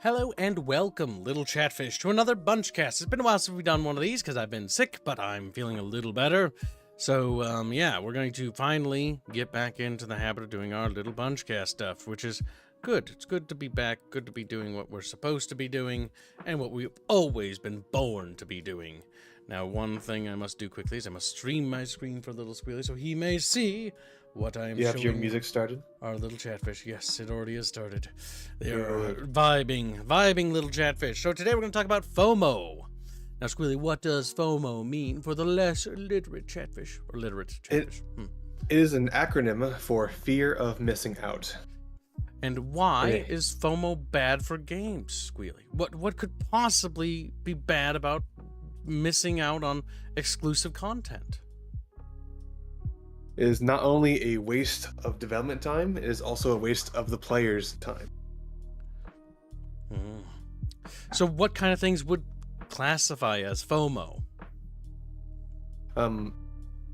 Hello and welcome, little chatfish, to another Bunchcast. It's been a while since we've done one of these because I've been sick, but I'm feeling a little better. So, yeah, we're going to finally get back into the habit of doing our little Bunchcast stuff, which is good. It's good to be back, good to be doing what we're supposed to be doing, and what we've always been born to be doing. Now, one thing I must do quickly is I must stream my screen for little Squealy so he may see what I am showing. You have your music started? Our little chatfish. Yes, it already has started. They are vibing little chatfish. So today we're going to talk about FOMO. Now, Squealy, what does FOMO mean for the less literate chatfish or literate chatfish? It is an acronym for fear of missing out. And why is FOMO bad for games, Squealy? What could possibly be bad about missing out on exclusive content? It is not only a waste of development time, it is also a waste of the player's time. So what kind of things would classify as FOMO?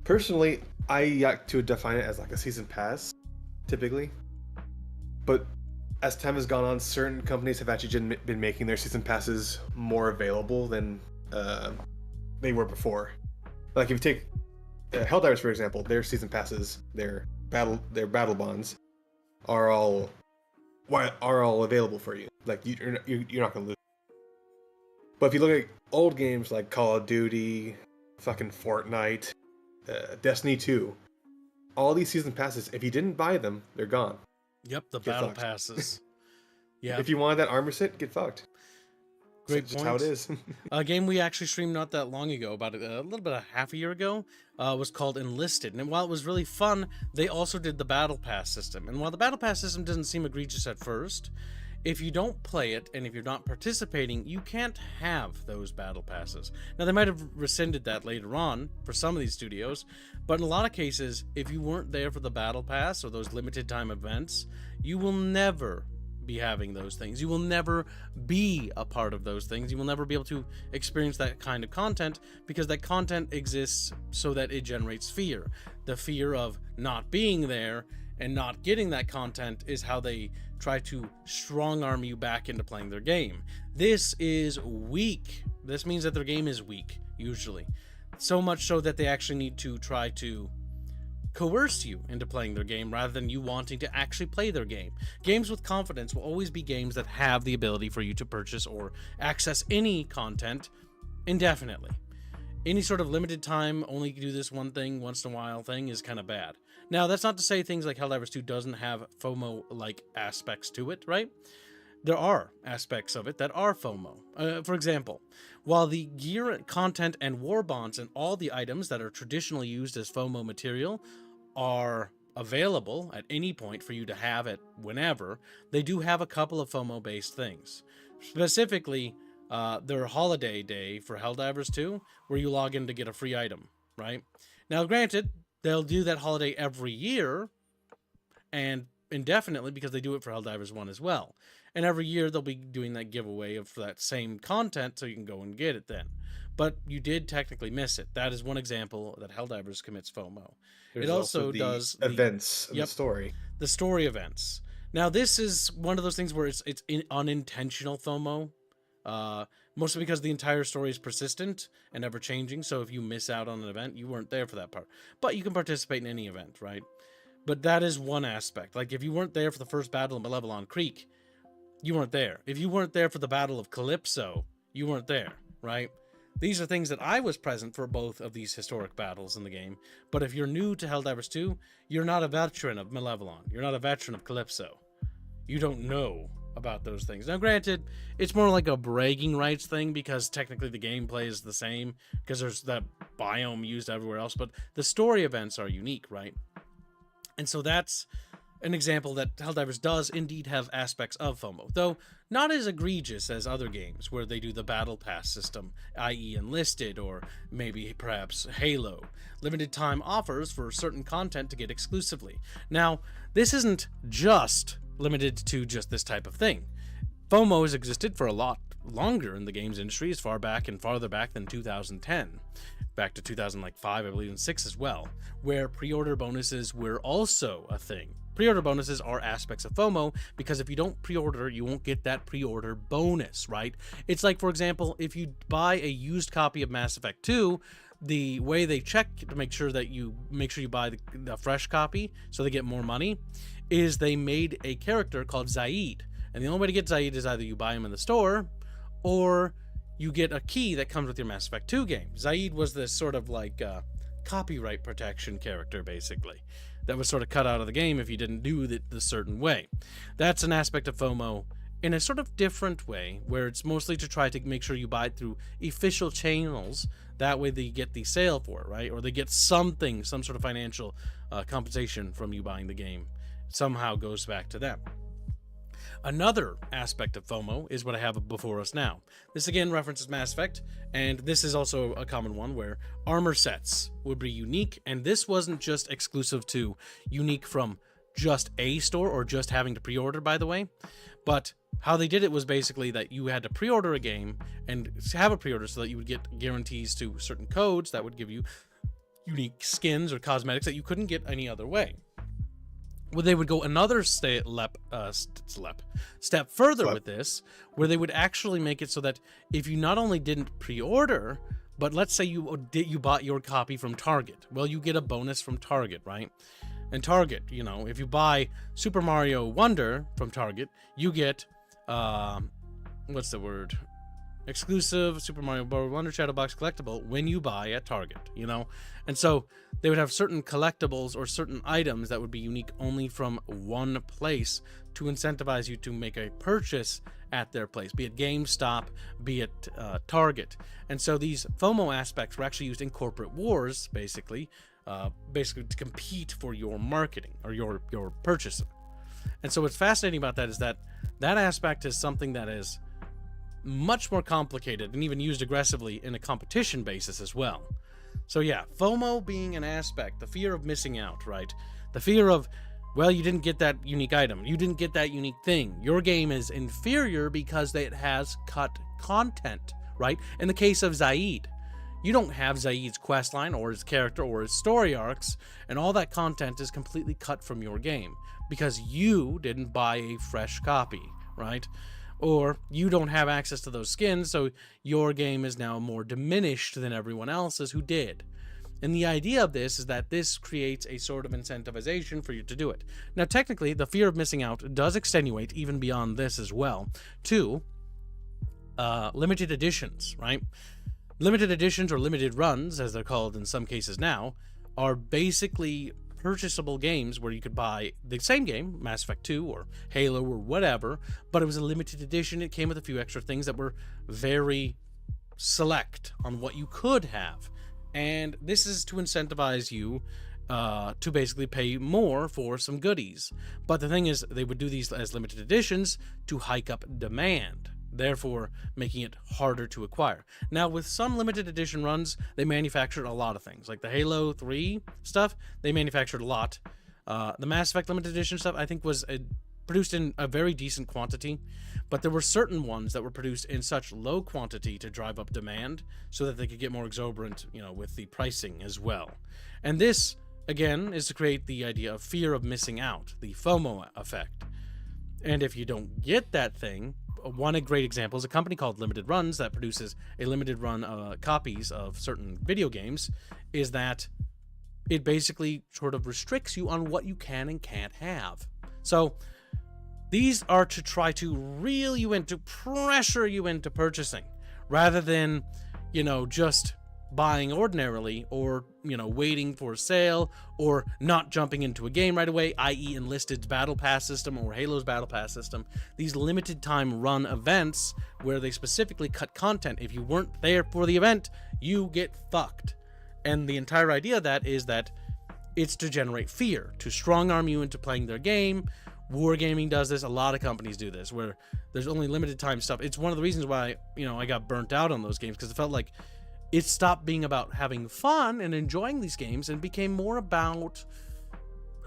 Personally, I like to define it as like a season pass, typically. But as time has gone on, certain companies have actually been making their season passes more available than they were before. Like if you take Helldivers, for example, their season passes, their battle bonds, are all available for you. Like you're not gonna lose. But if you look at old games like Call of Duty, fucking Fortnite, Destiny 2, all these season passes, if you didn't buy them, they're gone. Yep, the battle passes. Yeah. If you wanted that armor set, get fucked. Great That's just how it is. A game we actually streamed not that long ago, about a little bit of half a year ago, was called Enlisted. And while it was really fun, they also did the Battle Pass system. And while the Battle Pass system doesn't seem egregious at first, if you don't play it and if you're not participating, you can't have those Battle Passes. Now, they might have rescinded that later on for some of these studios, but in a lot of cases, if you weren't there for the Battle Pass or those limited time events, you will never be having those things. You will never be a part of those things. You will never be able to experience that kind of content because that content exists so that it generates fear. The fear of not being there and not getting that content is how they try to strong arm you back into playing their game. This is weak. This means that their game is weak, usually. So much so that they actually need to try to coerce you into playing their game rather than you wanting to actually play their game. Games with confidence will always be games that have the ability for you to purchase or access any content indefinitely. Any sort of limited time, only do this one thing once in a while thing is kind of bad. Now, that's not to say things like Helldivers 2 doesn't have FOMO-like aspects to it, right? There are aspects of it that are FOMO. For example, while the gear, content, and war bonds and all the items that are traditionally used as FOMO material are available at any point for you to have it whenever, they do have a couple of FOMO-based things. Specifically, their holiday day for Helldivers 2, where you log in to get a free item, right? Now, granted, they'll do that holiday every year and indefinitely because they do it for Helldivers 1 as well. And every year they'll be doing that giveaway of that same content so you can go and get it then. But you did technically miss it. That is one example that Helldivers commits FOMO. There's it also does events in the story. The story events. Now this is one of those things where it's unintentional FOMO. Mostly because the entire story is persistent and ever changing. So if you miss out on an event, you weren't there for that part. But you can participate in any event, right? But that is one aspect. Like if you weren't there for the first battle in Malevelon Creek, you weren't there. If you weren't there for the Battle of Calypso, you weren't there, right? These are things that I was present for both of these historic battles in the game. But if you're new to Helldivers 2, you're not a veteran of Malevelon. You're not a veteran of Calypso. You don't know about those things. Now, granted, it's more like a bragging rights thing because technically the gameplay is the same because there's that biome used everywhere else, but the story events are unique, right? And so that's an example that Helldivers does indeed have aspects of FOMO, though not as egregious as other games where they do the Battle Pass system, i.e. Enlisted, or maybe perhaps Halo. Limited time offers for certain content to get exclusively. Now, this isn't just limited to just this type of thing. FOMO has existed for a lot longer in the games industry, as far back and farther back than 2010. Back to 2005, I believe, and 6 as well, where pre-order bonuses were also a thing. pre-order bonuses are aspects of FOMO, because if you don't pre-order, you won't get that pre-order bonus, right? It's like, for example, if you buy a used copy of Mass Effect 2, the way they check to make sure you buy the fresh copy so they get more money is they made a character called Zaid. And the only way to get Zaid is either you buy him in the store or you get a key that comes with your Mass Effect 2 game. Zaid was this sort of like copyright protection character, basically, that was sort of cut out of the game if you didn't do it the certain way. That's an aspect of FOMO in a sort of different way, where it's mostly to try to make sure you buy it through official channels. That way they get the sale for it, right? Or they get something, some sort of financial compensation from you buying the game. Somehow goes back to them. Another aspect of FOMO is what I have before us now. This again references Mass Effect, and this is also a common one where armor sets would be unique, and this wasn't just exclusive to unique from just a store or just having to pre-order, by the way, but how they did it was basically that you had to pre-order a game and have a pre-order so that you would get guarantees to certain codes that would give you unique skins or cosmetics that you couldn't get any other way. Well, they would go another step further with this, where they would actually make it so that if you not only didn't pre-order, but let's say you bought your copy from Target, well, you get a bonus from Target, right? And Target, you know, if you buy Super Mario Wonder from Target, you get what's the word? Exclusive Super Mario Wonder Shadow Box collectible when you buy at Target, you know? And so they would have certain collectibles or certain items that would be unique only from one place to incentivize you to make a purchase at their place, be it GameStop, be it Target. And so these FOMO aspects were actually used in corporate wars, basically to compete for your marketing or your purchasing. And so what's fascinating about that is that aspect is something that is much more complicated and even used aggressively in a competition basis as well. So yeah, FOMO being an aspect, the fear of missing out, right? The fear of, well, you didn't get that unique item, you didn't get that unique thing, your game is inferior because it has cut content, right? In the case of Zaid, you don't have Zaid's questline or his character or his story arcs, and all that content is completely cut from your game because you didn't buy a fresh copy, right? Or you don't have access to those skins, so your game is now more diminished than everyone else's who did. And the idea of this is that this creates a sort of incentivization for you to do it. Now, technically, the fear of missing out does extenuate even beyond this as well to limited editions, right? Limited editions, or limited runs, as they're called in some cases now, are basically purchasable games where you could buy the same game, Mass Effect 2 or Halo or whatever, but it was a limited edition. It came with a few extra things that were very select on what you could have. And this is to incentivize you to basically pay more for some goodies. But the thing is, they would do these as limited editions to hike up demand, therefore making it harder to acquire. Now, with some limited edition runs, they manufactured a lot of things. Like the Halo 3 stuff, they manufactured a lot. The Mass Effect limited edition stuff, I think, was produced in a very decent quantity, but there were certain ones that were produced in such low quantity to drive up demand so that they could get more exorbitant, you know, with the pricing as well. And this, again, is to create the idea of fear of missing out, the FOMO effect. And if you don't get that thing, one great example is a company called Limited Runs that produces a limited run copies of certain video games, is that it basically sort of restricts you on what you can and can't have. So these are to try to reel you into, pressure you into purchasing, rather than, you know, just buying ordinarily, or, you know, waiting for a sale, or not jumping into a game right away, i.e. Enlisted's Battle Pass system or Halo's Battle Pass system. These limited time run events where they specifically cut content. If you weren't there for the event, you get fucked. And the entire idea of that is that it's to generate fear, to strong arm you into playing their game. Wargaming does this. A lot of companies do this, where there's only limited time stuff. It's one of the reasons why, you know, I got burnt out on those games, because it felt like it stopped being about having fun and enjoying these games and became more about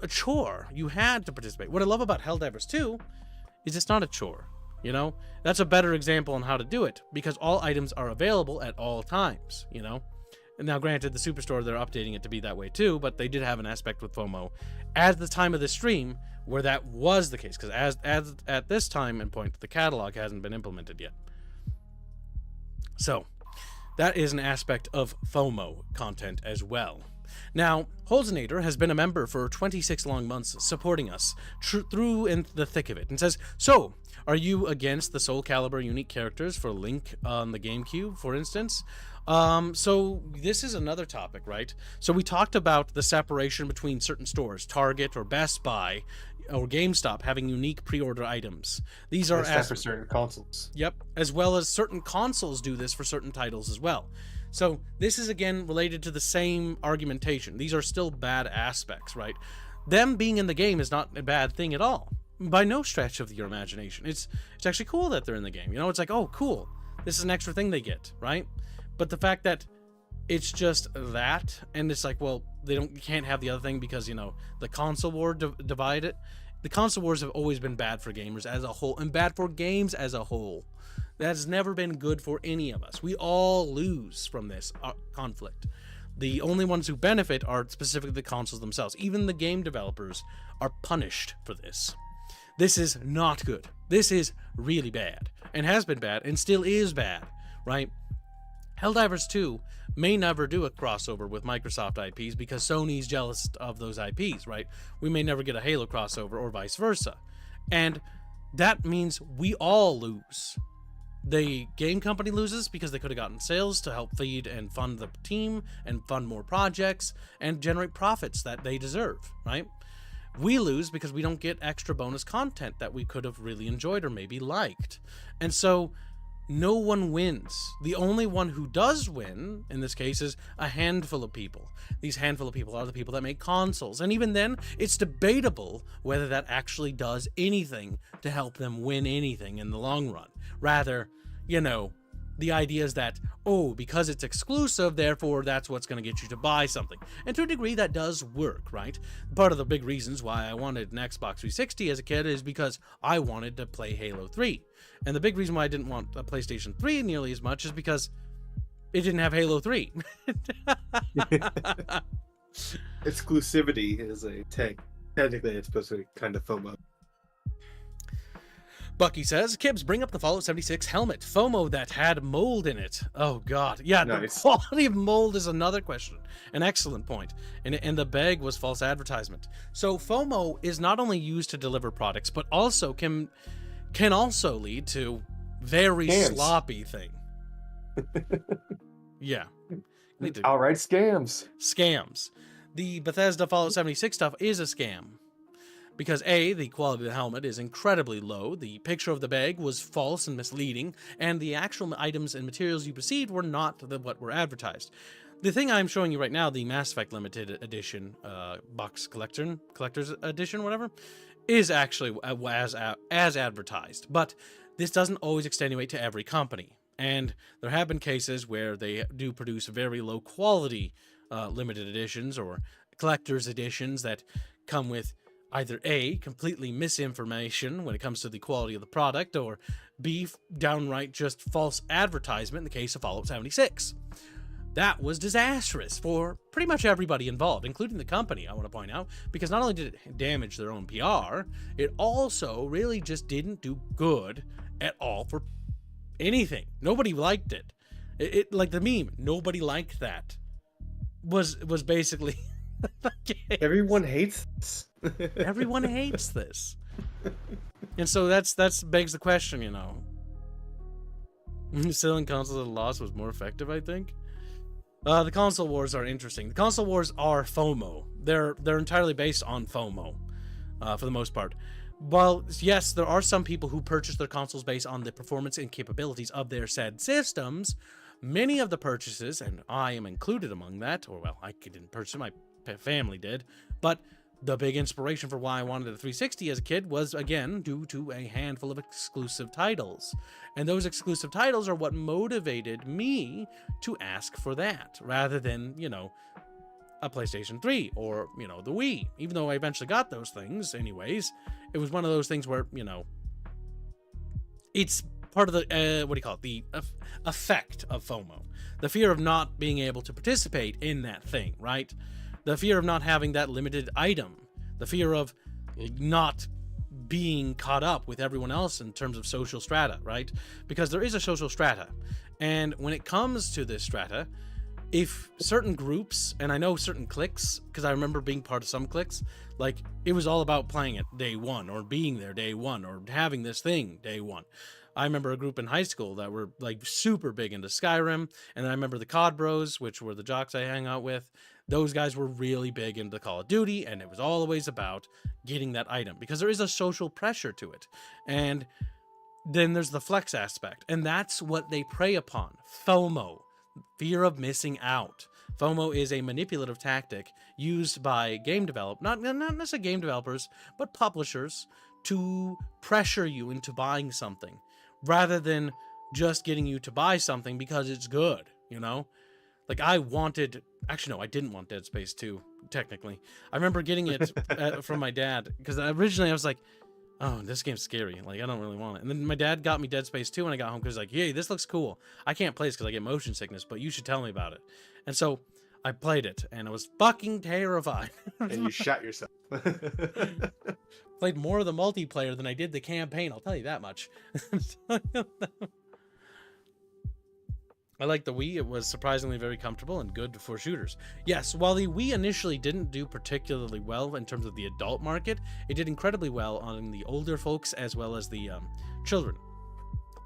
a chore. You had to participate. What I love about Helldivers 2 is it's not a chore, you know? That's a better example on how to do it, because all items are available at all times, you know? And now, granted, the Superstore, they're updating it to be that way too, but they did have an aspect with FOMO at the time of the stream where that was the case, because as at this time and point, the catalog hasn't been implemented yet. So that is an aspect of FOMO content as well. Now, Holzenator has been a member for 26 long months, supporting us through in the thick of it, and says, so, are you against the Soul Calibur unique characters for Link on the GameCube, for instance? So this is another topic, right? So we talked about the separation between certain stores, Target or Best Buy or GameStop, having unique pre-order items. These are for certain consoles. Yep, as well as certain consoles do this for certain titles as well. So this is again related to the same argumentation. These are still bad aspects, right? Them being in the game is not a bad thing at all, by no stretch of your imagination. It's actually cool that they're in the game. You know, it's like, oh, cool. This is an extra thing they get, right? But the fact that it's just that, and it's like, well, you can't have the other thing because, you know, the console war divide it. The console wars have always been bad for gamers as a whole, and bad for games as a whole. That's never been good for any of us. We all lose from this conflict. The only ones who benefit are specifically the consoles themselves. Even the game developers are punished for this. This is not good. This is really bad, and has been bad, and still is bad, right? Helldivers 2 may never do a crossover with Microsoft IPs because Sony's jealous of those IPs, right? We may never get a Halo crossover or vice versa. And that means we all lose. The game company loses because they could have gotten sales to help feed and fund the team and fund more projects and generate profits that they deserve, right? We lose because we don't get extra bonus content that we could have really enjoyed or maybe liked. And so no one wins. The only one who does win, in this case, is a handful of people. These handful of people are the people that make consoles. And even then, it's debatable whether that actually does anything to help them win anything in the long run. Rather, you know, the idea is that, oh, because it's exclusive, therefore that's what's going to get you to buy something. And to a degree, that does work, right? Part of the big reasons why I wanted an Xbox 360 as a kid is because I wanted to play Halo 3. And the big reason why I didn't want a PlayStation 3 nearly as much is because it didn't have Halo 3. Exclusivity is a tag. Technically, it's supposed to be kind of FOMO. Bucky says, Kibbs, bring up the Fallout 76 helmet. FOMO that had mold in it. Oh, God. Yeah, nice. The quality of mold is another question. An excellent point. And the bag was false advertisement. So FOMO is not only used to deliver products, but also can also lead to very sloppy thing. Yeah. Outright scams. Scams. The Bethesda Fallout 76 stuff is a scam. Because A, the quality of the helmet is incredibly low, the picture of the bag was false and misleading, and the actual items and materials you received were not what were advertised. The thing I'm showing you right now, the Mass Effect Limited Edition box collector's edition, whatever, is actually as advertised. But this doesn't always extenuate to every company. And there have been cases where they do produce very low quality limited editions or collector's editions that come with either A, completely misinformation when it comes to the quality of the product, or B, downright just false advertisement in the case of Fallout 76. That was disastrous for pretty much everybody involved, including the company, I want to point out, because not only did it damage their own PR, it also really just didn't do good at all for anything. Nobody liked it. It like the meme, nobody liked that, was basically the case. Everyone hates this. Everyone hates this. And so that's begs the question, you know. Selling consoles at a loss was more effective, I think. The console wars are interesting. The console wars are FOMO. They're entirely based on FOMO, for the most part. While, yes, there are some people who purchase their consoles based on the performance and capabilities of their said systems, many of the purchases, and I am included among that, or well, I didn't purchase it, my family did, but the big inspiration for why I wanted a 360 as a kid was, again, due to a handful of exclusive titles. And those exclusive titles are what motivated me to ask for that, rather than, you know, a PlayStation 3 or, you know, the Wii. Even though I eventually got those things anyways, it was one of those things where, you know, it's part of the what do you call it? The effect of FOMO, the fear of not being able to participate in that thing, right? The fear of not having that limited item, the fear of not being caught up with everyone else in terms of social strata, right? Because there is a social strata, and when it comes to this strata, if certain groups, and I know certain cliques, because I remember being part of some cliques, like it was all about playing it day one, or being there day one, or having this thing day one. I remember a group in high school that were like super big into Skyrim, and then I remember the COD Bros, which were the jocks I hang out with. Those guys were really big into Call of Duty, and it was always about getting that item, because there is a social pressure to it. And then there's the flex aspect, and that's what they prey upon. FOMO, fear of missing out. FOMO is a manipulative tactic used by not necessarily game developers, but publishers, to pressure you into buying something, rather than just getting you to buy something because it's good, you know? Like, I didn't want Dead Space 2, technically. I remember getting it from my dad, because originally I was like, oh, this game's scary. Like, I don't really want it. And then my dad got me Dead Space 2 when I got home, because he's like, hey, this looks cool. I can't play this because I get motion sickness, but you should tell me about it. And so I played it, and I was fucking terrified. And you shot yourself. Played more of the multiplayer than I did the campaign, I'll tell you that much. I like the Wii. It was surprisingly very comfortable and good for shooters. Yes, while the Wii initially didn't do particularly well in terms of the adult market, it did incredibly well on the older folks as well as the children.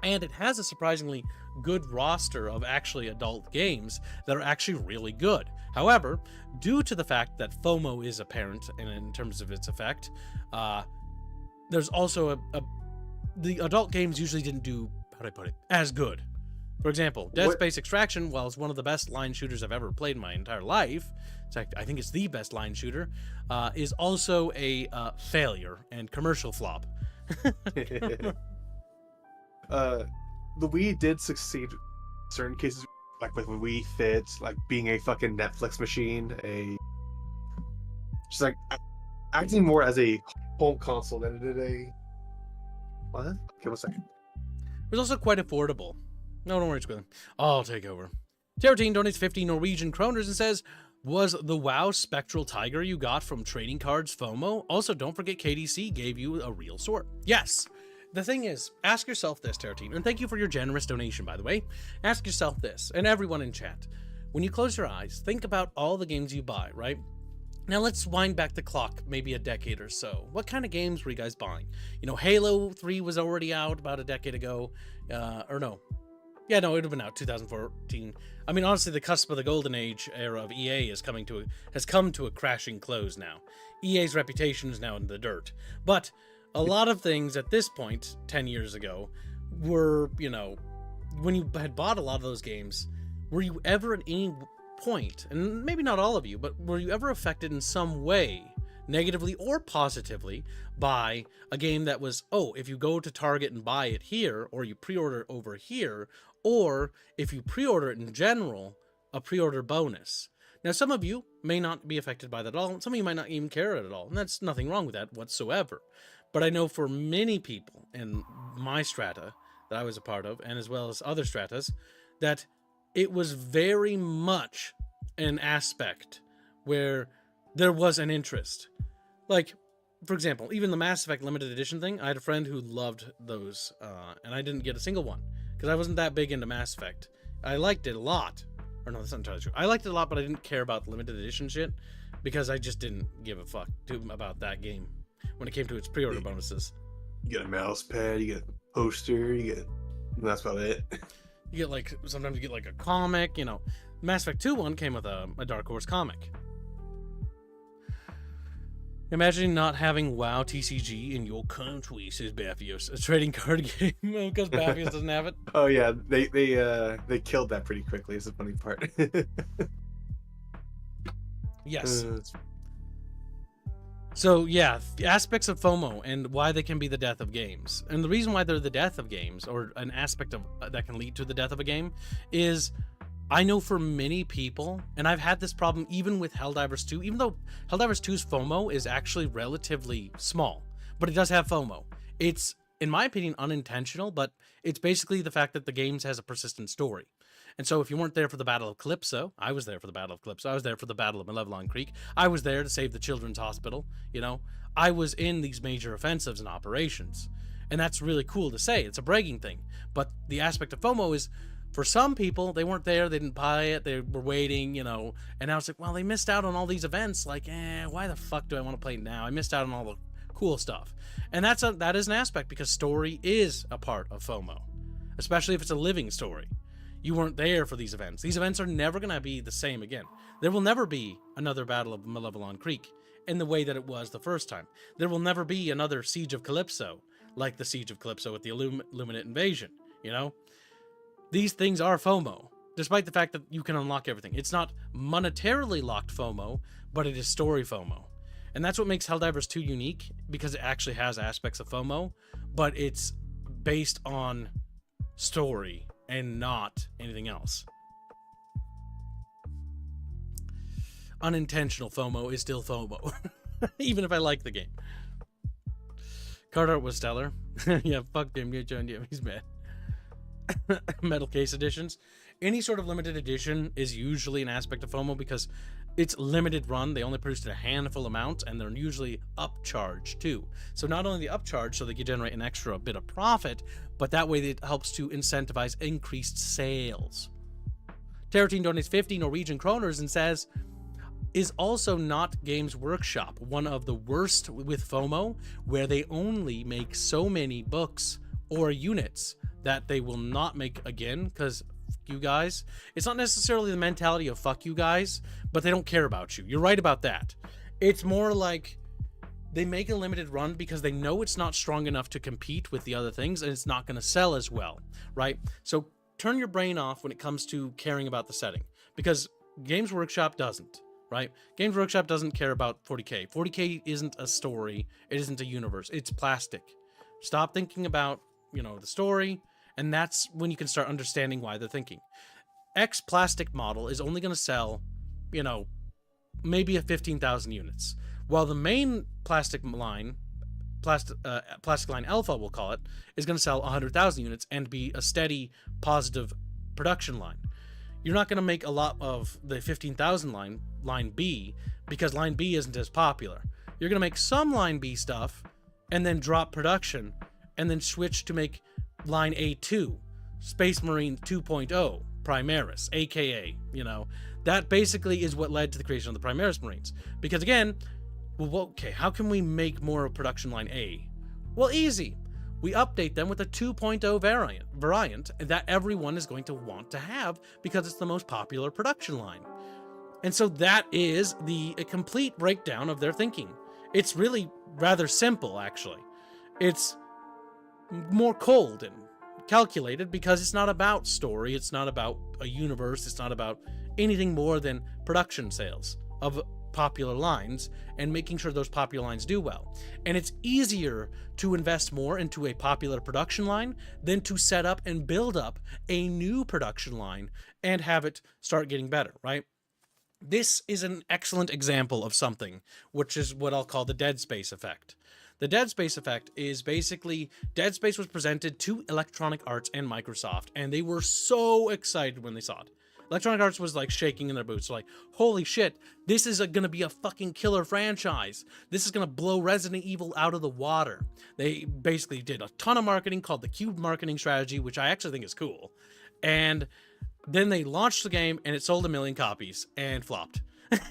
And it has a surprisingly good roster of actually adult games that are actually really good. However, due to the fact that FOMO is apparent in terms of its effect, there's also the adult games usually didn't do, how do I put it, as good. For example, Dead Space Extraction, while it's one of the best line shooters I've ever played in my entire life, in fact, I think it's the best line shooter, is also a failure and commercial flop. The Wii did succeed in certain cases, like with Wii Fit, like being a fucking Netflix machine, just like acting more as a home console than it did a... What? Okay, 1 second. It was also quite affordable. No, don't worry, Squilling. I'll take over. Terratine donates 50 Norwegian kroners and says, was the WoW Spectral Tiger you got from trading cards FOMO? Also, don't forget KDC gave you a real sword. Yes. The thing is, ask yourself this, Terratine, and thank you for your generous donation, by the way. Ask yourself this, and everyone in chat. When you close your eyes, think about all the games you buy, right? Now let's wind back the clock maybe a decade or so. What kind of games were you guys buying? You know, Halo 3 was already out about a decade ago, or no. Yeah, no, it would have been out 2014. I mean, honestly, the cusp of the golden age era of EA has come to a crashing close now. EA's reputation is now in the dirt. But a lot of things at this point, 10 years ago, were, you know, when you had bought a lot of those games, were you ever at any point, and maybe not all of you, but were you ever affected in some way, negatively or positively, by a game that was, oh, if you go to Target and buy it here, or you pre-order over here, or if you pre-order it in general, a pre-order bonus. Now, some of you may not be affected by that at all. Some of you might not even care at all, and that's nothing wrong with that whatsoever. But I know for many people in my strata that I was a part of, and as well as other stratas, that it was very much an aspect where there was an interest. Like, for example, even the Mass Effect limited edition thing, I had a friend who loved those, and I didn't get a single one, because I wasn't that big into Mass Effect. I liked it a lot. Or no, that's not entirely true. I liked it a lot, but I didn't care about the limited edition shit, because I just didn't give a fuck about that game when it came to its pre-order bonuses. You get a mouse pad, you get a poster, that's about it. You get, like, sometimes you get, like, a comic, you know. Mass Effect 2 one came with a Dark Horse comic. Imagine not having WoW TCG in your country, says Baphios. A trading card game, because Baphios doesn't have it. Oh yeah, they killed that pretty quickly, is the funny part. Yes. So yeah, aspects of FOMO and why they can be the death of games. And the reason why they're the death of games, or an aspect of that can lead to the death of a game, is I know for many people, and I've had this problem even with Helldivers 2, even though Helldivers 2's FOMO is actually relatively small, but it does have FOMO. It's in my opinion, unintentional, but it's basically the fact that the games has a persistent story. And so if you weren't there for the Battle of Calypso, I was there for the Battle of Calypso. I was there for the Battle of Malevelon Creek. I was there to save the Children's Hospital. You know, I was in these major offensives and operations. And that's really cool to say. It's a bragging thing. But the aspect of FOMO is, for some people, they weren't there, they didn't buy it, they were waiting, you know, and I was like, well, they missed out on all these events. Like, why the fuck do I want to play now? I missed out on all the cool stuff. And that is an aspect, because story is a part of FOMO, especially if it's a living story. You weren't there for these events. These events are never going to be the same again. There will never be another Battle of Malevelon Creek in the way that it was the first time. There will never be another Siege of Calypso, like the Siege of Calypso with the Illuminate invasion, you know? These things are FOMO, despite the fact that you can unlock everything. It's not monetarily locked FOMO, but it is story FOMO. And that's what makes Helldivers 2 unique, because it actually has aspects of FOMO, but it's based on story and not anything else. Unintentional FOMO is still FOMO, even if I like the game. Card art was stellar. Yeah, fuck him, get John Deere, he's mad. Metal case editions. Any sort of limited edition is usually an aspect of FOMO, because it's limited run. They only produced a handful amount, and they're usually upcharged too. So not only the upcharge so they can generate an extra bit of profit, but that way it helps to incentivize increased sales. Terratine donates 50 Norwegian kroners and says, is also not Games Workshop one of the worst with FOMO, where they only make so many books or units that they will not make again because you guys? It's not necessarily the mentality of fuck you guys, but they don't care about you. You're right about that. It's more like they make a limited run because they know it's not strong enough to compete with the other things, and it's not going to sell as well, right? So turn your brain off when it comes to caring about the setting, because Games Workshop doesn't, right? Games Workshop doesn't care about 40K. 40K isn't a story. It isn't a universe. It's plastic. Stop thinking about, you know, the story, and that's when you can start understanding why they're thinking. X plastic model is only going to sell, you know, maybe a 15,000 units, while the main plastic line, plastic line alpha, we'll call it, is going to sell 100,000 units and be a steady positive production line. You're not going to make a lot of the 15,000 line B, because line B isn't as popular. You're going to make some line B stuff and then drop production and then switch to make line A2, Space Marine 2.0 Primaris, aka, you know, that basically is what led to the creation of the Primaris Marines. Because again, well, okay, how can we make more of production line A? Well, easy. We update them with a 2.0 variant that everyone is going to want to have because it's the most popular production line. And so that is a complete breakdown of their thinking. It's really rather simple, actually. It's more cold and calculated because it's not about story, it's not about a universe, it's not about anything more than production sales of popular lines and making sure those popular lines do well. And it's easier to invest more into a popular production line than to set up and build up a new production line and have it start getting better, right? This is an excellent example of something, which is what I'll call the Dead Space effect. The Dead Space effect is basically, Dead Space was presented to Electronic Arts and Microsoft, and they were so excited when they saw it. Electronic Arts was like shaking in their boots, like, holy shit, this is gonna be a fucking killer franchise. This is gonna blow Resident Evil out of the water. They basically did a ton of marketing called the Cube marketing strategy, which I actually think is cool. And then they launched the game and it sold 1 million copies and flopped. It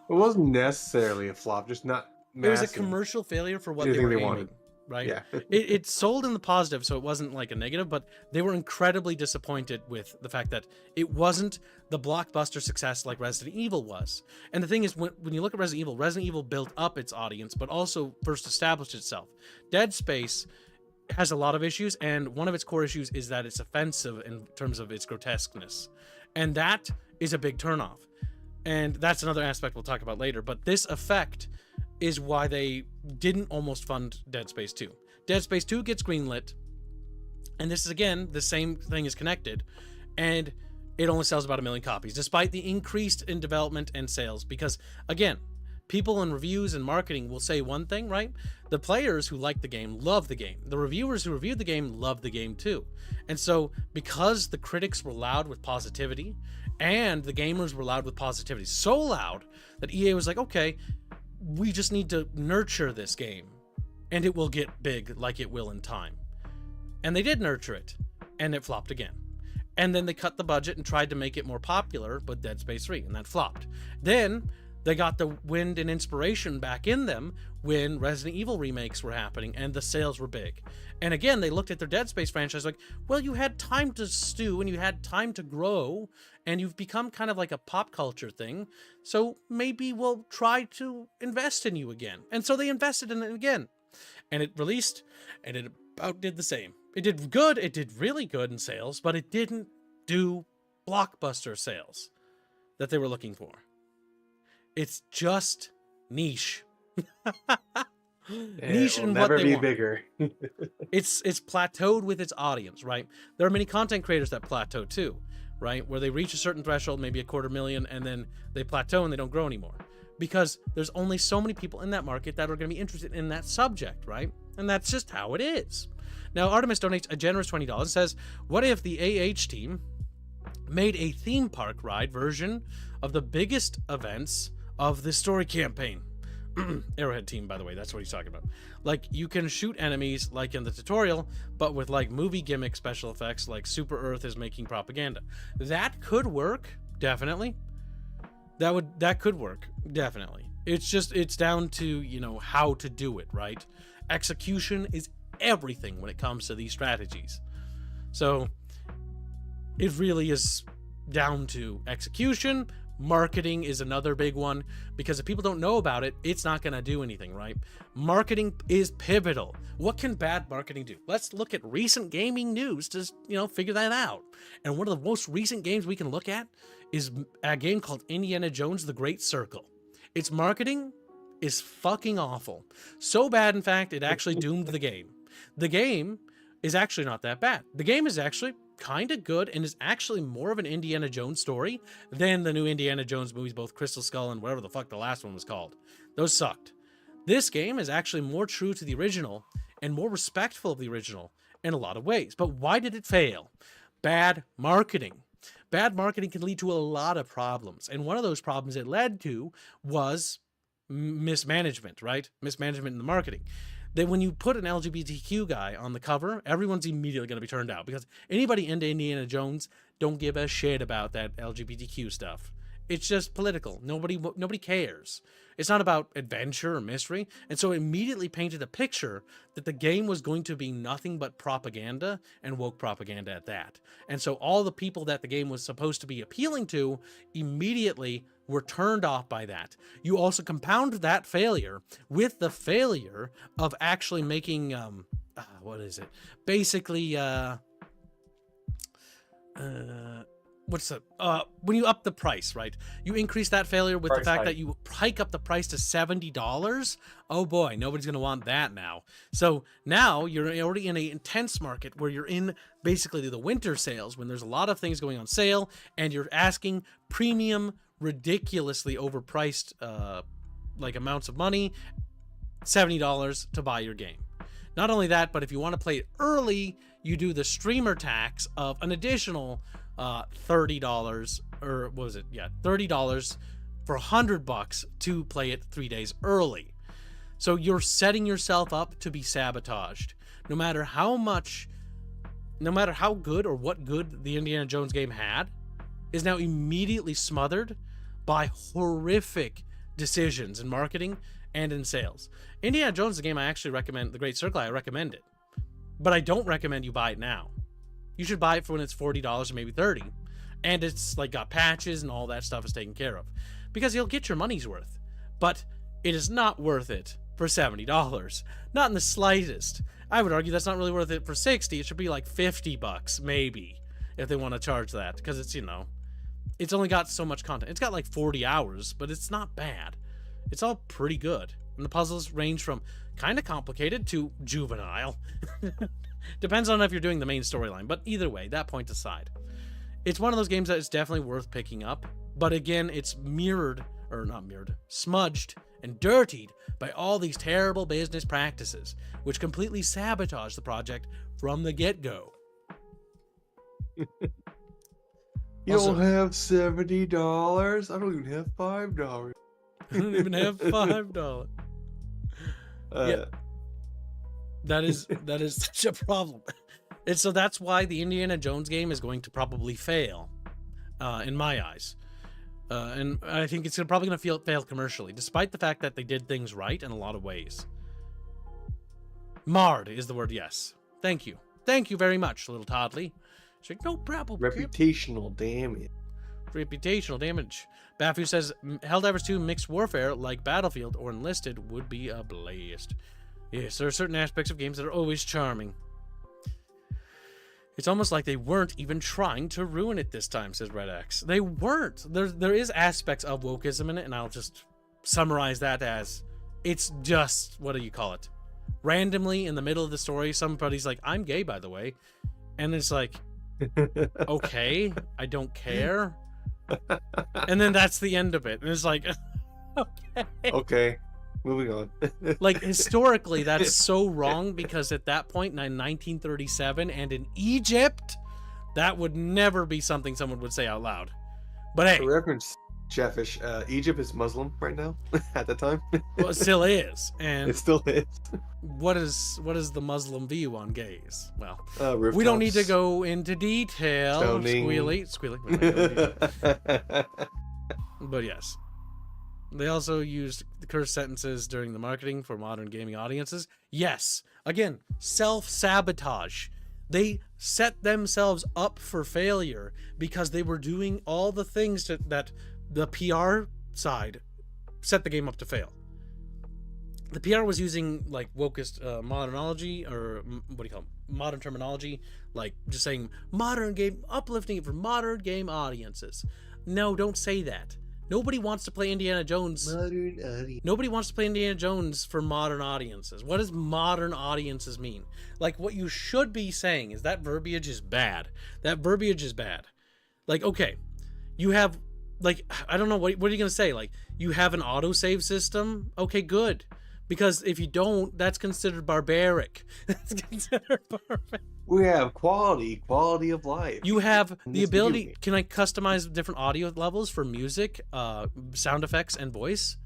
wasn't necessarily a flop, just not massive. It was a commercial failure for what they were aiming, wanted. Right? Yeah. it sold in the positive, so it wasn't like a negative, but they were incredibly disappointed with the fact that it wasn't the blockbuster success like Resident Evil was. And the thing is, when you look at Resident Evil built up its audience, but also first established itself. Dead Space has a lot of issues, and one of its core issues is that it's offensive in terms of its grotesqueness. And that is a big turnoff. And that's another aspect we'll talk about later, but this effect is why they didn't almost fund Dead Space 2. Dead Space 2 gets greenlit, and this is, again, the same thing is connected, and it only sells about 1 million copies, despite the increase in development and sales, because, again, people in reviews and marketing will say one thing, right? The players who like the game love the game. The reviewers who reviewed the game love the game too. And so because the critics were loud with positivity and the gamers were loud with positivity, so loud that EA was like, okay, we just need to nurture this game and it will get big like it will in time. And they did nurture it, and it flopped again. And then they cut the budget and tried to make it more popular, but Dead Space 3, and that flopped. Then they got the wind and inspiration back in them when Resident Evil remakes were happening and the sales were big. And again, they looked at their Dead Space franchise like, well, you had time to stew and you had time to grow and you've become kind of like a pop culture thing. So maybe we'll try to invest in you again. And so they invested in it again. And it released and it about did the same. It did good. It did really good in sales, but it didn't do blockbuster sales that they were looking for. It's just niche. Niche in what they want. Bigger. It's plateaued with its audience, right? There are many content creators that plateau too, right? Where they reach a certain threshold, maybe 250,000, and then they plateau and they don't grow anymore. Because there's only so many people in that market that are going to be interested in that subject, right? And that's just how it is. Now, Artemis donates a generous $20 and says, what if the AH team made a theme park ride version of the biggest events of the story campaign? Arrowhead team, by the way, that's what he's talking about. Like, you can shoot enemies like in the tutorial, but with like movie gimmick special effects like Super Earth is making propaganda. That could work, definitely. That could work, definitely. It's down to, you know, how to do it, right? Execution is everything when it comes to these strategies. So it really is down to execution. Marketing is another big one, because if people don't know about it, it's not going to do anything, right? Marketing is pivotal. What can bad marketing do? Let's look at recent gaming news to, you know, figure that out. And one of the most recent games we can look at is a game called Indiana Jones: The Great Circle. Its marketing is fucking awful. So bad, in fact, it actually doomed the game. The game is actually not that bad. The game is actually kind of good and is actually more of an Indiana Jones story than the new Indiana Jones movies, both Crystal Skull and whatever the fuck the last one was called. Those sucked. This game is actually more true to the original and more respectful of the original in a lot of ways. But why did it fail? Bad marketing. Bad marketing can lead to a lot of problems. And one of those problems it led to was mismanagement, right? Mismanagement in the marketing. That when you put an LGBTQ guy on the cover, everyone's immediately going to be turned out, because anybody into Indiana Jones don't give a shit about that LGBTQ stuff. It's just political. Nobody cares. It's not about adventure or mystery. And so it immediately painted a picture that the game was going to be nothing but propaganda, and woke propaganda at that. And so all the people that the game was supposed to be appealing to immediately were turned off by that. You also compound that failure with the failure of actually making, what is it? Basically, when you up the price, right? You increase that failure with the fact that you hike up the price to $70. Oh boy, nobody's going to want that now. So now you're already in an intense market where you're in basically the winter sales, when there's a lot of things going on sale, and you're asking premium, ridiculously overpriced like amounts of money, $70 to buy your game. Not only that, but if you want to play it early, you do the streamer tax of an additional $30, or what was it? Yeah, $30 for $100 to play it 3 days early. So you're setting yourself up to be sabotaged. No matter how good or what good the Indiana Jones game had, is now immediately smothered by horrific decisions in marketing and in sales. Indiana Jones, the game I actually recommend, The Great Circle, I recommend it. But I don't recommend you buy it now. You should buy it for when it's $40 or maybe $30. And it's like got patches and all that stuff is taken care of. Because you'll get your money's worth. But it is not worth it for $70. Not in the slightest. I would argue that's not really worth it for $60. It should be like $50 maybe, if they want to charge that. Because it's, you know, it's only got so much content. It's got like 40 hours, but it's not bad. It's all pretty good. And the puzzles range from kind of complicated to juvenile. Depends on if you're doing the main storyline. But either way, that point aside, it's one of those games that is definitely worth picking up. But again, it's smudged and dirtied by all these terrible business practices, which completely sabotage the project from the get-go. You don't have $70? I don't even have $5. I don't even have $5. Yeah. That is such a problem. And so that's why the Indiana Jones game is going to probably fail, in my eyes. And I think it's probably going to fail commercially, despite the fact that they did things right in a lot of ways. Marred is the word, yes. Thank you. Thank you very much, little Toddly. She's like, no problem. Reputational damage. Reputational damage. Bafu says, Helldivers 2 mixed warfare like Battlefield or Enlisted would be a blast. Yes, there are certain aspects of games that are always charming. It's almost like they weren't even trying to ruin it this time, says Red X. They weren't. There is aspects of wokeism in it, and I'll just summarize that as it's just, what do you call it? Randomly in the middle of the story, somebody's like, I'm gay, by the way. And it's like, okay, I don't care. And then that's the end of it. And it's like, okay. Okay, moving on. Like, historically, that's so wrong, because at that point in 1937 and in Egypt, that would never be something someone would say out loud. But hey, For reference, Chatfish, Egypt is Muslim right now at the time. well, it still is. And It still is. what is the Muslim view on gays? Well, Rooftops. we don't need to go into detail. Stoning. Squealy. But yes. They also used the cursed sentences during the marketing for modern gaming audiences. Yes. Again, self-sabotage. They set themselves up for failure because they were doing all the things that the PR side set the game up to fail. The PR was using like wokest modernology, or what do you call it? Modern terminology, like just saying modern game, uplifting it for modern game audiences. No, don't say that. Nobody wants to play Indiana Jones. Nobody wants to play Indiana Jones for modern audiences. What does modern audiences mean? Like, what you should be saying is that verbiage is bad. That verbiage is bad. Like, okay, you have, like, I don't know, what are you going to say? Like, you have an autosave system? Okay, good. Because if you don't, that's considered barbaric. That's considered barbaric. We have quality of life. You have the ability. Can I customize different audio levels for music, sound effects, and voice?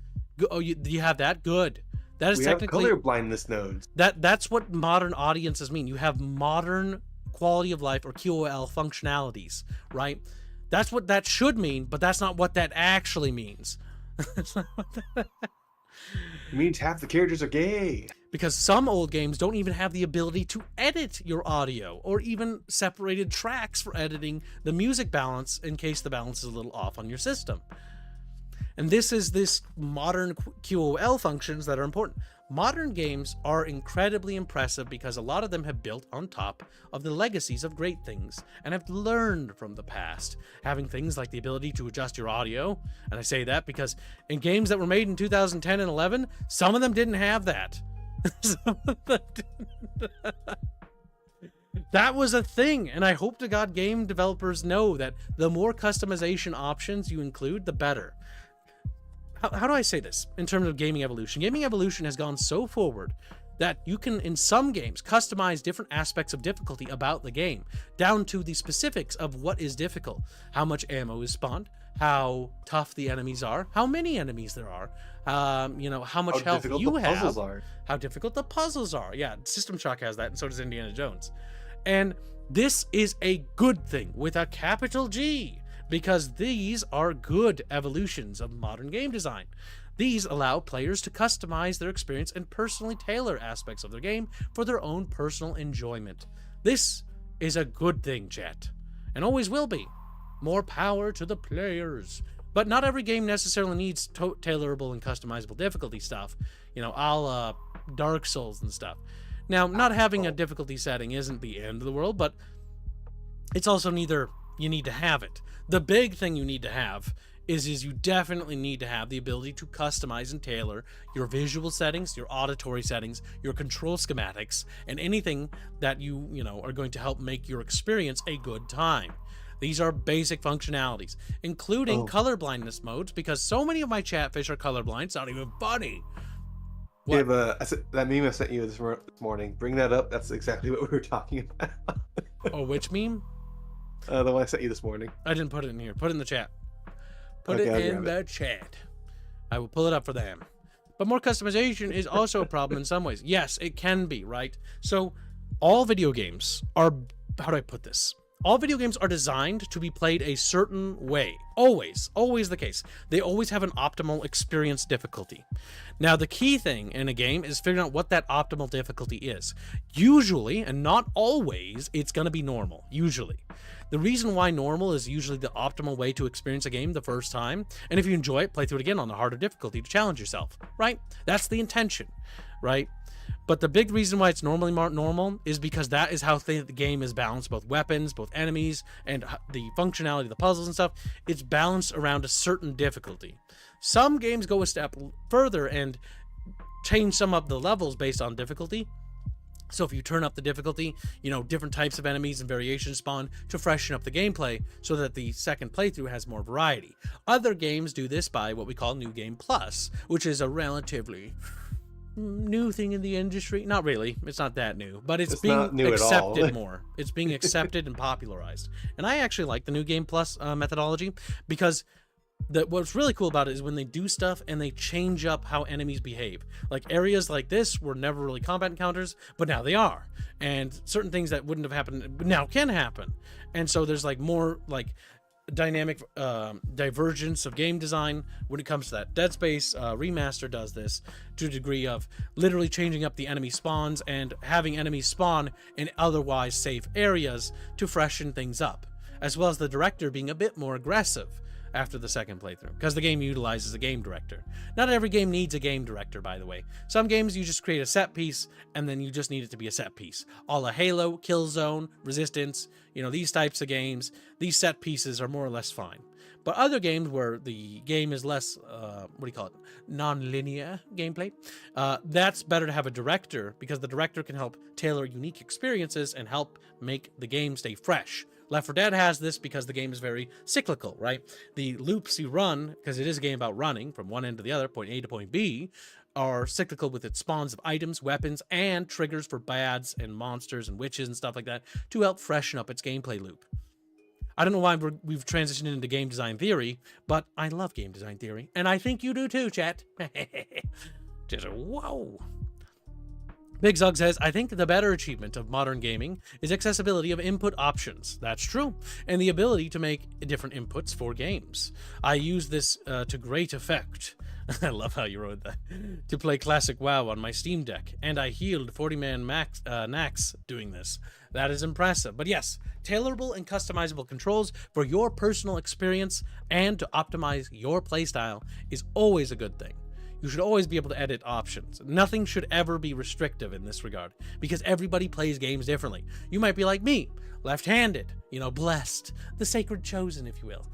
Oh, you have that? Good. That is technically color blindness nodes. That's what modern audiences mean. You have modern quality of life, or QOL functionalities, right? That's what that should mean, but that's not what that actually means. It means half the characters are gay. Because some old games don't even have the ability to edit your audio, or even separated tracks for editing the music balance in case the balance is a little off on your system. And this modern QOL functions that are important. Modern games are incredibly impressive because a lot of them have built on top of the legacies of great things and have learned from the past, having things like the ability to adjust your audio. And I say that because in games that were made in 2010 and 11, some of them didn't have that. That was a thing, and I hope to God game developers know that the more customization options you include, the better. How do I say this in terms of gaming evolution? Gaming evolution has gone so forward that you can, in some games, customize different aspects of difficulty about the game, down to the specifics of what is difficult, how much ammo is spawned, how tough the enemies are, how many enemies there are, how much health you have, how difficult the puzzles are. Yeah, System Shock has that, and so does Indiana Jones. And this is a good thing with a capital G, because these are good evolutions of modern game design. These allow players to customize their experience and personally tailor aspects of their game for their own personal enjoyment. This is a good thing, chat, and always will be. More power to the players. But not every game necessarily needs tailorable and customizable difficulty stuff, a la Dark Souls and stuff. Now, not having a difficulty setting isn't the end of the world, but it's also neither you need to have it. The big thing you need to have is you definitely need to have the ability to customize and tailor your visual settings, your auditory settings, your control schematics, and anything that you are going to help make your experience a good time. These are basic functionalities, including color blindness modes, because so many of my chatfish are colorblind. It's not even funny. We have that meme I sent you this morning. Bring that up. That's exactly what we were talking about. Oh, which meme? The one I sent you this morning. I didn't put it in here. Put it in the chat. Put Okay, it in the chat. I will pull it up for them. But more customization is also a problem in some ways. Yes, it can be, right? So all video games are, how do I put this? All video games are designed to be played a certain way. Always the case. They always have an optimal experience difficulty. Now, the key thing in a game is figuring out what that optimal difficulty is. Usually, and not always, it's going to be normal. Usually. The reason why normal is usually the optimal way to experience a game the first time, and if you enjoy it, play through it again on the harder difficulty to challenge yourself, right? That's the intention, right? But the big reason why it's normally more normal is because that is how the game is balanced, both weapons, both enemies, and the functionality of the puzzles and stuff. It's balanced around a certain difficulty. Some games go a step further and change some of the levels based on difficulty. So if you turn up the difficulty, different types of enemies and variations spawn to freshen up the gameplay so that the second playthrough has more variety. Other games do this by what we call New Game Plus, which is a relatively new thing in the industry. Not really. It's not that new, but it's being accepted more. It's being accepted and popularized. And I actually like the New Game Plus methodology because what's really cool about it is when they do stuff and they change up how enemies behave. Like areas like this were never really combat encounters, but now they are. And certain things that wouldn't have happened now can happen. And so there's like more like dynamic divergence of game design when it comes to that. Dead Space Remaster does this to a degree of literally changing up the enemy spawns and having enemies spawn in otherwise safe areas to freshen things up, as well as the director being a bit more aggressive after the second playthrough, because the game utilizes a game director. Not every game needs a game director, by the way. Some games you just create a set piece and then you just need it to be a set piece. A la Halo, Killzone, Resistance, these types of games, these set pieces are more or less fine. But other games where the game is less, non-linear gameplay, that's better to have a director, because the director can help tailor unique experiences and help make the game stay fresh. Left 4 Dead has this because the game is very cyclical, right? The loops you run, because it is a game about running from one end to the other, point A to point B, are cyclical with its spawns of items, weapons, and triggers for bads and monsters and witches and stuff like that to help freshen up its gameplay loop. I don't know why we've transitioned into game design theory, but I love game design theory, and I think you do too, chat. Just whoa. Big Zug says, I think the better achievement of modern gaming is accessibility of input options. That's true. And the ability to make different inputs for games. I use this to great effect. I love how you wrote that. To play classic WoW on my Steam Deck. And I healed 40-man Nax doing this. That is impressive. But yes, tailorable and customizable controls for your personal experience and to optimize your playstyle is always a good thing. You should always be able to edit options. Nothing should ever be restrictive in this regard, because everybody plays games differently. You might be like me, left-handed, blessed, the sacred chosen, if you will.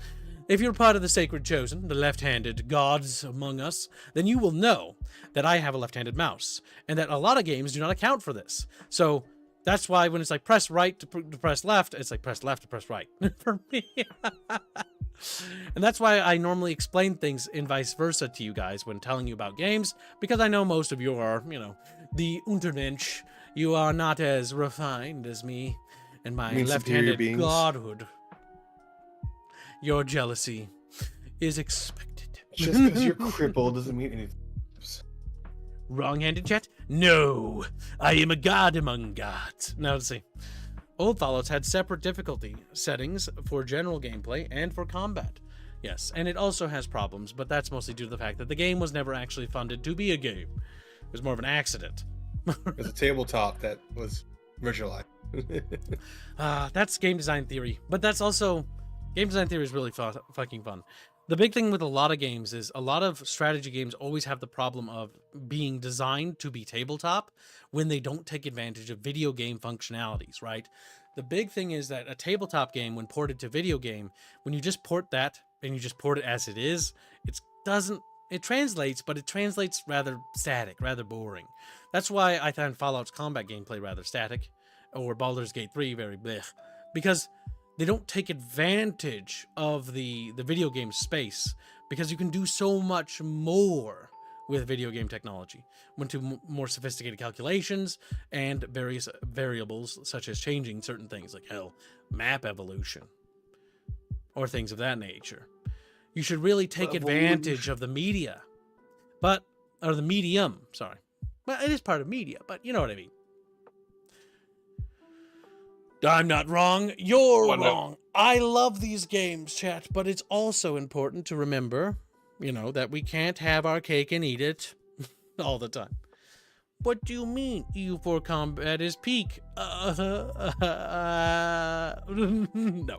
If you're part of the sacred chosen, the left-handed gods among us, then you will know that I have a left-handed mouse, and that a lot of games do not account for this. So that's why when it's like press right to press left, it's like press left to press right for me. And that's why I normally explain things in vice versa to you guys when telling you about games, because I know most of you are, the Untermensch. You are not as refined as me and my left-handed godhood. Your jealousy is expected. Just because you're crippled doesn't mean anything. Wrong-handed, chat? No, I am a god among gods. Now let's see. Old Fallouts had separate difficulty settings for general gameplay and for combat. Yes, and it also has problems, but that's mostly due to the fact that the game was never actually funded to be a game. It was more of an accident. It's a tabletop that was visualized. That's game design theory, but that's also... Game design theory is really fucking fun. The big thing with a lot of games is a lot of strategy games always have the problem of being designed to be tabletop when they don't take advantage of video game functionalities, right? The big thing is that a tabletop game, when ported to video game, when you just port that and you just port it as it is, it translates, but it translates rather static, rather boring. That's why I find Fallout's combat gameplay rather static, or Baldur's Gate 3 very blech, because they don't take advantage of the video game space, because you can do so much more with video game technology. Went to more sophisticated calculations and various variables, such as changing certain things, like hell, map evolution, or things of that nature. You should really take advantage of the media, or the medium, sorry. Well, it is part of media, but you know what I mean. I'm not wrong. You're wrong. I love these games, chat, but it's also important to remember, that we can't have our cake and eat it all the time. What do you mean EU4 combat is peak? No.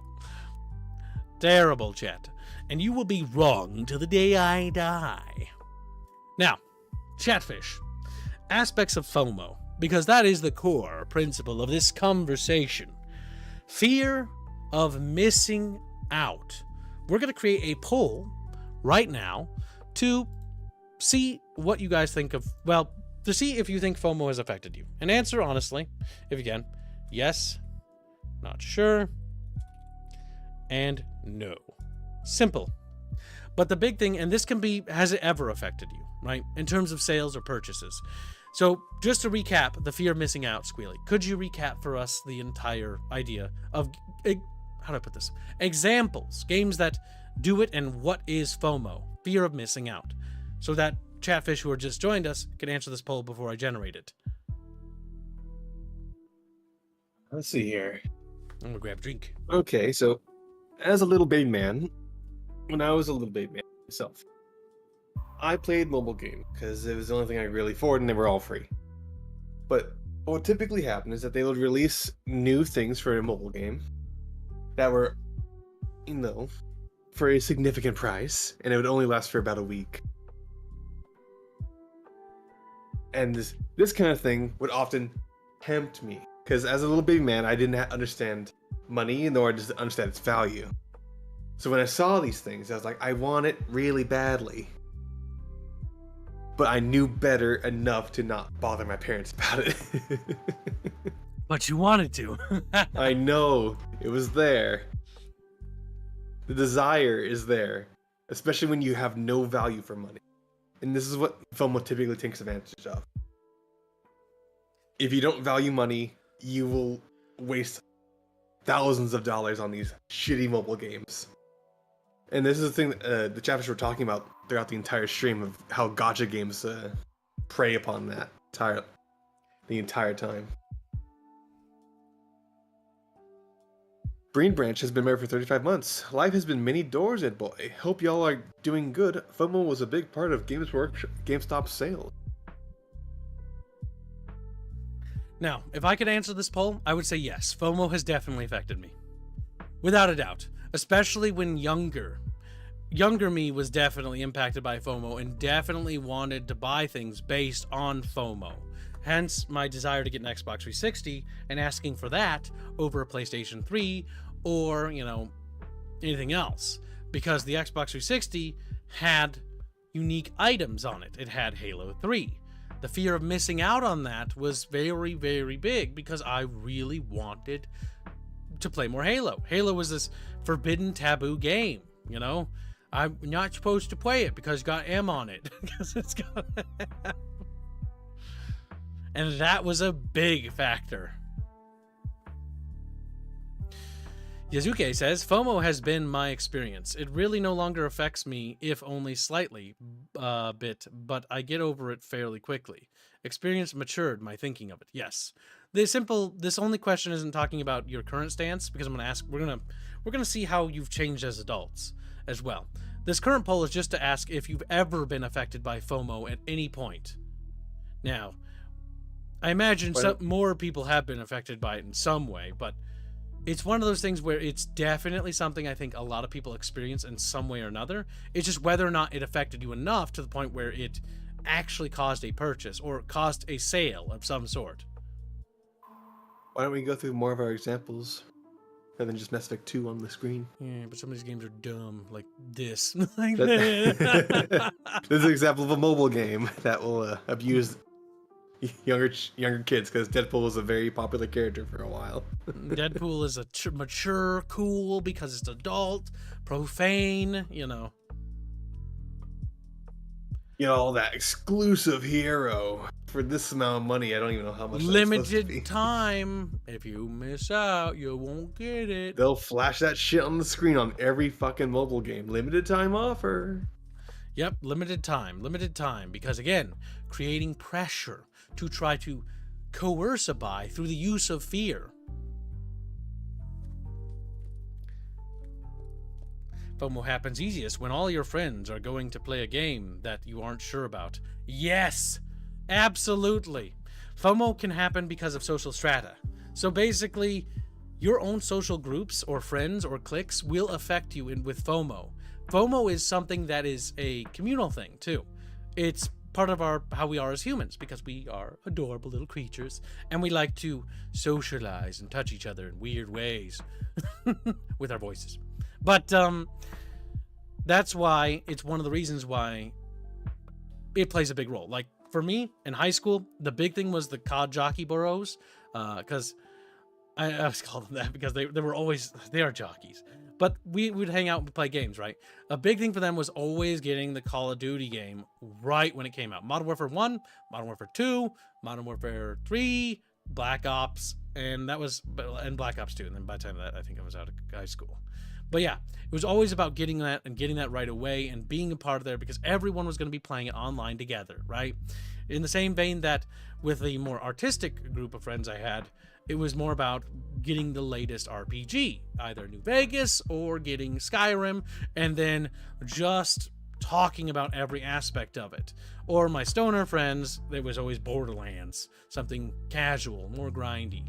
Terrible, chat. And you will be wrong till the day I die. Now, Chatfish. Aspects of FOMO, because that is the core principle of this conversation. Fear of missing out. We're going to create a poll right now to see what you guys think of, to see if you think FOMO has affected you. And answer honestly, if you can. Yes, not sure, and no. Simple. But the big thing, and this can be, has it ever affected you, right? In terms of sales or purchases. So just to recap the fear of missing out, Squealy, could you recap for us the entire idea of, how do I put this? Examples, games that do it, and what is FOMO, fear of missing out, so that Chatfish who are just joined us can answer this poll before I generate it. Let's see here. I'm gonna grab a drink. Okay, so as a little baby man, when I was a little baby man myself, I played mobile game because it was the only thing I could really afford, and they were all free. But what would typically happen is that they would release new things for a mobile game that were, for a significant price, and it would only last for about a week. And this kind of thing would often tempt me, because as a little baby man, I didn't understand money, nor did I understand its value. So when I saw these things, I was like, I want it really badly. But I knew better enough to not bother my parents about it. But you wanted to. I know. It was there. The desire is there. Especially when you have no value for money. And this is what FOMO typically takes advantage of. If you don't value money, you will waste thousands of dollars on these shitty mobile games. And this is the thing that the Chatfish were talking about throughout the entire stream, of how gacha games prey upon that the entire time. Green Branch has been married for 35 months. Life has been many doors, Ed boy. Hope y'all are doing good. FOMO was a big part of GameStop's sales. Now, if I could answer this poll, I would say yes. FOMO has definitely affected me. Without a doubt. Especially when younger me was definitely impacted by FOMO and definitely wanted to buy things based on FOMO. Hence my desire to get an Xbox 360 and asking for that over a PlayStation 3 or, anything else. Because the Xbox 360 had unique items on it. It had Halo 3. The fear of missing out on that was very, very big because I really wanted to play more Halo. Halo was this forbidden, taboo game, I'm not supposed to play it because it's got M on it. Because it's got and that was a big factor. Yazuke says, FOMO has been my experience. It really no longer affects me, if only slightly bit, but I get over it fairly quickly. Experience matured my thinking of it. Yes. This only question isn't talking about your current stance, because I'm going to ask, we're going to see how you've changed as adults as well. This current poll is just to ask if you've ever been affected by FOMO at any point. Now, I imagine more people have been affected by it in some way, but it's one of those things where it's definitely something I think a lot of people experience in some way or another. It's just whether or not it affected you enough to the point where it actually caused a purchase or caused a sale of some sort. Why don't we go through more of our examples rather than just Mass Effect 2 on the screen? Yeah, but some of these games are dumb, like this. This is an example of a mobile game that will abuse younger kids, because Deadpool was a very popular character for a while. Deadpool is a mature, cool because it's adult, profane, you know. All that exclusive hero for this amount of money. I don't even know how much. Limited time. If you miss out, you won't get it. They'll flash that shit on the screen on every fucking mobile game. Limited time offer. Yep, limited time. Because again, creating pressure to try to coerce a buy through the use of fear. FOMO happens easiest when all your friends are going to play a game that you aren't sure about. Yes, absolutely. FOMO can happen because of social strata. So basically, your own social groups or friends or cliques will affect you with FOMO. FOMO is something that is a communal thing too. It's part of how we are as humans, because we are adorable little creatures and we like to socialize and touch each other in weird ways with our voices. But that's why it's one of the reasons why it plays a big role. Like for me in high school, the big thing was the COD jockey burros, because I always called them that because they are jockeys. But we would hang out and play games, right? A big thing for them was always getting the Call of Duty game right when it came out. Modern Warfare 1, Modern Warfare 2, Modern Warfare 3, Black Ops, and Black Ops 2. And then by the time of that, I think I was out of high school. But yeah, it was always about getting that right away and being a part of there, because everyone was going to be playing it online together, right? In the same vein that with the more artistic group of friends I had, it was more about getting the latest RPG, either New Vegas or getting Skyrim, and then just talking about every aspect of it. Or my stoner friends, there was always Borderlands, something casual, more grindy.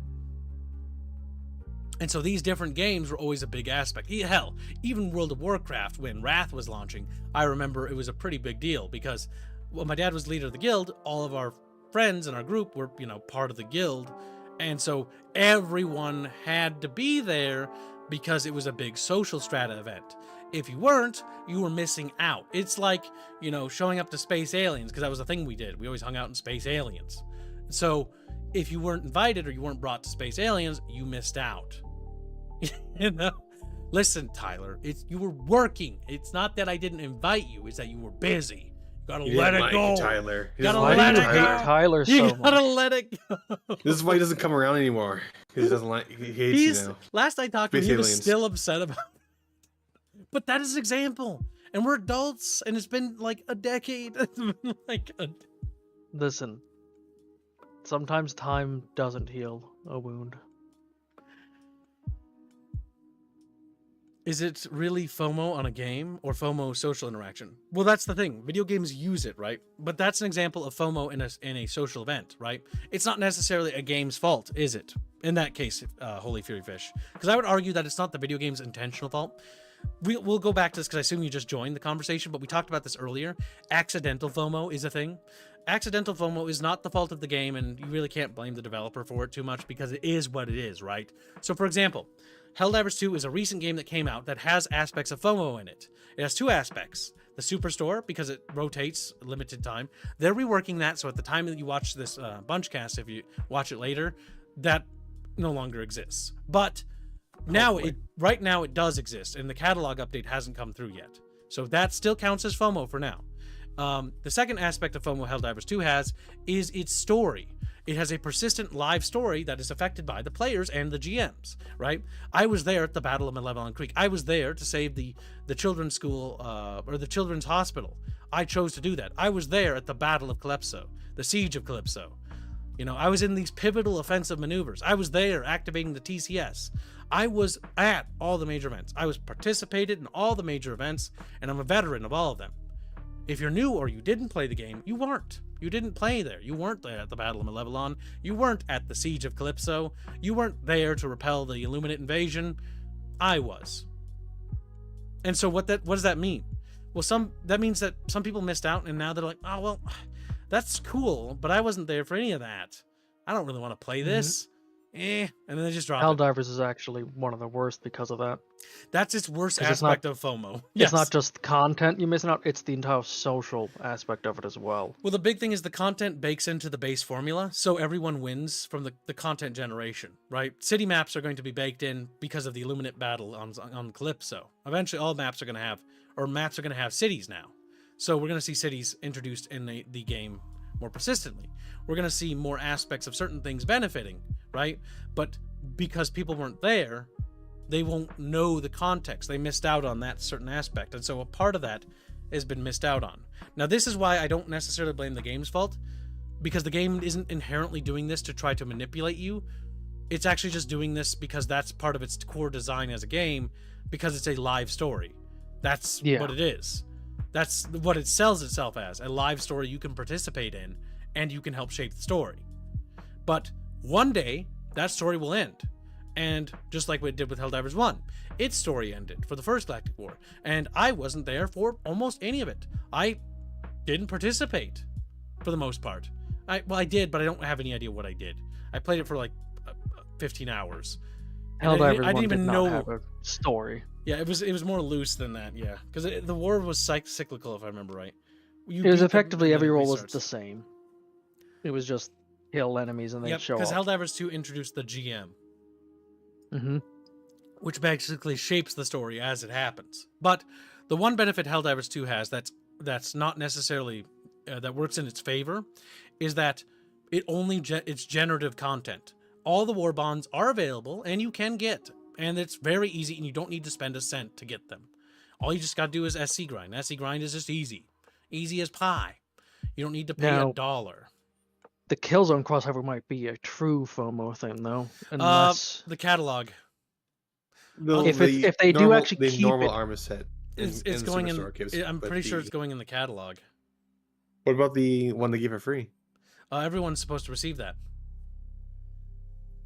And so these different games were always a big aspect. Hell, even World of Warcraft, when Wrath was launching, I remember it was a pretty big deal because, well, my dad was leader of the guild. All of our friends in our group were, part of the guild. And so everyone had to be there because it was a big social strata event. If you weren't, you were missing out. It's like, showing up to Space Aliens, because that was a thing we did. We always hung out in Space Aliens. So if you weren't invited or you weren't brought to Space Aliens, you missed out. Listen, Tyler, you were working. It's not that I didn't invite you, it's that you were busy. You gotta let it go, Tyler. You gotta let it go. Tyler so You gotta much. let it go. This is why he doesn't come around anymore. He doesn't he hates you now. Last I talked to him, Space he was aliens. still upset about it. But that is an example. And we're adults, and it's been like a decade. Listen, sometimes time doesn't heal a wound. Is it really FOMO on a game or FOMO social interaction? Well, that's the thing. Video games use it, right? But that's an example of FOMO in a social event, right? It's not necessarily a game's fault, is it? In that case, Holy Fury Fish. Because I would argue that it's not the video game's intentional fault. We'll go back to this because I assume you just joined the conversation, but we talked about this earlier. Accidental FOMO is a thing. Accidental FOMO is not the fault of the game, and you really can't blame the developer for it too much because it is what it is, right? So, for example, Helldivers 2 is a recent game that came out that has aspects of FOMO in it. It has two aspects. The Superstore, because it rotates limited time. They're reworking that, so at the time that you watch this Bunchcast, if you watch it later, that no longer exists. But right now it does exist, and the catalog update hasn't come through yet. So that still counts as FOMO for now. The second aspect of FOMO Helldivers 2 has is its story. It has a persistent live story that is affected by the players and the GMs, right? I was there at the Battle of Malevelon Creek. I was there to save the children's school, or the children's hospital. I chose to do that. I was there at the Battle of Calypso, the Siege of Calypso. I was in these pivotal offensive maneuvers. I was there activating the TCS. I was at all the major events. I was participated in all the major events, and I'm a veteran of all of them. If you're new or you didn't play the game, you weren't. You didn't play there. You weren't there at the Battle of Malevelon. You weren't at the Siege of Calypso. You weren't there to repel the Illuminate invasion. I was. And so what does that mean? Well, that means that some people missed out, and now they're like, oh, well, that's cool, but I wasn't there for any of that. I don't really want to play this. and then they just drop it. Helldivers is actually one of the worst because of that. That's its worst 'Cause it's not- aspect of FOMO. It's not just content you're missing out, it's the entire social aspect of it as well. Well, the big thing is the content bakes into the base formula, so everyone wins from the content generation, right? City maps are going to be baked in because of the Illuminate battle on Calypso. Eventually, all maps are going to have cities now. So we're going to see cities introduced in the game more persistently. We're going to see more aspects of certain things benefiting, right? But because people weren't there, they won't know the context. They missed out on that certain aspect. And so a part of that has been missed out on. Now, this is why I don't necessarily blame the game's fault, because the game isn't inherently doing this to try to manipulate you. It's actually just doing this because that's part of its core design as a game, because it's a live story. That's what it is. That's what it sells itself as, a live story you can participate in, and you can help shape the story. But one day, that story will end. And just like what it did with Helldivers 1, its story ended for the first Galactic War, and I wasn't there for almost any of it. I didn't participate for the most part. I did, but I don't have any idea what I did. I played it for like 15 hours. Helldivers I 1 didn't even did know. not have a story. Yeah, it was more loose than that. Yeah, because the war was cyclical, if I remember right. It was effectively every role was the same. It was just kill enemies and they'd show up. Because Helldivers 2 introduced the GM. Mm-hmm. Which basically shapes the story as it happens. But the one benefit Helldivers 2 has that's not necessarily that works in its favor is that it's generative content. All the war bonds are available and you can get, and it's very easy, and you don't need to spend a cent to get them. All you just got to do is SC grind. SC grind is just easy as pie. You don't need to pay $1. The Killzone crossover might be a true FOMO thing, though, unless the catalog. If they do actually the keep normal it, armor set. It's going in. I'm pretty sure it's going in the catalog. What about the one they give for free? Everyone's supposed to receive that.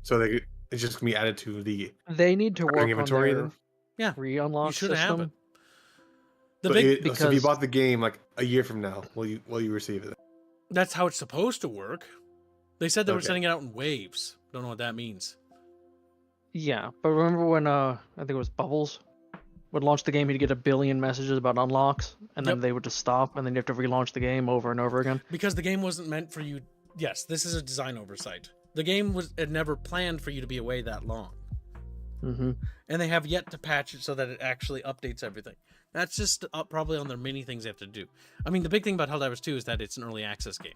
So it's just gonna be added to the. They need to work inventory on their then? re-unlock system. Have it. So if you bought the game like a year from now, will you receive it? That's how it's supposed to work. They said they were sending it out in waves. Don't know what that means. Yeah, but remember when I think it was Bubbles would launch the game, he'd get 1 billion messages about unlocks, and then they would just stop, and then you have to relaunch the game over and over again. Because the game wasn't meant for you. Yes, this is a design oversight. The game had never planned for you to be away that long. Mm-hmm. And they have yet to patch it so that it actually updates everything. That's just probably on their many things they have to do. I mean, the big thing about Helldivers 2 is that it's an early access game.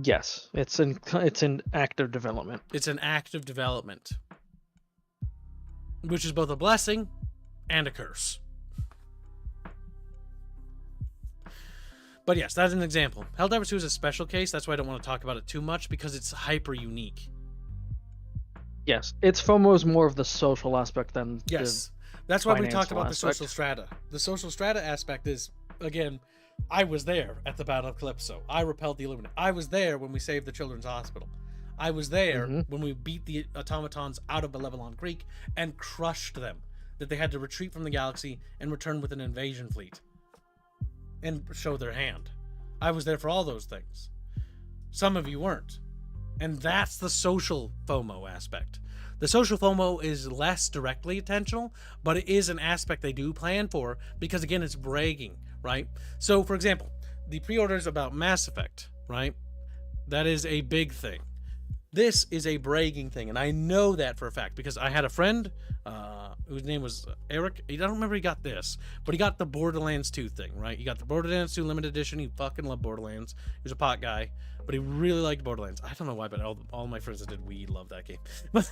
Yes, it's in active development. It's an active development, which is both a blessing and a curse. But yes, that's an example. Helldivers 2 is a special case. That's why I don't want to talk about it too much, because it's hyper unique. Yes, its FOMO is more of the social aspect than That's why we talked about aspect. the social strata. The social strata aspect is, again, I was there at the Battle of Calypso. I repelled the Illuminati. I was there when we saved the Children's Hospital. I was there when we beat the automatons out of Malevelon Creek and crushed them. That they had to retreat from the galaxy and return with an invasion fleet. And show their hand. I was there for all those things. Some of you weren't. And that's the social FOMO aspect. The social FOMO is less directly intentional, but it is an aspect they do plan for, because again, it's bragging, right? So, for example, the pre-orders about Mass Effect, right? That is a big thing. This is a bragging thing, and I know that for a fact, because I had a friend whose name was Eric. I don't remember he got this, but he got the Borderlands 2 thing, right? He got the Borderlands 2 limited edition. He fucking loved Borderlands. He was a pot guy, but he really liked Borderlands. I don't know why, but all my friends that did weed love that game. But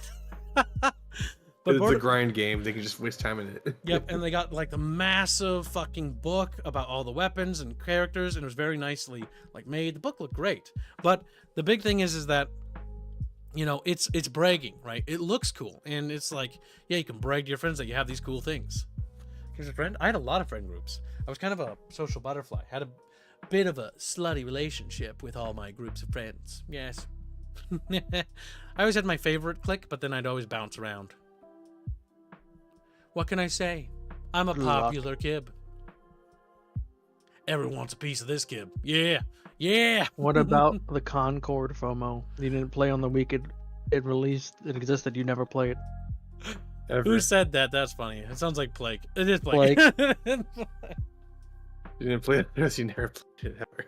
it's a grind game. They can just waste time in it. Yep, and they got like the massive fucking book about all the weapons and characters, and it was very nicely like made. The book looked great, but the big thing is that, you know, it's bragging, right? It looks cool, and it's like, yeah, you can brag to your friends that you have these cool things. Here's a friend. I had a lot of friend groups. I was kind of a social butterfly. Had a bit of a slutty relationship with all my groups of friends. Yes. I always had my favorite clique, but then I'd always bounce around. What can I say? I'm a popular kid. Everyone wants a piece of this kid. Yeah. Yeah. What about the Concord FOMO? You didn't play on the weekend it released, it existed, you never played. Ever. Who said that? That's funny. It sounds like Blake. It is Blake. You didn't play it? Yes, you never played it ever.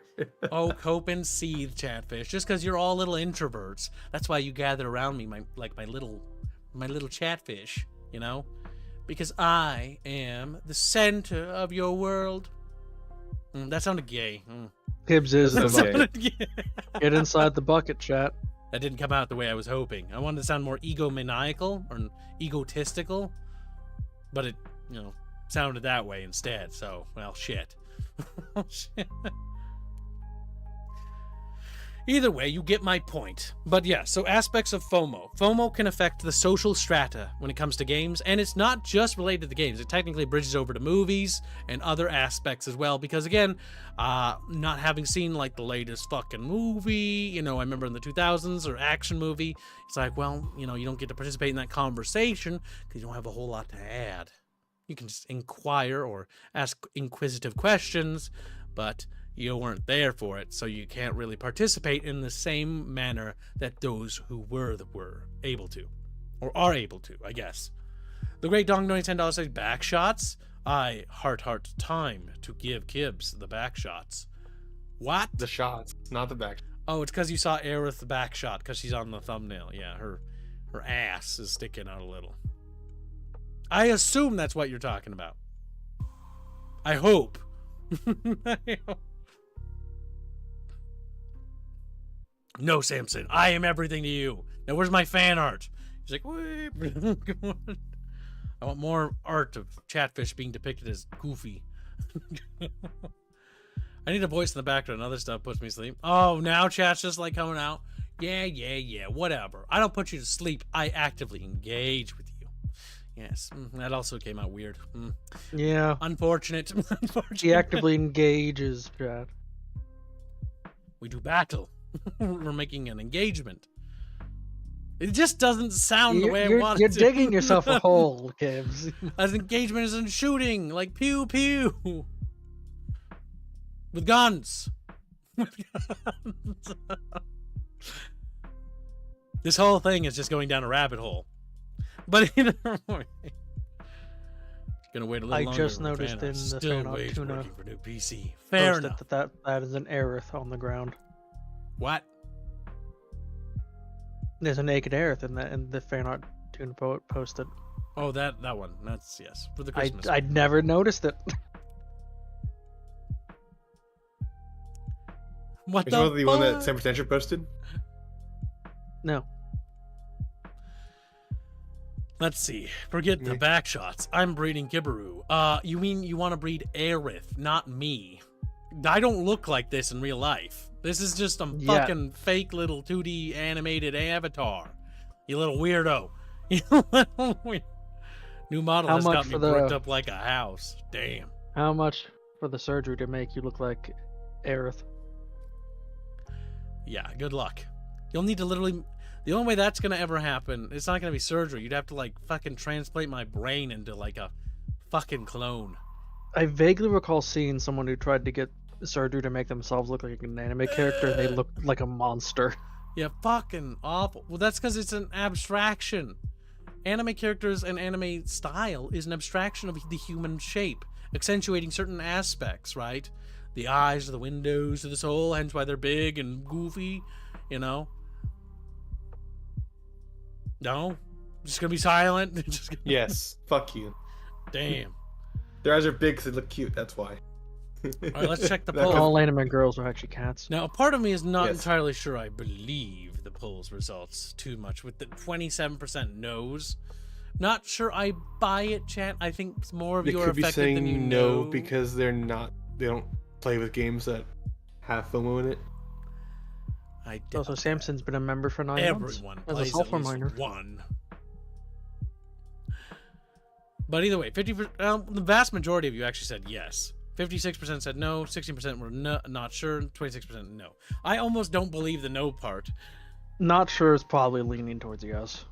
Oh, cope and seethe, Chatfish. Just because you're all little introverts, that's why you gather around me, my little chatfish. You know, because I am the center of your world. That sounded gay. Hibbs is the That's bucket. Sounded gay. Get inside the bucket, chat. That didn't come out the way I was hoping. I wanted to sound more egomaniacal or egotistical, but it, sounded that way instead. So, well, shit. Shit. Either way, you get my point. But yeah, so aspects of FOMO. FOMO can affect the social strata when it comes to games, and it's not just related to games. It technically bridges over to movies and other aspects as well, because again, not having seen like the latest fucking movie, I remember in the 2000s, or action movie, it's like, well, you don't get to participate in that conversation because you don't have a whole lot to add. You can just inquire or ask inquisitive questions, but you weren't there for it, so you can't really participate in the same manner that those who were able to, or are able to, I guess. The Great Dong donating $10 says back shots. I heart time to give Kibbs the back shots. What? The shots, not the back. Oh, it's because you saw Aerith the back shot because she's on the thumbnail. Yeah, her ass is sticking out a little. I assume that's what you're talking about. I hope. No, Samson, I am everything to you. Now, where's my fan art? He's like, wait. I want more art of Chatfish being depicted as goofy. I need a voice in the background. Other stuff puts me to sleep. Oh, now chat's just like coming out. Yeah, whatever. I don't put you to sleep. I actively engage with you. Yes, that also came out weird. Yeah. Unfortunate. He actively engages, chat. We do battle. We're making an engagement. It just doesn't sound the way I want it to. You're digging yourself a hole, Kibbs. As engagement is in shooting, like pew pew. With guns. This whole thing is just going down a rabbit hole. But either way. Gonna wait a little longer. I just noticed in the Still fan art wait tuna working for new PC. Fair posted enough. that is an Aerith on the ground. What? There's a naked Aerith in the fan art tuna poet posted. Oh, that one. That's, yes, for the Christmas. I'd never noticed it. What Is the the one that fuck? San Francisco posted? No. Let's see. Forget the back shots. I'm breeding Kibaru. You mean you want to breed Aerith, not me? I don't look like this in real life. This is just some fucking fake little 2D animated avatar. You little weirdo. You little weird. New model has got me bricked up like a house. Damn. How much for the surgery to make you look like Aerith? Yeah, good luck. You'll need to literally... The only way that's going to ever happen, it's not going to be surgery. You'd have to, like, fucking transplant my brain into, like, a fucking clone. I vaguely recall seeing someone who tried to get surgery to make themselves look like an anime character, and they looked like a monster. Yeah, fucking awful. Well, that's because it's an abstraction. Anime characters and anime style is an abstraction of the human shape, accentuating certain aspects, right? The eyes are the windows to the soul, hence why they're big and goofy, No? Just gonna be silent? Yes. Fuck you. Damn. Their eyes are big because they look cute, that's why. Alright, let's check the That poll. All anime girls are actually cats. Now, a part of me is not Yes. entirely sure I believe the poll's results too much, with the 27% no's. Not sure I buy it, chat. I think more of They you are could be affected than you saying know. no because they don't play with games that have FOMO in it. I Also, doubt Samson's been a member for 9 months. everyone As a plays at sophomore least minor. one. But either way, the vast majority of you actually said yes. 56% said no, 16% were not sure, 26% no. I almost don't believe the no part. Not sure is probably leaning towards yes.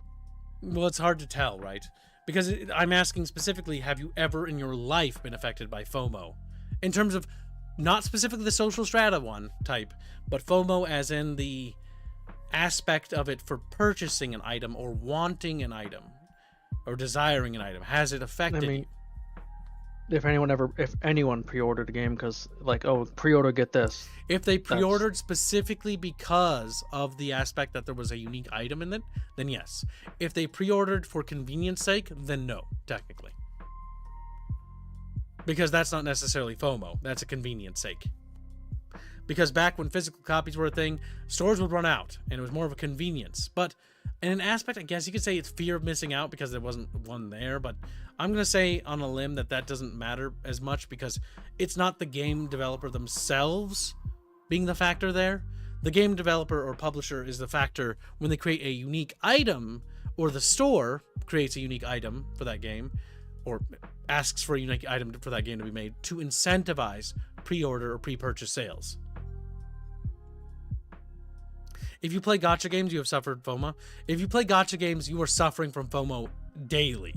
Well, it's hard to tell, right? Because I'm asking specifically, have you ever in your life been affected by FOMO? In terms of, not specifically the social strata one type, but FOMO as in the aspect of it for purchasing an item or wanting an item or desiring an item? Has it affected I mean, you? if anyone pre-ordered a game because like, oh, pre-order, get this. If they pre-ordered specifically because of the aspect that there was a unique item in it, then yes. If they pre-ordered for convenience sake, then no, technically. Because that's not necessarily FOMO. That's a convenience sake. Because back when physical copies were a thing, stores would run out, and it was more of a convenience. But in an aspect, I guess you could say it's fear of missing out because there wasn't one there, but I'm going to say on a limb that doesn't matter as much because it's not the game developer themselves being the factor there. The game developer or publisher is the factor when they create a unique item, or the store creates a unique item for that game, or asks for a unique item for that game to be made to incentivize pre-order or pre-purchase sales. If you play gacha games, you have suffered FOMO. If you play gacha games, you are suffering from FOMO daily.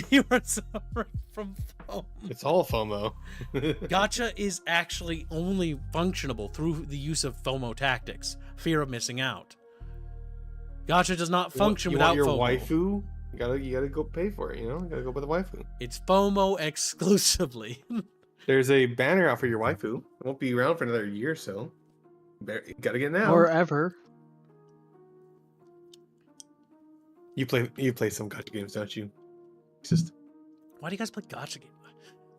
You are suffering from FOMO. It's all FOMO. Gacha is actually only functionable through the use of FOMO tactics, fear of missing out. Gacha does not function without your FOMO. waifu? You gotta go pay for it, you know? You gotta go buy the waifu. It's FOMO exclusively. There's a banner out for your waifu. It won't be around for another year or so. You gotta get it now. Or ever. You play some gacha games, don't you? It's just Why do you guys play gacha games?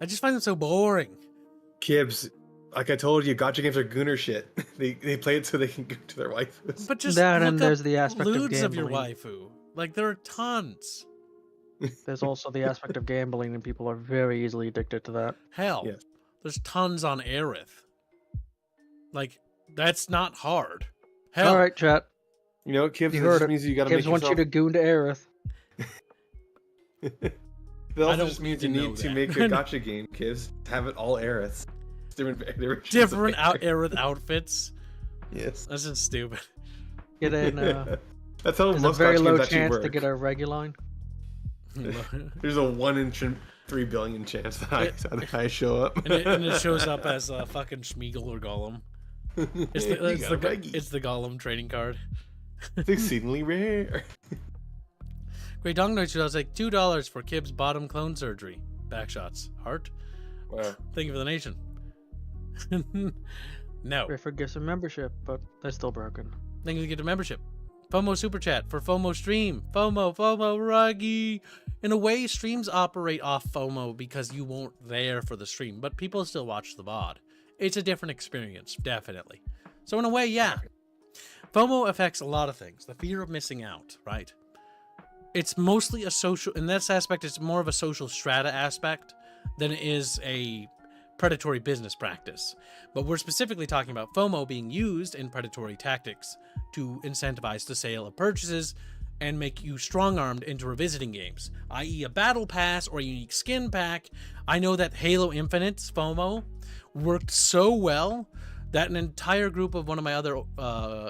I just find them so boring. Kibbs, like I told you, gacha games are gooner shit. They play it so they can go to their waifus. But just That, look and up there's the aspect of lewds of your gambling. waifu. Like, there are tons. There's also the aspect of gambling, and people are very easily addicted to that. Hell, Yes. there's tons on Aerith. Like, that's not hard. Hell, All right, chat. You know, Kibbs, You it heard just it. means you gotta Kibbs make wants you yourself... to goon to Aerith. That I also don't just means need you to know need to that. make a gacha game, Kibbs. Have it all Aeriths. Different different Aerith outfits. Yes. That's just stupid. Get in. That's how There's a most very gacha low games actually chance work. to get a Reguline. There's a 1 in 3 billion chance that I show up. and it shows up as a fucking Schmeagle or Gollum. It's the Gollum trading card. It's exceedingly rare. Great Dong Notes, I was like $2 for Kibb's bottom clone surgery. Backshots. Heart. Wow. Thank you for the nation. No. Pray for gifts and membership, but they're still broken. Thank you for the membership. FOMO Super Chat for FOMO Stream. FOMO, Ruggy. In a way, streams operate off FOMO because you weren't there for the stream, but people still watch the VOD. It's a different experience, definitely. So in a way, yeah. FOMO affects a lot of things. The fear of missing out, right? It's mostly a social, in this aspect, it's more of a social strata aspect than it is a predatory business practice. But we're specifically talking about FOMO being used in predatory tactics to incentivize the sale of purchases and make you strong-armed into revisiting games, i.e. a battle pass or a unique skin pack. I know that Halo Infinite's FOMO worked so well that an entire group of one of my other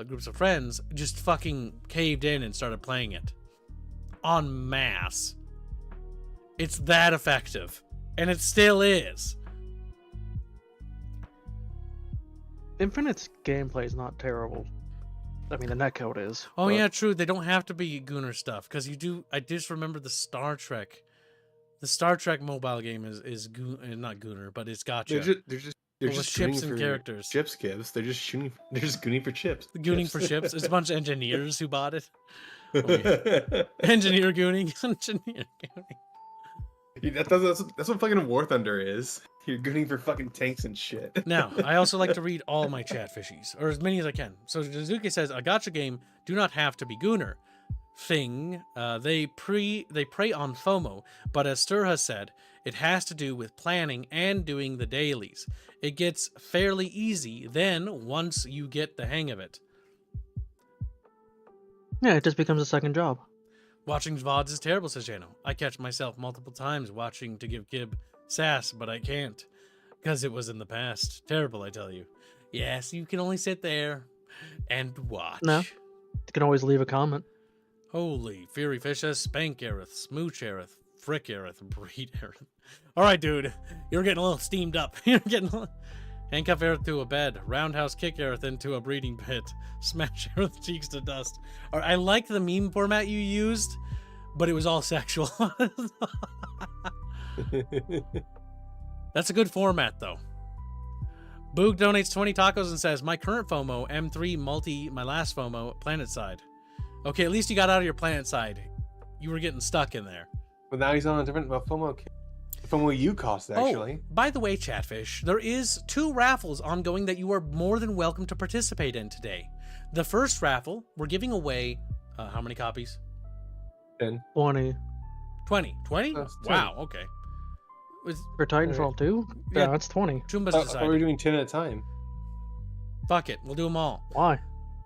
groups of friends just fucking caved in and started playing it. En masse. It's that effective. And it still is. Infinite's gameplay is not terrible. I mean, the netcode is. Oh but- yeah, true. They don't have to be Gunner stuff because you do. I just remember the Star Trek. The Star Trek mobile game is not Gunner, but it's gotcha. They're With just ships shooting and for characters. Chips, Kibbs. They're just shooting. They're just gooning for chips. Gooning for ships. It's a bunch of engineers who bought it. Engineer gooning. Engineer gooning. That's what fucking War Thunder is. You're gooning for fucking tanks and shit. Now, I also like to read all my chat fishies, or as many as I can. So Suzuki says, a gacha game do not have to be Gunner. Thing, they prey on FOMO, but as Stur has said, it has to do with planning and doing the dailies. It gets fairly easy then once you get the hang of it. Yeah, it just becomes a second job. Watching VODs is terrible, says Jano. I catch myself multiple times watching to give Kib sass, but I can't. Because it was in the past. Terrible, I tell you. Yes, you can only sit there and watch. No. You can always leave a comment. Holy, Fury Fish says Spank Aerith, Smooch Aerith, Frick Aerith, Breed Aerith. Alright, dude. You're getting a little steamed up. You're getting a little... Handcuff Aerith to a bed. Roundhouse kick Aerith into a breeding pit. Smash Aerith cheeks to dust. All right, I like the meme format you used, but it was all sexual. That's a good format, though. Boog donates 20 tacos and says, my current FOMO, M3 multi, my last FOMO, planet side. Okay, at least you got out of your planet side. You were getting stuck in there. But now he's on a different FOMO. FOMO you cost, actually. Oh, by the way, Chatfish, there is 2 raffles ongoing that you are more than welcome to participate in today. The first raffle, we're giving away, how many copies? 10. 20. 20. 20? Wow, okay. For Titanfall 2? Yeah, that's 20. Toomba's I decided. thought we were doing 10 at a time. Fuck it, we'll do them all. Why?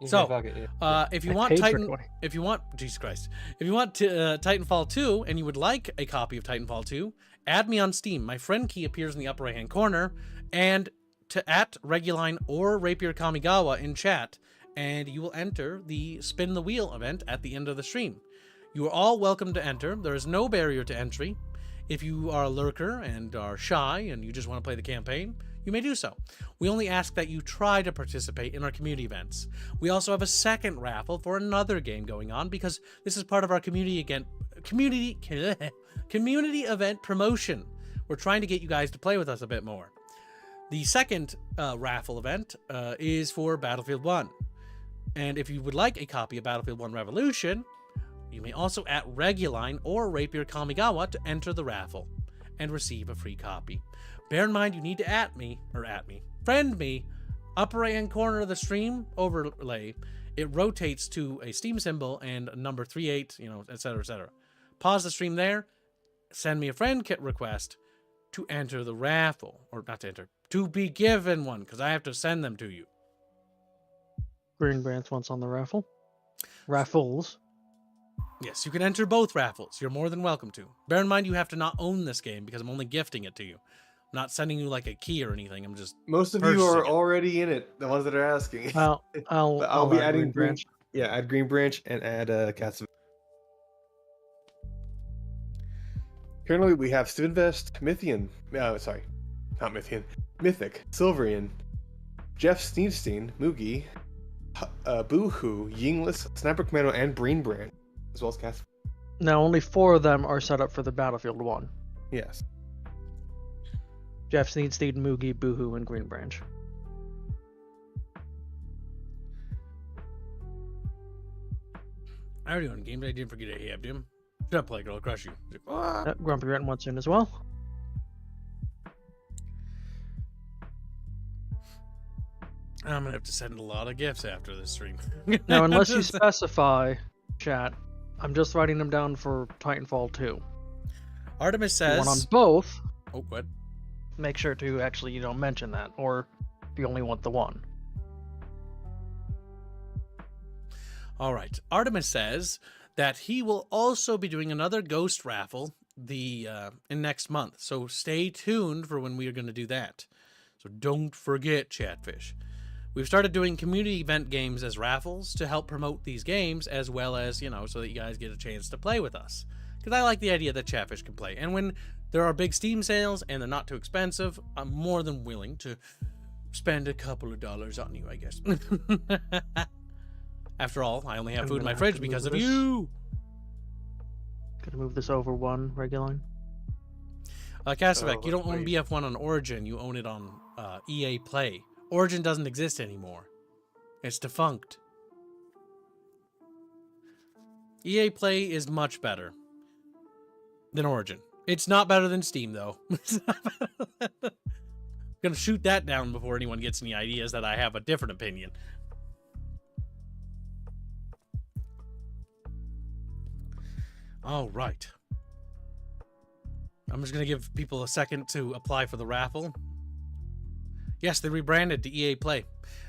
So, fuck it, yeah. if you I want paid for Titan, 20. if you want Jesus Christ, if you want Titanfall 2 and you would like a copy of Titanfall 2, add me on Steam. My friend key appears in the upper right hand corner, and to at Reguline or Rapier Kamigawa in chat, and you will enter the Spin the Wheel event at the end of the stream. You are all welcome to enter. There is no barrier to entry. If you are a lurker and are shy and you just want to play the campaign, you may do so. We only ask that you try to participate in our community events. We also have a second raffle for another game going on because this is part of our community event promotion. We're trying to get you guys to play with us a bit more. The second raffle event is for Battlefield 1. And if you would like a copy of Battlefield 1 Revolution, you may also at Reguline or Rapier Kamigawa to enter the raffle and receive a free copy. Bear in mind, you need to friend me, upper right hand corner of the stream overlay. It rotates to a Steam symbol and number 38, etc., etc. Pause the stream there, send me a friend kit request to enter the raffle, or not to enter, to be given one, because I have to send them to you. Green Branch wants on the raffle. Raffles. Yes, you can enter both raffles. You're more than welcome to. Bear in mind, you have to not own this game because I'm only gifting it to you. I'm not sending you like a key or anything. I'm just Most of you are already in it. The ones that are asking. I'll be add adding Green Branch. add Green Branch and add Cats. Currently, we have Stevenvest, Mythian. Sorry, not Mythian. Mythic, Silverian, Jeff Steenstein, Moogie, Boohoo, Yingless, Sniper Commando, and Green Branch, as well as Cats. Now, only 4 of them are set up for the Battlefield 1. Yes. Jeff Sneedsteed, Moogie, Boohoo, and Green Branch. I already own games. I didn't forget I have him. Shut up, play girl. I'll crush you. Grumpy Rat wants in as well. I'm gonna have to send a lot of gifts after this stream. Now, unless you specify, chat, I'm just writing them down for Titanfall 2. Artemis If you want on says. both, Oh, what? make sure to actually, mention that, or if you only want the one. All right. Artemis says that he will also be doing another ghost raffle in next month. So stay tuned for when we are going to do that. So don't forget, Chatfish. We've started doing community event games as raffles to help promote these games, as well as, so that you guys get a chance to play with us. Because I like the idea that Chatfish can play. And when there are big Steam sales and they're not too expensive, I'm more than willing to spend a couple of dollars on you, I guess. After all, I only have food in my fridge because of you. Gonna move this over one, Reguline. Castavac, you don't own BF1 on Origin. You own it on EA Play. Origin doesn't exist anymore. It's defunct. EA Play is much better than Origin. It's not better than Steam, though. Gonna shoot that down before anyone gets any ideas that I have a different opinion. All right. I'm just going to give people a second to apply for the raffle. Yes, they rebranded to EA Play.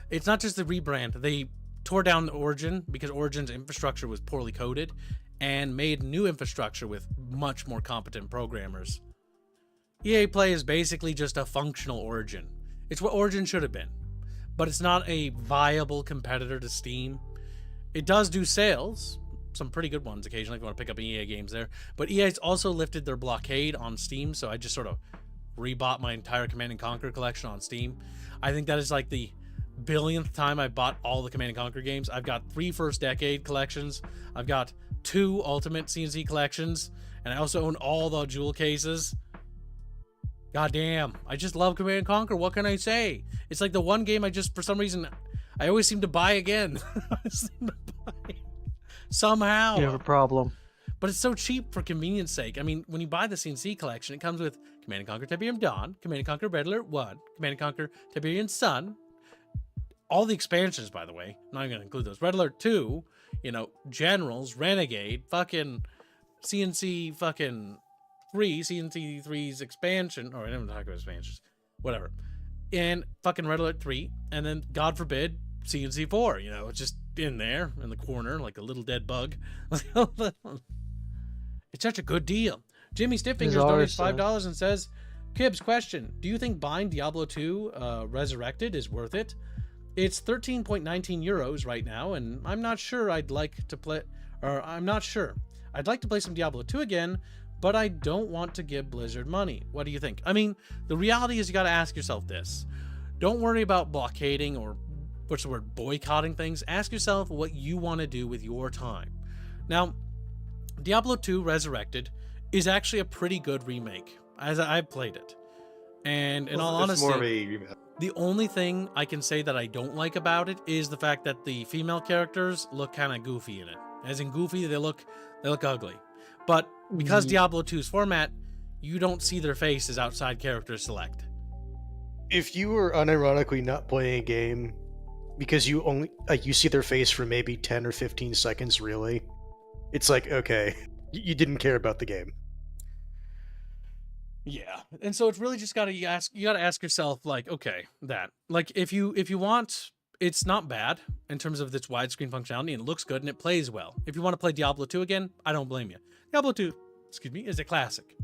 It's not just the rebrand. They tore down Origin because Origin's infrastructure was poorly coded and made new infrastructure with much more competent programmers. EA Play is basically just a functional Origin. It's what Origin should have been, but it's not a viable competitor to Steam. It does do sales, some pretty good ones occasionally if you want to pick up EA games there, but EA's also lifted their blockade on Steam, so I just sort of rebought my entire Command and Conquer collection on Steam. I think that is like the billionth time I bought all the Command and Conquer games. I've got 3 First Decade collections. I've got 2 Ultimate CNC collections, and I also own all the jewel cases. God damn, I just love Command and Conquer. What can I say? It's like the one game I just, for some reason, I always seem to buy again. Somehow. You have a problem. But it's so cheap for convenience sake. I mean, when you buy the CNC collection, it comes with Command and Conquer Tiberium Dawn, Command and Conquer Red Alert 1, Command and Conquer Tiberium Sun, all the expansions, by the way. I'm not even going to include those. Red Alert 2, you know, Generals, Renegade, fucking CNC fucking 3, CNC 3's expansion, or I didn't talk about expansions, whatever. And fucking Red Alert 3, and then, God forbid, CNC 4, you know, it's just in there, in the corner, like a little dead bug. It's such a good deal. Jimmy Stiffingers donates $5 and says, Kibbs, question, do you think buying Diablo 2 Resurrected is worth it? It's 13.19 euros right now, and I'm not sure I'd like to play, or I'm not sure. I'd like to play some Diablo 2 again, but I don't want to give Blizzard money. What do you think? I mean, the reality is you got to ask yourself this. Don't worry about blockading or, what's the word, boycotting things. Ask yourself what you want to do with your time. Now, Diablo 2 Resurrected is actually a pretty good remake, as I've played it. And in all honesty, more of a remake. The only thing I can say that I don't like about it is the fact that the female characters look kind of goofy in it. As in goofy, they look ugly. But because Diablo 2's format, you don't see their faces outside character select. If you were unironically not playing a game because you only you see their face for maybe 10 or 15 seconds, really, it's like, okay, you didn't care about the game. Yeah, and so it's really just gotta ask yourself, like, okay, that, like, if you want, it's not bad in terms of its widescreen functionality, and it looks good and it plays well. If you want to play Diablo 2 again, I don't blame you. Diablo 2, is a classic.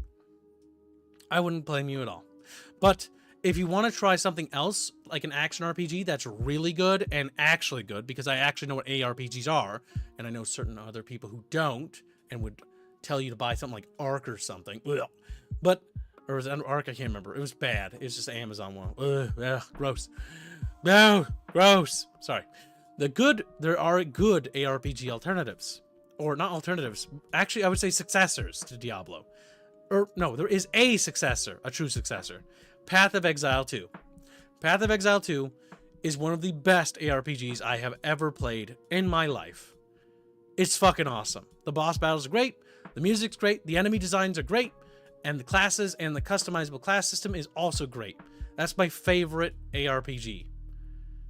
I wouldn't blame you at all. But if you want to try something else, like an action RPG that's really good and actually good, because I actually know what ARPGs are, and I know certain other people who don't and would tell you to buy something like Ark or something. But or was it Ark? I can't remember. It was bad. It was just Amazon one. Gross. No, gross. Sorry. There are good ARPG alternatives. Or not alternatives. Actually, I would say successors to Diablo. Or no, there is a successor, a true successor. Path of Exile 2. Path of Exile 2 is one of the best ARPGs I have ever played in my life. It's fucking awesome. The boss battles are great. The music's great. The enemy designs are great. And the classes and the customizable class system is also great. That's my favorite ARPG.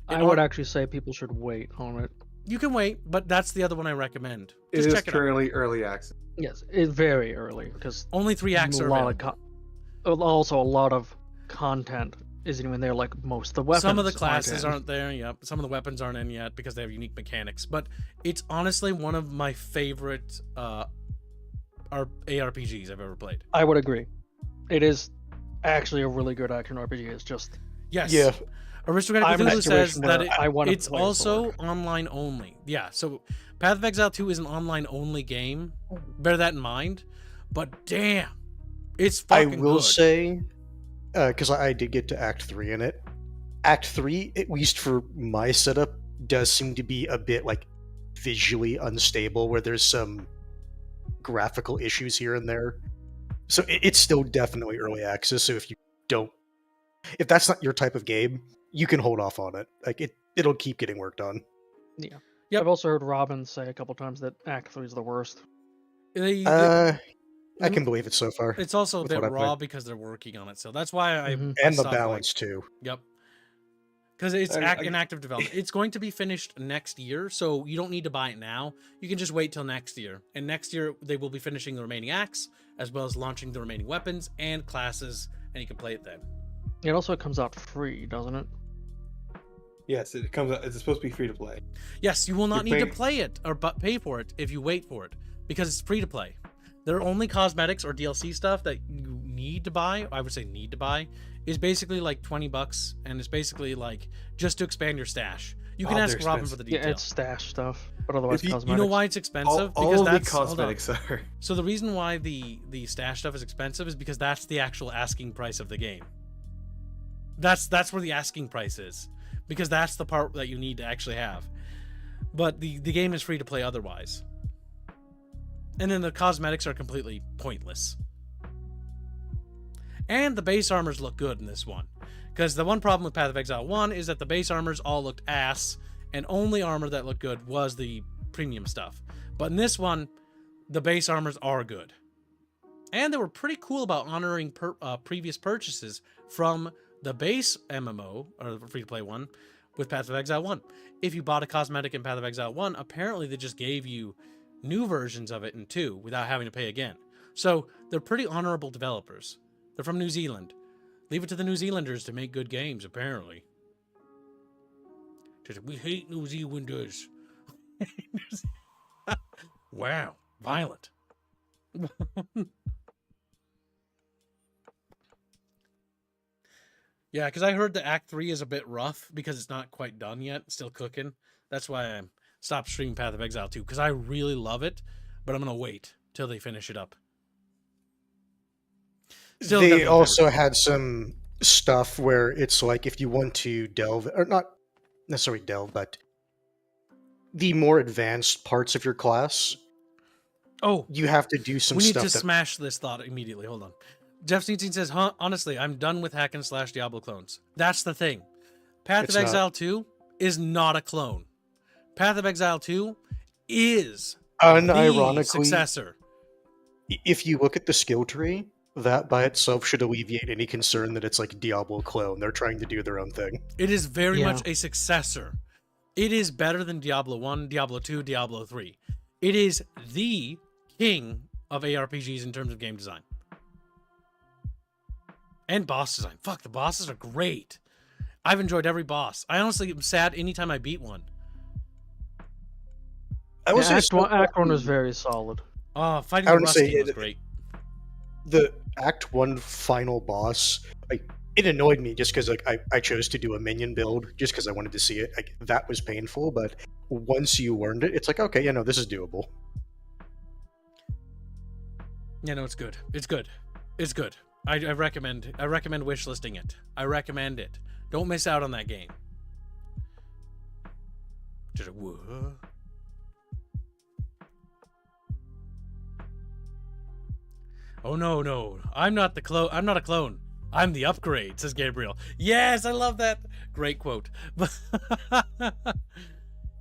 I would actually say people should wait on it. You can wait, but that's the other one I recommend. It Just is check it currently early access. Yes, it's very early because only 3 acts are available. Also, a lot of content isn't even there. Like most of the weapons. Some of the classes aren't there. Yep. Some of the weapons aren't in yet because they have unique mechanics. But it's honestly one of my favorite ARPGs I've ever played. I would agree. It is actually a really good action RPG. It's just Yeah. Aristocratic Cthulhu says that it's also forward. online only. Yeah, so Path of Exile 2 is an online only game. Bear that in mind. But damn, it's fucking I will good. say, because I did get to Act 3 in it. Act 3, at least for my setup, does seem to be a bit like visually unstable, where there's some graphical issues here and there. So it's still definitely early access. So if that's not your type of game, you can hold off on it. Like it'll keep getting worked on. Yeah. Yep. I've also heard Robin say a couple times that Act 3 is the worst. I can believe it so far. It's also a with bit what I raw played. because they're working on it. So that's why I And the stopped balance too. Yep. Because it's I- in active development. It's going to be finished next year, so you don't need to buy it now. You can just wait till next year. And next year, they will be finishing the remaining acts, as well as launching the remaining weapons and classes, and you can play it then. It also comes out free, doesn't it? Yes, it comes out. It's supposed to be free to play. Yes, you will not need You're to play it or pay for it if you wait for it, because it's free to play. There are only cosmetics or DLC stuff that you need to buy. I would say need to buy is basically like $20, and it's basically like just to expand your stash. You can Oh, ask they're Robin for expensive. the Yeah, detail. it's stash stuff, but otherwise If you- cosmetics. You know why it's expensive? All of the cosmetics are. So the reason why the stash stuff is expensive is because that's the actual asking price of the game. That's where the asking price is, because that's the part that you need to actually have. But the game is free to play otherwise. And then the cosmetics are completely pointless. And the base armors look good in this one. Because the one problem with Path of Exile 1 is that the base armors all looked ass, and only armor that looked good was the premium stuff. But in this one, the base armors are good. And they were pretty cool about honoring previous purchases from the base MMO, or the free-to-play one, with Path of Exile 1. If you bought a cosmetic in Path of Exile 1, apparently they just gave you new versions of it in 2 without having to pay again. So they're pretty honorable developers. They're from New Zealand. Leave it to the New Zealanders to make good games, apparently. We hate New Zealanders. Wow, violent. Yeah, because I heard the Act 3 is a bit rough because it's not quite done yet, still cooking. That's why I stopped streaming Path of Exile 2, because I really love it, but I'm going to wait till they finish it up. Still They definitely also favorite. had some stuff where it's like if you want to delve, or not necessarily delve, but the more advanced parts of your class, Oh, you have to do some we need stuff to that smash this thought immediately. Hold on. Jeff Steenstein says, honestly, I'm done with hack and slash Diablo clones. That's the thing. Path It's of not. Exile 2 is not a clone. Path of Exile 2 is the unironically, successor. if you look at the skill tree, that by itself should alleviate any concern that it's like Diablo clone. They're trying to do their own thing. It is very Yeah. much a successor. It is better than Diablo 1, Diablo 2, Diablo 3. It is the king of ARPGs in terms of game design. And boss design. Fuck, the bosses are great. I've enjoyed every boss. I honestly am sad anytime I beat one. I would say Act 1 was very solid. Fighting I the would say Rusty was it- great. the Act 1 final boss, like, it annoyed me just because like I chose to do a minion build just because I wanted to see it. Like, that was painful, but once you learned it, it's like, okay, yeah, no, this is doable. Yeah, no, it's good. It's good. It's good. I recommend wishlisting it. I recommend it. Don't miss out on that game. Just like, whoa. Oh no. I'm not the clone. I'm not a clone. I'm the upgrade, says Gabriel. Yes, I love that. Great quote.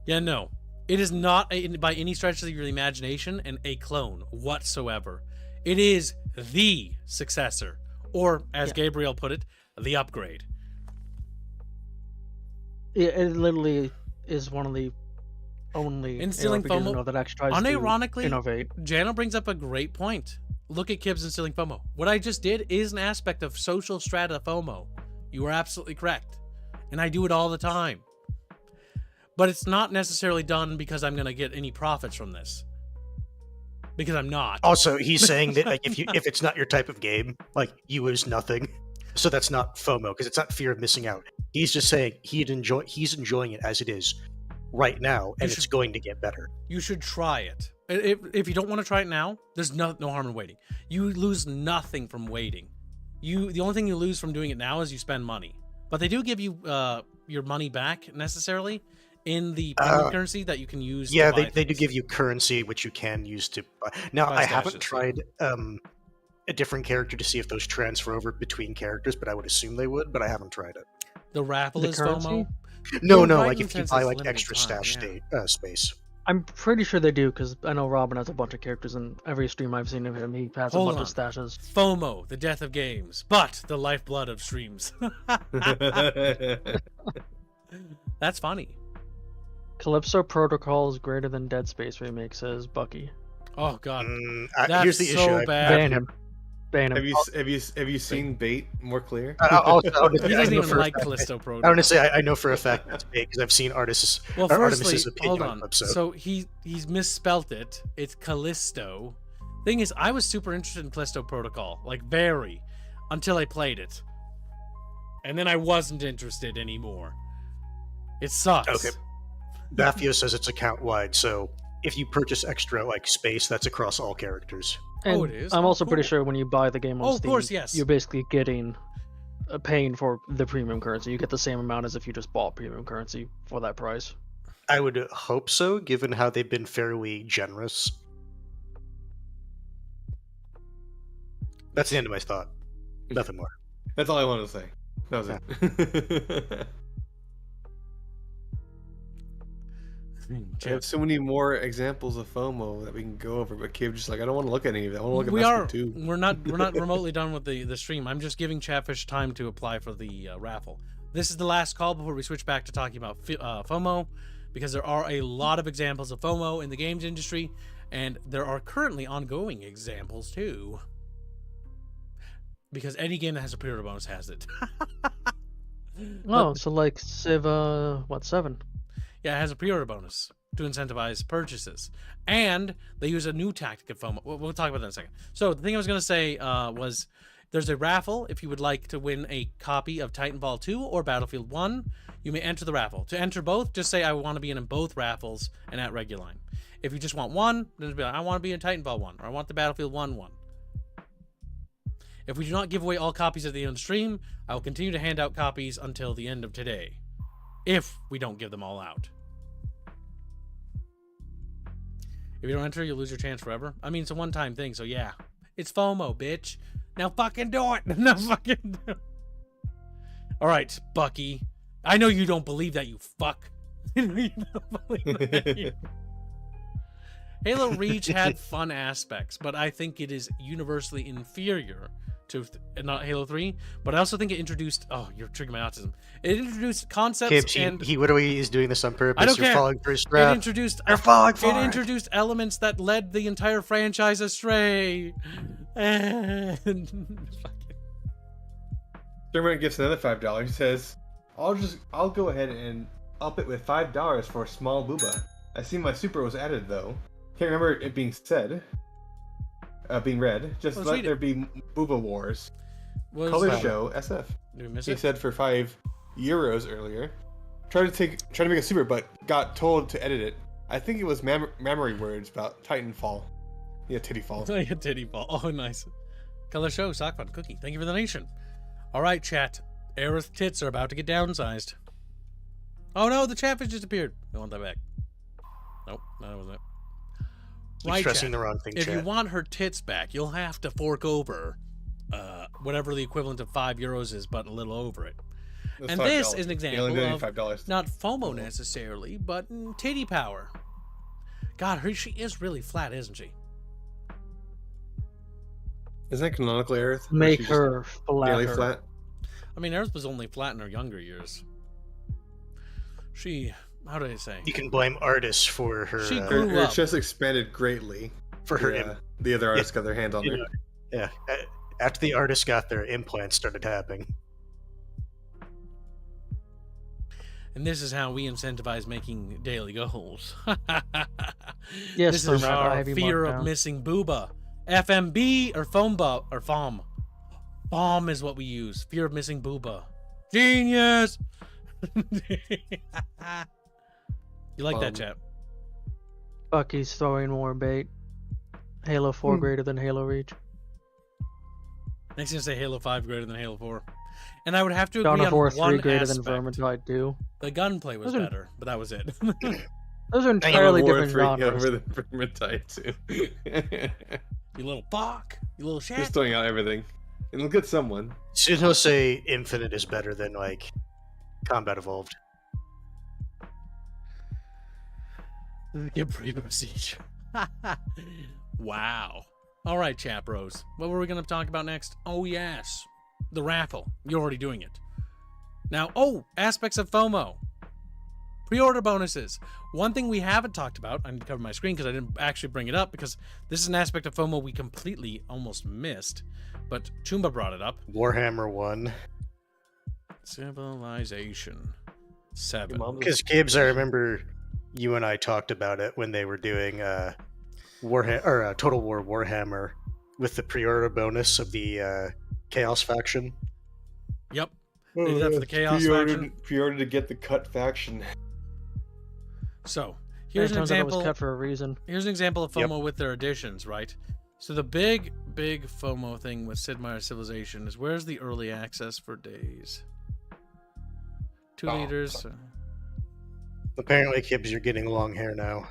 Yeah, no. It is not by any stretch of your imagination a clone whatsoever. It is the successor, or as Gabriel put it, the upgrade. It literally is one of the only Instilling ARPGs I FOMO- know that actually tries Unironically, to innovate. Jano brings up a great point. Look at Kibbs instilling FOMO. What I just did is an aspect of social strata FOMO. You are absolutely correct. And I do it all the time. But it's not necessarily done because I'm going to get any profits from this. Because I'm not. Also, he's saying that like if it's not your type of game, like you lose nothing. So that's not FOMO because it's not fear of missing out. He's just saying he's enjoying it as it is right now, and it's going to get better. You should try it. If you don't want to try it now, there's no harm in waiting. You lose nothing from waiting. The only thing you lose from doing it now is you spend money. But they do give you your money back necessarily in the premium currency that you can use. Yeah, to buy they do things. give you currency which you can use to buy. Now, Buy I haven't stashes, tried a different character to see if those transfer over between characters, but I would assume they would, but I haven't tried it. The Raffle The is currency? FOMO. No, Well, no, right like in if you sense buy it's like limited extra time, stash space. I'm pretty sure they do because I know Robin has a bunch of characters, and every stream I've seen of him, he has Hold a bunch on. of stashes. FOMO, the death of games, but the lifeblood of streams. That's funny. Calypso Protocol is greater than Dead Space remake, says Bucky. Oh god, Here's that's the so issue. bad. Ban him. Ban him. Have you seen Bait more clear? He doesn't even like Callisto I Protocol. want to say I know for a fact it's bait because I've seen Artemis's Well, Artemis's firstly, opinion hold on on. Calypso. So he's misspelt it. It's Callisto. Thing is, I was super interested in Callisto Protocol, like very, until I played it, and then I wasn't interested anymore. It sucks. Okay. Bafio says it's account wide, so if you purchase extra like space, that's across all characters. Oh, And it is? I'm Oh, also pretty cool. sure when you buy the game on Oh, of Steam, course, yes. you're basically getting paying for the premium currency. You get the same amount as if you just bought premium currency for that price. I would hope so, given how they've been fairly generous. That's the end of my thought. Nothing more. That's all I wanted to say. That was it. I have so many more examples of FOMO that we can go over, but Cave just like, I don't want to look at any of that. I want to look at Master 2. We're not remotely done with the stream. I'm just giving Chatfish time to apply for the raffle. This is the last call before we switch back to talking about FOMO, because there are a lot of examples of FOMO in the games industry, and there are currently ongoing examples too. Because any game that has a pre-order bonus has it. Oh, so like Civ, 7? Yeah, it has a pre-order bonus to incentivize purchases. And they use a new tactic of FOMO. We'll talk about that in a second. So the thing I was going to say was there's a raffle. If you would like to win a copy of Titanfall 2 or Battlefield 1, you may enter the raffle. To enter both, just say I want to be in both raffles and at Reguline. If you just want one, then it'll be like, I want to be in Titanfall 1 or I want the Battlefield 1 one. If we do not give away all copies at the end of the stream, I will continue to hand out copies until the end of today. If we don't give them all out. If you don't enter, you'll lose your chance forever. I mean, it's a one-time thing, so yeah. It's FOMO, bitch. Now fucking do it. Now fucking do it. Alright, Bucky. I know you don't believe that, you fuck. I know you don't believe that. Halo Reach had fun aspects, but I think it is universally inferior to not Halo 3. But I also think it introduced. Oh, you're triggering my autism. It introduced concepts Gibbs, and he literally is doing this on purpose. I don't You're care. falling for his It trap. introduced. You're falling for It introduced elements that led the entire franchise astray. And Germanic gets another $5. He says, I'll go ahead and up it with $5 for a small booba. I see my super was added though. Can't remember it being said. Being read. Just Let's let read there it. be booba wars. was Color that? show SF. Did we miss He it? said for €5 earlier. Tried to make a super, but got told to edit it. I think it was memory words about Titanfall. Yeah, Tittyfall. Oh, yeah, titty ball. Oh, nice. Color show, sock fun, cookie. Thank you for the donation. All right, chat. Aerith tits are about to get downsized. Oh no, the Chatfish just appeared. I want that back. Nope, that wasn't it. You're stressing the wrong thing, If chat. you want her tits back, you'll have to fork over whatever the equivalent of €5 is, but a little over it. That's And $5. this is an He example only of gave me $5. not FOMO necessarily, but titty power. God, she is really flat, isn't she? Isn't that canonical Aerith? Or Make she's her just flatter. nearly flat. I mean, Earth was only flat in her younger years. She, how do I say? You can blame artists for her. She Her, grew her up. chest expanded greatly. for her. The other artists got their hands on you there. know, yeah. After the artists got their implants started happening. And this is how we incentivize making daily goals. Yes, this is Thermat, I our have you fear marked of down. missing booba. FMB or FOMBA or FOM. FOM is what we use. Fear of missing booba. Genius! You like that, chap? Bucky's throwing more bait. Halo 4 greater than Halo Reach. Next thing to say Halo 5 greater than Halo 4. And I would have to Dawn agree of on War one 3 greater aspect. than Vermintide 2. The gunplay was Those are- better, but that was it. Those are entirely War different 3 genres. over the Vermintide too. You little fuck. You little shit. Just throwing out everything. And look at someone. Soon he'll say Infinite is better than like Combat Evolved. Get Bravo Siege. Wow. All right, chat bros. What were we going to talk about next? Oh, yes. The raffle. You're already doing it. Now, aspects of FOMO. Pre-order bonuses. One thing we haven't talked about, I need to cover my screen because I didn't actually bring it up because this is an aspect of FOMO we completely almost missed, but Chumba brought it up. Warhammer 1. Civilization 7. Because Gibbs, I remember you and I talked about it when they were doing Total War Warhammer with the pre-order bonus of the Chaos faction. Yep. They did that for the Chaos faction. Pre-ordered to get the cut faction. So It here's an turns out it was example. cut for a reason. Here's an example of Yep. FOMO with their additions, right? So the big FOMO thing with Sid Meier's Civilization is where's the early access for days? 2 Oh, liters. sorry. Apparently, Kibbs, you're getting long hair now.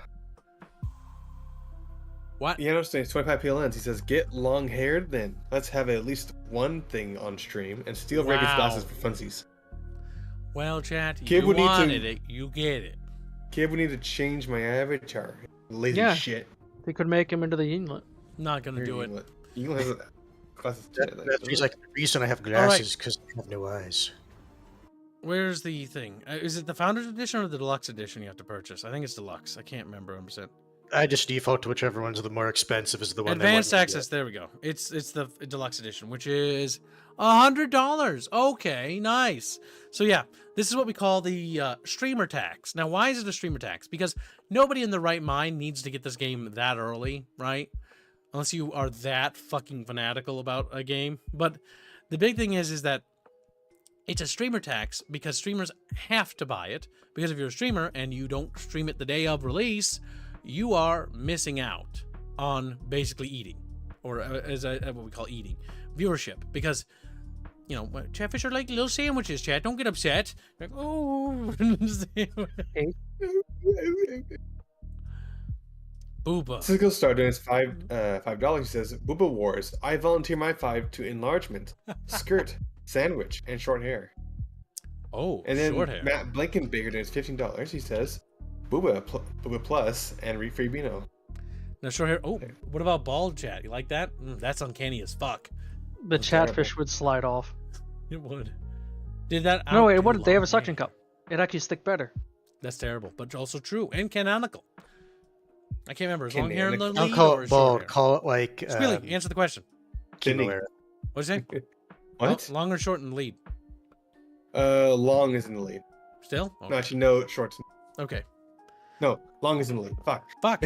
What? You know, 25 PLNs. He says, "Get long-haired, then let's have at least one thing on stream and steal Reagan's Wow. glasses for funsies." Well, chat, Kid you would need to- wanted it, you get it. Kid, we need to change my avatar. Lazy Yeah. shit. They could make him into the Yinglet. Not gonna do it. You has glasses too. That's like the reason I have right. glasses, because I have no eyes. Where's the thing? Is it the Founders Edition or the Deluxe Edition you have to purchase? I think it's Deluxe. I can't remember 100%. I just default to whichever one's the more expensive is the one. Advanced I want to access. There we go. It's the Deluxe Edition, which is $100. Okay, nice. So yeah, this is what we call the streamer tax. Now, why is it a streamer tax? Because nobody in the right mind needs to get this game that early, right? Unless you are that fucking fanatical about a game. But the big thing is that it's a streamer tax because streamers have to buy it. Because if you're a streamer and you don't stream it the day of release, you are missing out on basically eating, or what we call eating, viewership. Because, you know, Chatfish are like little sandwiches, chat. Don't get upset. Like, oh, Booba. Cisco Star donates $5. He says, "Booba Wars. I volunteer my 5 to enlargement, skirt, sandwich, and short hair." Oh, And then short hair. Matt Blankenbaker donates $15. He says, "Booba Plus and free Beano." Now, short hair. Oh, what about bald chat? You like that? That's uncanny as fuck. The That's chatfish terrible. would slide off. It would. Did that? No, it outdo wouldn't. They have a long suction hair? cup. It'd actually stick better. That's terrible, but also true and canonical. I can't remember. Is long hair in the Canonical. lead I'll call or it short bald. hair? Call it like Squealy, answer the question. Kimberly. What'd you say? What? Long or short in the lead? Long is in the lead. Still? No, Okay. actually, no, short's. Okay. No, long is in the lead. Fuck. Fuck.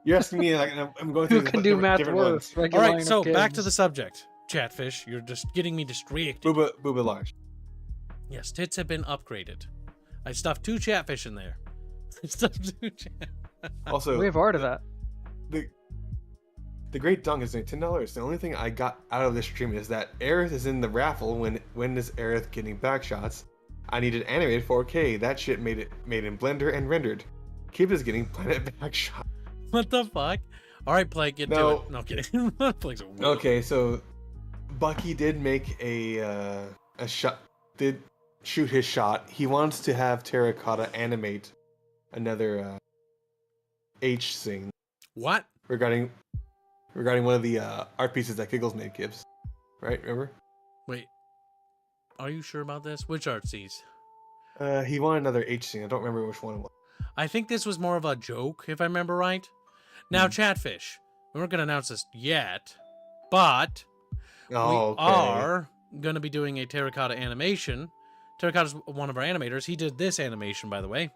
You're asking me like I'm going through Who this can do different- math different worse? ones. All right, so back to the subject. Chatfish, you're just getting me distracted. Booba large. Yes, tits have been upgraded. I stuffed 2 chatfish in there. I stuffed 2 Also, We have art of that. the Great Dung is $10. The only thing I got out of this stream is that Aerith is in the raffle. When is Aerith getting back shots? I needed animated 4K. That shit made in Blender and rendered. Kib is getting planet back shot. What the fuck? All right, Plague, get to No. it. No, kidding. Plague's a weirdo. Okay, so Bucky did make a shot. Did shoot his shot. He wants to have Terracotta animate another H scene What? regarding one of the art pieces that Giggles made. Gibbs, right? Remember? Wait. Are you sure about this? Which artsies? He wanted another H scene. I don't remember which one it was. I think this was more of a joke, if I remember right. Now, Chatfish, we weren't going to announce this yet, but Oh, we are going to be doing a Terracotta animation. Terracotta's one of our animators. He did this animation, by the way.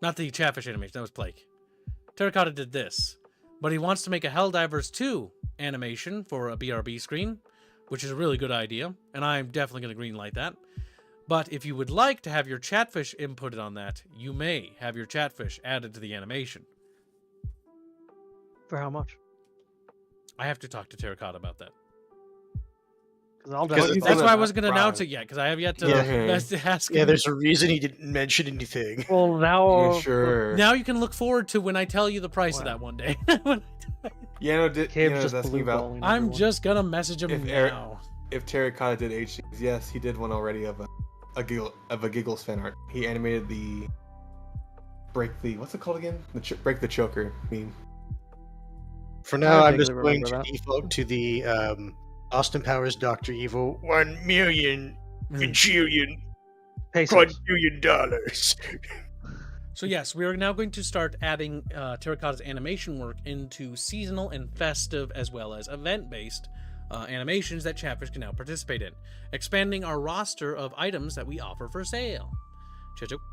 Not the Chatfish animation, that was Plague. Terracotta did this. But he wants to make a Helldivers 2 animation for a BRB screen, which is a really good idea, and I'm definitely going to greenlight that. But if you would like to have your Chatfish inputted on that, you may have your Chatfish added to the animation. For how much? I have to talk to Terracotta about that. Because I'll Because definitely. it's That's on why I a wasn't going to round. announce it yet, because I have yet to Yeah. ask Yeah, him. there's a reason he didn't mention anything. Well, now. Sure. Now you can look forward to when I tell you the price of Wow. that one day. Yeah, no. Cab's just Asking blue about balling I'm everyone. just going to message him If now. if Terracotta did H scenes. Yes, he did one already of a Giggles fan art. He animated the what's it called again? Break the choker meme. For now, I'm vaguely just going remember to that. default to the Austin Powers Dr. Evil 1 million bajillion Pesos. quadrillion dollars. So yes, we are now going to start adding Terracotta's animation work into seasonal and festive as well as event-based animations that Chatfish can now participate in, expanding our roster of items that we offer for sale.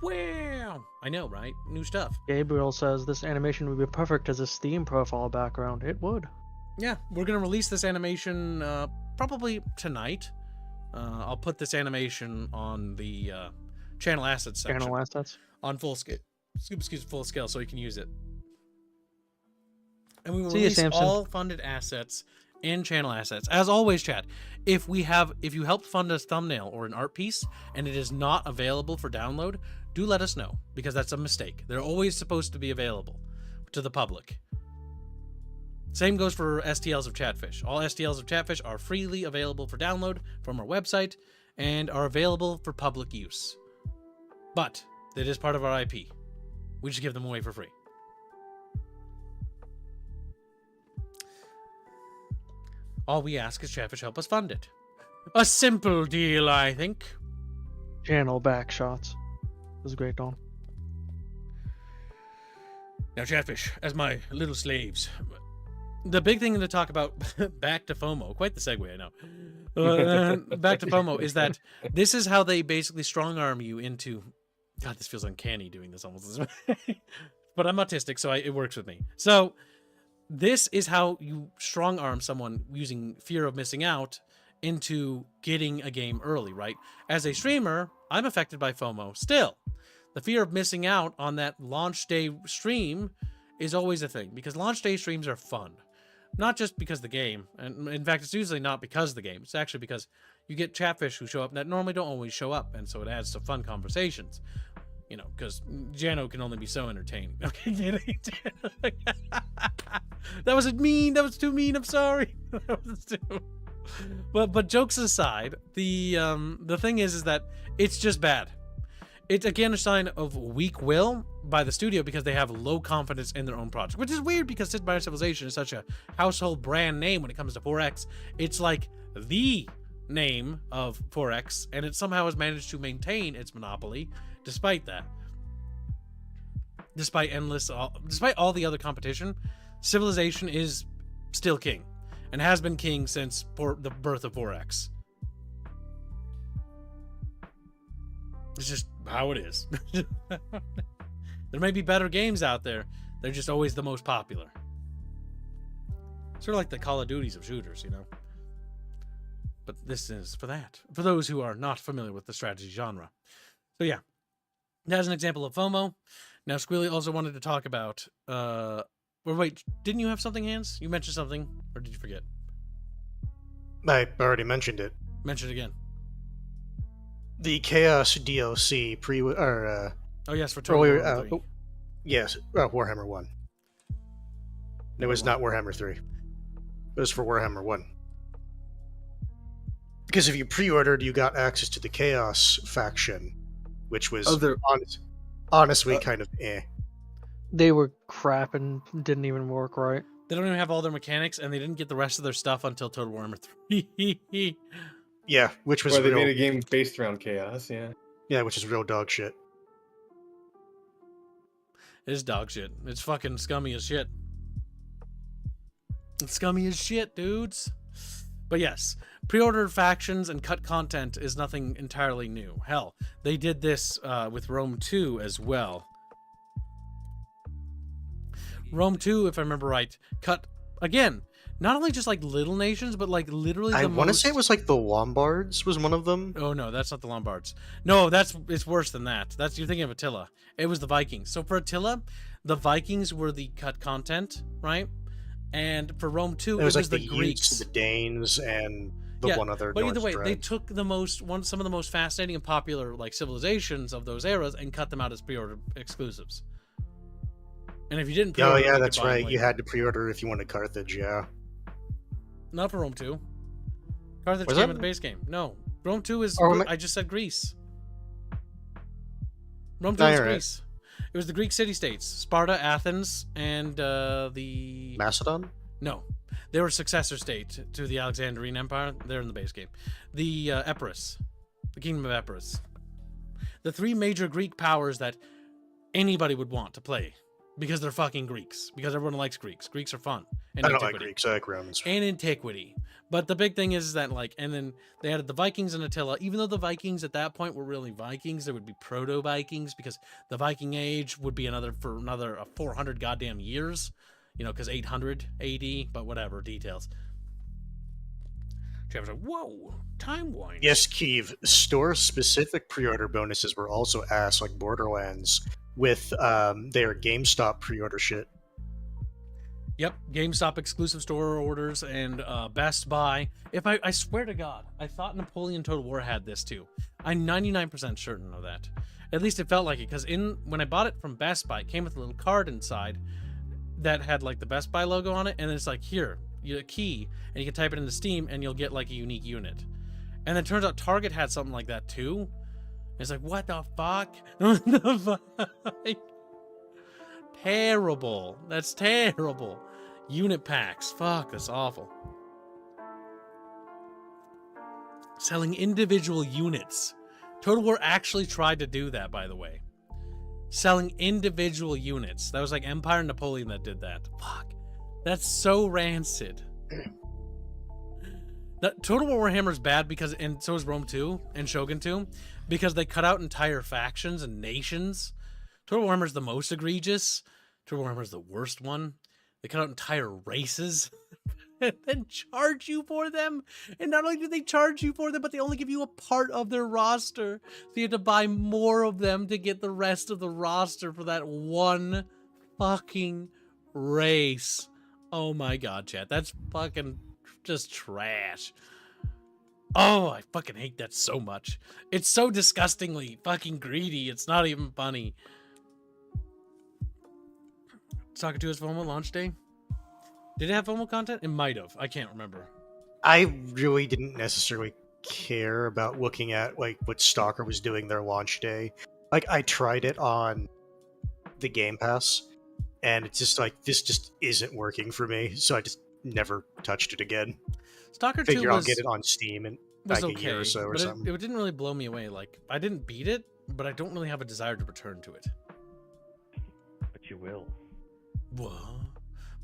Wow! I know, right? New stuff. Gabriel says this animation would be perfect as a Steam profile background. It would. Yeah, we're going to release this animation probably tonight. I'll put this animation on the channel assets section Channel assets. on full scale. Full scale, so you can use it. And we will See ya, release Samson. all funded assets and channel assets. As always, chat, if you helped fund a thumbnail or an art piece and it is not available for download, do let us know, because that's a mistake. They're always supposed to be available to the public. Same goes for STLs of Chatfish. All STLs of Chatfish are freely available for download from our website and are available for public use. But it is part of our IP. We just give them away for free. All we ask is Chatfish help us fund it. A simple deal, I think. Channel back shots. It was great, Don. Now, Chatfish, as my little slaves, the big thing to talk about, back to FOMO, quite the segue, I know. Back to FOMO is that this is how they basically strong arm you into. God, this feels uncanny doing this almost this way. But I'm autistic, so it works with me. So this is how you strong arm someone using fear of missing out into getting a game early, right? As a streamer, I'm affected by FOMO still. The fear of missing out on that launch day stream is always a thing, because launch day streams are fun. Not just because of the game, and in fact, it's usually not because of the game. It's actually because you get Chatfish who show up that normally don't always show up, and so it adds to fun conversations. You know, because Jano can only be so entertaining. Okay, that was mean. That was too mean. I'm sorry. That was too... But jokes aside, the thing is that it's just bad. It's again a sign of weak will by the studio because they have low confidence in their own project, which is weird because Sid Meier's Civilization is such a household brand name when it comes to 4X. It's like the name of 4X, and it somehow has managed to maintain its monopoly despite that. Despite all the other competition, Civilization is still king and has been king since the birth of 4X. It's just how it is. There may be better games out there. They're just always the most popular. Sort of like the Call of Duties of shooters, you know? But this is for that. For those who are not familiar with the strategy genre. So yeah. That's an example of FOMO. Now, Squealy also wanted to talk about... wait, didn't you have something, Hans? You mentioned something, or did you forget? I already mentioned it. Mention it again. The Chaos DLC oh yes, for earlier, Warhammer 3. Yes, Warhammer 1. It was not Warhammer 3. It was for Warhammer 1. Because if you pre-ordered, you got access to the Chaos faction, which was honestly kind of eh. They were crap and didn't even work right. They don't even have all their mechanics, and they didn't get the rest of their stuff until Total Warhammer 3. Yeah, which was Or they real, made a game based around chaos, yeah. yeah, which is real dog shit. It is dog shit. It's fucking scummy as shit. It's scummy as shit, dudes. But yes, pre-ordered factions and cut content is nothing entirely new. Hell, they did this with Rome 2 as well. Rome 2, if I remember right, cut, again, not only just like little nations, but like literally I want to say it was like the Lombards was one of them. Oh no, that's not the Lombards. No, it's worse than that. You're thinking of Attila. It was the Vikings. So for Attila, the Vikings were the cut content, right? And for Rome 2, it was like the Utes, Greeks, the Danes, and the one other. But either way, North they tribe. took some of the most fascinating and popular like civilizations of those eras and cut them out as pre-order exclusives. And if you didn't pre-order, Oh yeah, you that's could buy them right. later. You had to pre-order if you wanted Carthage. Yeah. Not for Rome 2. Carthage Was came that- with the base game. No, Rome 2 is. Oh, I just said Greece. Rome 2 No, is you're right. Greece. It was the Greek city-states: Sparta, Athens, and the. Macedon. No, they were a successor state to the Alexandrian Empire. They're in the base game. The Epirus, the Kingdom of Epirus. The three major Greek powers that anybody would want to play because they're fucking Greeks. Because everyone likes Greeks. Greeks are fun. And I don't like antiquity. Greeks. I like Romans. And antiquity. But the big thing is that, like, and then they added the Vikings and Attila. Even though the Vikings at that point were really Vikings, there would be proto-Vikings because the Viking Age would be another 400 goddamn years. You know, because 800 AD, but whatever, details. guy was like, "Whoa, time wine." Yes, Keeve. Store-specific pre-order bonuses were also ass, like Borderlands, with their GameStop pre-order shit. Yep, GameStop exclusive store orders and Best Buy. If I swear to God, I thought Napoleon Total War had this too. I'm 99% certain of that. At least it felt like it, because when I bought it from Best Buy, it came with a little card inside that had like the Best Buy logo on it, and it's like, here, you a key, and you can type it into Steam, and you'll get like a unique unit. And then it turns out Target had something like that too. It's like, what the fuck? What the fuck? Terrible. That's terrible. Unit packs. Fuck, that's awful. Selling individual units. Total War actually tried to do that, by the way. Selling individual units. That was like Empire and Napoleon that did that. Fuck. That's so rancid. That Total War Warhammer is bad because, and so is Rome 2 and Shogun 2, because they cut out entire factions and nations. Total Warhammer is the most egregious. Total Warhammer is the worst one. They cut out entire races and then charge you for them. And not only do they charge you for them, but they only give you a part of their roster. So you have to buy more of them to get the rest of the roster for that one fucking race. Oh my god, chat. That's fucking just trash. Oh, I fucking hate that so much. It's so disgustingly fucking greedy. It's not even funny. Soccer 2 has FOMO launch day? Did it have FOMO content? It might have. I can't remember. I really didn't necessarily care about looking at like what Stalker was doing their launch day. Like, I tried it on the Game Pass, and it's just like, this just isn't working for me, so I just never touched it again. Stalker 2 Figure I'll was, get it on Steam in was like okay, a year or so or but something. it didn't really blow me away. Like, I didn't beat it, but I don't really have a desire to return to it. But you will. What?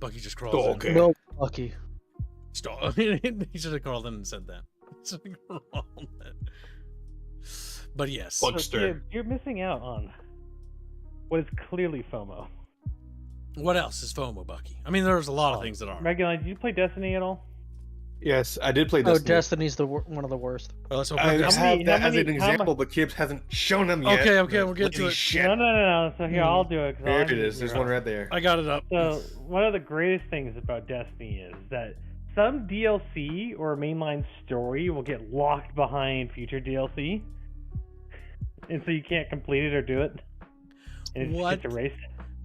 Bucky just crawled Oh, in. okay. No, lucky. Stop. He should have crawled in and said that. He should have crawled in. But yes. Bug- So, Huckster. you're missing out on what is clearly FOMO. What else is FOMO, Bucky? I mean, there's a lot of things that are. Regular, did you play Destiny at all? Yes, I did play Oh, Destiny. Destiny's one of the worst. Well, let's hope I Bucky- have that how as an many- example, but Gibbs hasn't shown them yet. Okay, we'll get to Lazy it. Shit. No. So here, I'll do it. 'cause There I'll it give is. you There's the one rest. right there. I got it up. So one of the greatest things about Destiny is that some DLC or mainline story will get locked behind future DLC, and so you can't complete it or do it, and it just What? gets erased.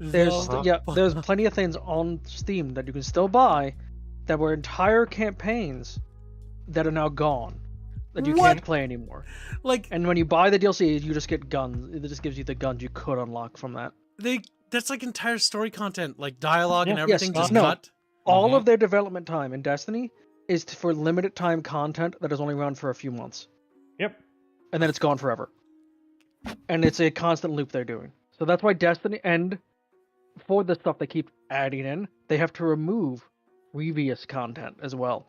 There's The there's fuck? plenty of things on Steam that you can still buy that were entire campaigns that are now gone that you What? can't play anymore. Like, And when you buy the DLC, you just get guns. It just gives you the guns you could unlock from that. that's like entire story content, like dialogue and Yeah, everything yes, just no. cut. All Mhm. of their development time in Destiny is for limited time content that is only around for a few months. Yep. And then it's gone forever. And it's a constant loop they're doing. So that's why Destiny, and for the stuff they keep adding in, they have to remove previous content as well.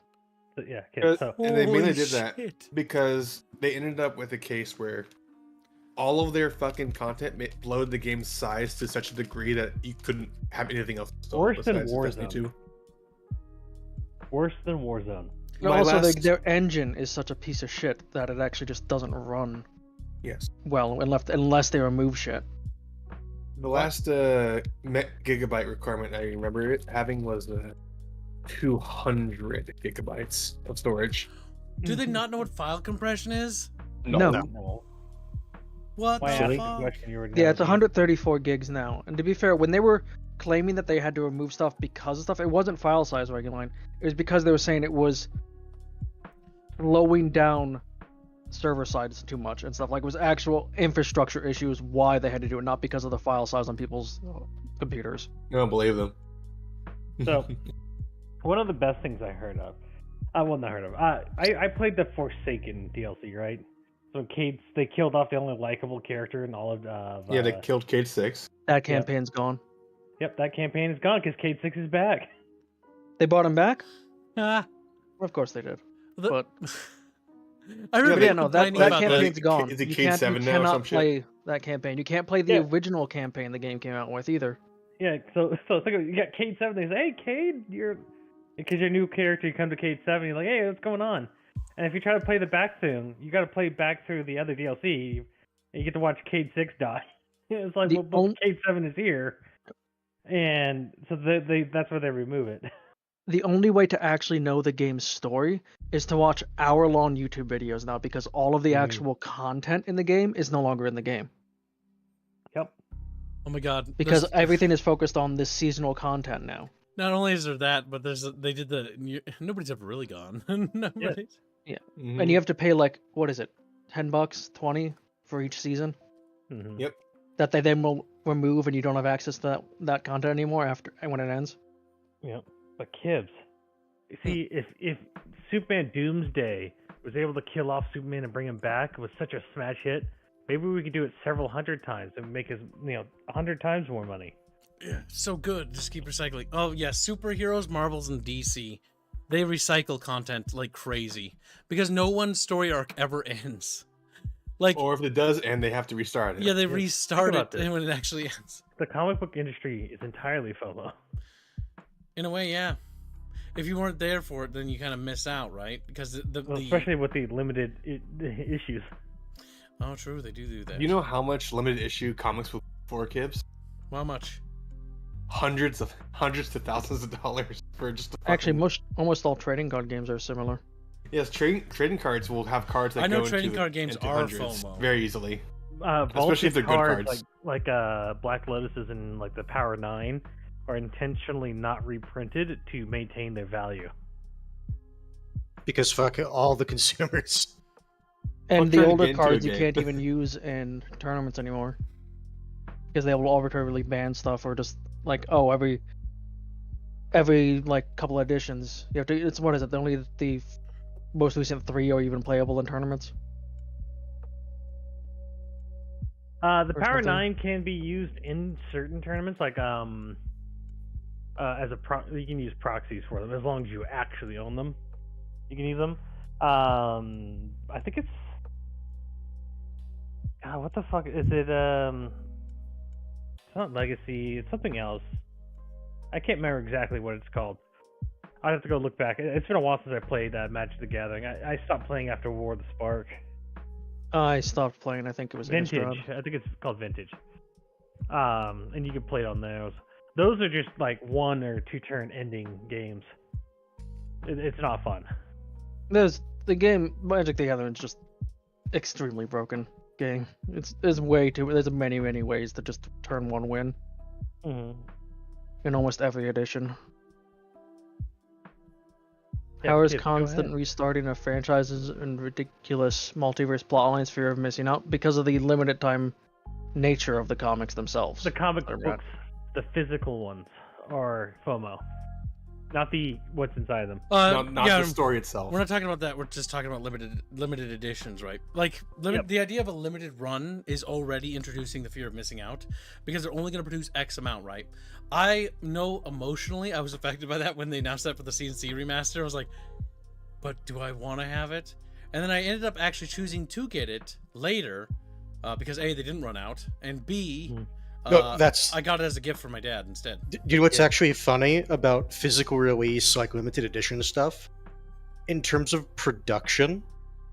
So, yeah. Okay, so And they mainly Holy did that shit. because they ended up with a case where all of their fucking content bloated the game's size to such a degree that you couldn't have anything else. Worse than besides Destiny Warzone. 2. worse than Warzone. And My also, last- their engine is such a piece of shit that it actually just doesn't run Yes. well unless they remove shit. The last gigabyte requirement I remember it having was 200 gigabytes of storage. Do they not know what file compression is? No. No. What Why the ask the fuck? question you were Yeah, it's never 134 gigs now. And to be fair, when they were claiming that they had to remove stuff because of stuff, it wasn't file size regulation. It was because they were saying it was slowing down server sides too much and stuff. Like, it was actual infrastructure issues why they had to do it, not because of the file size on people's computers. I don't believe them. So, one of the best things I heard of, well, not heard of, I played the Forsaken DLC, right? So they killed off the only likable character in all of. Yeah, they killed Cade 6. That campaign's gone. Yep, that campaign is gone because Cade 6 is back. They bought him back? Ah, Of course they did. the- But I remember But yeah, no, that complaining about campaign's that. gone. Is it You Cade 7 now or cannot some shit? play that campaign. You can't play the Yeah. original campaign the game came out with either. Yeah, so think of, you got Cade 7. They say, "Hey, Cade, because you're a new character. You come to Cade 7. You're like, hey, what's going on?" And if you try to play the back thing, you got to play back through the other DLC, and you get to watch Cade 6 die. It's like, well, Cade 7 is here, and so that's where they remove it. The only way to actually know the game's story is to watch hour-long YouTube videos now, because all of the actual content in the game is no longer in the game. Yep. Oh my god. Because everything is focused on this seasonal content now. Not only is there that, but they did nobody's ever really gone. Nobody's. Yeah. Mhm. And you have to pay like, what is it, $10, 20 for each season? Mm-hmm. Yep. That they then will remove, and you don't have access to that content anymore when it ends. Yep. But Kibbs, see, if Superman Doomsday was able to kill off Superman and bring him back with such a smash hit, maybe we could do it several hundred times and make us, 100 times more money. Yeah, so good. Just keep recycling. Oh yeah, superheroes, Marvels, and DC, they recycle content like crazy because no one story arc ever ends. Like, Or if it does end, they have to restart it. yeah, they Think restart about it this. when it actually ends. The comic book industry is entirely FOMO. In a way, yeah. If you weren't there for it, then you kind of miss out, right? Because Especially with the limited issues. Oh, true, they do that. You know how much limited issue comics will for Kibbs? How much? Hundreds to thousands of dollars for just. Actually, almost all trading card games are similar. Yes, trading cards will have cards that I know go trading into card games into are hundreds FOMO. very easily. Especially if they're good cards. like Black Lotuses and like the Power 9 are intentionally not reprinted to maintain their value. Because fuck all the consumers. And I'm the trying to older get into a cards you game. can't even use in tournaments anymore. Because they will arbitrarily ban stuff, or just like, oh, every like couple editions you have to. It's what is it? Only the most recent 3 are even playable in tournaments. The Or Power something. 9 can be used in certain tournaments, like as a you can use proxies for them as long as you actually own them. You can use them. I think it's what the fuck is it? It's not Legacy. It's something else. I can't remember exactly what it's called. I'd have to go look back. It's been a while since I played Magic the Gathering. I stopped playing after War of the Spark. I stopped playing. I think it was Vintage. Innistrad. I think it's called Vintage. And you can play it on those. Those are just like 1 or 2 turn ending games. It's not fun. There's the game Magic the Gathering is just extremely broken game. There's many ways to just turn one win Mm-hmm. in almost every edition. Yeah, How is Kip, go constant ahead. restarting of franchises and ridiculous multiverse plotlines fear of missing out? Because of the limited time nature of the comics themselves. The comic Sorry, books, the physical ones, are FOMO. Not the what's inside them. Not yeah, the story itself. we're not talking about that. We're just talking about limited editions, right? Like the idea of a limited run is already introducing the fear of missing out because they're only going to produce X amount, right? I know emotionally I was affected by that when they announced that for the CNC remaster. I was like, but do I want to have it? And then I ended up actually choosing to get it later because A, they didn't run out, and B, No, that's I got it as a gift for my dad instead. you know what's actually funny about physical release, like limited edition stuff. In terms of production,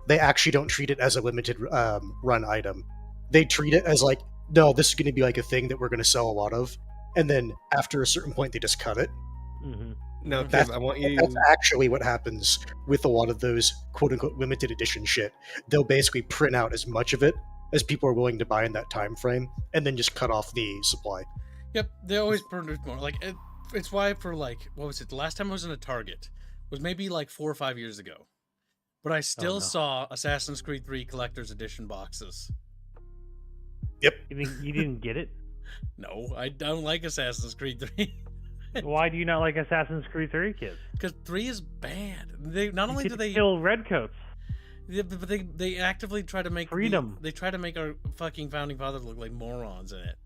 they actually don't treat it as a limited run item. They treat it as like, no, this is going to be like a thing that we're going to sell a lot of, and then after a certain point, they just cut it. Mm-hmm. No, Kiv, That's, I want you. that's actually what happens with a lot of those quote unquote limited edition shit. They'll basically print out as much of it as people are willing to buy in that time frame, and then just cut off the supply. Yep, they always produce more. Like it's why for like what was it? The last time I was in a Target was maybe like 4 or 5 years ago, but I still no. saw Assassin's Creed 3 collector's edition boxes. You didn't get it? No, I don't like Assassin's Creed 3 Why do you not like Assassin's Creed 3, kids? because 3 is bad. They not only You do get they to kill redcoats. yeah, but they actively try to make Freedom. they try to make our fucking founding fathers look like morons in it.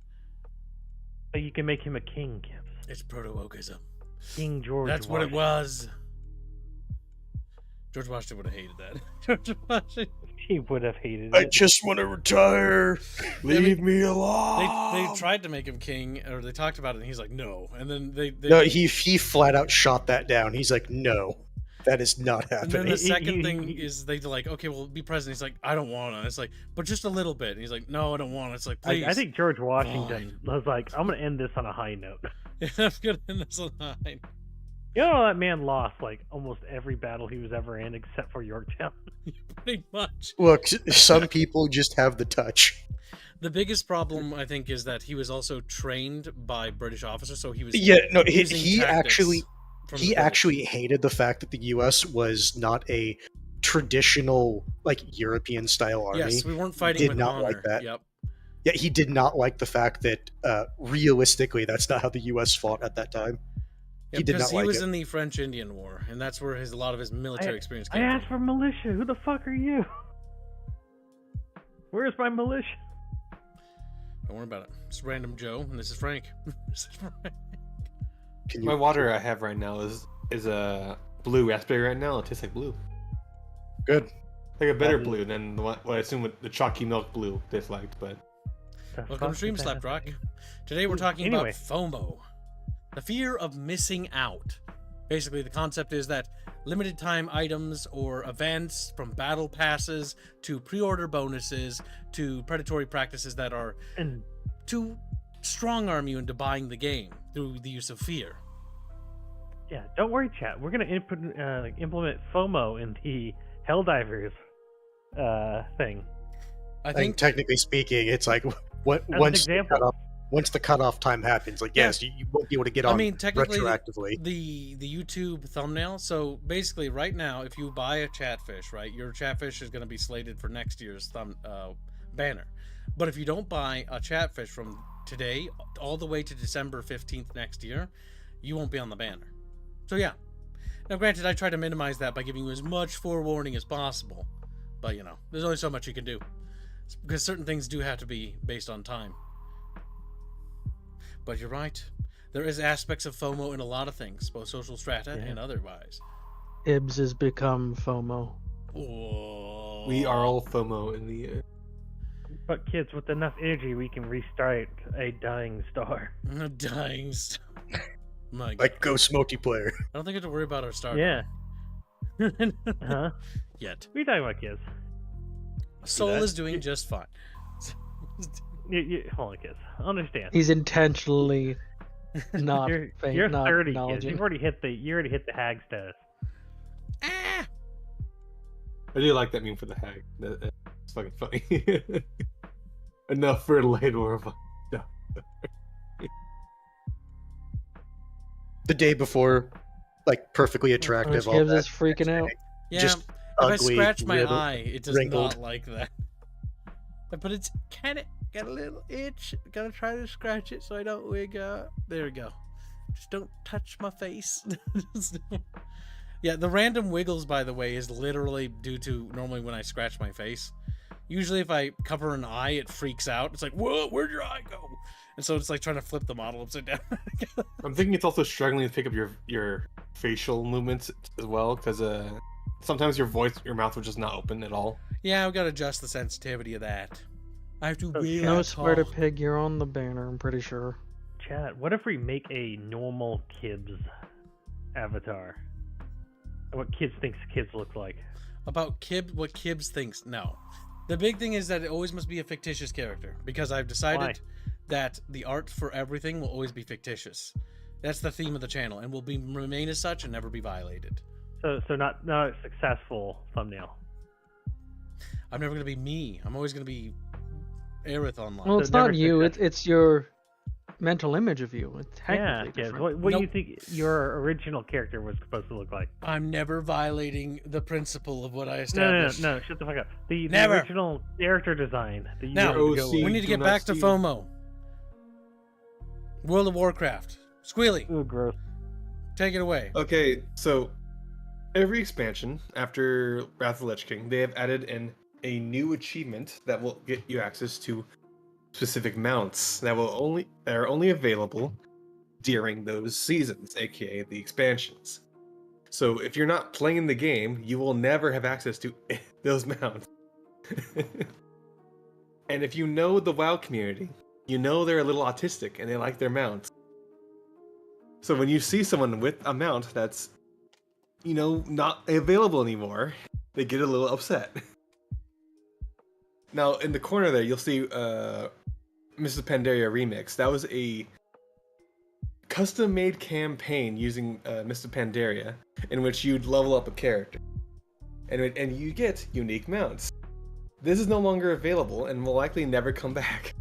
But you can make him a king, kids. It's proto-wokeism. King George. That's what it Washington. was. George Washington would have hated that. George Washington. He would have hated I it. just want to retire. Leave me alone. They tried to make him king, or they talked about it, and he's like, no. And then they No, he flat out shot that down. He's like, no. That is not And then happening. the second thing is they're like, okay, well, be president. He's like, I don't want to. It's like, but just a little bit. And he's like, no, I don't want it. It's like, please. I think George Washington was like, I'm gonna end this on a high note. I'm gonna end this line. You know that man lost like almost every battle he was ever in except for Yorktown. Pretty much. Look, some people just have the touch. The biggest problem, I think, is that he was also trained by British officers, so he was Yeah, no, using he tactics actually from the he British. actually hated the fact that the U.S. was not a traditional like European style army. Yes, we weren't fighting did with not honor. like that. Yep. Yeah, he did not like the fact that realistically, that's not how the U.S. fought at that time. Yeah, He did because not like he was it. in the French-Indian War, and that's where a lot of his military experience I came asked from. for militia. Who the fuck are you? Where's my militia? Don't worry about it. It's Random Joe, and this is Frank. This is Frank. Can My you? water I have right now is a blue raspberry right now. It tastes like blue. Good. Like a better That is- blue than what I assume with the chalky milk blue disliked, but The Welcome fuck to Stream is that? Slapdrock. Today we're talking Anyway. about FOMO, the fear of missing out. Basically, the concept is that limited time items or events, from battle passes to pre-order bonuses to predatory practices that are And to strong arm you into buying the game through the use of fear. yeah, don't worry, chat. We're gonna implement FOMO in the Helldivers thing. I I think think technically speaking, it's like As an once example. once the cutoff time happens, like Yeah. yes, you won't be able to get on technically retroactively. the YouTube thumbnail. So basically, right now, if you buy a Chatfish, right, your Chatfish is going to be slated for next year's banner. But if you don't buy a Chatfish from today all the way to December 15th next year, you won't be on the banner. So yeah. Now, granted, I try to minimize that by giving you as much forewarning as possible, but you know, there's only so much you can do because certain things do have to be based on time. But you're right. There is aspects of FOMO in a lot of things, both social strata Yeah. and otherwise. Ibs has become FOMO. Oh. we are all FOMO in the But kids, with enough energy, we can restart a dying star. A dying star. My God. Like Ghost multiplayer. I don't think I have to worry about our star. Yeah. Huh? Yet. What are you talking about, kids? Soul that? is doing just fine. Hold on, kids. Understand. He's intentionally not You're not 30, kids. acknowledging. You already hit the hag status. Ah! I do like that meme for the hag. It's fucking funny. Enough for later of The day before, like perfectly attractive. All Gibbs that. is freaking out. Yeah, Just if I ugly, scratch my riddled- eye, it does wrinkled. not like that. But it's kind of got a little itch. Gotta try to scratch it so I don't wig out. There we go. Just don't touch my face. Yeah, the random wiggles, by the way, is literally due to normally when I scratch my face. Usually if I cover an eye, it freaks out. It's like, whoa, where'd your eye go? And so it's like trying to flip the model upside down. I'm thinking it's also struggling to pick up your facial movements as well, because sometimes your mouth will just not open at all. Yeah, I've got to adjust the sensitivity of that. I have to Oh, really No sweater pig, you're on the banner, I'm pretty sure. Chat, what if we make a normal kids avatar? What kids thinks kids look like? About what Kibbs thinks. No. The big thing is that it always must be a fictitious character, because I've decided Why? that the art for everything will always be fictitious. That's the theme of the channel, and will remain as such and never be violated. So not a successful thumbnail. I'm never going to be me. I'm always going to be Aerith online. Well, So it's not never you, success- it's your mental image of you. It's Yeah, technically kids. different. What do Nope. you think your original character was supposed to look like? I'm never violating the principle of what I No, established. shut the fuck up. The Never. original character design that you Now, wanted to go OC. with. We need to Do get not back to see. FOMO. World of Warcraft. Squealy, Ooh, gross. take it away. Okay, so every expansion after Wrath of the Lich King, they have added in a new achievement that will get you access to specific mounts that are only available during those seasons, aka the expansions. So if you're not playing the game, you will never have access to those mounts. And if you know the WoW community, you know they're a little autistic and they like their mounts. So when you see someone with a mount that's not available anymore, they get a little upset. Now, in the corner there, you'll see Mrs. Pandaria Remix. That was a custom-made campaign using Mr. Pandaria, in which you'd level up a character, and you get unique mounts. This is no longer available and will likely never come back.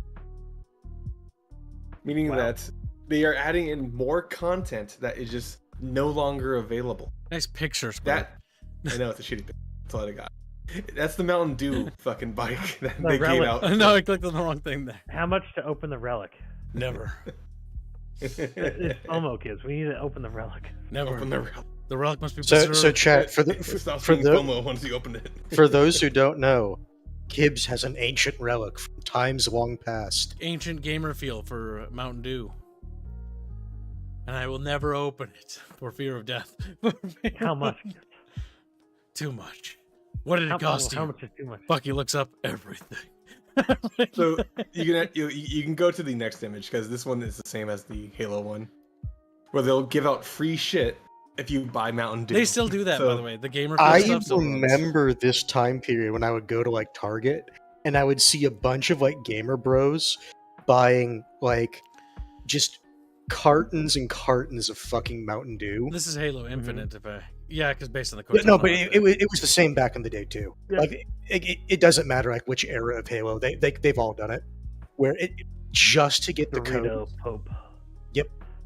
Meaning that they are adding in more content that is just no longer available. Nice picture, That I know it's a shitty picture. That's all I got. That's the Mountain Dew fucking bike that The they gave relic. out. No, I clicked on the wrong thing there. How much to open the relic? Never. It's FOMO, kids. We need to open the relic. Never. Open the relic. The relic must be So preserved. chat It stops for being the FOMO once you open it. for those who don't know, Gibbs has an ancient relic from times long past. Ancient gamer feel for Mountain Dew. And I will never open it for fear of death. How much? Too much. What did it cost How you? much is too much? Bucky looks up everything. So you can go to the next image because this one is the same as the Halo one, where they'll give out free shit if you buy Mountain Dew. They still do that, by So- the way. The gamer feel I stuff still runs. remember this time period when I would go to like Target and I would see a bunch of like gamer bros buying like just cartons and cartons of fucking Mountain Dew. This is Halo Infinite, if I... Yeah, because based on the But quotes. no, I'm but on it was the same back in the day too. Yeah. Like it doesn't matter like which era of Halo they've all done it, where it just to get the Dorito code, Pope.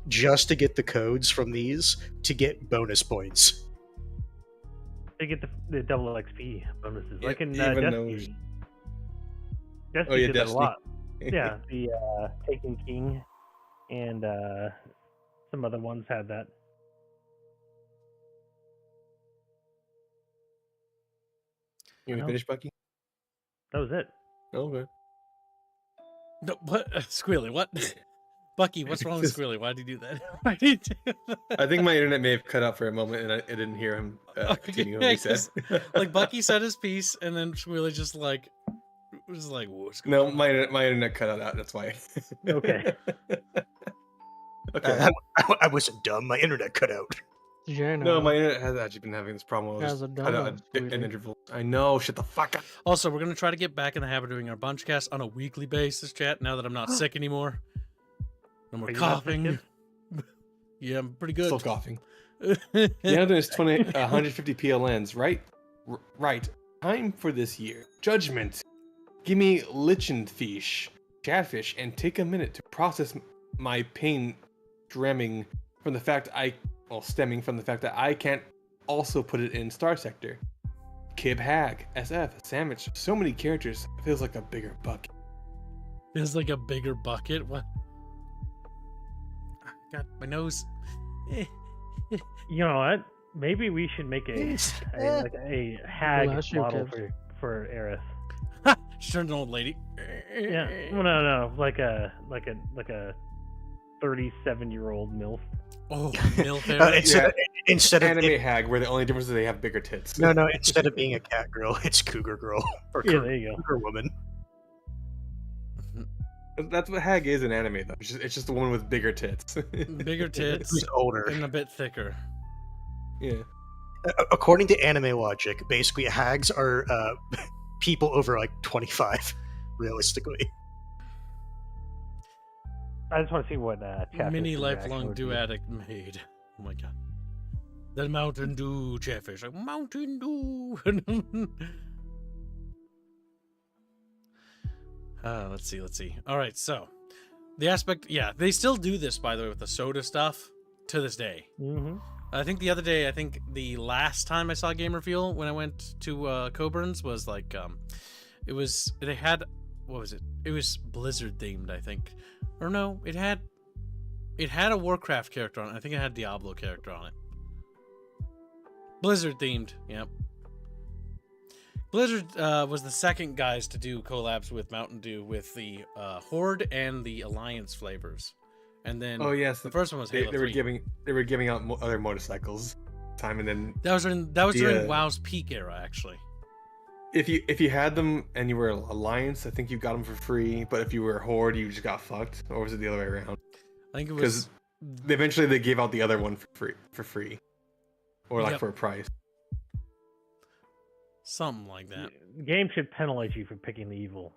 just to get the codes from these to get bonus points. They get the double XP bonuses, Yeah, like in even Destiny. Destiny Oh, yeah, did that a Destiny. lot. Yeah, the Taken King and some other ones had that. You gonna No. finish, Bucky? That was it. Okay. No, what? Squealy, what? Bucky, what's wrong with Squealy? Why did he do that? Why did he do that? I think my internet may have cut out for a moment, and I didn't hear him continue what he said. Like, Bucky said his piece, and then Squealy just like... was like, what's going No, on? my internet cut out. That's why. Okay. Okay. I wasn't dumb. My internet cut out. No, my internet has actually been having this problem. How's Just it cut out done, at sweetie? intervals. I know. Shut the fuck up. Also, we're gonna try to get back in the habit of doing our bunch cast on a weekly basis, chat. Now that I'm not sick anymore, no more Are you not sick, coughing. kid? Yeah, I'm pretty good. Still coughing. Yeah, there's 150 PLNs, right? Right. Time for this year. Judgment. Give me Lichenfish, Chatfish, and take a minute to process my pain stemming from the fact I can't also put it in Star Sector. Kib Hag, SF, Sandwich, so many characters, feels like a bigger bucket. There's like a bigger bucket. What? God, my nose. You know what? Maybe we should make a hag Bless you, model kids. for Aerith. She turned an old lady. Yeah. Well, no, like a 37-year-old MILF. Oh, milk there. Instead of Anime Hag, where the only difference is they have bigger tits. no, instead of being a cat girl, it's cougar girl or Yeah, there you go. cougar woman. That's what Hag is in anime, though. It's just the one with bigger tits. Bigger tits Who's older? and a bit thicker. Yeah. According to anime logic, basically hags are people over like 25, realistically. I just want to see what Chatfish Mini reaction lifelong would be. duadic made. Oh my god. The Mountain Dew Chatfish. Like, Mountain Dew. Let's see. All right, so the aspect, yeah, they still do this, by the way, with the soda stuff to this day. Mhm. I think the other day, the last time I saw Gamer Fuel when I went to Coburn's was like, they had, what was it? It was Blizzard themed, I think. Or no, it had a Warcraft character on it. I think it had a Diablo character on it. Blizzard themed, yep. Blizzard was the second guys to do collabs with Mountain Dew with the Horde and the Alliance flavors. And then Oh yes, the first one was they Halo were 3. giving out other motorcycles time, and then That was during Yeah. WoW's peak era, actually. if you had them and you were Alliance, I think you got them for free. But if you were Horde, you just got fucked. Or was it the other way around? I think it Because was eventually they gave out the other one for free. or like Yep. for a price. Something like that. Game should penalize you for picking the evil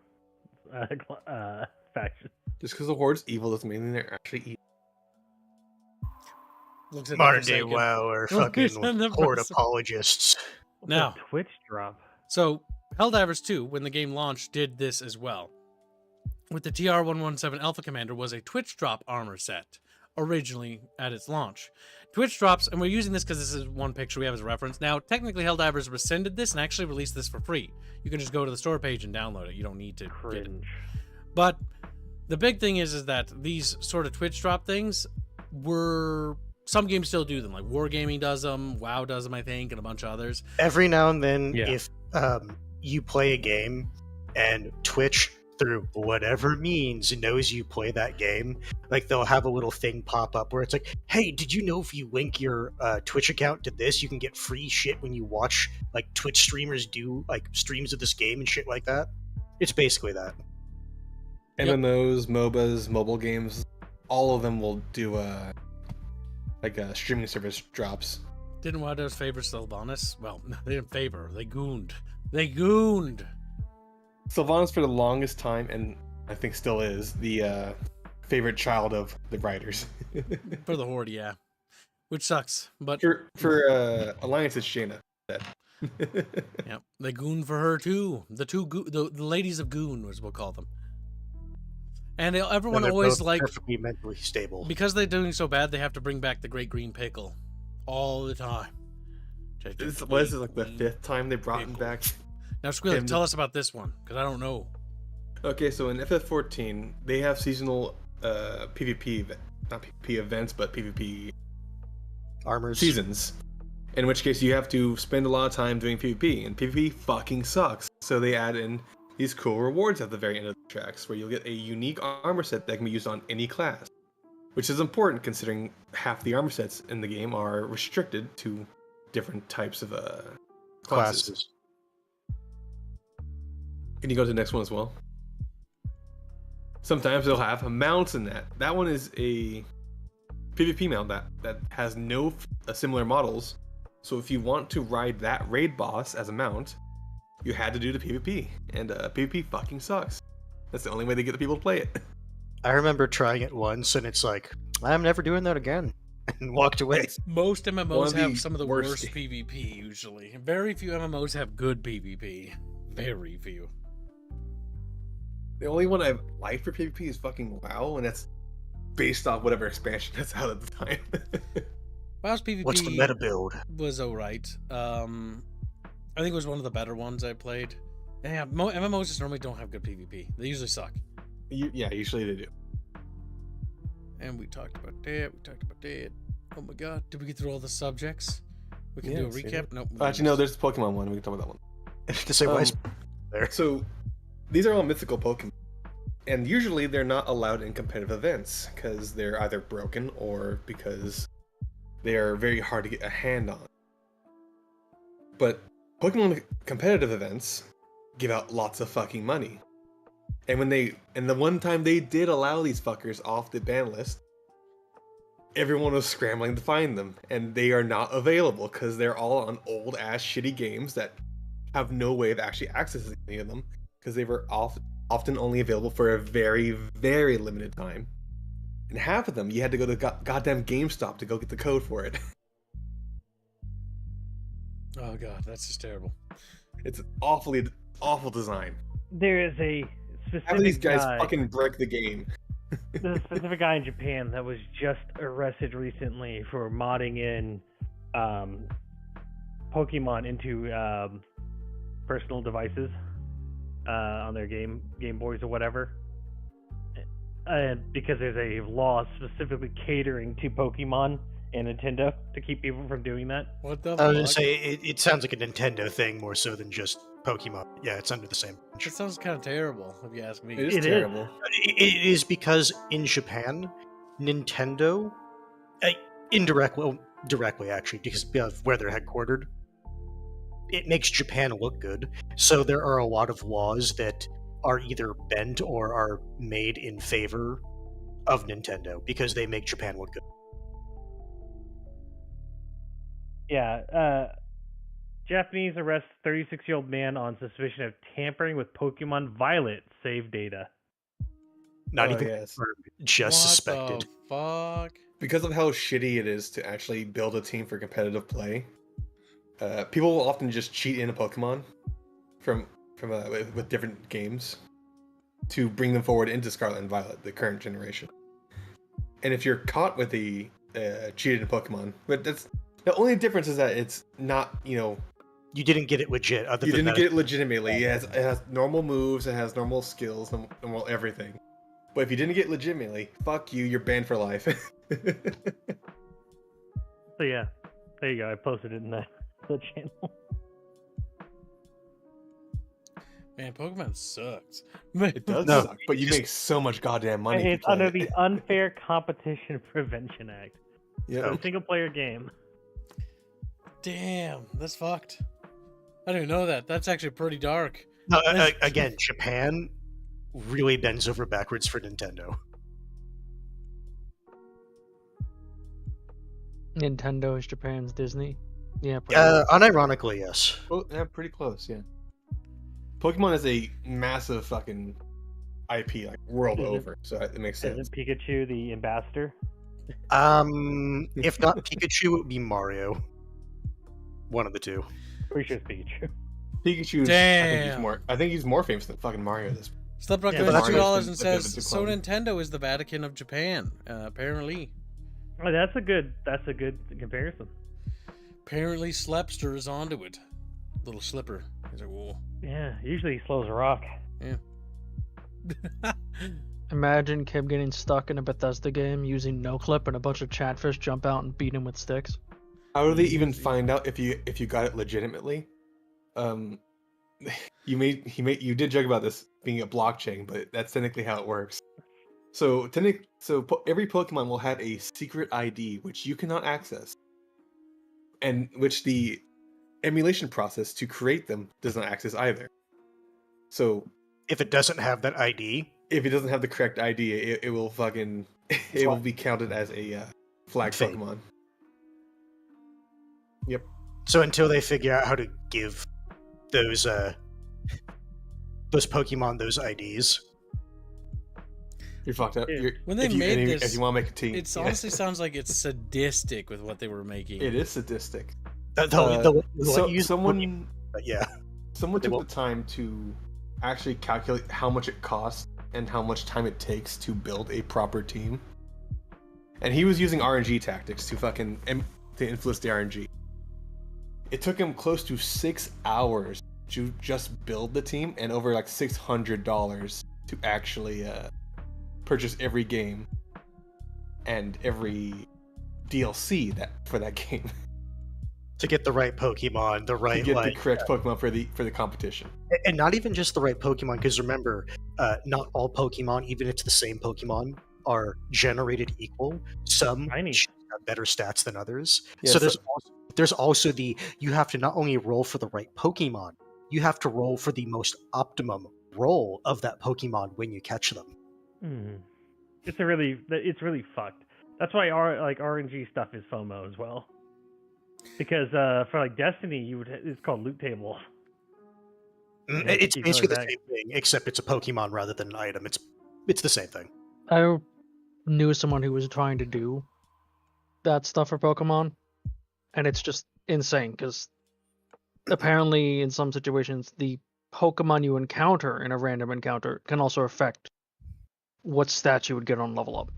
faction. Just because the Horde's evil doesn't mean they're actually evil. Looks at the Modern day Forsaken. WoW are Looks fucking at the horde Forsaken. apologists. What's Now. a Twitch drop? So, Helldivers 2, when the game launched, did this as well. With the TR-117 Alpha Commander was a Twitch drop armor set, originally at its launch. Twitch drops, and we're using this because this is one picture we have as a reference. Now, technically, Helldivers rescinded this and actually released this for free. You can just go to the store page and download it. You don't need to get it. Cringe. But the big thing is that these sort of Twitch drop things were... Some games still do them, like Wargaming does them, WoW does them, I think, and a bunch of others. Every now and then, Yeah. if you play a game and Twitch, through whatever means, knows you play that game, like they'll have a little thing pop up where it's like, hey, did you know if you link your Twitch account to this, you can get free shit when you watch like Twitch streamers do like streams of this game and shit like that? It's basically that. Yep. MMOs, MOBAs, mobile games, all of them will do like a streaming service drops. Didn't WoW's favor Sylvanas? Well, they didn't favor. They gooned. They gooned. Sylvanas for the longest time, and I think still is, the favorite child of the writers. For the Horde, yeah. Which sucks, but for Alliance, it's Jaina. yep, they goon for her too. The ladies of goon was we'll call them. And everyone They're always both like, perfectly mentally stable. because they're doing so bad, they have to bring back the Great Green Pickle all the time. This is like the 5th time they brought him back. Now, Squealer, And- tell us about this one, because I don't know. Okay, so in FF14, they have seasonal PvP, not PvP events, but PvP Armors. seasons. In which case, you have to spend a lot of time doing PvP, and PvP fucking sucks. So they add in these cool rewards at the very end of the tracks, where you'll get a unique armor set that can be used on any class. Which is important, considering half the armor sets in the game are restricted to different types of classes. Can you go to the next one as well? Sometimes they'll have mounts in that. That one is a PvP mount that has no similar models. So if you want to ride that raid boss as a mount, you had to do the PvP. And PvP fucking sucks. That's the only way they get the people to play it. I remember trying it once, and it's like, I'm never doing that again, and walked away. Most One MMOs of the have some of the worst worst PvP, usually. Very few MMOs have good PvP. Very few. The only one I've liked for PvP is fucking WoW, and that's based off whatever expansion that's out at the time. WoW's PvP What's the meta build? was alright. I think it was one of the better ones I played. Yeah, MMOs just normally don't have good PvP. They usually suck. Yeah, usually they do. And we talked about that. Oh my god, did we get through all the subjects? We can Yeah, do a let's see. recap? Nope. Actually, no, there's the Pokemon one. We can talk about that one. To say why is there. So, these are all mythical Pokemon. And usually they're not allowed in competitive events because they're either broken or because they are very hard to get a hand on. But Pokemon competitive events give out lots of fucking money. And the one time they did allow these fuckers off the ban list, everyone was scrambling to find them. And they are not available because they're all on old ass shitty games that have no way of actually accessing any of them because they were often only available for a very, very limited time. And half of them, you had to go to goddamn GameStop to go get the code for it. Oh god, that's just terrible. It's an awful design. There is a Half of these specific guys guy. fucking break the game. There's a specific guy in Japan that was just arrested recently for modding in Pokemon into personal devices on their Game Boys or whatever. Because there's a law specifically catering to Pokemon and Nintendo to keep people from doing that. What the I was fuck? gonna say it sounds like a Nintendo thing more so than just Pokemon. Yeah, it's under the same. That sounds kind of terrible, if you ask me. It is It is. terrible. It is because in Japan, Nintendo, directly actually, because of where they're headquartered, it makes Japan look good. So there are a lot of laws that are either bent or are made in favor of Nintendo because they make Japan look good. Yeah. Japanese arrest 36-year-old man on suspicion of tampering with Pokemon Violet save data. Not Oh, even yes. confirmed, just What suspected. the fuck? Because of how shitty it is to actually build a team for competitive play, people will often just cheat in a Pokemon from with different games to bring them forward into Scarlet and Violet, the current generation. And if you're caught with the cheated Pokemon, but that's the only difference is that it's not, You didn't get it legit. Other you than didn't that, get it legitimately. It has normal moves, it has normal skills, normal everything. But if you didn't get legitimately, fuck you, you're banned for life. So yeah, there you go. I posted it in the channel. Man, Pokemon sucks. It does No, suck, but you make so much goddamn money. if you It's play under it. the Unfair Competition Prevention Act. Yeah. It's a single player game. Damn, that's fucked. I didn't even know that. That's actually pretty dark. no, again, Japan really bends over backwards for Nintendo. Nintendo is Japan's Disney. Yeah, pretty much. Unironically, yes. Well, yeah, pretty close, yeah. Pokemon is a massive fucking IP, like world Is it- over, so it makes sense. Isn't Pikachu the ambassador? If not Pikachu, it would be Mario. One of the two. Pretty sure it's Pikachu. Pikachu's, Damn. I think he's more famous than fucking Mario. This Slipknot Yeah, comes Mario's $2 been and a bit of a says, "So decline." Nintendo is the Vatican of Japan." Apparently, Oh, that's a good comparison. apparently Slepster is onto it. Little slipper. He's like, whoa. Yeah, usually he slows a rock. Imagine Kim getting stuck in a Bethesda game using no clip and a bunch of chatfish jump out and beat him with sticks. How do they even find out if you got it legitimately? You did joke about this being a blockchain, but that's technically how it works. So every Pokemon will have a secret ID which you cannot access, and which the emulation process to create them does not access either. So If it doesn't have that ID, if it doesn't have the correct ID, it will fucking it will be counted as a flag Fake. Pokemon. so until they figure out how to give those Pokemon those IDs, You're fucked up. Yeah. When they if you, made if this, you want to make a team, it yeah. honestly sounds like it's sadistic with what they were making. It is sadistic. they'll So let you use someone but yeah. someone They took won't- the time to actually calculate how much it costs and how much time it takes to build a proper team. And he was using RNG tactics to to influence the RNG. It took him close to 6 hours to just build the team and over like $600 to actually purchase every game and every DLC for that game To get the right Pokemon, the to right get like, the correct Pokemon for the competition. and not even just the right Pokemon, because remember, not all Pokemon, even if it's the same Pokemon, are generated equal. Some Tiny. have better stats than others. Yeah, So there's also you have to not only roll for the right Pokemon, you have to roll for the most optimum roll of that Pokemon when you catch them. It's really fucked. That's why RNG stuff is FOMO as well. Because for like Destiny, it's called loot table. Yeah, It's keep basically the going back. same thing, except it's a Pokemon rather than an item. It's the same thing. I knew someone who was trying to do that stuff for Pokemon, and it's just insane because apparently in some situations the Pokemon you encounter in a random encounter can also affect what stats you would get on level up.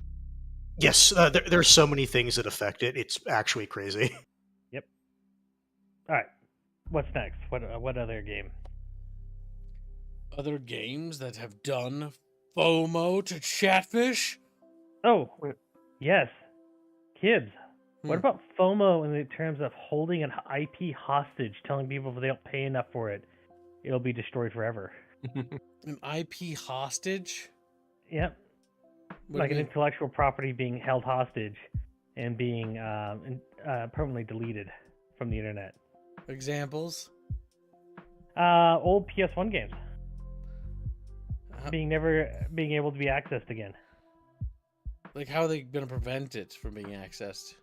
Yes, there's so many things that affect it. It's actually crazy. All right, what's next? What other game? Other games that have done FOMO to Chatfish? Oh, yes, kids. What Hmm. about FOMO in the terms of holding an IP hostage, telling people if they don't pay enough for it, it'll be destroyed forever? An IP hostage? Yep. What Like do an you mean? intellectual property being held hostage and being permanently deleted from the internet. Examples? Old PS1 games How- never being able to be accessed again. Like, how are they going to prevent it from being accessed?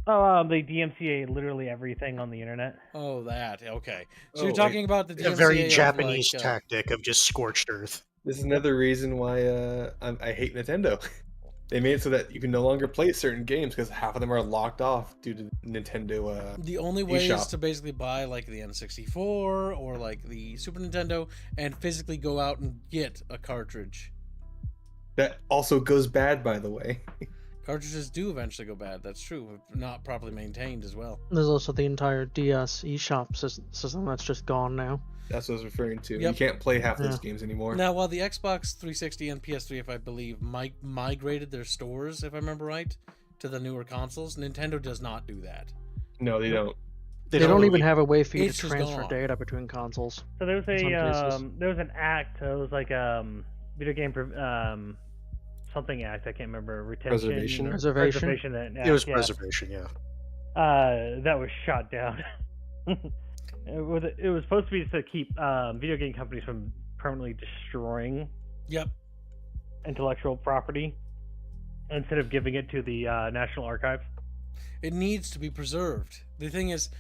Oh, they DMCA literally everything on the internet. Oh, that. Okay. So Oh, you're talking about the A DMCA very of, Japanese like, tactic of just scorched earth. this is another reason why I hate Nintendo. They made it so that you can no longer play certain games because half of them are locked off due to Nintendo. the only way is eShop. to basically buy like the N64 or like the Super Nintendo and physically go out and get a cartridge. That also goes bad, by the way. Cartridges do eventually go bad. That's true. If not properly maintained as well. There's also the entire DS eShop system that's just gone now. That's what I was referring to. Yep. You can't play half those Yeah. games anymore. Now, while the Xbox 360 and PS3, if I believe, migrated their stores, if I remember right, to the newer consoles, Nintendo does not do that. No, they don't. They don't even have a way for you It's to just transfer gone. data between consoles. So there was In some cases. there was an act. It was like video game something act. I can't remember. Retention. Preservation? or Preservation? Preservation. That It was act, yeah. preservation, yeah. That was shot down. It was supposed to be to keep video game companies from permanently destroying Yep. intellectual property instead of giving it to the National Archive. It needs to be preserved. The thing is,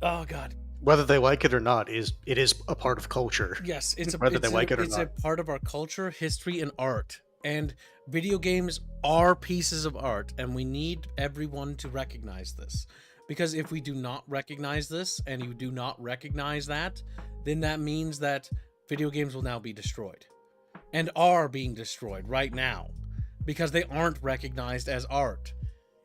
oh god, Whether they like it or not, it is a part of culture. yes, it's a Whether it's they like it or it's not. a part of our culture, history, and art. And video games are pieces of art, and we need everyone to recognize this. Because if we do not recognize this, and you do not recognize that, then that means that video games will now be destroyed. And are being destroyed right now. Because they aren't recognized as art.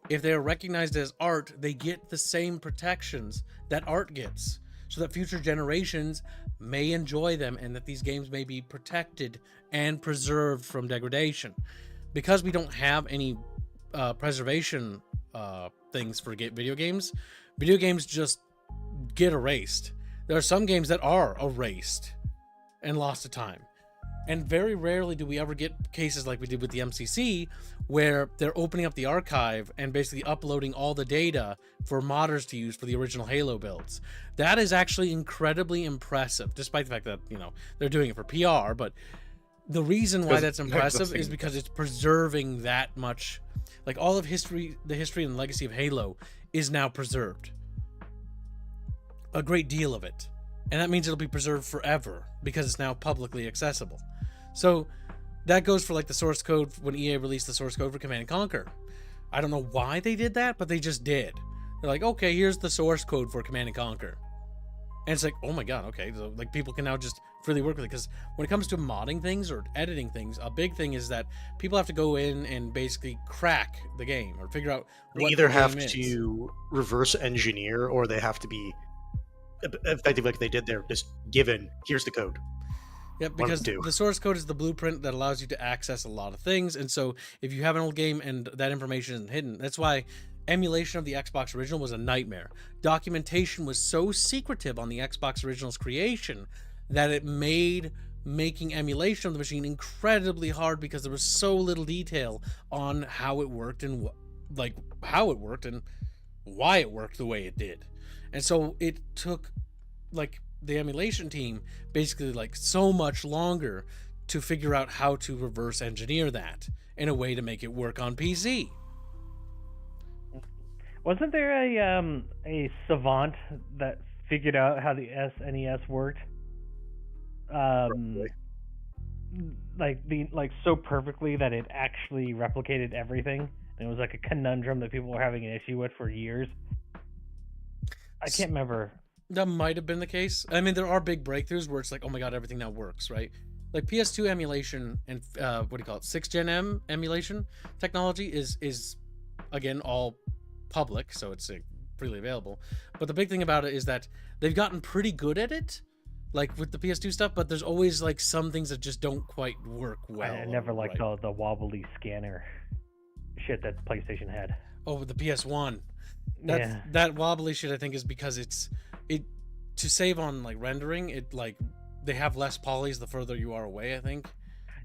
If they are recognized as art, they get the same protections that art gets. So that future generations may enjoy them and that these games may be protected and preserved from degradation. Because we don't have any preservation things for video games just get erased. There are some games that are erased and lost to time. And very rarely do we ever get cases like we did with the MCC, where they're opening up the archive and basically uploading all the data for modders to use for the original Halo builds. That is actually incredibly impressive, despite the fact that, they're doing it for PR. But the reason why Because that's they're impressive nothing. is because it's preserving that much. Like all of history, the history and legacy of Halo is now preserved. A great deal of it. And that means it'll be preserved forever because it's now publicly accessible. So that goes for like the source code when EA released the source code for Command & Conquer. I don't know why they did that, but they just did. They're like, okay, here's the source code for Command & Conquer. And it's like, oh my god, okay. So like people can now just freely work with it. Because when it comes to modding things or editing things, a big thing is that people have to go in and basically crack the game or figure out They what either the have game is. to reverse engineer or they have to be effective like they did there, just given, here's the code. Yep, One of because the two. the source code is the blueprint that allows you to access a lot of things. And so if you have an old game and that information isn't hidden, that's why emulation of the Xbox original was a nightmare. Documentation was so secretive on the Xbox original's creation that it made making emulation of the machine incredibly hard because there was so little detail on how it worked and how it worked and why it worked the way it did. And so it took like the emulation team basically like so much longer to figure out how to reverse engineer that in a way to make it work on PC. Wasn't there a savant that figured out how the SNES worked? Probably. Like so perfectly that it actually replicated everything. And it was like a conundrum that people were having an issue with for years. I can't remember. That might have been the case. I mean, there are big breakthroughs where it's like, oh my god, everything now works, right? Like PS2 emulation and 6th Gen M emulation technology is again all public, so it's freely available. But the big thing about it is that they've gotten pretty good at it, like with the PS2 stuff. But there's always like some things that just don't quite work well. I never liked the wobbly scanner shit that PlayStation had. Oh, with the PS1. Yeah. That wobbly shit I think is because it to save on like rendering, it like they have less polys the further you are away, I think.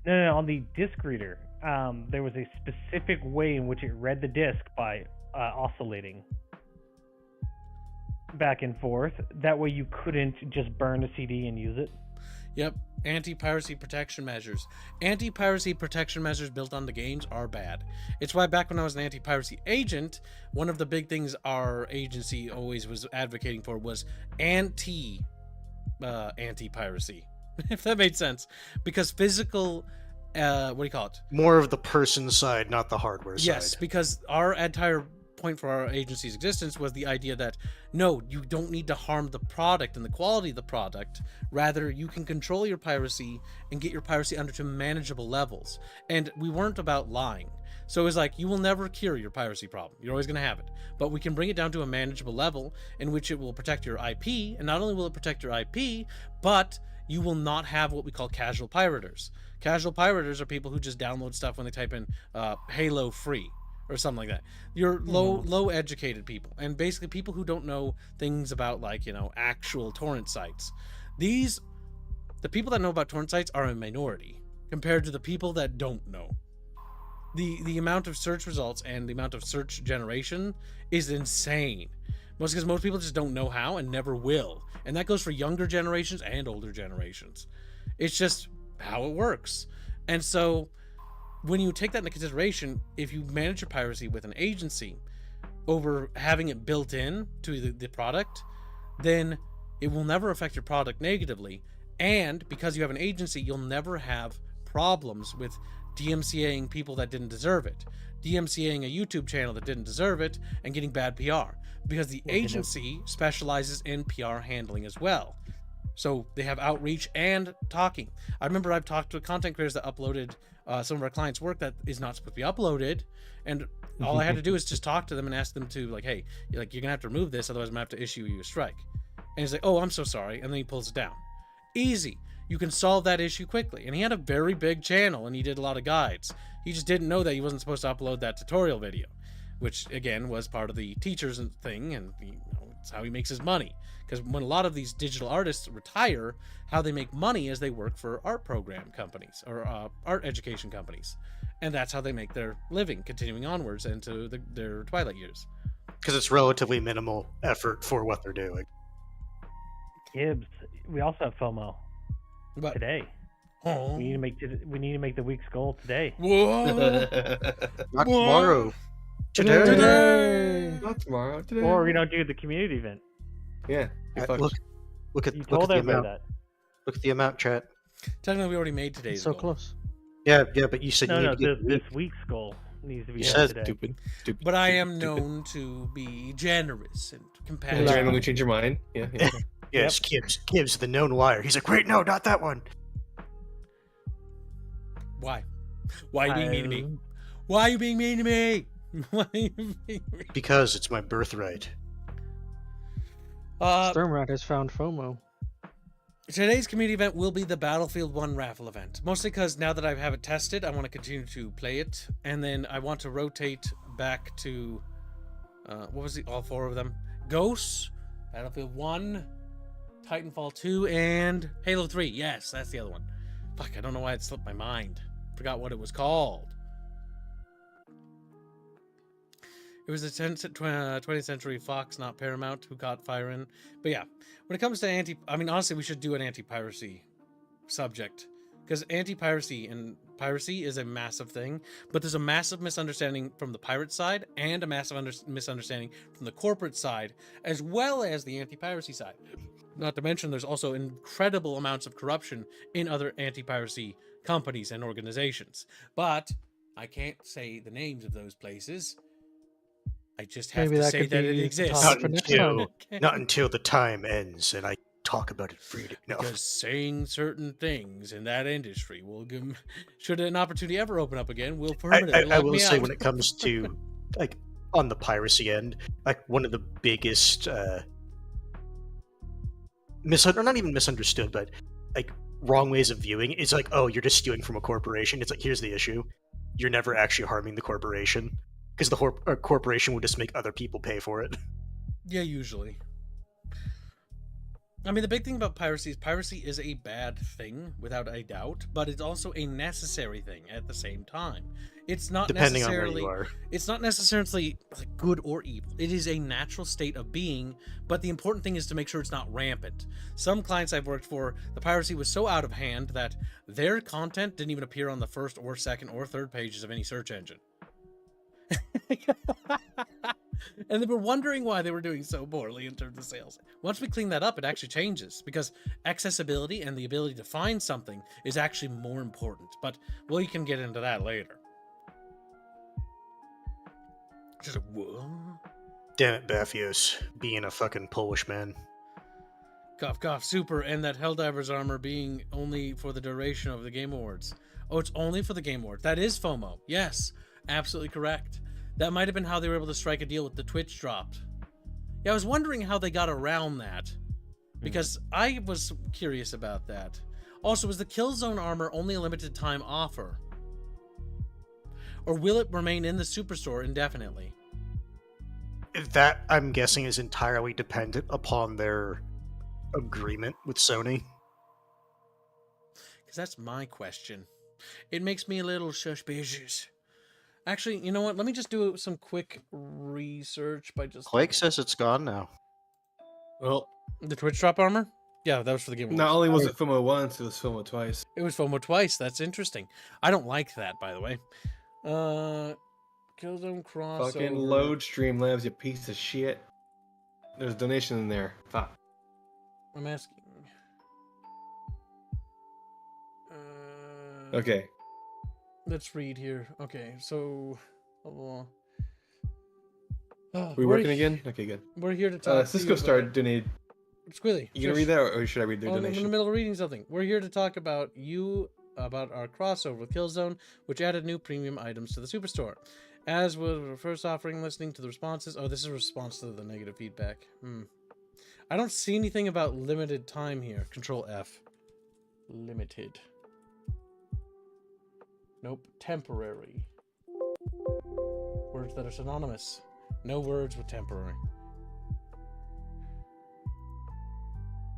No, on the disc reader, there was a specific way in which it read the disc by oscillating. back and forth. That way you couldn't just burn a CD and use it. Yep. Anti-piracy protection measures. Anti-piracy protection measures built on the games are bad. It's why back when I was an anti-piracy agent, one of the big things our agency always was advocating for was anti-piracy, if that made sense. Because physical, what do you call it? More of the person side, not the hardware side. Yes, because our entire point for our agency's existence was the idea that no, you don't need to harm the product and the quality of the product. Rather, you can control your piracy and get your piracy under to manageable levels. And we weren't about lying. So it was like, you will never cure your piracy problem. You're always going to have it. But we can bring it down to a manageable level in which it will protect your IP. And not only will it protect your IP, but you will not have what we call casual pirators. Casual pirators are people who just download stuff when they type in Halo free or something like that. You're low educated people, and basically people who don't know things about, like, you know, actual torrent sites. The people that know about torrent sites are a minority compared to the people that don't know. The amount of search results and the amount of search generation is insane. Because most people just don't know how and never will. And that goes for younger generations and older generations. It's just how it works. And so when you take that into consideration, if you manage your piracy with an agency over having it built in to the product, then it will never affect your product negatively. And because you have an agency, you'll never have problems with DMCAing people that didn't deserve it, DMCAing a YouTube channel that didn't deserve it, and getting bad PR, because the agency specializes in PR handling as well. So they have outreach and talking. I remember I've talked to content creators that uploaded some of our clients' work that is not supposed to be uploaded, and all I had to do is just talk to them and ask them to, like, hey, like, you're gonna have to remove this, otherwise I'm gonna have to issue you a strike. And he's like, oh, I'm so sorry, and then he pulls it down. Easy. You can solve that issue quickly. And he had a very big channel and he did a lot of guides. He just didn't know that he wasn't supposed to upload that tutorial video, which again was part of the teachers thing, and it's how he makes his money. Because when a lot of these digital artists retire, how they make money is they work for art program companies or art education companies, and that's how they make their living, continuing onwards into their twilight years. Because it's relatively minimal effort for what they're doing. Gibbs, we also have FOMO But today. oh, We need to make the week's goal today. whoa, Not What? tomorrow. Today. Today. Not tomorrow. Today. Or we don't do the community event. Yeah. You're fucked. Look at You look told at the everybody amount. that. Look at the amount, chat. technically we already made today's So goal. close. Yeah, but you said you No, need to get this week's goal needs to be You done said today. Stupid. But I am known to be generous and Did compassionate. you randomly change your mind? Yeah. Yeah. Yes, Gibbs, the known liar. He's like, wait, no, not that one. Why? Why are you being mean to me? Why are you being mean to me? Why are you being mean to me? Because it's my birthright. Stormrat has found FOMO. Today's community event will be the Battlefield 1 raffle event. Mostly because now that I have it tested, I want to continue to play it. And then I want to rotate back to... what was it? All four of them? Ghosts, Battlefield 1, Titanfall 2, and Halo 3. Yes, that's the other one. Fuck, I don't know why it slipped my mind. Forgot what it was called. It was the 20th Century Fox, not Paramount, who caught fire in. But yeah, when it comes to honestly, we should do an anti-piracy subject. Because anti-piracy and piracy is a massive thing. But there's a massive misunderstanding from the pirate side and a massive misunderstanding from the corporate side, as well as the anti-piracy side. Not to mention, there's also incredible amounts of corruption in other anti-piracy companies and organizations. But I can't say the names of those places. I just have Maybe to that say could that be it the exists. topic for next time. Not until the time ends and I talk about it freely. No. Because saying certain things in that industry will give, should an opportunity ever open up again, will permanently I lock will me say out. when it comes to, like, on the piracy end, like, one of the biggest, or not even misunderstood, but, like, wrong ways of viewing is like, oh, you're just stealing from a corporation. It's like, here's the issue. You're never actually harming the corporation. Because the corporation will just make other people pay for it. Yeah, usually. I mean, the big thing about piracy is a bad thing, without a doubt, but it's also a necessary thing at the same time. It's not Depending on where necessarily you are. it's not necessarily like good or evil. It is a natural state of being, but the important thing is to make sure it's not rampant. Some clients I've worked for, the piracy was so out of hand that their content didn't even appear on the first or second or third pages of any search engine. And they were wondering why they were doing so poorly in terms of sales. Once we clean that up, it actually changes, because accessibility and the ability to find something is actually more important. But we can get into that later. Just like, whoa. Damn it, Baphios, being a fucking Polish man. Cough, cough, super, and that Helldiver's armor being only for the duration of the Game Awards. Oh, it's only for the Game Awards. That is FOMO. Yes, absolutely correct. That might have been how they were able to strike a deal with the Twitch dropped. Yeah, I was wondering how they got around that, because I was curious about that. Also, was the Killzone armor only a limited time offer? Or will it remain in the Superstore indefinitely? That, I'm guessing, is entirely dependent upon their agreement with Sony. Because that's my question. It makes me a little suspicious. Actually, you know what? Let me just do some quick research by just... Quake says it's gone now. Well, The Twitch drop armor? Yeah, that was for the Game Awards. not only was it FOMO once, it was FOMO twice. It was FOMO twice. That's interesting. I don't like that, by the way. Killzone crossover. Fucking load Streamlabs, you piece of shit. There's a donation in there. Fuck. I'm asking. Okay. Let's read here. Okay, so... Are we working again? Okay, good. We're here to talk Cisco Star donated. Squilly. You gonna read that, or should I read their I'm in donation? the middle of reading something. We're here to talk about our crossover with Killzone, which added new premium items to the Superstore. As was our first offering, listening to the responses. Oh, this is a response to the negative feedback. I don't see anything about limited time here. Control F. Limited. Nope. Temporary. Words that are synonymous. No words with temporary.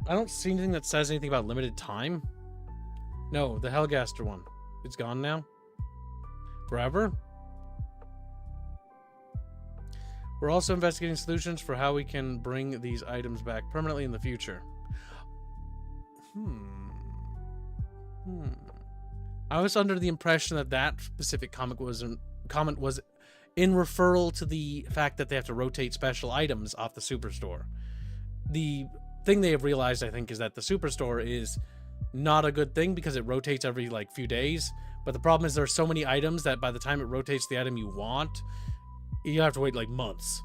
I don't see anything that says anything about limited time. No, the Hellgaster one. It's gone now? Forever? We're also investigating solutions for how we can bring these items back permanently in the future. I was under the impression that that specific comment was in referral to the fact that they have to rotate special items off the Superstore. The thing they have realized, I think, is that the Superstore is not a good thing because it rotates every few days. But the problem is there are so many items that by the time it rotates the item you want, you have to wait months.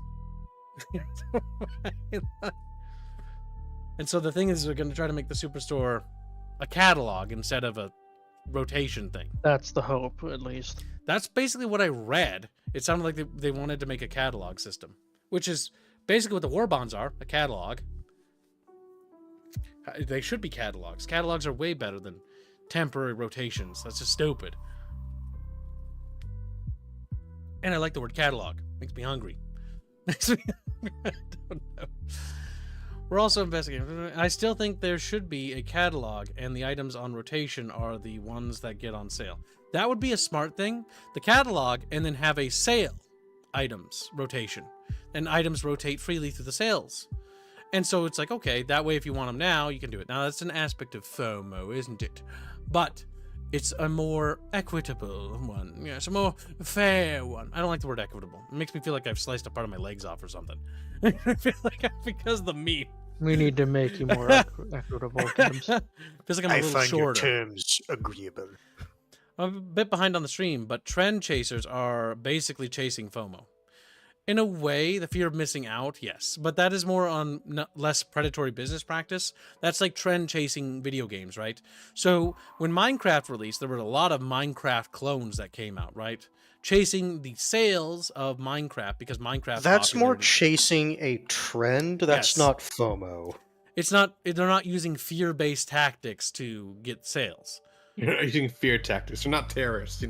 And so the thing is, they're going to try to make the Superstore a catalog instead of a rotation thing. That's the hope, at least. That's basically what I read. It sounded like they wanted to make a catalog system, which is basically what the war bonds are, a catalog. They should be catalogs. Catalogs are way better than temporary rotations. That's just stupid. And I like the word catalog. Makes me hungry. I don't know. We're also investigating. I still think there should be a catalog, and the items on rotation are the ones that get on sale. That would be a smart thing. The catalog, and then have a sale items rotation. And items rotate freely through the sales. And so it's like, okay, that way if you want them now, you can do it. Now, that's an aspect of FOMO, isn't it? But it's a more equitable one. Yes, a more fair one. I don't like the word equitable. It makes me feel like I've sliced a part of my legs off or something. I feel like because of the meme. We need to make you more equitable. James. Feels like I'm a I little find your shorter. terms agreeable. I'm a bit behind on the stream, but trend chasers are basically chasing FOMO. In a way, the fear of missing out, yes. But that is more on less predatory business practice. That's like trend chasing video games, right? So when Minecraft released, there were a lot of Minecraft clones that came out, right? Chasing the sales of Minecraft because Minecraft... That's more chasing a trend. That's Yes. not FOMO. It's not... They're not using fear-based tactics to get sales. You're not using fear tactics. They're not terrorists,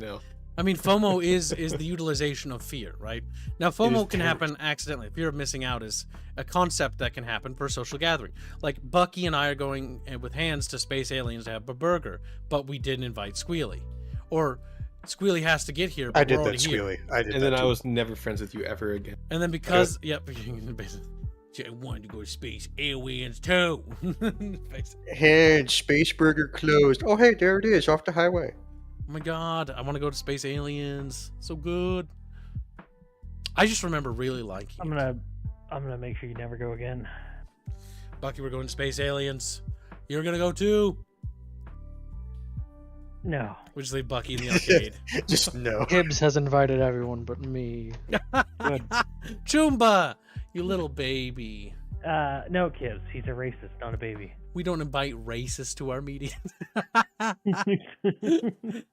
I mean, FOMO is the utilization of fear, right? Now, FOMO can terrible. happen accidentally. Fear of missing out is a concept that can happen per social gathering. Like Bucky and I are going with hands to Space Aliens to have a burger, but we didn't invite Squealy, or Squealy has to get here. But I did we're that, already here. Squealy. I did And that then I too. was never friends with you ever again. And then because I wanted to go to Space Aliens too. And Space Burger closed. Oh, hey, there it is, off the highway. Oh my god, I want to go to Space Aliens. So good. I just remember really liking I'm it. gonna make sure you never go again. Bucky, we're going to Space Aliens. You're gonna go too. No. We just leave Bucky in the arcade. Just no. Gibbs has invited everyone but me. Choomba, you little baby. No, kids. He's a racist, not a baby. We don't invite racists to our meetings.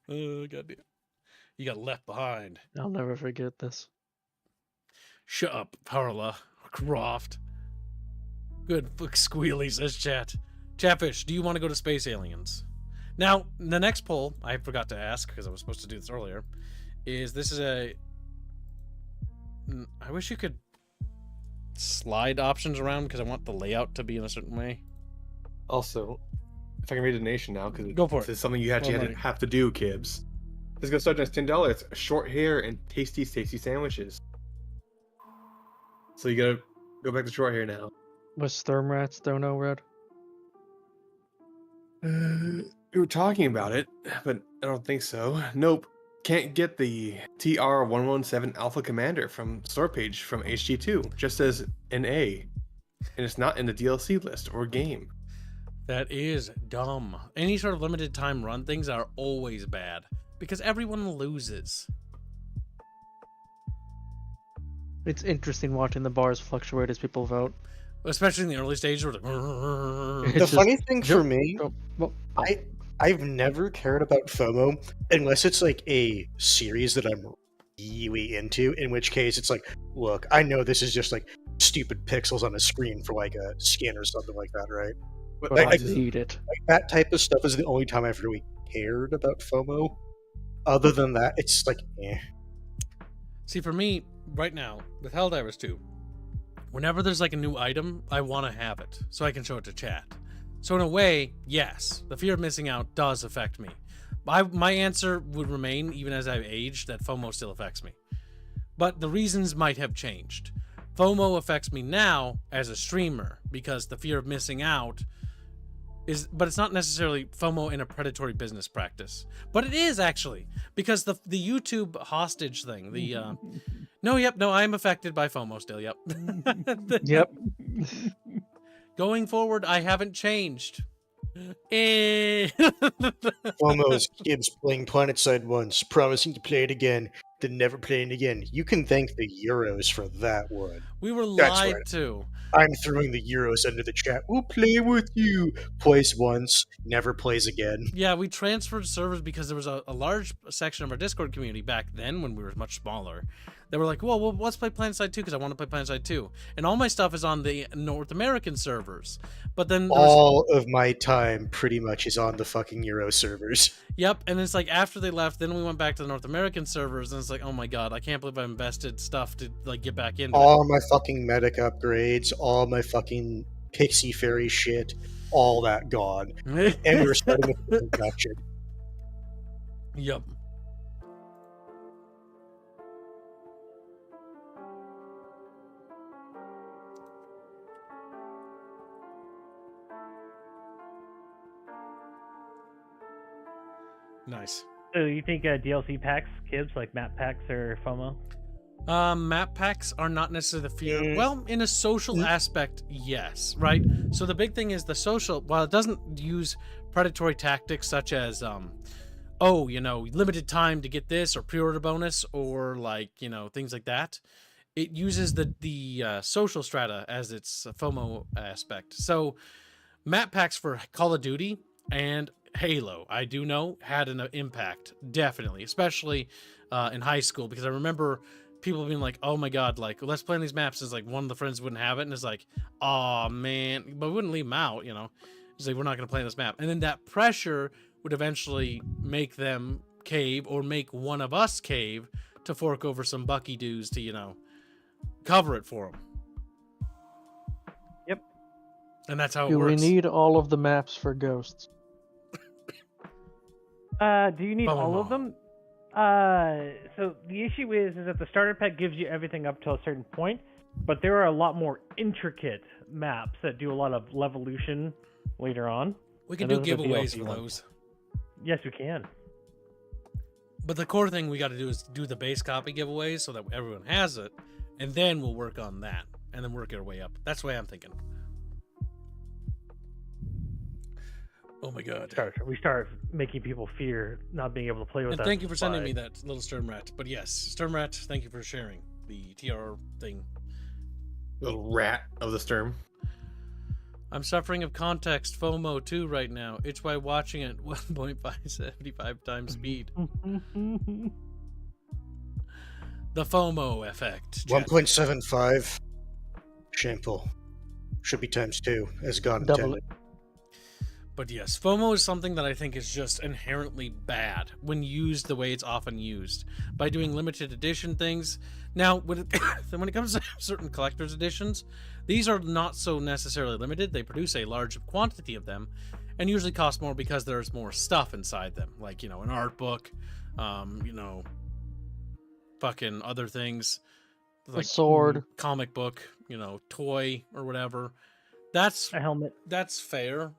Oh goddamn. You got left behind. I'll never forget this. Shut up, Parla. Croft. Good fuck squealy, says chat. Chatfish, do you want to go to Space Aliens? Now, the next poll, I forgot to ask because I was supposed to do this earlier, is this is a... I wish you could slide options around because I want the layout to be in a certain way. Also, if I can read a donation now, because Go for this it. is something you actually Alrighty. have to do, Kibbs. This is gonna start at $10. Short hair and tasty sandwiches. So you gotta go back to short hair now. Was Thermrats Dono red? We were talking about it, but I don't think so. Nope. Can't get the TR-117 Alpha Commander from store page from HG2. Just says an A. And it's not in the DLC list or game. That is dumb. Any sort of limited time run things are always bad because everyone loses. It's interesting watching the bars fluctuate as people vote. Especially in the early stages where It's The just- funny thing for me, Oh, well, I've never cared about FOMO unless it's like a series that I'm really into, in which case it's like, look, I know this is just like stupid pixels on a screen for like a skin or something like that, right? But but I I just- need it. Like that type of stuff is the only time I've really cared about FOMO. Other than that, it's like, eh. See, for me, right now, with Helldivers 2, whenever there's like a new item, I want to have it so I can show it to chat. So in a way, yes, the fear of missing out does affect me. My answer would remain, even as I've aged, that FOMO still affects me. But the reasons might have changed. FOMO affects me now as a streamer because the fear of missing out but it's not necessarily FOMO in a predatory business practice. But it is actually, because the YouTube hostage thing, no, I'm affected by FOMO still, yep. Yep. Going forward, I haven't changed. Eh. FOMO is Gibbs playing PlanetSide once, promising to play it again, then never playing again. You can thank the Euros for that one. We were That's lied right. to. I'm throwing the Euros under the chat. We'll play with you. Plays once, never plays again. Yeah, we transferred servers because there was a large section of our Discord community back then when we were much smaller. They were like, well, let's play PlanetSide 2 because I want to play PlanetSide 2. And all my stuff is on the North American servers. But then there's... All of my time pretty much is on the fucking Euro servers. Yep, and it's like after they left, then we went back to the North American servers, and it's like, oh my god, I can't believe I invested stuff to like get back into All my fucking medic upgrades, all my fucking Pixie Fairy shit, all that gone. it. And we were starting with the production. Yep. Nice. So you think DLC packs, Kibbs, like map packs or FOMO? Map packs are not necessarily the fear. Well, in a social Mm. aspect, yes, right? So the big thing is the social, while it doesn't use predatory tactics such as, limited time to get this or pre-order bonus or like, things like that. It uses the social strata as its FOMO aspect. So map packs for Call of Duty and Halo, I do know, had an impact, definitely, especially in high school, because I remember people being like, oh my god, like, let's play on these maps. It's like one of the friends wouldn't have it, and it's like, oh man, but we wouldn't leave them out, It's like, we're not going to play on this map. And then that pressure would eventually make them cave or make one of us cave to fork over some Bucky dues to, you know, cover it for them. Yep. And that's how it Do we works. need all of the maps for ghosts? Do you need Bum, all bum, of them? So the issue is that the starter pack gives you everything up to a certain point, but there are a lot more intricate maps that do a lot of levolution later on. We can And do those are the giveaways DLC for ones. those. Yes, we can. But the core thing we got to do is do the base copy giveaways so that everyone has it, and then we'll work on that, and then work our way up. That's the way I'm thinking. Oh my god. We start making people fear not being able to play with And that. thank you for sending by- me that little Sturmrat. But yes, Sturmrat, thank you for sharing the TR thing. Little rat of the Sturm. I'm suffering of context FOMO too right now. It's by watching it 1.575 times speed. The FOMO effect. Jeff. 1.75. Shameful. Should be times 2, as God Double intended. But yes, FOMO is something that I think is just inherently bad when used the way it's often used, by doing limited edition things. Now, when it comes to certain collector's editions, these are not so necessarily limited. They produce a large quantity of them, and usually cost more because there's more stuff inside them, like, you know, an art book, you know, fucking other things, like sword. comic book, you know, toy or whatever. That's A helmet. that's fair,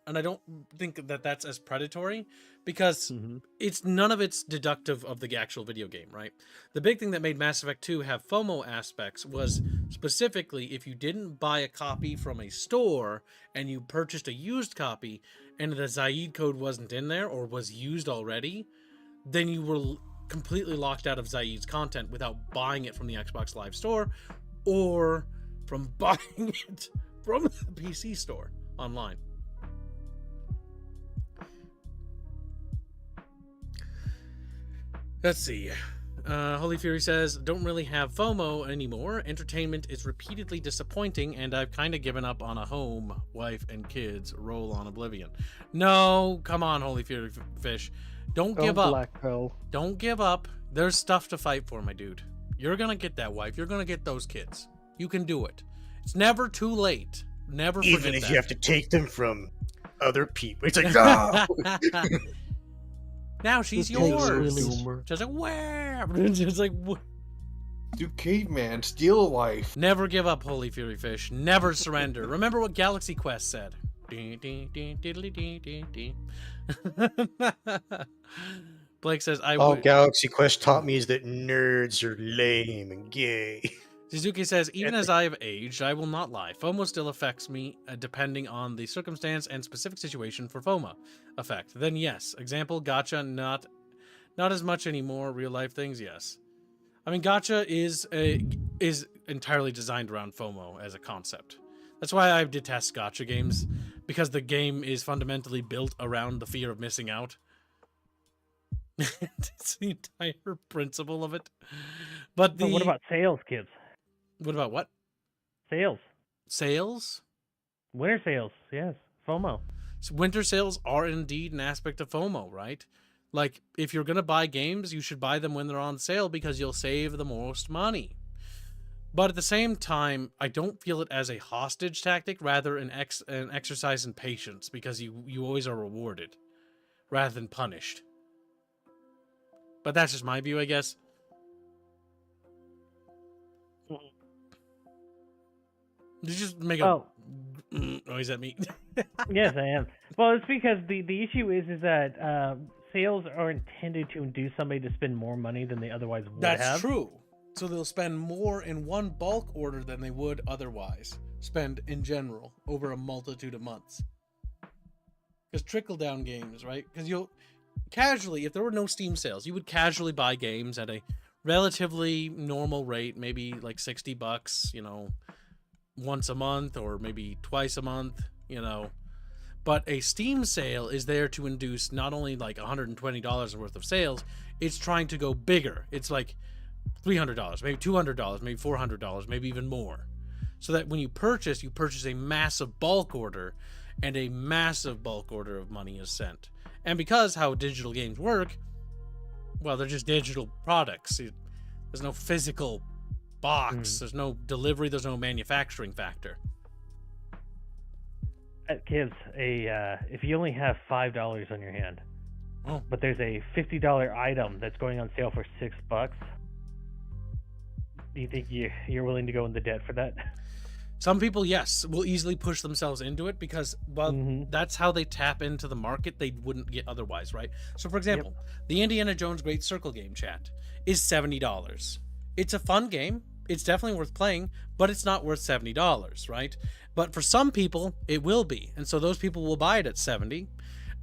and I don't think that that's as predatory, because Mm-hmm. it's none of it's deductive of the actual video game, right? The big thing that made Mass Effect 2 have FOMO aspects was specifically if you didn't buy a copy from a store and you purchased a used copy and the Zaid code wasn't in there or was used already, then you were completely locked out of Zaid's content without buying it from the Xbox Live store or from buying it from the PC store online. Let's see. Holy Fury says, don't really have FOMO anymore. Entertainment is repeatedly disappointing, and I've kind of given up on a home, wife, and kids roll on Oblivion. No, come on, Holy Fury Fish. Don't give up. Black Pearl. Don't give up. There's stuff to fight for, my dude. You're gonna get that wife. You're gonna get those kids. You can do it. It's never too late. Never Even forget if that. you have to take them from other people. It's like, no! Now she's This takes yours. really- Just like, where? Just like, Do caveman, steal a wife. never give up, Holy Fury Fish. Never surrender. Remember what Galaxy Quest said. Blake says, I All would. Galaxy Quest taught me is that nerds are lame and gay. Suzuki says, even as I have aged, I will not lie. FOMO still affects me, depending on the circumstance and specific situation for FOMO effect. Then yes. Example, gacha, not as much anymore. Real life things, yes. I mean, gacha is entirely designed around FOMO as a concept. That's why I detest gacha games, because the game is fundamentally built around the fear of missing out. It's the entire principle of it. But what about sales, kids? What about what? Sales. Sales? Winter sales. Yes. FOMO. So winter sales are indeed an aspect of FOMO, right? Like, if you're going to buy games, you should buy them when they're on sale because you'll save the most money. But at the same time, I don't feel it as a hostage tactic, rather an exercise in patience, because you always are rewarded rather than punished. But that's just my view, I guess. Did you just make a noise at me? Yes, I am. Well, it's because the issue is that sales are intended to induce somebody to spend more money than they otherwise would That's have. true. So they'll spend more in one bulk order than they would otherwise spend in general over a multitude of months. Because trickle-down games, right? Because you'll casually, if there were no Steam sales, you would casually buy games at a relatively normal rate, maybe like $60, you know, once a month or maybe twice a month, you know. But a Steam sale is there to induce not only like $120 worth of sales, it's trying to go bigger. It's like $300, maybe $200, maybe $400, maybe even more. So that when you purchase a massive bulk order, and a massive bulk order of money is sent. And because how digital games work, Well, they're just digital products. There's no physical box. There's no delivery. There's no manufacturing factor. Kids, if you only have $5 on your hand, but there's a $50 item that's going on sale for $6, do you think you're willing to go into debt for that? Some people, yes, will easily push themselves into it because, well, that's how they tap into the market they wouldn't get otherwise, right? So, for example, the Indiana Jones Great Circle game, chat, is $70. It's a fun game. It's definitely worth playing, but it's not worth $70, right? But for some people, it will be. And so those people will buy it at $70.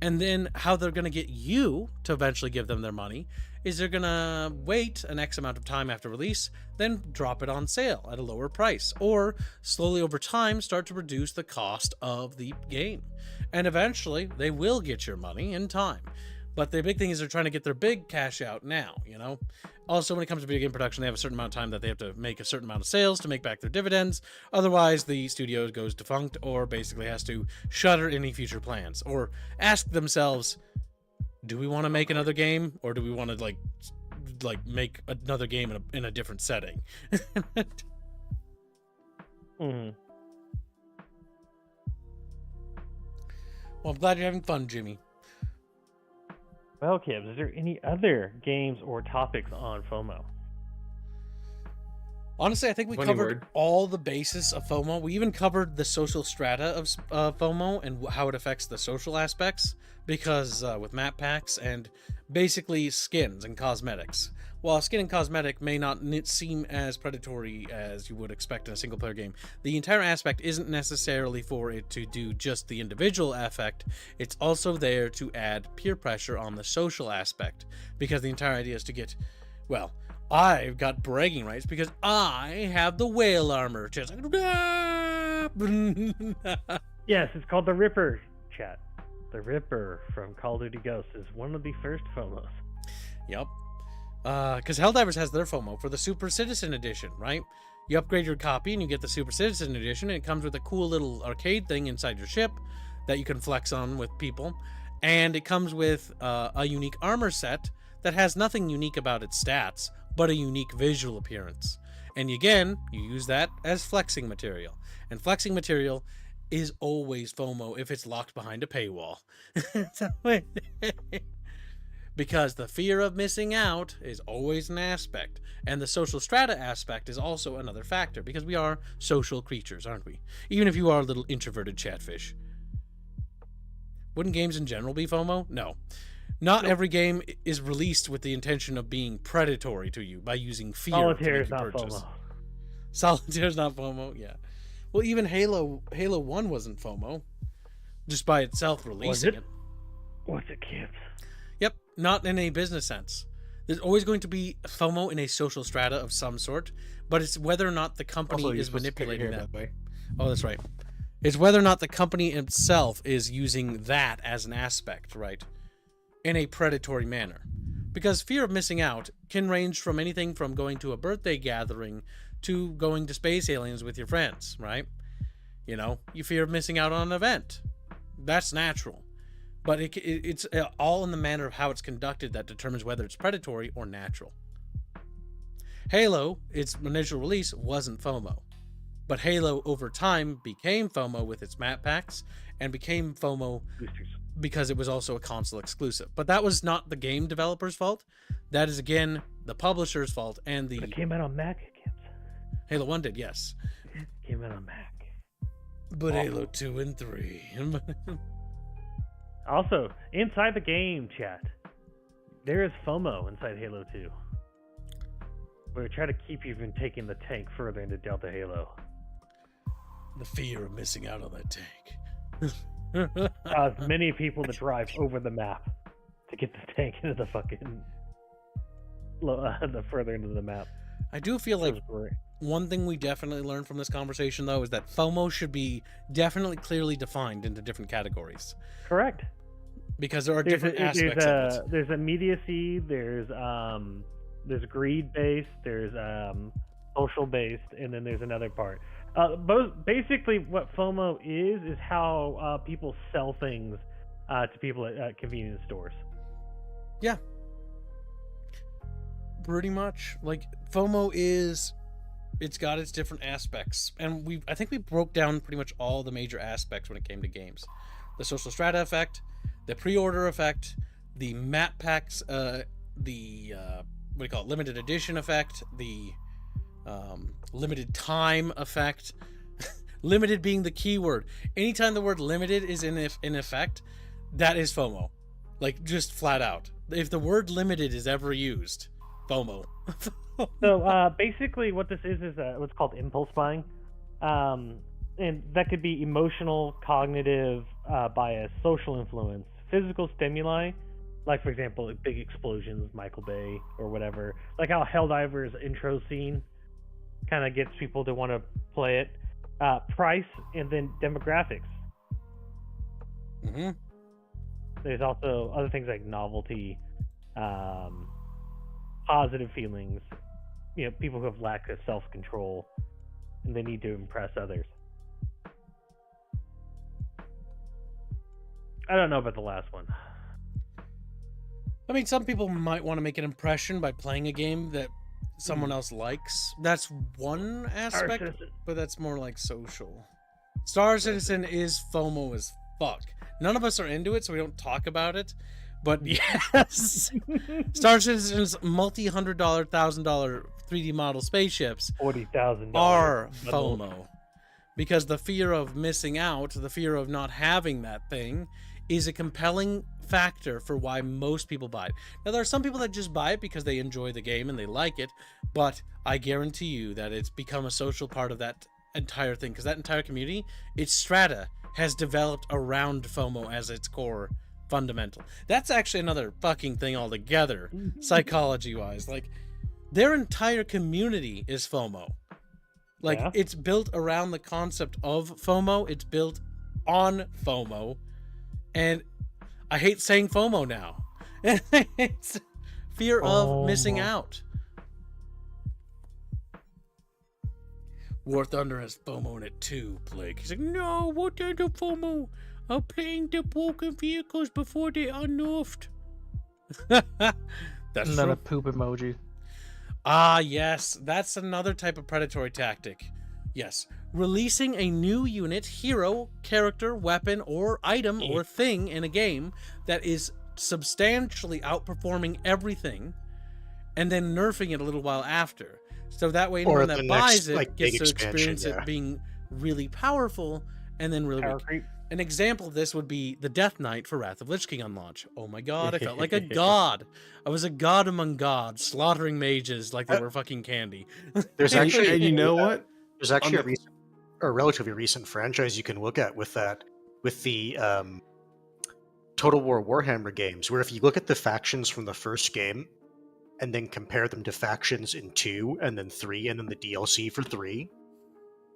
And then how they're going to get you to eventually give them their money is they're going to wait an X amount of time after release, then drop it on sale at a lower price, or slowly over time start to reduce the cost of the game. And eventually they will get your money in time. But the big thing is they're trying to get their big cash out now, you know? Also, when it comes to video game production, they have a certain amount of time that they have to make a certain amount of sales to make back their dividends. Otherwise, the studio goes defunct or basically has to shutter any future plans or ask themselves, do we want to make another game or do we want to like make another game in a different setting? Well, I'm glad you're having fun, Jimmy. Well, Kibbs, is there any other games or topics on FOMO? Honestly, I think we covered all the basis of FOMO. We even covered the social strata of FOMO and how it affects the social aspects, because with map packs and basically skins and cosmetics. While skin and cosmetic may not seem as predatory as you would expect in a single player game, the entire aspect isn't necessarily for it to do just the individual effect. It's also there to add peer pressure on the social aspect, because the entire idea is to get, well, I've got bragging rights because I have the whale armor. Just yes, it's called the Ripper, chat. The Ripper from Call of Duty Ghosts is one of the first FOMOs. Yep. Because Helldivers has their FOMO for the Super Citizen Edition, right? You upgrade your copy and you get the Super Citizen Edition, and it comes with a cool little arcade thing inside your ship that you can flex on with people. And it comes with a unique armor set that has nothing unique about its stats, but a unique visual appearance. And again, you use that as flexing material. And flexing material is always FOMO if it's locked behind a paywall. Because the fear of missing out is always an aspect. And the social strata aspect is also another factor, because we are social creatures, aren't we? Even if you are a little introverted chatfish. Wouldn't games in general be FOMO? No. Not every game is released with the intention of being predatory to you by using fear. Solitaire is not FOMO. Solitaire is not FOMO, yeah. Well, even Halo 1 wasn't FOMO, just by itself releasing it. What's it, kids? Yep, not in a business sense. There's always going to be FOMO in a social strata of some sort, but it's whether or not the company is manipulating that. Oh, that's right. It's whether or not the company itself is using that as an aspect, right? In a predatory manner. Because fear of missing out can range from anything from going to a birthday gathering to going to space aliens with your friends, right? You know, you fear of missing out on an event. That's natural. But it's all in the manner of how it's conducted that determines whether it's predatory or natural. Halo, its initial release, wasn't FOMO. But Halo, over time, became FOMO with its map packs, and became FOMO because it was also a console exclusive. But that was not the game developer's fault. That is, again, the publisher's fault. And But it came out on Mac, Gibbs. Halo 1 did, yes. It came out on Mac. But Halo 2 and 3... Also, inside the game, chat, there is FOMO inside Halo 2. Where we try to keep you from taking the tank further into Delta Halo. The fear of missing out on that tank. Many people to drive over the map to get the tank into the fucking... the further into the map. I do feel like one thing we definitely learned from this conversation, though, is that FOMO should be definitely clearly defined into different categories. Correct. Because there are different aspects of it. There's immediacy, there's greed-based, there's social-based, and then there's another part. Basically, what FOMO is how people sell things to people at convenience stores. Yeah. Pretty much. Like, FOMO is, it's got its different aspects, and I think we broke down pretty much all the major aspects when it came to games. The social strata effect, the pre-order effect, the map packs, what do you call it, limited edition effect, the limited time effect. Limited being the key word. Anytime the word limited is in effect, that is FOMO. Like, just flat out. If the word limited is ever used, FOMO. So basically what this is what's called impulse buying. And that could be emotional, cognitive bias, social influence, physical stimuli, like, for example, big explosions, Michael Bay, or whatever. Like how Helldiver's intro scene kind of gets people to want to play it. Price, and then demographics. Mm-hmm. There's also other things like novelty, positive feelings, people who have lack of self-control, and they need to impress others. I don't know about the last one. I mean, some people might want to make an impression by playing a game that someone else likes. That's one aspect, but that's more like social. Star Citizen is FOMO as fuck. None of us are into it, so we don't talk about it. But yes, Star Citizen's multi-$100,000, $1,000 3D model spaceships $40,000 are FOMO. Because the fear of missing out, the fear of not having that thing, is a compelling factor for why most people buy it. Now, there are some people that just buy it because they enjoy the game and they like it, but I guarantee you that it's become a social part of that entire thing, because that entire community, its strata, has developed around FOMO as its core fundamental. That's actually another fucking thing altogether, psychology-wise. Like, their entire community is FOMO. Like, Yeah. It's built around the concept of FOMO. It's built on FOMO. And I hate saying FOMO now. It's fear of missing out. War Thunder has FOMO in it too, Plague. He's like, no, what kind of FOMO? I'm playing the broken vehicles before they are nerfed. That's And then true. a poop emoji. Ah, yes. That's another type of predatory tactic. Yes. Releasing a new unit, hero, character, weapon, or item, or thing in a game that is substantially outperforming everything, and then nerfing it a little while after. So that way anyone that buys it gets to experience it being really powerful, and then really weak. Creep. An example of this would be the Death Knight for Wrath of Lich King on launch. Oh my god, I felt like a god. I was a god among gods, slaughtering mages like they were fucking candy. There's actually, And you know what? There's actually a relatively recent franchise you can look at with that, with the Total War Warhammer games, where if you look at the factions from the first game, and then compare them to factions in 2, and then 3, and then the DLC for 3,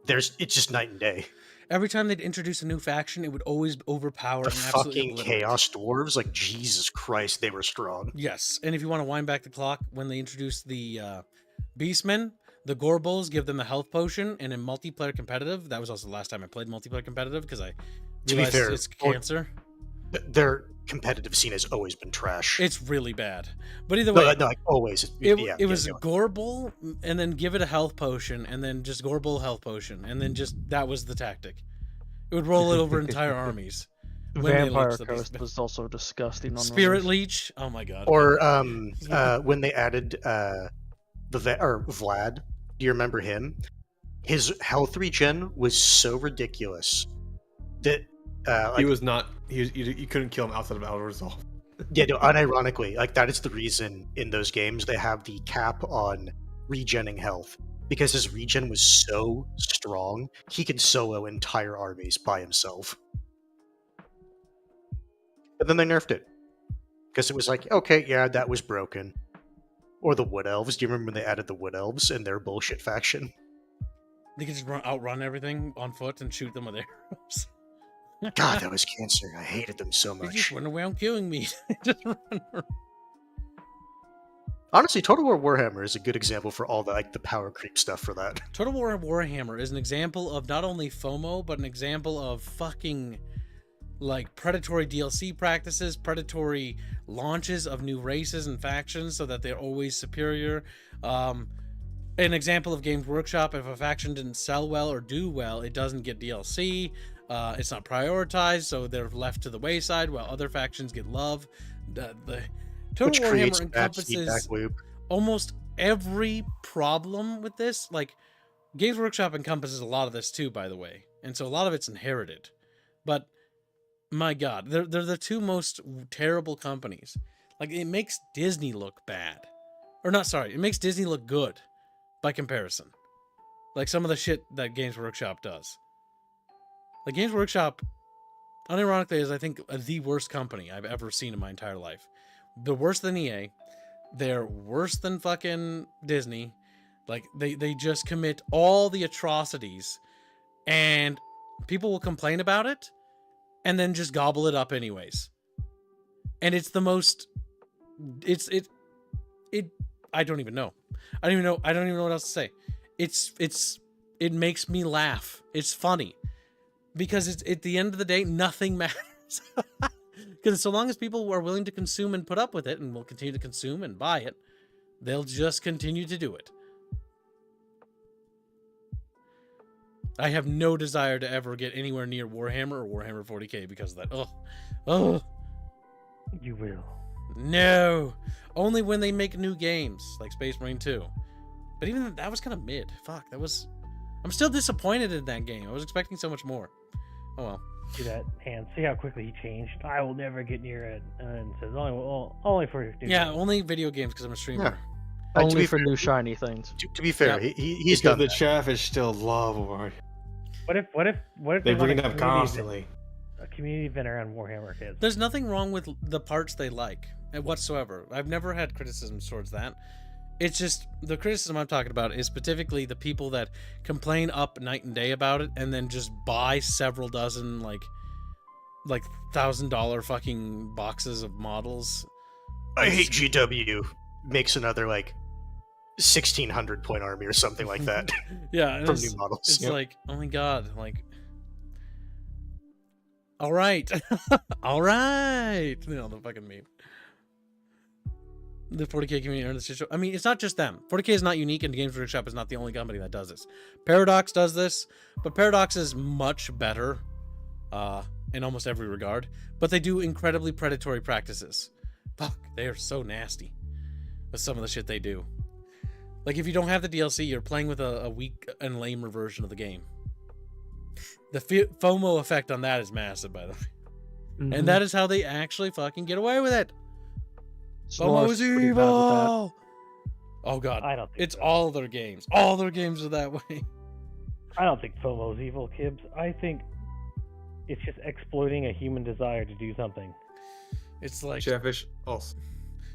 it's just night and day. Every time they'd introduce a new faction, it would always overpower The and absolutely fucking obliterate. Chaos Dwarves, like, Jesus Christ, they were strong. Yes, and if you want to wind back the clock, when they introduced the Beastmen, the Gorbals give them a health potion, and in multiplayer competitive, that was also the last time I played multiplayer competitive, because I realized it's cancer. Their competitive scene has always been trash. It's really bad. But either way, no, like always. it was Gorbal, and then give it a health potion, and then just Gorbal health potion, and then just, that was the tactic. It would roll it over entire armies. when they Vampire launched the Coast Beastmen. was also disgusting. On Spirit runners. Leech, oh my god. Or when they added Vlad, do you remember him? His health regen was so ridiculous that He was not. You couldn't kill him outside of Outer Resolve. yeah, no, unironically, like that is the reason in those games they have the cap on regenning health, because his regen was so strong he could solo entire armies by himself. But then they nerfed it because it was like, okay, yeah, that was broken. Or the Wood Elves. Do you remember when they added the Wood Elves in their bullshit faction? They could just outrun everything on foot and shoot them with arrows. God, that was cancer. I hated them so They just much. run around killing me. Just run around. Honestly, Total War Warhammer is a good example for all the power creep stuff for that. Total War Warhammer is an example of not only FOMO, but an example of fucking, like predatory DLC practices, predatory launches of new races and factions so that they're always superior. An example of Games Workshop, if a faction didn't sell well or do well, it doesn't get DLC. It's not prioritized, so they're left to the wayside while other factions get love. The Total Which creates Warhammer a bad feedback encompasses loop. almost every problem with this. Like, Games Workshop encompasses a lot of this too, by the way, and so a lot of it's inherited. But my God, they're the two most terrible companies. Like, it makes Disney look bad, or not. Sorry, it makes Disney look good by comparison. Like some of the shit that Games Workshop does. Like Games Workshop, unironically, is I think the worst company I've ever seen in my entire life. They're worse than EA. They're worse than fucking Disney. Like they just commit all the atrocities, and people will complain about it, and then just gobble it up anyways. And it's the most. It. I don't even know. I don't even know what else to say. It makes me laugh. It's funny because it's at the end of the day, nothing matters. Because so long as people are willing to consume and put up with it, and will continue to consume and buy it, they'll just continue to do it. I have no desire to ever get anywhere near Warhammer or Warhammer 40k because of that. Oh, You will. no. Only when they make new games like Space Marine 2. But even that was kind of mid. Fuck, that was. I'm still disappointed in that game. I was expecting so much more. Oh well. See that hand? See how quickly he changed? I will never get near it. And says only for new Yeah, games. only video games because I'm a streamer. To Only be for fair- new shiny things. To be fair, Yeah. he's because done the that. Chatfish still love Warhammer. What if They want bring it a up community constantly. A community event around Warhammer kids. There's nothing wrong with the parts they like whatsoever. I've never had criticisms towards that. It's just the criticism I'm talking about is specifically the people that complain up night and day about it and then just buy several dozen like $1,000 fucking boxes of models. I hate GW. Makes another like 1,600 point army or something like that Yeah, and from it's, new models. it's Yep. like, oh my god, like, all right, all right, you know, the fucking meme. The 40k community earned this shit show. I mean, it's not just them. 40k is not unique, and Games Workshop is not the only company that does this. Paradox does this, but Paradox is much better in almost every regard. But they do incredibly predatory practices. Fuck, they are so nasty with some of the shit they do. Like, if you don't have the DLC, you're playing with a weak and lamer version of the game. The FOMO effect on that is massive, by the way. Mhm. And that is how they actually fucking get away with it. FOMO Snor's is pretty bad with that. evil! Oh god. I don't think It's so. all their games. All their games are that way. I don't think FOMO's evil, Kibbs. I think it's just exploiting a human desire to do something. It's like Chatfish also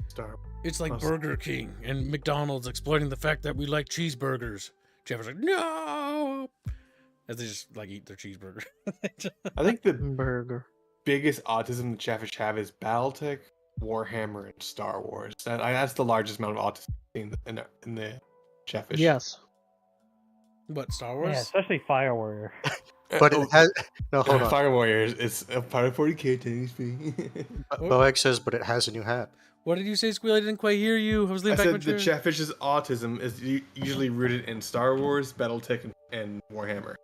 Star. it's like awesome. Burger King and McDonald's exploiting the fact that we like cheeseburgers. Jeff's like, no! As they just like eat their cheeseburger. I think the Burger. biggest autism the Chatfish have is BattleTech, Warhammer, and Star Wars. That's the largest amount of autism in the Chatfish. Yes. What, Star Yeah, Wars? especially Fire Warrior. But it has no hold on. Fire Warriors. It's a part of 40k TXP. Boeg says, but it has a new hat. What did you say, Squeal? I didn't quite hear you. I was I leaning back in said my the chair. Chatfish's autism is usually rooted in Star Wars, BattleTech, and Warhammer.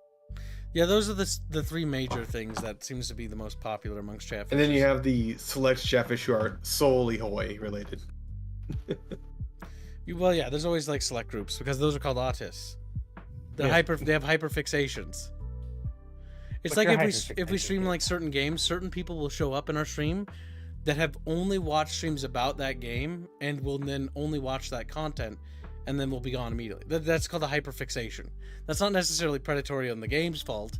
Yeah, those are the three major things that seems to be the most popular amongst Chatfish. And then you have the select Chatfish who are solely Hawaii related. Well, yeah, there's always like select groups because those are called autists. They're Yeah. they have hyperfixations. It's What's like your if we hyperfixation, stream Kid? like certain games, certain people will show up in our stream that have only watched streams about that game and will then only watch that content and then will be gone immediately. That's called a hyperfixation. That's not necessarily predatory on the game's fault.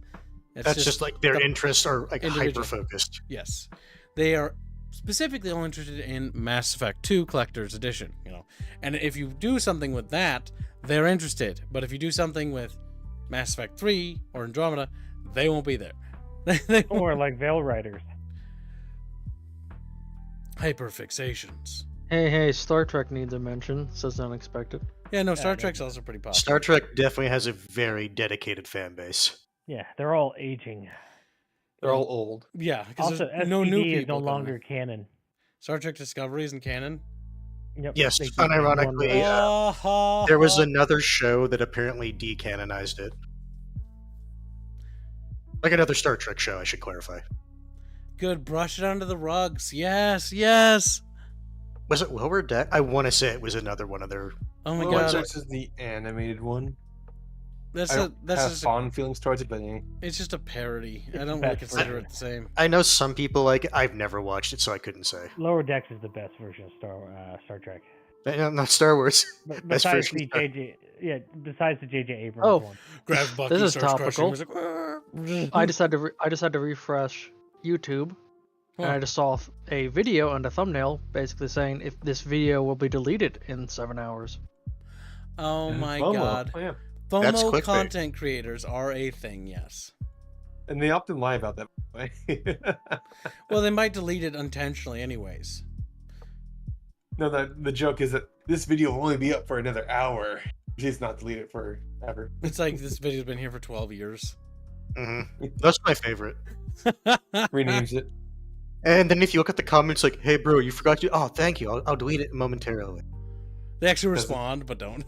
It's That's just like their the- interests are like individual. hyper focused. Yes, they are specifically only interested in Mass Effect 2 Collector's Edition, you know. And if you do something with that, they're interested. But if you do something with Mass Effect 3 or Andromeda, they won't be there. They won't- Or like Veil Riders. Hyperfixations. Hey, Star Trek needs a mention. Says unexpected. Yeah, no, Star no. Trek's also pretty popular. Star Trek definitely has a very dedicated fan base. Yeah, they're all aging. They're all old. Yeah, because Also, there's no new SPD is people no coming longer in. canon. Star Trek Discovery isn't canon. Yep. Yes, they keep unironically, one there was another show that apparently decanonized it. Like another Star Trek show, I should clarify. Good, brush it under the rugs. Yes, yes. Was it Lower Deck? I want to say it was another one of their. Oh my Lower god, Decks is the animated one. that's I don't have just fond feelings towards it, but it's just a parody. It's I the don't really best consider version. it the same. I know some people like it. I've never watched it, so I couldn't say. Lower Decks is the best version of Star Trek. Not Star Wars. But Best besides version the of JJ, besides the JJ Abrams Oh. one. Grabs Bucky, This is starts crushing him, topical. he's like, I just had to refresh YouTube, and I just saw a video and a thumbnail basically saying if this video will be deleted in 7 hours. oh my FOMO. god. Oh, yeah. That's FOMO clickbait. content creators are a thing, yes. And they often lie about that. By the way. Well, they might delete it intentionally anyways. No, the joke is that this video will only be up for another hour. Please not delete it forever. It's like this video's been here for 12 years. That's my favorite. Renames it. And then if you look at the comments, like, "Hey, bro, you forgot to." Oh, thank you. I'll delete it momentarily. They actually Doesn't- respond, but don't.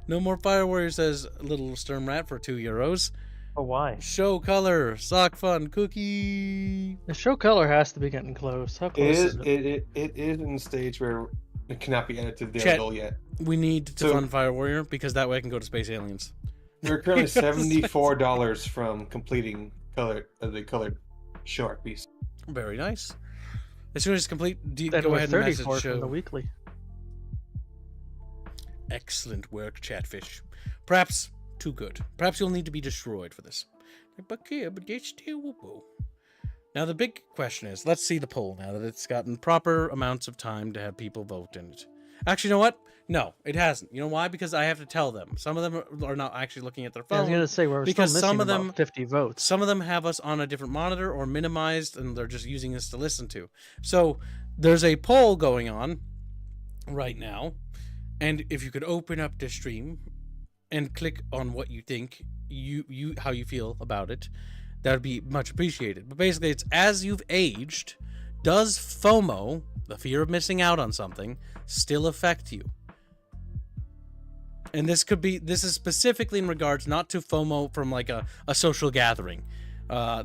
No more Fire Warrior, says Little Sturm Rat for €2. Oh, why? Show color, sock fun, cookie. The show color has to be getting close. How close is it? It is in the stage where it cannot be edited to the Chet. goal yet. We need to So- fund Fire Warrior because that way I can go to Space Aliens. We're currently $74 from completing the colored show art piece. Very nice. As soon as it's complete, Then go we're ahead and 34 message from the show. weekly. Excellent work, Chatfish. Perhaps too good. Perhaps you'll need to be destroyed for this. Now the big question is, let's see the poll now that it's gotten proper amounts of time to have people vote in it. Actually, you know what? No, it hasn't. You know why? Because I have to tell them. Some of them are not actually looking at their I was phone. gonna say we're because still some missing of them- about 50 votes. Some of them have us on a different monitor or minimized, and they're just using this to listen to. So there's a poll going on right now, and if you could open up the stream and click on what you think, you how you feel about it, that would be much appreciated. But basically, it's as you've aged, does FOMO, the fear of missing out on something, still affect you? And this is specifically in regards not to FOMO from like a social gathering.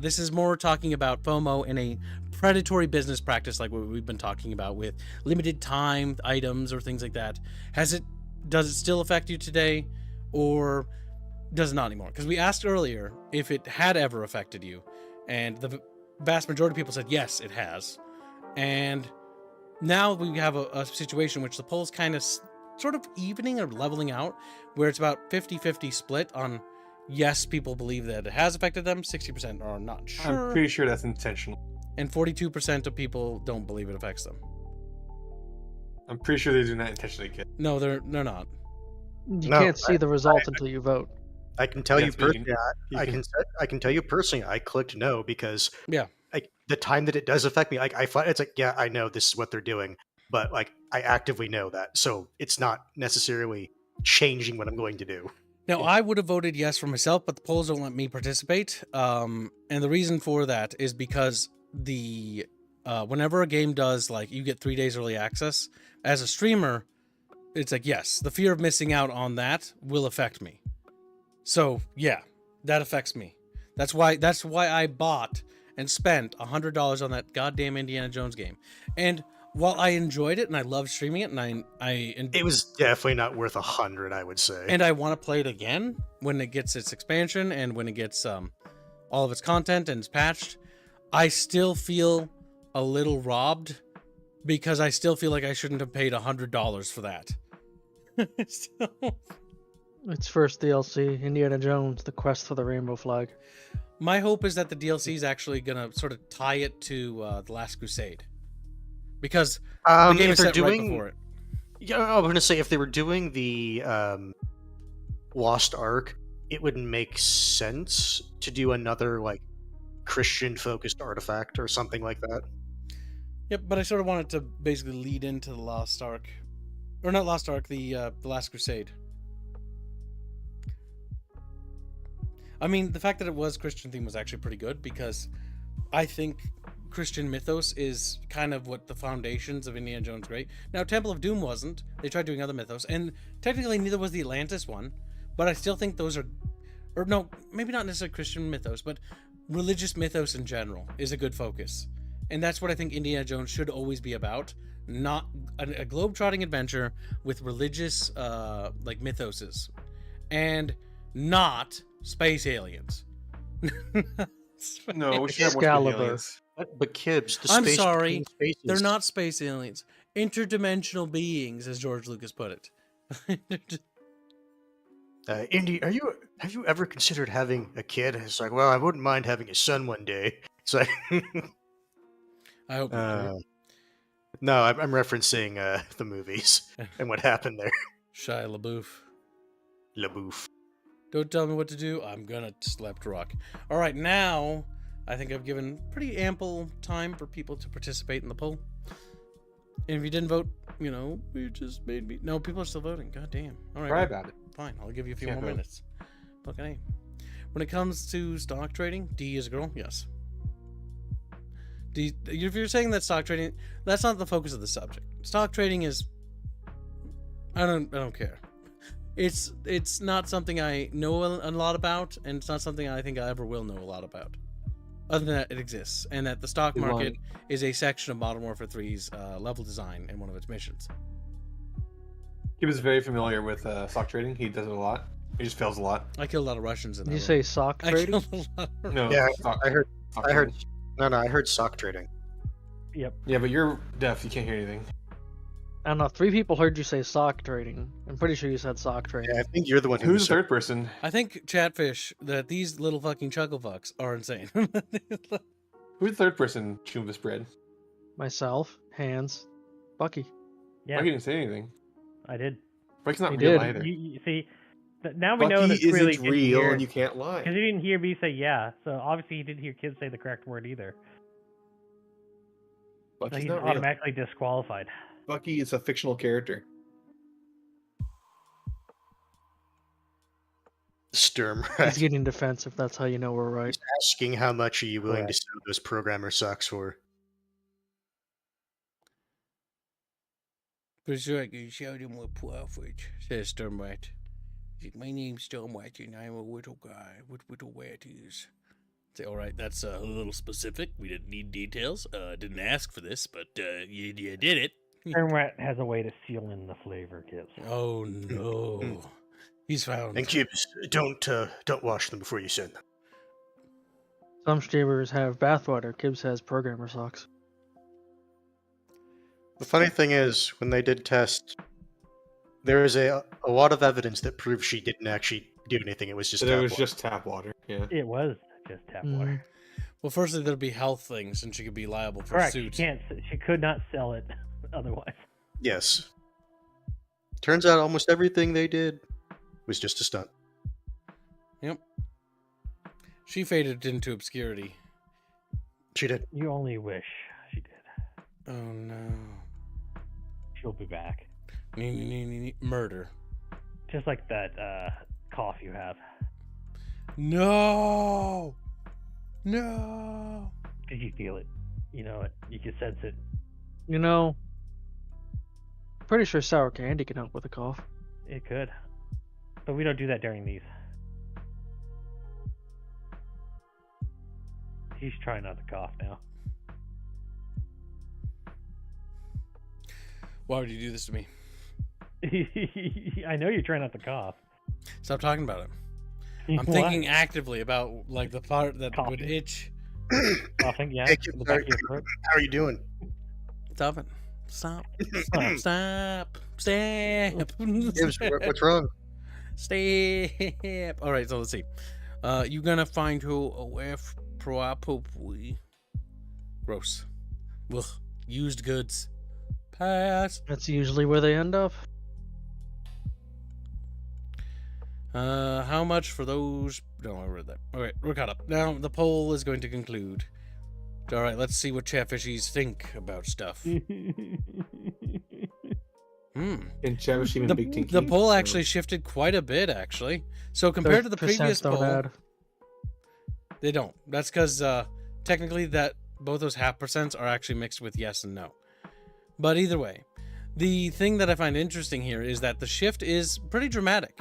This is more talking about FOMO in a predatory business practice like what we've been talking about with limited time items or things like that. Does it still affect you today, or does it not anymore? Because we asked earlier if it had ever affected you, and the vast majority of people said yes, it has. And now we have a situation in which the poll's kind of sort of evening or leveling out, where it's about 50-50 split on yes, people believe that it has affected them, 60% are not sure, I'm pretty sure that's intentional. and 42% of people don't believe it affects them. I'm pretty sure they do not intentionally kill. No, they're not. You No, can't see the results until you vote. I can tell you Yes, but you personally. I can tell you personally. I clicked no because Yeah. like the time that it does affect me, like I find it's like, yeah, I know this is what they're doing, but like I actively know that, so it's not necessarily changing what I'm going to do. Now, I would have voted yes for myself, but the polls don't let me participate. And the reason for that is because whenever a game does, like, you get 3 days early access, as a streamer, it's like, yes, the fear of missing out on that will affect me. So, yeah, that affects me. That's why I bought and spent $100 on that goddamn Indiana Jones game. And while I enjoyed it and I loved streaming it, and It was definitely not worth 100, I would say. and I want to play it again when it gets its expansion and when it gets all of its content and it's patched, I still feel a little robbed because I still feel like I shouldn't have paid $100 for that. Its first DLC, Indiana Jones: The Quest for the Rainbow Flag. My hope is that the DLC is actually gonna sort of tie it to The Last Crusade, because the game if is they're set right doing, before it. yeah, I was gonna say if they were doing the Lost Ark, it would make sense to do another like Christian-focused artifact or something like that. Yep, but I sort of wanted to basically lead into the Lost Ark, or not Lost Ark, the Last Crusade. I mean, the fact that it was Christian theme was actually pretty good because I think Christian mythos is kind of what the foundations of Indiana Jones great. Now, Temple of Doom wasn't. They tried doing other mythos, and technically neither was the Atlantis one, but I still think those are, or no, maybe not necessarily Christian mythos, but religious mythos in general is a good focus. And that's what I think Indiana Jones should always be about. Not a globe-trotting adventure with religious like mythoses, and not space aliens. No, we should have more Excalibur. aliens. But Kibbs, the I'm space sorry, between spaces, they're not space aliens. Interdimensional beings, as George Lucas put it. Indy, have you ever considered having a kid? It's like, well, I wouldn't mind having a son one day. It's like, I hope you do. no, I'm referencing the movies and what happened there. Shia LaBeouf. LaBeouf. Don't tell me what to do. I'm gonna slap rock. All right, now I think I've given pretty ample time for people to participate in the poll. And if you didn't vote, you know, you just made me. No, people are still voting. God damn. All right. Cry well, about it. Fine. I'll give you a few Can't more vote. minutes. Fucking A. When it comes to stock trading, D is a girl. Yes. D. If you're saying that stock trading, that's not the focus of the subject. Stock trading is. I don't care. It's not something I know a lot about, and it's not something I think I ever will know a lot about. Other than that, it exists, and that the stock Good one. market is a section of Modern Warfare 3's level design in one of its missions. He was very familiar with stock trading. He does it a lot. He just fails a lot. I killed a lot of Russians in that. Did you one. say sock I trading? killed a lot of No, Yeah, stock, I heard. stock I heard. trading. I heard sock trading. Yep. Yeah, but you're deaf. You can't hear anything. I don't know. 3 people heard you say sock trading. I'm pretty sure you said sock trading. Yeah, I think you're the one who Who's the said- third person? I think Chatfish that these little fucking chuckle fucks are insane. Who's the third person chewing this bread? Myself, Hands, Bucky. Yeah, Bucky didn't say anything. I did. Bucky's not He real did. either. You see, now we know Bucky that clearly isn't didn't real, hear, and you can't lie. because he didn't hear me say yeah. So obviously he didn't hear kids say the correct word either. So Bucky's he's not real. automatically disqualified. Bucky is a fictional character. Sturm, He's right? getting defensive. That's how you know we're right. Asking how much are you willing to Correct. sell those programmer socks for? Pretty sure I can show them with profit, says Stormwhite. My name's Stormwhite and I'm a little guy with little waties. Say, all right, that's a little specific. We didn't need details. Didn't ask for this, but you did it. Thermrat has a way to seal in the flavor, kids. Oh no, he's found. And Kibbs, don't wash them before you send them. Some streamers have bathwater. Kibbs has programmer socks. The funny thing is, when they did test, there is a lot of evidence that proves she didn't actually do anything. It was just It tap was water. just tap water. Yeah. It was just tap water. Well, firstly, there'd be health things, and she could be liable for Correct. She suits. can't. She could not sell it otherwise. Yes. Turns out almost everything they did was just a stunt. Yep. She faded into obscurity. She did. You only wish she did. Oh no. She'll be back. Murder. Just like that cough you have. No. No. Did you feel it? You know it. You can sense it. You know, pretty sure sour candy can help with a cough. It could. But we don't do that during these. He's trying not to cough now. Why would you do this to me? I know you're trying not to cough. Stop talking about it. I'm What? thinking actively about like the part that would Coughing. itch. Coughing, yeah. Hey, The Kibbs, back of your throat. how are you doing? Stop it. Stop. Stop. Stop. Stop. Kibbs, what's wrong? Stop. All right, so let's see. You're gonna find who aware probably. Gross. Ugh. Used goods. Pass. That's usually where they end up. How much for those? No, I read that. All right, we're caught up. Now the poll is going to conclude. All right, let's see what Chatfishies think about stuff. And Chavish even Big Tinky. The poll actually shifted quite a bit, actually. So compared to the previous Percents don't poll, add. They don't. That's because technically that both those half percents are actually mixed with yes and no. But either way, the thing that I find interesting here is that the shift is pretty dramatic.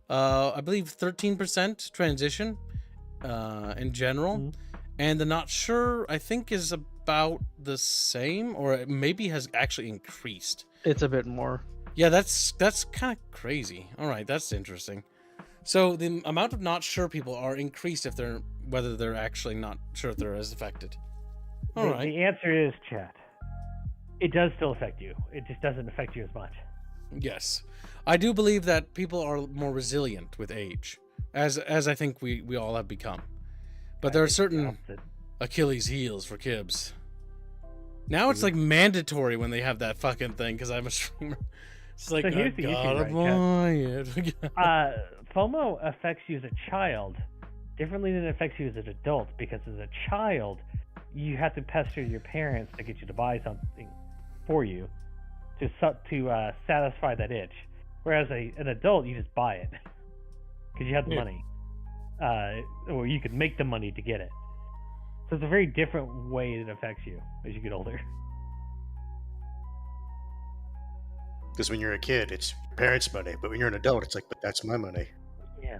I believe 13% transition in general, and the not sure I think is about the same, or it maybe has actually increased. It's a bit more. Yeah, that's kind of crazy. All right, that's interesting. So the amount of not sure people are increased whether they're actually not sure if they're as affected. All right. The answer is, chat. It does still affect you. It just doesn't affect you as much. Yes, I do believe that people are more resilient with age, as I think we all have become. But there are certain Achilles heels for Kibbs. Now it's like mandatory when they have that fucking thing because I'm a streamer. It's like, So I here's the issue, gotta right, buy it. FOMO affects you as a child differently than it affects you as an adult, because as a child, you have to pester your parents to get you to buy something for you to satisfy that itch. Whereas an adult, you just buy it because you have the money, or you could make the money to get it. So it's a very different way it affects you as you get older. Because when you're a kid, it's your parents' money, but when you're an adult, it's like, but that's my money. Yeah.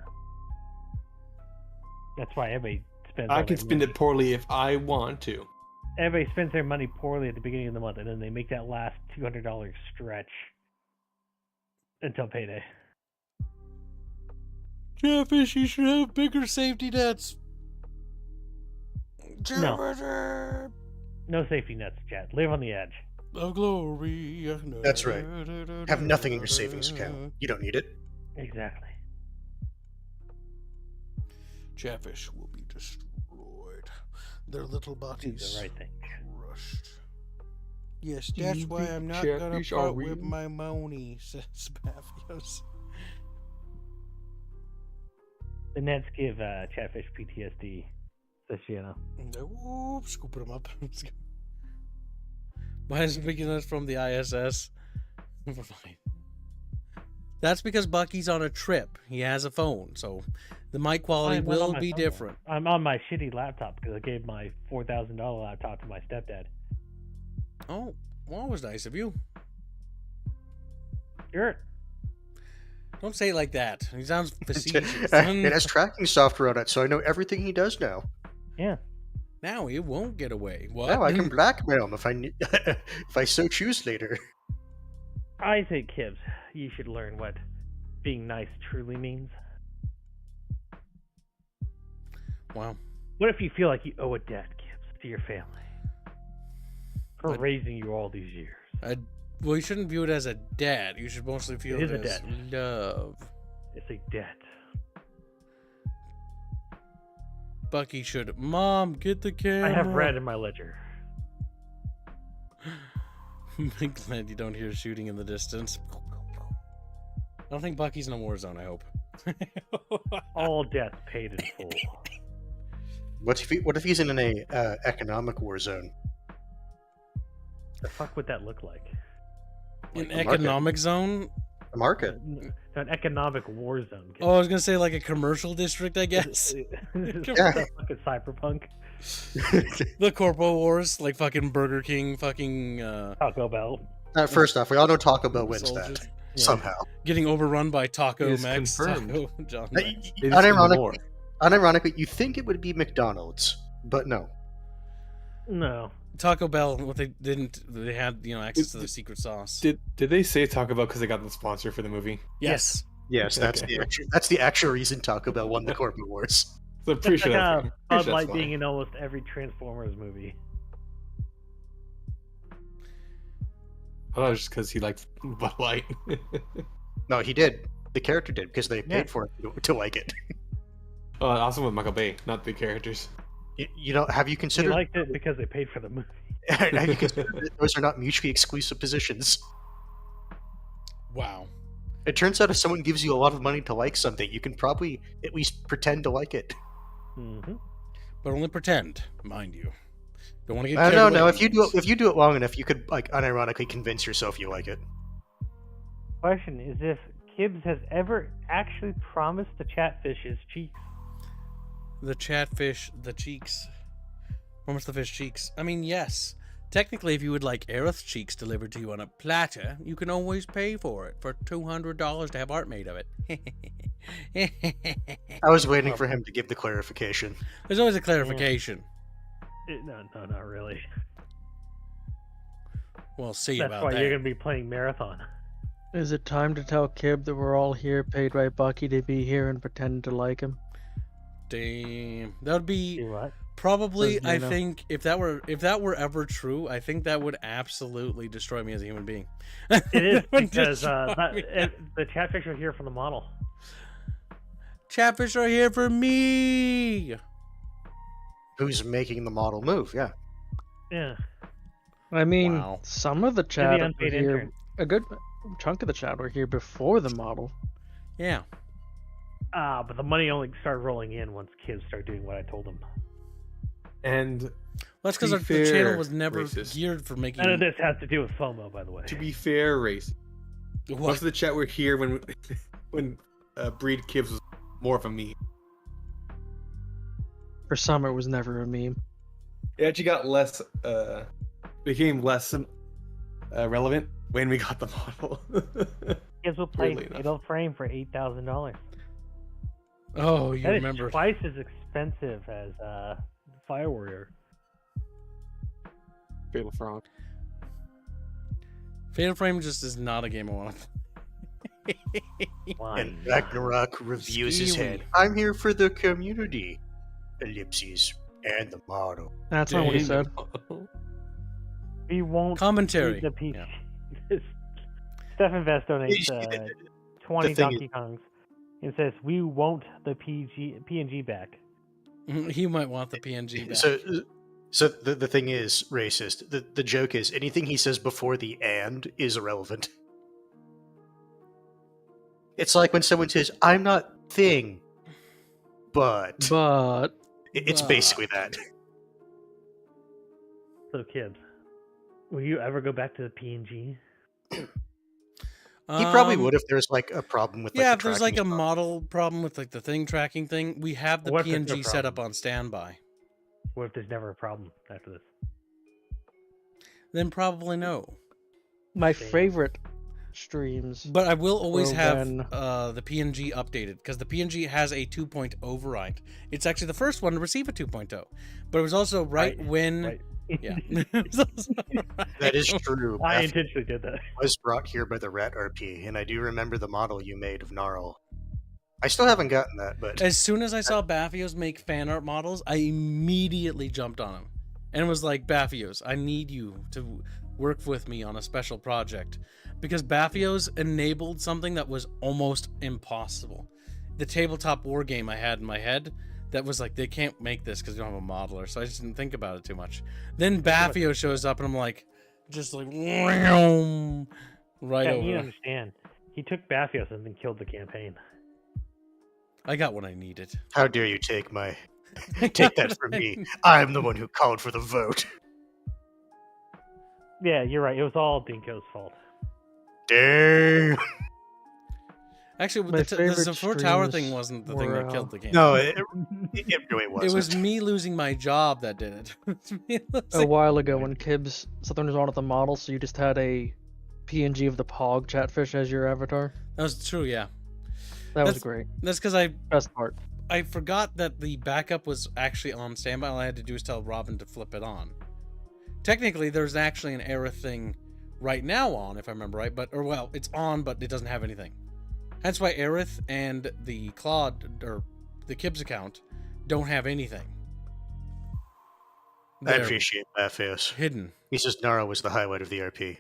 That's why everybody spends. I can spend it poorly if I want to. Everybody spends their money poorly at the beginning of the month, and then they make that last $200 stretch until payday. Chatfish, you should have bigger safety nets. No safety nets, chat. Live on the edge. Of glory. That's right. Have nothing in your savings account. You don't need it. Exactly. Chatfish will be destroyed. Their little Do bodies the right thing. crushed. Yes, Do that's you why think I'm not gonna Chatfish are part with real? my money, says Matthews. The Nets give Chatfish PTSD, says Shiana. Oop, scooping them up. Why is speaking this from the ISS? We're fine. That's because Bucky's on a trip. He has a phone, so the mic quality I'm not on will my be phone. different. I'm on my shitty laptop because I gave my $4,000 laptop to my stepdad. Oh, well, that was nice of you. Sure. Don't say it like that. He sounds facetious. It has tracking software on it, so I know everything he does now. Yeah. Now he won't get away. What? Now I can blackmail him if if I so choose later. I think, Kibbs, you should learn what being nice truly means. Wow. What if you feel like you owe a debt, Kibbs, to your family for But- raising you all these years? Well, you shouldn't view it as a debt. You should mostly feel It it is a as debt. love. It's a debt. Bucky should. Mom, get the camera. I have red in my ledger. I'm glad you don't hear shooting in the distance. I don't think Bucky's in a war zone, I hope. All debts paid in full. What if he's in an economic war zone? The fuck would that look like? An the market. economic zone? A market. An economic war zone. Oh, I was going to say like a commercial district, I guess. Fucking cyberpunk. The Corpo Wars, like fucking Burger King, fucking Taco Bell. First off, we all know Taco Bell wins soldiers. that somehow. Getting overrun by Taco It's Max. confirmed. Taco John Uh, Max. It is in the lore. Unironically, you think it would be McDonald's, but no. No. Taco Bell, what they didn't, they had, access to the Did- secret sauce. Did they say Taco Bell because they got the sponsor for the movie? Yes. Yes, that's Okay. that's the actual reason Taco Bell won the corporate wars. So I'm pretty It's sure like that's, Bud pretty sure Light that's being fine. in almost every Transformers movie. I thought it was just because he liked Bud Light. No, he did. The character did because they Yeah. paid for it to like it. Oh, also with Michael Bay, not the characters. You know, have you He considered? liked it because they paid for the movie. Have you considered that those are not mutually exclusive positions? Wow. It turns out if someone gives you a lot of money to like something, you can probably at least pretend to like it. Mm-hmm. But only pretend, mind you. Don't want to get I carried don't know. away. If you do it long enough, you could like unironically convince yourself you like it. Question is if Kibbs has ever actually promised to Chatfish his cheeks. The chatfish, the cheeks. Almost the fish cheeks. I mean, yes. Technically, if you would like Aerith cheeks delivered to you on a platter, you can always pay for it for $200 to have art made of it. I was waiting for him to give the clarification. There's always a clarification. No, not really. We'll see That's about why that. you're gonna be playing Marathon. Is it time to tell Kib that we're all here, paid by Bucky to be here and pretend to like him? Damn, that would be Do what? probably. Says I Nino. think if that were ever true, I think that would absolutely destroy me as a human being. It is Would because destroy me. the catfish are here for the model. Chatfish are here for me. Who's making the model move? Yeah. Yeah. I mean, Wow. some of the They're chat the were unpaid here. intern. A good chunk of the chat were here before the model. Yeah. But the money only started rolling in once kids started doing what I told them. And Well, that's because Be the fair, channel was never racist. geared for making. None of this has to do with FOMO, by the way. to be fair, race. What? Most of the chat were here when Breed Kibbs was more of a meme. For some, it was never a meme. It actually got less, became less relevant when we got the model. Kids will play Weirdly enough. Fatal Frame for $8,000. Oh, you That is remember? twice as expensive as Fire Warrior. Fatal Frog. Fatal Frame just is not a game I want to play. Why? And Ragnarok reviews his Skewy. head. I'm here for the community. Ellipses. And the model. That's not what he Damn. said. We won't Commentary. see the PC. Yeah. Stefan Vest donates The 20 thing Donkey Kongs and says, "We won't the PNG back." He might want the PNG back. So the thing is, racist. The joke is anything he says before the "and" is irrelevant. It's like when someone says, "I'm not thing," but But it's basically that. So, kids, will you ever go back to the PNG? He probably Um, would if there's like a problem with. Like, Yeah, the if there's like a tracking stuff. model problem with like the thing tracking thing, we have the What if there's no PNG set up problem? on standby. What if there's never a problem after this? Then probably no. my Damn. favorite streams. But I will always Or have when- the PNG updated because the PNG has a 2.0 override. It's actually the first one to receive a 2.0, but it was also right when. Right. Yeah, It was also right. That is true. I Beth intentionally did that. was brought here by the Rat RP, and I do remember the model you made of Gnarl. I still haven't gotten that, but As soon as I saw Baffios make fan art models, I immediately jumped on him. And it was like, Baffios, I need you to work with me on a special project. Because Baffios enabled something that was almost impossible. The tabletop war game I had in my head, that was like, they can't make this because they don't have a modeler. So I just didn't think about it too much. Then Baffio shows up and I'm like, just like, right Yeah, you over. understand. He took Baffios and then killed the campaign. I got what I needed. how dare you take that from me? I'm the one who called for the vote. Yeah, you're right. It was all Dinko's fault. Dang. Actually, My the favorite Zephyr Tower streams thing wasn't the thing were, that killed the game. No, it really wasn't. It was me losing my job that did it. It was me A losing- while ago when Kibbs Southern was on at the model, so you just had a PNG of the Pog Chatfish as your avatar. That was true, yeah. That was That's- great. That's because I Best part. forgot that the backup was actually on standby. All I had to do was tell Robin to flip it on. Technically, there's actually an error thing right now on, if I remember right. Well, it's on, but it doesn't have anything. That's why Aerith and the Claude, or the Kibbs account, don't have anything. I They're appreciate Baffios. hidden. He says Nara was the highlight of the RP.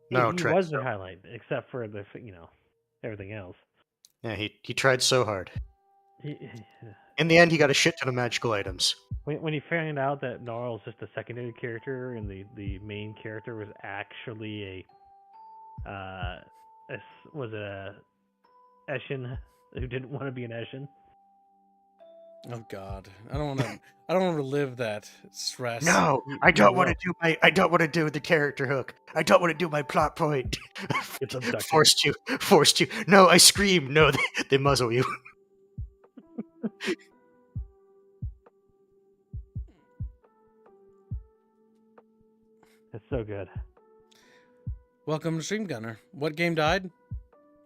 He No, was the highlight, except for the everything else. Yeah, he tried so hard. He, In the end, he got a shit ton of magical items. when he found out that Gnarl is just a secondary character and the main character was actually was a Eshin who didn't want to be an Eshin. Oh God, I don't want to. I don't want to relive that stress. No, I don't want to do the character hook. I don't want to do my plot point. It's abducted. Forced to. No, I scream. No, they muzzle you. It's so good. Welcome to Stream Gunner. What game died?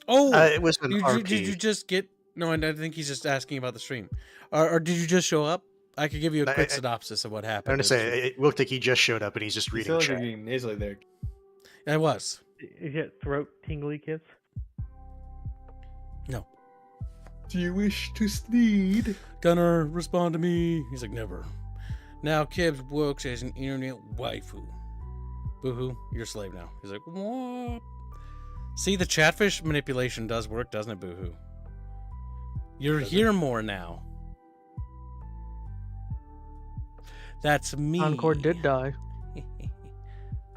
Oh, It was an RP. did you just get? No, I think he's just asking about the stream. Or did you just show up? I could give you a quick synopsis of what happened. I'm gonna say it looked like he just showed up and he's just You reading feel like you're chat. getting nasally there. I was. You get throat tingly, kids? No. Do you wish to sneed? Gunner, respond to me. He's like, never. Now Kibbs works as an internet waifu. Boohoo, you're a slave now. He's like, what? See, the chatfish manipulation does work, doesn't it, Boohoo? You're here more now. That's me. Encore did die.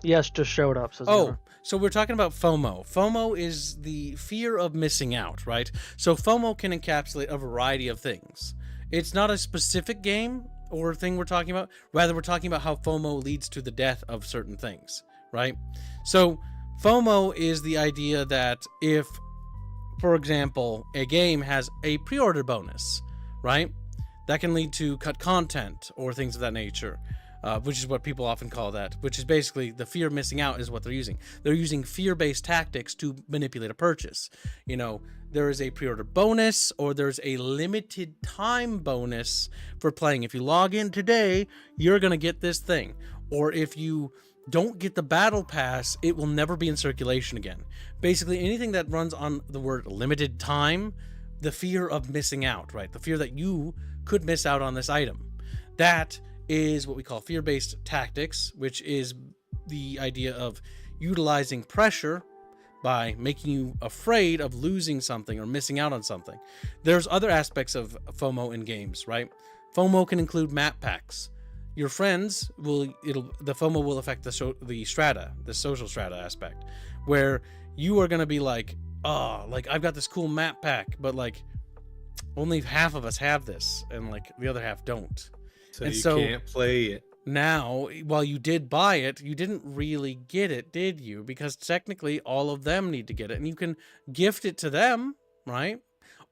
Yes, just showed up. Says Oh, Gunnar. so we're talking about FOMO. FOMO is the fear of missing out, right? So FOMO can encapsulate a variety of things. It's not a specific game or thing we're talking about. Rather, we're talking about how FOMO leads to the death of certain things, right? So FOMO is the idea that if, for example, a game has a pre-order bonus, right? That can lead to cut content or things of that nature. Which is what people often call that, which is basically the fear of missing out is what they're using. They're using fear-based tactics to manipulate a purchase. You know, there is a pre-order bonus or there's a limited time bonus for playing. If you log in today, you're going to get this thing. Or if you don't get the battle pass, it will never be in circulation again. Basically, anything that runs on the word limited time, the fear of missing out, right? The fear that you could miss out on this item. That is what we call fear-based tactics, which is the idea of utilizing pressure by making you afraid of losing something or missing out on something. There's other aspects of FOMO in games, right? FOMO can include map packs. Your friends the FOMO will affect the social strata aspect, where you are going to be like, oh, like I've got this cool map pack, but like only half of us have this and like the other half don't. So And you so- can't play it. Now, while you did buy it, you didn't really get it, did you? Because technically all of them need to get it, and you can gift it to them, right?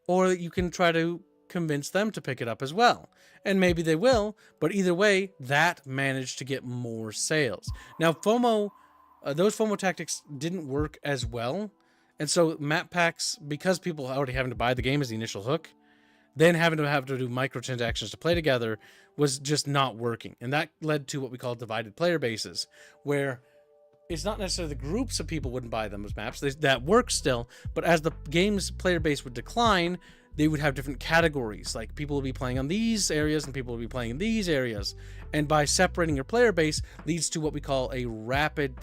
Or you can try to convince them to pick it up as well. And maybe they will, but either way, that managed to get more sales. Now, FOMO, those FOMO tactics didn't work as well. And so map packs, because people already having to buy the game as the initial hook, then having to do microtransactions to play together was just not working. And that led to what we call divided player bases, where it's not necessarily the groups of people wouldn't buy them as maps. That works still, but as the game's player base would decline, they would have different categories. Like people would be playing on these areas and people would be playing in these areas. And by separating your player base leads to what we call a rapid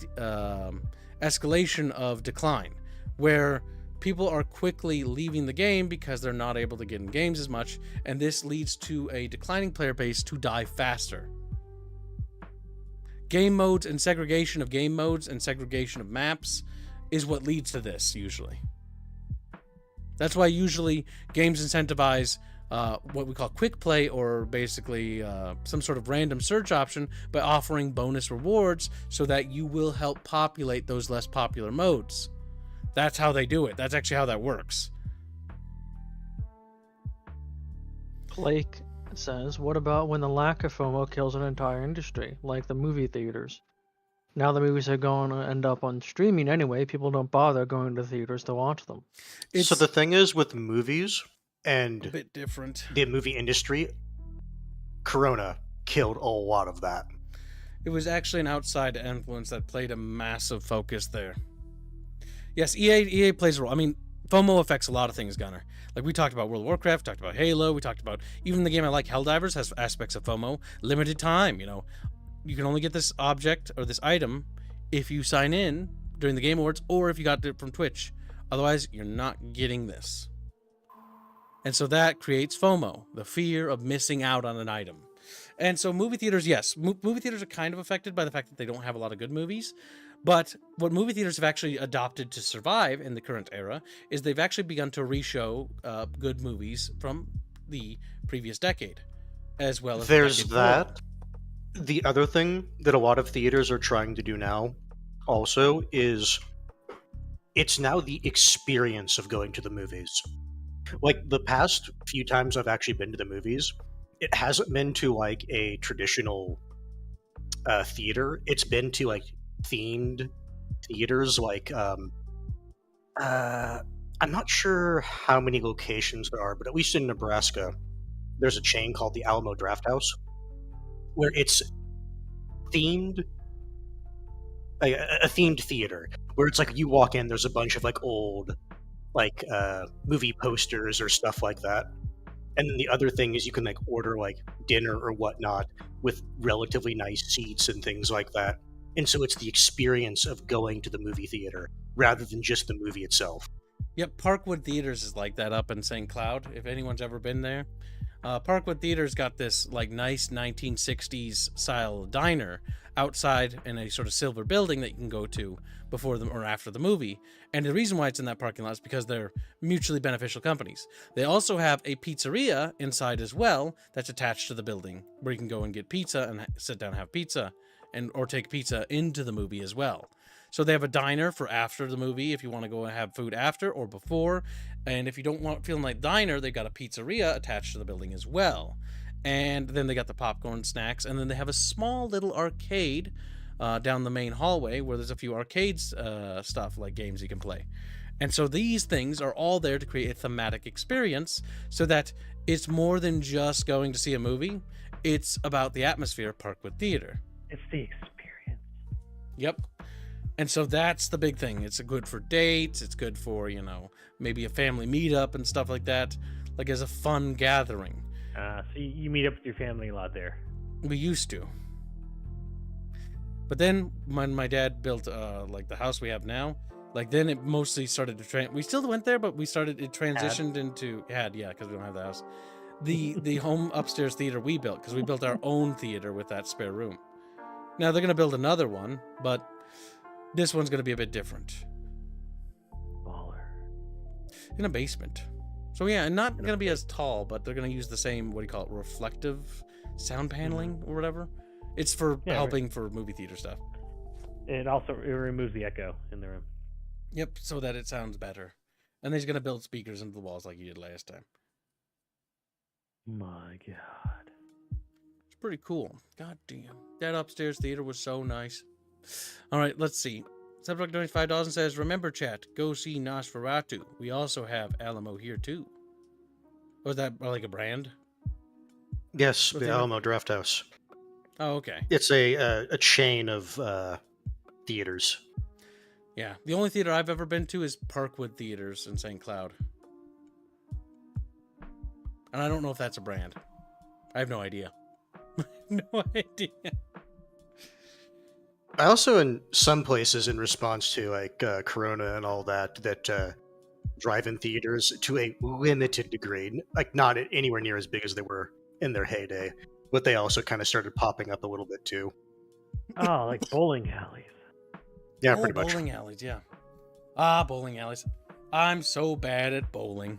escalation of decline, where people are quickly leaving the game because they're not able to get in games as much, and this leads to a declining player base to die faster. Game modes and segregation of game modes and segregation of maps is what leads to this usually. That's why usually games incentivize what we call quick play, or basically some sort of random search option by offering bonus rewards so that you will help populate those less popular modes. That's how they do it. That's actually how that works. Blake says, what about when the lack of FOMO kills an entire industry, like the movie theaters? Now the movies are going to end up on streaming anyway. People don't bother going to theaters to watch them. So the thing is with movies a and bit different. the movie industry, Corona killed a lot of that. It was actually an outside influence that played a massive focus there. Yes, EA plays a role. I mean, FOMO affects a lot of things, Gunner. Like we talked about World of Warcraft, talked about Halo, we talked about even the game I like, Helldivers, has aspects of FOMO. Limited time, you know. You can only get this object or this item if you sign in during the Game Awards or if you got it from Twitch. Otherwise, you're not getting this. And so that creates FOMO, the fear of missing out on an item. And so movie theaters, yes, movie theaters are kind of affected by the fact that they don't have a lot of good movies. But what movie theaters have actually adopted to survive in the current era is they've actually begun to reshow good movies from the previous decade, as well as the There's decade before. that. The other thing that a lot of theaters are trying to do now also is it's now the experience of going to the movies. Like the past few times I've actually been to the movies, it hasn't been to like a traditional theater. It's been to like themed theaters. Like, I'm not sure how many locations there are, but at least in Nebraska, there's a chain called the Alamo Draft House, where it's themed, like a themed theater, where it's like you walk in, there's a bunch of like old, like movie posters or stuff like that. And then the other thing is you can like order like dinner or whatnot with relatively nice seats and things like that. And so it's the experience of going to the movie theater rather than just the movie itself. Yep, Parkwood Theaters is like that up in St. Cloud, if anyone's ever been there. Parkwood Theater's got this like nice 1960s style diner outside in a sort of silver building that you can go to before the, or after the movie. And the reason why it's in that parking lot is because they're mutually beneficial companies. They also have a pizzeria inside as well that's attached to the building where you can go and get pizza and sit down and have pizza, and or take pizza into the movie as well. So they have a diner for after the movie if you want to go and have food after or before. And if you don't want feeling like diner, they've got a pizzeria attached to the building as well. And then they got the popcorn snacks, and then they have a small little arcade down the main hallway where there's a few arcades stuff like games you can play. And so these things are all there to create a thematic experience so that it's more than just going to see a movie. It's about the atmosphere of Parkwood Theater. It's the experience. Yep. And so that's the big thing. It's good for dates. It's good for, you know, maybe a family meetup and stuff like that, like as a fun gathering. So you meet up with your family a lot there. We used to. But then when my dad built like the house we have now, like then it mostly started to we still went there, but it transitioned into because we don't have the house. The home upstairs theater we built, because we built our own theater with that spare room. Now they're gonna build another one, but this one's gonna be a bit different. Baller. In a basement. So yeah, and not gonna be as tall, but they're gonna use the same, what do you call it, reflective sound paneling or whatever. It's for helping for movie theater stuff. It removes the echo in the room. Yep, so that it sounds better. And he's gonna build speakers into the walls like he did last time. My God. It's pretty cool. God damn. That upstairs theater was so nice. Alright, let's see. Subject donates $5 and says, remember chat, go see Nosferatu. We also have Alamo here too. Was that like a brand? Yes, the Alamo Draft House. Oh, okay. It's a chain of theaters. Yeah, the only theater I've ever been to is Parkwood Theaters in St. Cloud. And I don't know if that's a brand. I have no idea. No idea. I also, in some places, in response to like Corona and all that drive-in theaters to a limited degree, like not anywhere near as big as they were in their heyday, but they also kind of started popping up a little bit too. Oh, like bowling alleys. Yeah, pretty much. Bowling alleys, yeah. Bowling alleys. I'm so bad at bowling.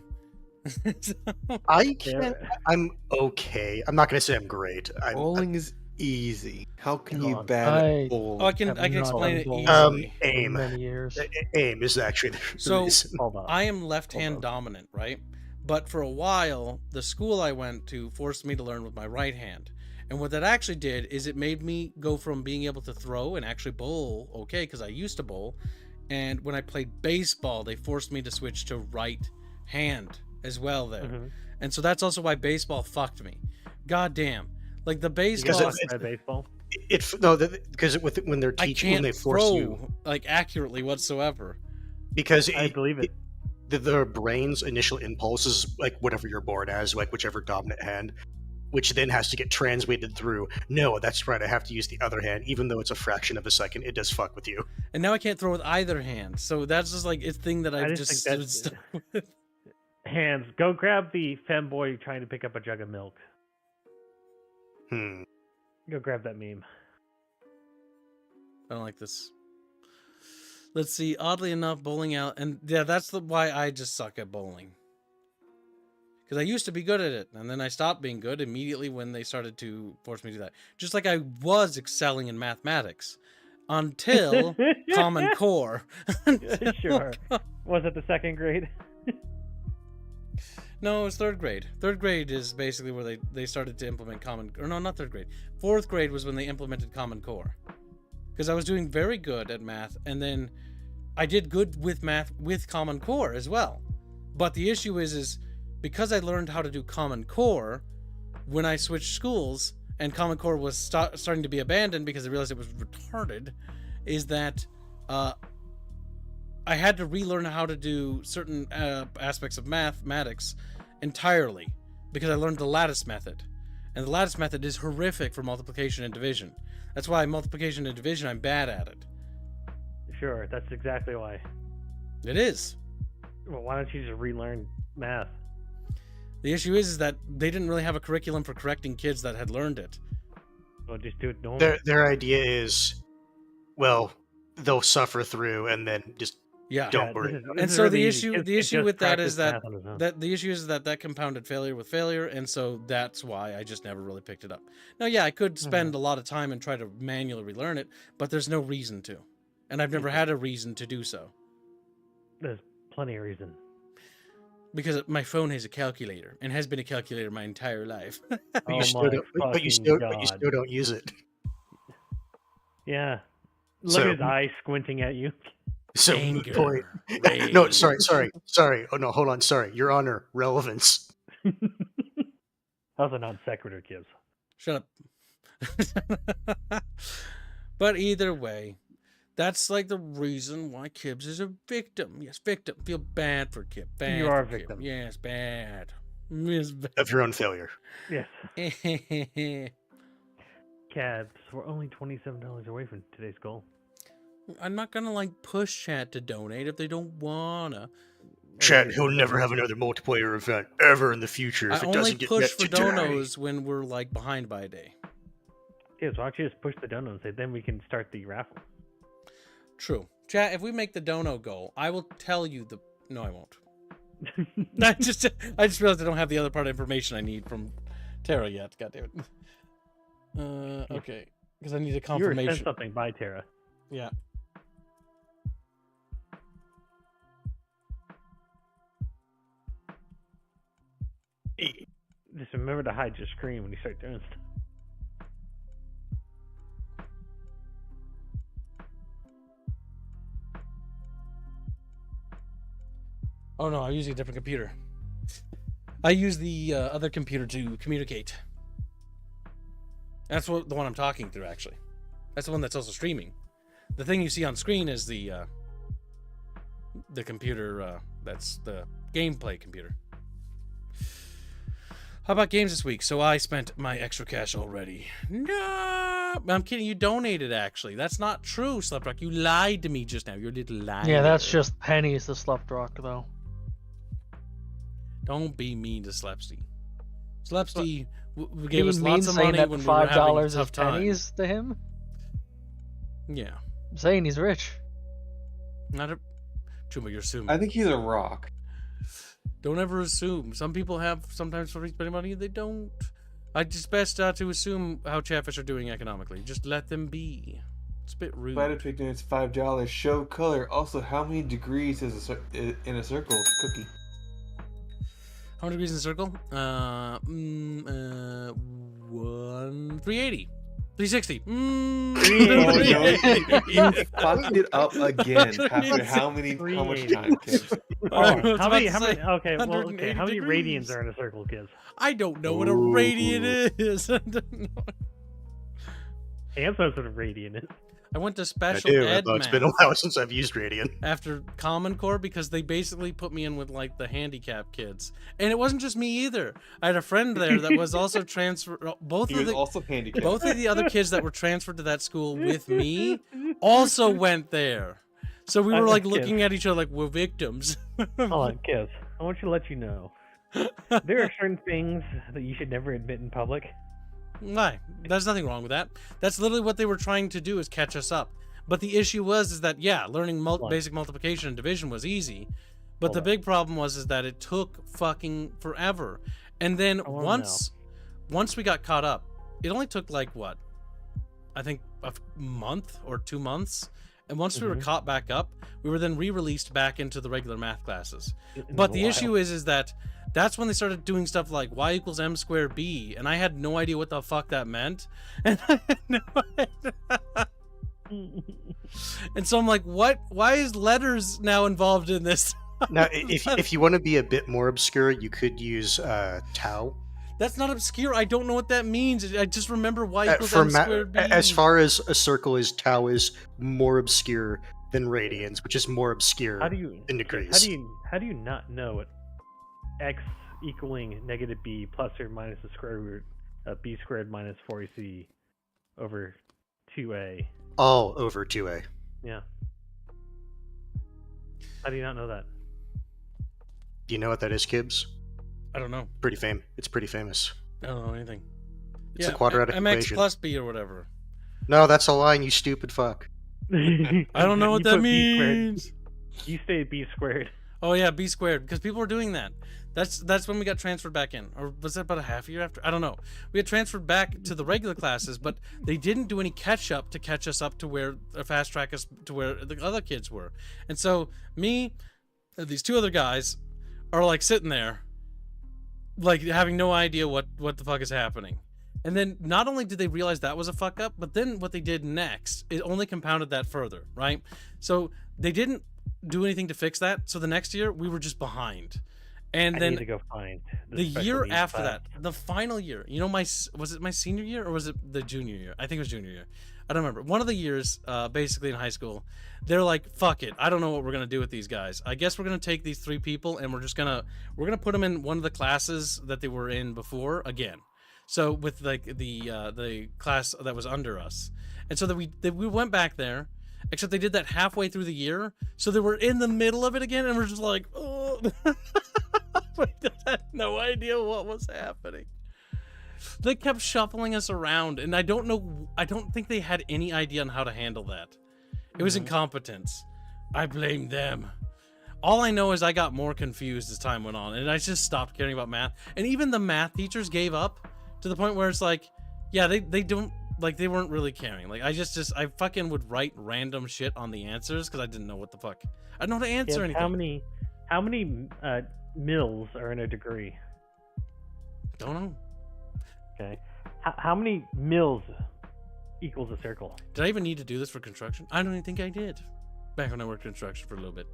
I'm okay. I'm not going to say I'm great. Bowling is easy. How can you bad at bowling? Oh, I can explain it easily. Aim. Many years. Aim is actually the So reason. Hold on. I am left-hand dominant, right? But for a while, the school I went to forced me to learn with my right hand. And what that actually did is it made me go from being able to throw and actually bowl, okay, because I used to bowl. And when I played baseball, they forced me to switch to right hand as well there. Mm-hmm. And so that's also why baseball fucked me. God damn. Like the baseball... Baseball? Because when they're teaching, when they force throw, you... like accurately whatsoever. Because I believe it. The brain's initial impulse is like whatever you're born as, like whichever dominant hand, which then has to get translated through. No, that's right. I have to use the other hand, even though it's a fraction of a second. It does fuck with you. And now I can't throw with either hand. So that's just like a thing that I've just think stuck that's with. Hands, go grab the femboy trying to pick up a jug of milk. Go grab that meme. I don't like this. Let's see. Oddly enough, bowling out, and yeah, that's why I just suck at bowling. Because I used to be good at it, and then I stopped being good immediately when they started to force me to do that. Just like I was excelling in mathematics until Common Core. Sure. Was it the second grade? No, it was third grade. Third grade is basically where they started to implement Common... Or no, not third grade. Fourth grade was when they implemented Common Core. because I was doing very good at math, and then I did good with math with Common Core as well. But the issue is because I learned how to do Common Core when I switched schools, and Common Core was starting to be abandoned because I realized it was retarded, is that I had to relearn how to do certain aspects of mathematics entirely because I learned the lattice method. And the lattice method is horrific for multiplication and division. That's why multiplication and division, I'm bad at it. Sure, that's exactly why. It is. Well, why don't you just relearn math? The issue is that they didn't really have a curriculum for correcting kids that had learned it. Well, just do it normal. Their idea is, well, they'll suffer through and then just Yeah. don't worry. And so the issue with that is that that compounded failure with failure, and so that's why I just never really picked it up. Now, yeah, I could spend a lot of time and try to manually relearn it, but there's no reason to, and I've never had a reason to do so. There's plenty of reason. Because my phone has a calculator and has been a calculator my entire life. But you still don't use it. Yeah. Look So- at his eyes squinting at you. So Anger, point. rage. No, sorry. Oh no, hold on. Sorry, Your Honor, relevance. How's a non sequitur, Gibbs? Shut up. But either way, that's like the reason why Kibbs is a victim. Yes, victim. Feel bad for Kib. Bad You are a for Kib. victim. Yes, bad. Yes, Of your own failure. Yes. bad. Cabs, we're only $27 away from today's goal. I'm not gonna like push chat to donate if they don't wanna. Chat, he'll never have another multiplayer event ever in the future if I it only doesn't get push met for today. donos when we're like behind by a day. Gibbs, why don't you just push the dono and say, then we can start the raffle. True. Chat, if we make the dono goal, I will tell you the... No, I won't. I just realized I don't have the other part of information I need from Tara yet. God damn it. Okay. Because I need a You were confirmation. sent something by Tara. Yeah. Just remember to hide your screen when you start doing stuff. Oh no, I'm using a different computer. I use the other computer to communicate. That's the one I'm talking through, actually. That's the one that's also streaming. The thing you see on screen is the computer, that's the gameplay computer. How about games this week? So I spent my extra cash already. No, I'm kidding. You donated, actually. That's not true, Sleptrock. You lied to me just now. You're a little liar. Yeah, that's just pennies to Sleptrock, though. Don't be mean to Slepsty. Slepsty gave Being us lots of saying money that when we were having a $5 is tough time. pennies to him. Yeah. I'm saying he's rich. Not a... Chuma, you're assuming. I think he's a rock. Don't ever assume. Some people have sometimes for spending money, they don't. I just best to assume how Chatfish are doing economically. Just let them be. It's a bit rude. Spider Pig donates $5. Show color. Also, how many degrees is in a circle cookie? How many degrees in a circle? 380. 360. You fucked it up again. After how much time, kids? How many? Okay, well, 180 how many degrees. radians are in a circle, Gibbs? I don't know what a radian is. I don't know. And what a radian is. I went to I special do. ed It's been a math while since I've used Radiant. after Common Core because they basically put me in with like the handicap kids, and it wasn't just me either. I had a friend there that was also transferred. He was also handicapped. Both of the other kids that were transferred to that school with me also went there. So we were like looking at each other like we're victims. Hold on, Gibbs. I want to let you know. There are certain things that you should never admit in public. Why? There's nothing wrong with that. That's literally what they were trying to do, is catch us up. But the issue is that yeah, learning basic multiplication and division was easy, but the big problem was that it took fucking forever. And then once we got caught up, it only took like what? I think a month or 2 months. And once we were caught back up, we were then re-released back into the regular math classes. But the issue is that that's when they started doing stuff like y = m squared b, and I had no idea what the fuck that meant. And I had no idea. And so I'm like, what? Why is letters now involved in this? Now, if you want to be a bit more obscure, you could use tau. That's not obscure. I don't know what that means. I just remember y equals m squared b. As far as a circle is, tau is more obscure than radians, which is more obscure How do you in degrees. how do you not know what x equaling negative b plus or minus the square root of b squared minus 4ac over 2a? All over 2a. Yeah. How do you not know that? Do you know what that is, Kibbs? I don't know. It's pretty famous. I don't know anything. It's a quadratic mx equation. plus b or whatever. No, that's a line, you stupid fuck. I don't know what You that put b squared. means. You stayed b squared. Oh yeah, b squared, because people were doing that. That's when we got transferred back in, or was that about a half year after? I don't know. We had transferred back to the regular classes, but they didn't do any catch up to catch us up to where fast track us to where the other kids were. And so me, these two other guys, are like sitting there, like having no idea what the fuck is happening. And then not only did they realize that was a fuck up, but then what they did next, it only compounded that further, right? So they didn't do anything to fix that. So the next year we were just behind. And I then need to go find the special year needs after class. that, the final year, you know, was it my senior year or was it the junior year? I think it was junior year. I don't remember. One of the years, basically in high school, they're like, "Fuck it, I don't know what we're gonna do with these guys. I guess we're gonna take these three people and we're gonna put them in one of the classes that they were in before again." So with like the class that was under us, and so that we went back there, except they did that halfway through the year, so they were in the middle of it again, and we're just like, oh. We had no idea what was happening. They kept shuffling us around, and I don't think they had any idea on how to handle that. It was incompetence. I blame them. All I know is I got more confused as time went on, and I just stopped caring about math. And even the math teachers gave up to the point where it's like, yeah, they don't, like, they weren't really caring. Like, I fucking would write random shit on the answers because I didn't know what the fuck. I didn't know how to answer Yeah, anything. how many mils are in a degree? Don't know. Okay. How many mils equals a circle? Did I even need to do this for construction? I don't even think I did. Back when I worked construction for a little bit.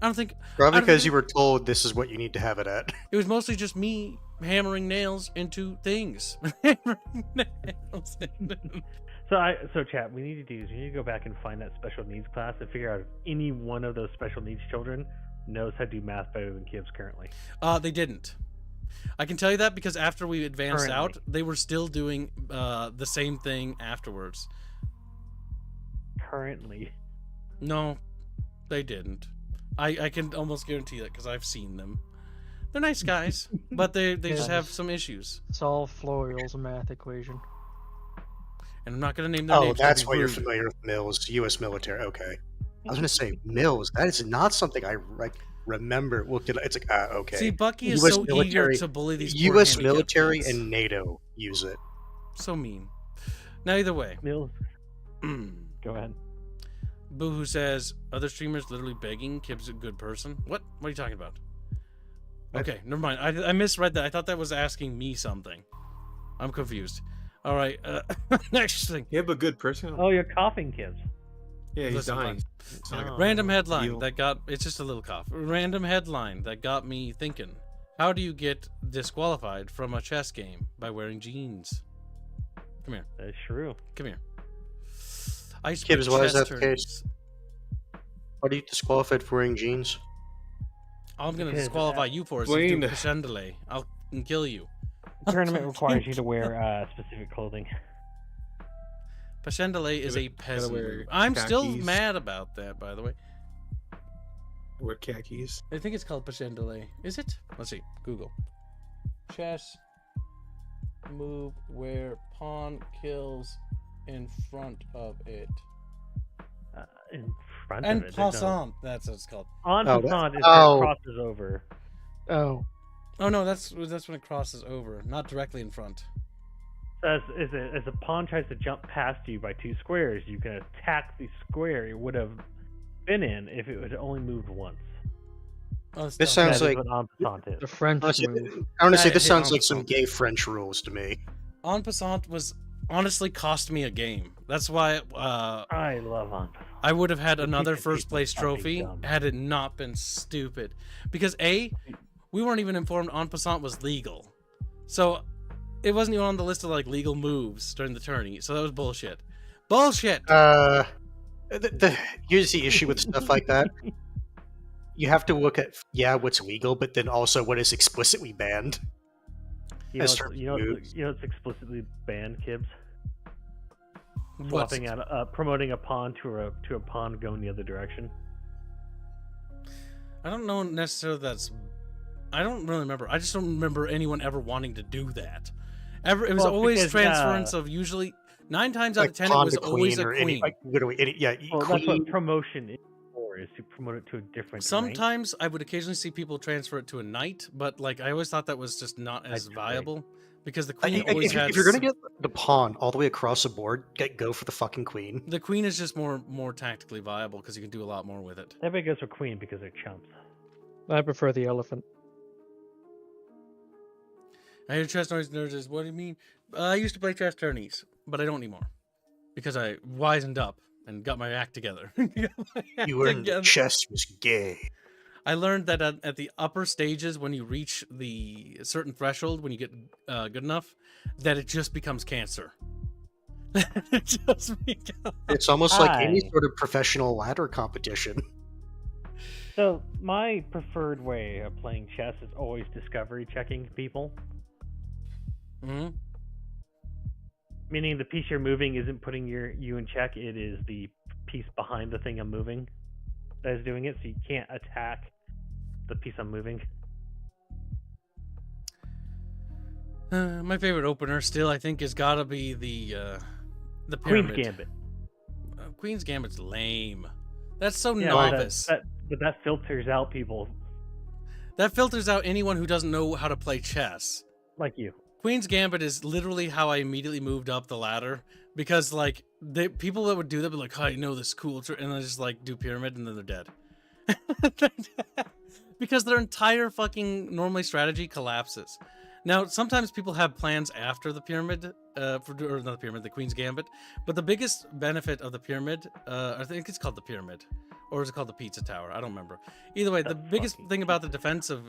I don't think... Probably I don't because think- you were told this is what you need to have it at. It was mostly just me hammering nails into things. Hammering nails into... So chat, we need to go back and find that special needs class and figure out if any one of those special needs children knows how to do math better than Kibbs currently. They didn't. I can tell you that because after we advanced out, Currently. they were still doing the same thing afterwards. Currently. No, they didn't. I can almost guarantee that because I've seen them. They're nice guys, but they just have some issues. Solve Florial's math equation. And I'm not going to name their Oh, names. that's that'd be why you're rude. familiar with Mills, U.S. military. Okay. I was going to say, Mills, that is not something I remember. Looked at it's like, okay. See, Bucky is US so eager military- to bully these poor U.S. handicapped military kids. and NATO use it. So mean. Now, either way. Mills, go ahead. Boohoo says, other streamers literally begging Kib's a good person. What? What are you talking about? Okay, never mind. I misread that. I thought that was asking me something. I'm confused. All right, next thing. Yeah, but good person. Oh, you're coughing, Kibbs. Yeah, he's Listen, dying. Oh. Random headline Deal. that got... It's just a little cough. Random headline that got me thinking. How do you get disqualified from a chess game by wearing jeans? Come here. That's true. Come here. I used to Kibbs, play why is chess that the tournaments. case? Why are you disqualified for wearing jeans? All I'm going to Because, disqualify you for is if you do Wayne. crescendole. I'll kill you. The tournament requires you to wear specific clothing. Pashendale is a Gotta peasant wear move. I'm still khakis. mad about that, by the way. Wear khakis. I think it's called Pashendale. Is it? Let's see. Google. Chess move where pawn kills in front of it. In front And of it. there's no- passant. That's what it's called. En Oh, passant is oh. where it crosses over. Oh, Oh no, that's when it crosses over, not directly in front. So as a pawn tries to jump past you by 2 squares, you can attack the square it would have been in if it had only moved once. Oh, it's This dumb. sounds That is like- what en passant the is. French Honestly, move. I want to say Yeah, this hey, sounds on like some phone. gay French rules to me. En passant was honestly cost me a game. That's why I love on. I would have had another Because first place people are trophy dumb. had it not been stupid. Because A, we weren't even informed en passant was legal. So it wasn't even on the list of like legal moves during the tourney. So that was bullshit. Bullshit! Here's the issue with stuff like that. You have to look at what's legal, but then also what is explicitly banned. You know, As it's, terms you of know, moves. it's, you know, it's explicitly banned, Kibs. What's- Swapping out, promoting a pawn to a pawn going the other direction. I don't know necessarily that's. I don't really remember. I just don't remember anyone ever wanting to do that. It was Well, always because, transference of usually 9 times out Like of 10 it pawn was to always queen a or queen. any, like literally any. Yeah, Well, queen. that's what promotion is for, is to promote it to a different rank. Sometimes I would occasionally see people transfer it to a knight, but like I always thought that was just not as That's right. viable because the I- queen I- always had. if you're gonna get the pawn all the way across the board, go for the fucking queen. The queen is just more tactically viable because you can do a lot more with it. Everybody goes for queen because they're chumps. I prefer the elephant. I hear chess noise nerds. What do you mean? I used to play chess tourneys, but I don't anymore because I wisened up and got my act together. You learned that chess was gay. I learned that at the upper stages, when you reach the certain threshold, when you get good enough, that it just becomes cancer. It just becomes... It's almost like any Hi. sort of professional ladder competition. So my preferred way of playing chess is always discovery checking people. hmm Meaning the piece you're moving isn't putting you in check. It is the piece behind the thing I'm moving that is doing it. So you can't attack the piece I'm moving. My favorite opener still, I think, has got to be the Queen's pyramid. Gambit. Queen's Gambit's lame. That's so Yeah, novice. but that filters out people That filters out anyone who doesn't know how to play chess. like you. Queen's Gambit is literally how I immediately moved up the ladder because, like, the people that would do that would be like, "Oh, you know this cool," and I just like do pyramid and then they're dead because their entire fucking normally strategy collapses. Now, sometimes people have plans after the pyramid, or not the pyramid, the Queen's Gambit. But the biggest benefit of the pyramid, I think it's called the pyramid, or is it called the Pizza Tower? I don't remember. Either way, the That's biggest fucking thing about the defensive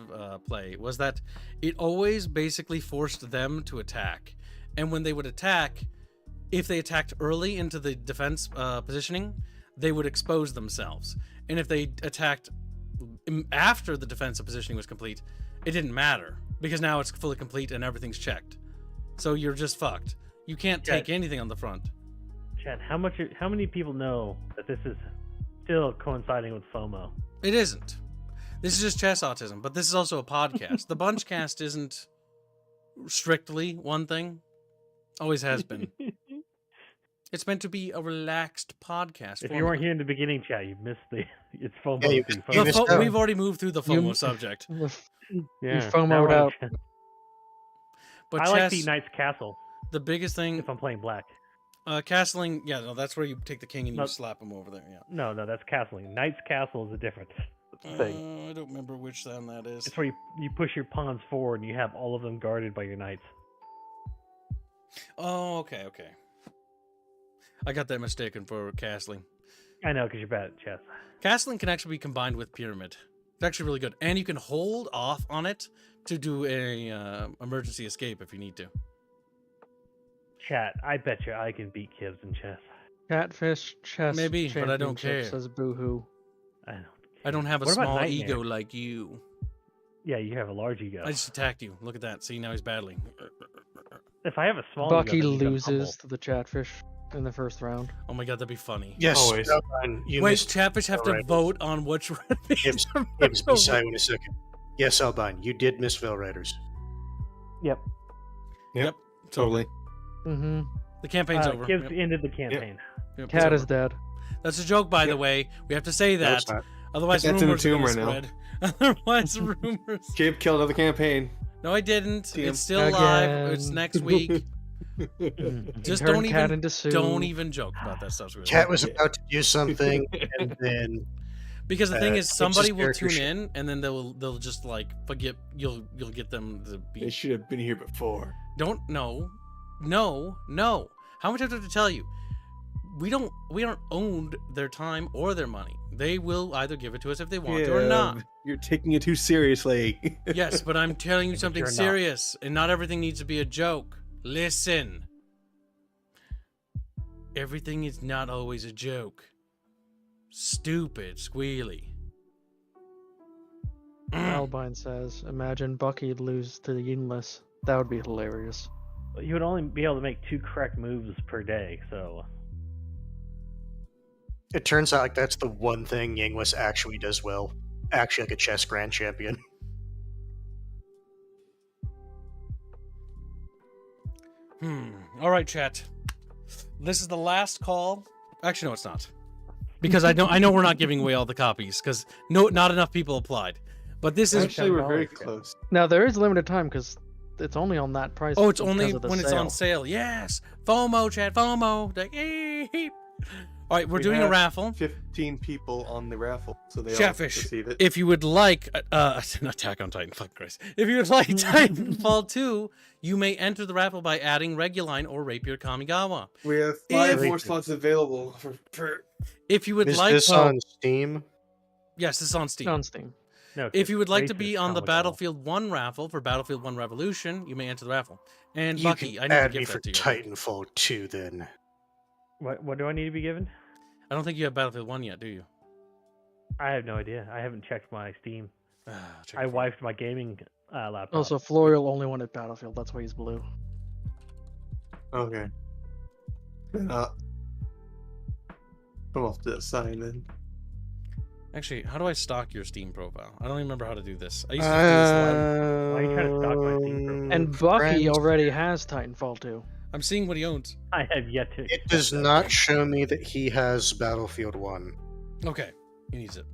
play was that it always basically forced them to attack. And when they would attack, if they attacked early into the defense positioning, they would expose themselves. And if they attacked after the defensive positioning was complete, it didn't matter because now it's fully complete and everything's checked. So you're just fucked. You can't take anything on the front. Chad, how many people know that this is still coinciding with FOMO? It isn't. This is just chess autism, but this is also a podcast. The Bunchcast isn't strictly one thing. Always has been. It's meant to be a relaxed podcast. If you weren't here in the beginning, Chad, you missed it's FOMO. Yeah, you thing, missed- you FOMO. missed out. We've already moved through the FOMO You- subject. You Yeah, FOMO'd now we're on out. chess. But I chess, like the Knight's Castle the biggest thing, if I'm playing black. castling, yeah, no, that's where you take the king and you No. slap him over there, yeah. No, that's castling. Knight's Castle is a different thing. I don't remember which one that is. It's where you push your pawns forward and you have all of them guarded by your knights. Oh, okay. I got that mistaken for castling. I know, because you're bad at chess. Castling can actually be combined with pyramid. It's actually really good, and you can hold off on it to do a emergency escape if you need to. Chat, I bet you I can beat Kibbs in chess. Catfish chess. Maybe, but I don't championship care. Says boohoo. I don't. I don't have a What about small Nightmare? ego like you. Yeah, you have a large ego. I just attacked you. Look at that. See, now he's battling. If I have a small Bucky ego, that means I'm humble. loses to the Chatfish in the first round. Oh my god, that'd be funny. Yes. Always. You Wait, missed. Chatfish have to Alright. vote on which Gibbs, Gibbs, be silent a second. Yes, Albine, you did miss Veil Riders. Yep. Yep. Totally. Mm-hmm. The campaign's over. Kibbs Yep, ended the campaign. yep, Cat it's is over. dead. That's a joke, by the way. We have to say No, that. it's not. Otherwise, That's in the rumors are gonna tomb right spread. Otherwise, rumors. Gabe killed another campaign. No, I didn't. Damn. It's still live. It's Again. next week. Just Turn don't Cat even into Sue. don't even joke about that stuff. Cat was about to do something, and then Because the thing is, Gibbs's somebody will character tune sh- in, and then they'll just like forget. You'll get them to They be. should have been here before. Don't no. How much do I have to tell you? We aren't owned their time or their money. They will either give it to us if they want to or not. You're taking it too seriously. Yes, but I'm telling you But something you're not. serious, and not everything needs to be a joke. Listen. Everything is not always a joke. Stupid, squealy. Albine says, imagine Bucky lose to the Yinless. That would be hilarious. You would only be able to make 2 correct moves per day, so It turns out like that's the one thing Yinglis actually does well. Actually, like a chess grand champion. All right, chat. This is the last call. Actually, no, it's not. Because I know we're not giving away all the copies because not enough people applied. But this is Actually, we're very $10. close. Now, there is limited time because it's only on that price. it's because only of the when it's on sale. Yes, FOMO, chat, FOMO. Like, eep. All right, we're We doing a have raffle. 15 people on the raffle, so they all Chatfish, receive it. if you would like Attack on Titan, fuck Christ. If you would like Titanfall 2, you may enter the raffle by adding Reguline or Rapier Kamigawa. We have 5 If- more slots available for If you would Is like this on Steam? yes, this is on Steam. on Steam. no. If you would like to racist be on the Kamigawa. Battlefield 1 raffle for Battlefield 1 Revolution, you may enter the raffle. And You Bucky, can I need add to me give for that to you. Titanfall 2 then. What do I need to be given? I don't think you have Battlefield 1 yet, do you? I have no idea. I haven't checked my Steam. Check I it for you. wiped my gaming laptop. Also, Florial only wanted Battlefield. That's why he's blue. Okay. Then come off to the side then. Actually, how do I stock your Steam profile? I don't even remember how to do this. I used to do this live. Why are you trying to stalk my Steam profile? And Bucky already has Titanfall 2. I'm seeing what he owns. I have yet to. It does not show me that he has Battlefield 1. Okay, he needs it.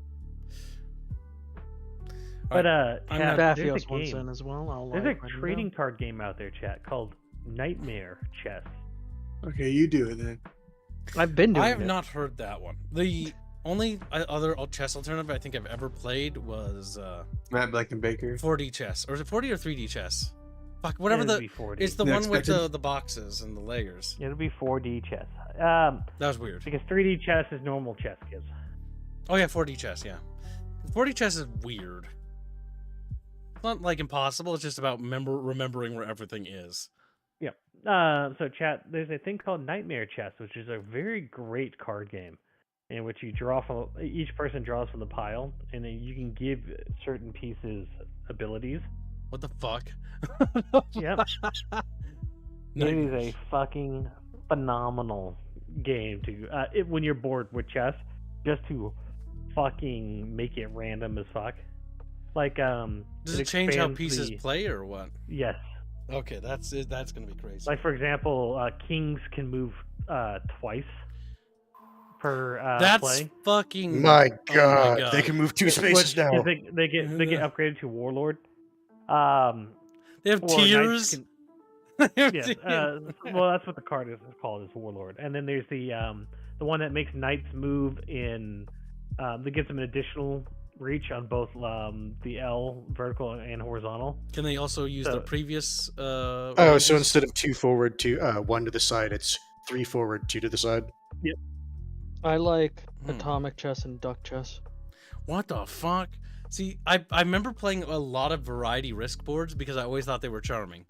But I'm chat, not- there's a Bathios wants game. in as well. I'll There's like a right now. trading card game out there, chat, called Nightmare Chess. Okay, you do it then. I've been doing I have it. not heard that one. The only other chess alternative I think I've ever played was Matt Black and Baker. 4D chess. Or is it 4D or 3D chess? Fuck, whatever It'll the... be 4D. It's the Yeah, one with expected. the boxes and the layers. It'll be 4D chess. That was weird. Because 3D chess is normal chess, kids. Oh yeah, 4D chess, yeah. 4D chess is weird. It's not like impossible, it's just about remembering where everything is. Yep. So chat, there's a thing called Nightmare Chess, which is a very great card game in which you draw from each person draws from the pile, and then you can give certain pieces abilities. What the fuck? Yep. It is a fucking phenomenal game to when you're bored with chess, just to fucking make it random as fuck. Like Does it change how expands pieces the- play or what? Yes. Okay, that's gonna be crazy. Like for example, kings can move twice per That's play. fucking. My oh god, God. they can move 2 spaces Which- now. 'cause they get upgraded to warlord. They have Or knights tiers. can- They have Yes. tiers. Well, that's what the card is called, is warlord. And then there's the one that makes knights move in that gives them an additional reach on both the L vertical and horizontal. Can they also use So- the previous? Oh, ranges? so instead of 2 forward, 1 to the side, it's 3 forward, 2 to the side. I like Hmm. Atomic Chess and Duck Chess. What the fuck? See, I remember playing a lot of variety risk boards because I always thought they were charming,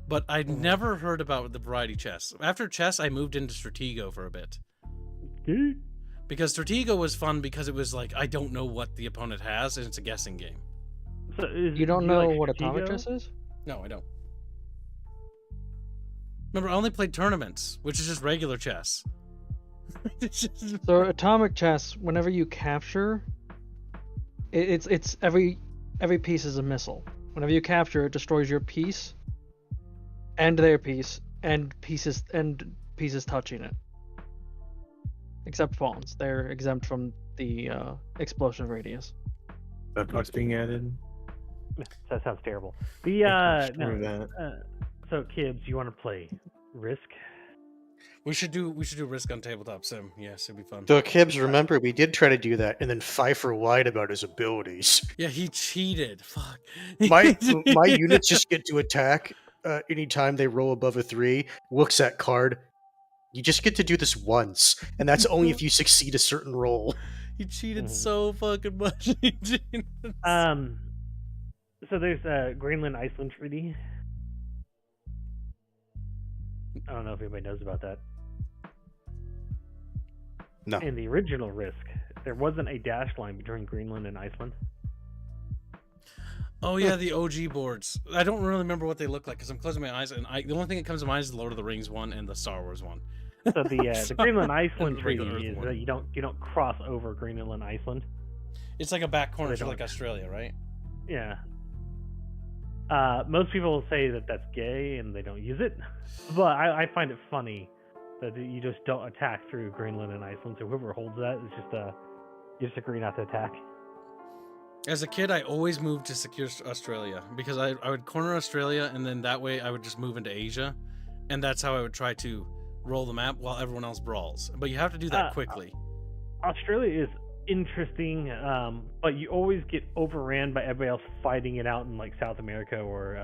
but I'd never heard about the variety chess. After chess, I moved into Stratego for a bit. Because Stratego was fun because it was like I don't know what the opponent has and it's a guessing game. So You don't do know like what Atomic Stratego? Chess is? No, I don't. Remember, I only played tournaments, which is just regular chess. It's just- So Atomic Chess, whenever you capture, it's every piece is a missile. Whenever you capture, it destroys your piece, and their piece, and pieces touching it. Except pawns, they're exempt from the explosive radius. What's being added? That sounds terrible. The Screw that. so kids, you want to play Risk? we should do risk on tabletop sim. Yes, it'd be fun. So, Kibbs, remember, we did try to do that, and then Pfeiffer lied about his abilities. Yeah, he cheated. Fuck. My units just get to attack anytime they roll above a 3, looks at card, You just get to do this once, and that's only if you succeed a certain role. He cheated Mhm. so fucking much. He cheated. So there's a Greenland Iceland treaty. I don't know if anybody knows about that. No. In the original Risk, there wasn't a dash line between Greenland and Iceland. Oh yeah, the OG boards. I don't really remember what they look like because I'm closing my eyes, and the only thing that comes to mind is the Lord of the Rings one and the Star Wars one. So the Greenland Iceland the treaty regular Earth is one. that you don't cross over Greenland and Iceland. It's like a back corner They for don't. like Australia, right? Yeah. Most people will say that that's gay and they don't use it, but I find it funny that you just don't attack through Greenland and Iceland. So whoever holds that is you just agree not to attack. As a kid, I always moved to secure Australia because I would corner Australia, and then that way I would just move into Asia, and that's how I would try to roll the map while everyone else brawls. But you have to do that quickly. Australia is interesting, but you always get overran by everybody else fighting it out in like South America or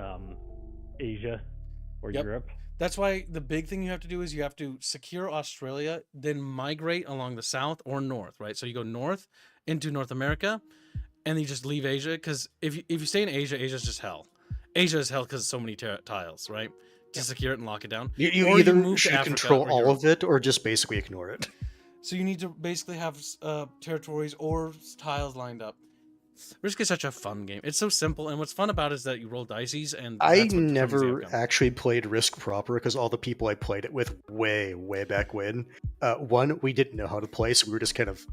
Asia or Yep. Europe. That's why the big thing you have to do is you have to secure Australia, then migrate along the south or north, right? So you go north into North America, and then you just leave Asia, because if you stay in Asia, Asia's just hell. Asia is hell because so many tiles, right? To secure it and lock it down. You Or either move to should Africa control or all Europe. of it or just basically ignore it. So you need to basically have territories or tiles lined up. Risk is such a fun game. It's so simple, and what's fun about it is that you roll dices, and I that's what determines the never outcome. actually played Risk proper because all the people I played it with way back when, one, we didn't know how to play, so we were just kind of,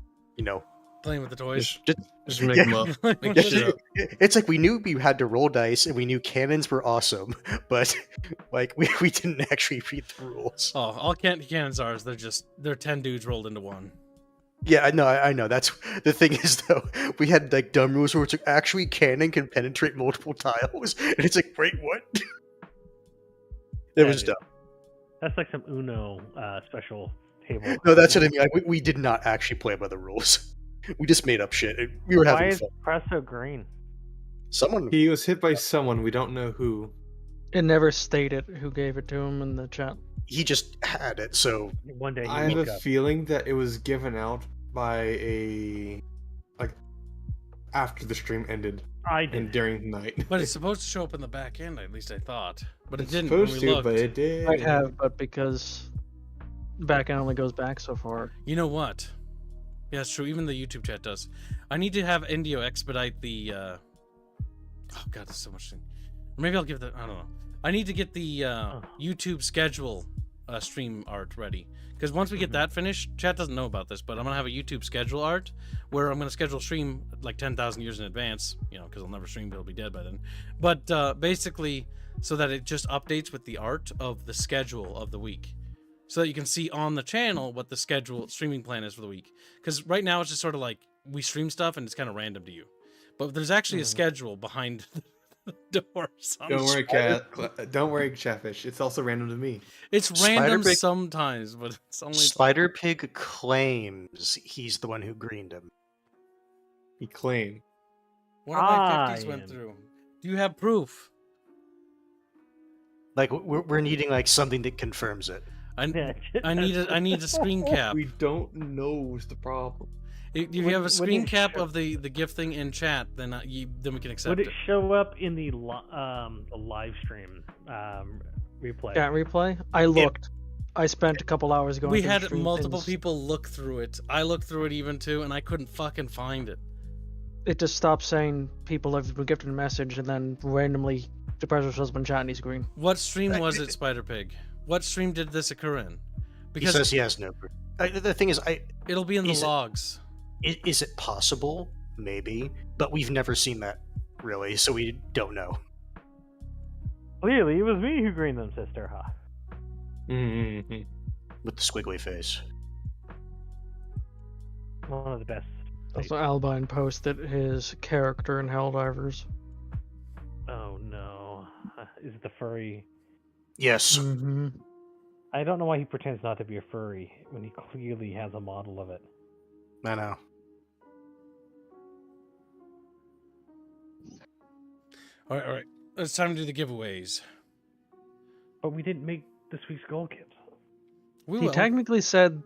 Playing with the toys. Just make them up. Make Yeah, shit up. it's like we knew we had to roll dice and we knew cannons were awesome, but like we didn't actually read the rules. Oh, all cannons are. They're 10 dudes rolled into one. Yeah, I know. That's the thing is though, we had like dumb rules where it's like actually cannon can penetrate multiple tiles, and it's like, wait, what? It was dumb. That's like some Uno special table. No, that's what I mean. Like, we did not actually play by the rules. We just made up shit. We were Why having is fun. Presso green? Someone He was hit by someone, we don't know who. It never stated who gave it to him in the chat. he just had it, so One day I he have woke a up. feeling that it was given out by after the stream ended I and did. during the night. But it's supposed to show up in the back end, at least I thought. But it It's didn't when supposed we to, looked. but it did. Might have, but because back end only goes back so far. You know what? Yeah, it's true. Even the YouTube chat does. I need to have Indio expedite the. Oh god, there's so much thing. Or maybe I'll give the. I don't know. I need to get the YouTube schedule stream art ready, because once we get that finished, chat doesn't know about this, but I'm gonna have a YouTube schedule art where I'm gonna schedule stream like 10,000 years in advance. You know, because I'll never stream; it'll be dead by then. But basically, so that it just updates with the art of the schedule of the week, so that you can see on the channel what the schedule streaming plan is for the week. Because right now it's just sort of like we stream stuff and it's kind of random to you, but there's actually a schedule behind the doors. Don't worry, cat. Don't worry, Chatfish. It's also random to me. It's random Spider-Pig- sometimes, but it's only Spider Pig claims he's the one who greened him. He claimed. one of my 50s I went am. through. Do you have proof? Like we're needing like something that confirms it. I need a screen cap. We don't know is the problem. If you Would- have a would screen it cap show- of the gift thing in chat, then then we can accept Would it it. show up in the live stream replay? Chat replay. I looked. I spent a couple hours going. We through had stream multiple things. people look through it. I looked through it even too, and I couldn't fucking find it. It just stopped saying people have been gifted a message, and then randomly the person's just been chatting his screen. What stream was it, Spider Pig? What stream did this occur in? He Because says he has no proof. The thing is, it'll be in the Is it- logs. is it possible? Maybe, but we've never seen that really, so we don't know. Clearly, it was me who greened them, sister. Huh? Mm-hmm. With the squiggly face. One of the best. Also, Albine posted his character in Helldivers. Oh no! Is it the furry? Yes. Mm-hmm. I don't know why he pretends not to be a furry when he clearly has a model of it. I know. All right. It's time to do the giveaways. But we didn't make this week's goal kit. We He will. technically said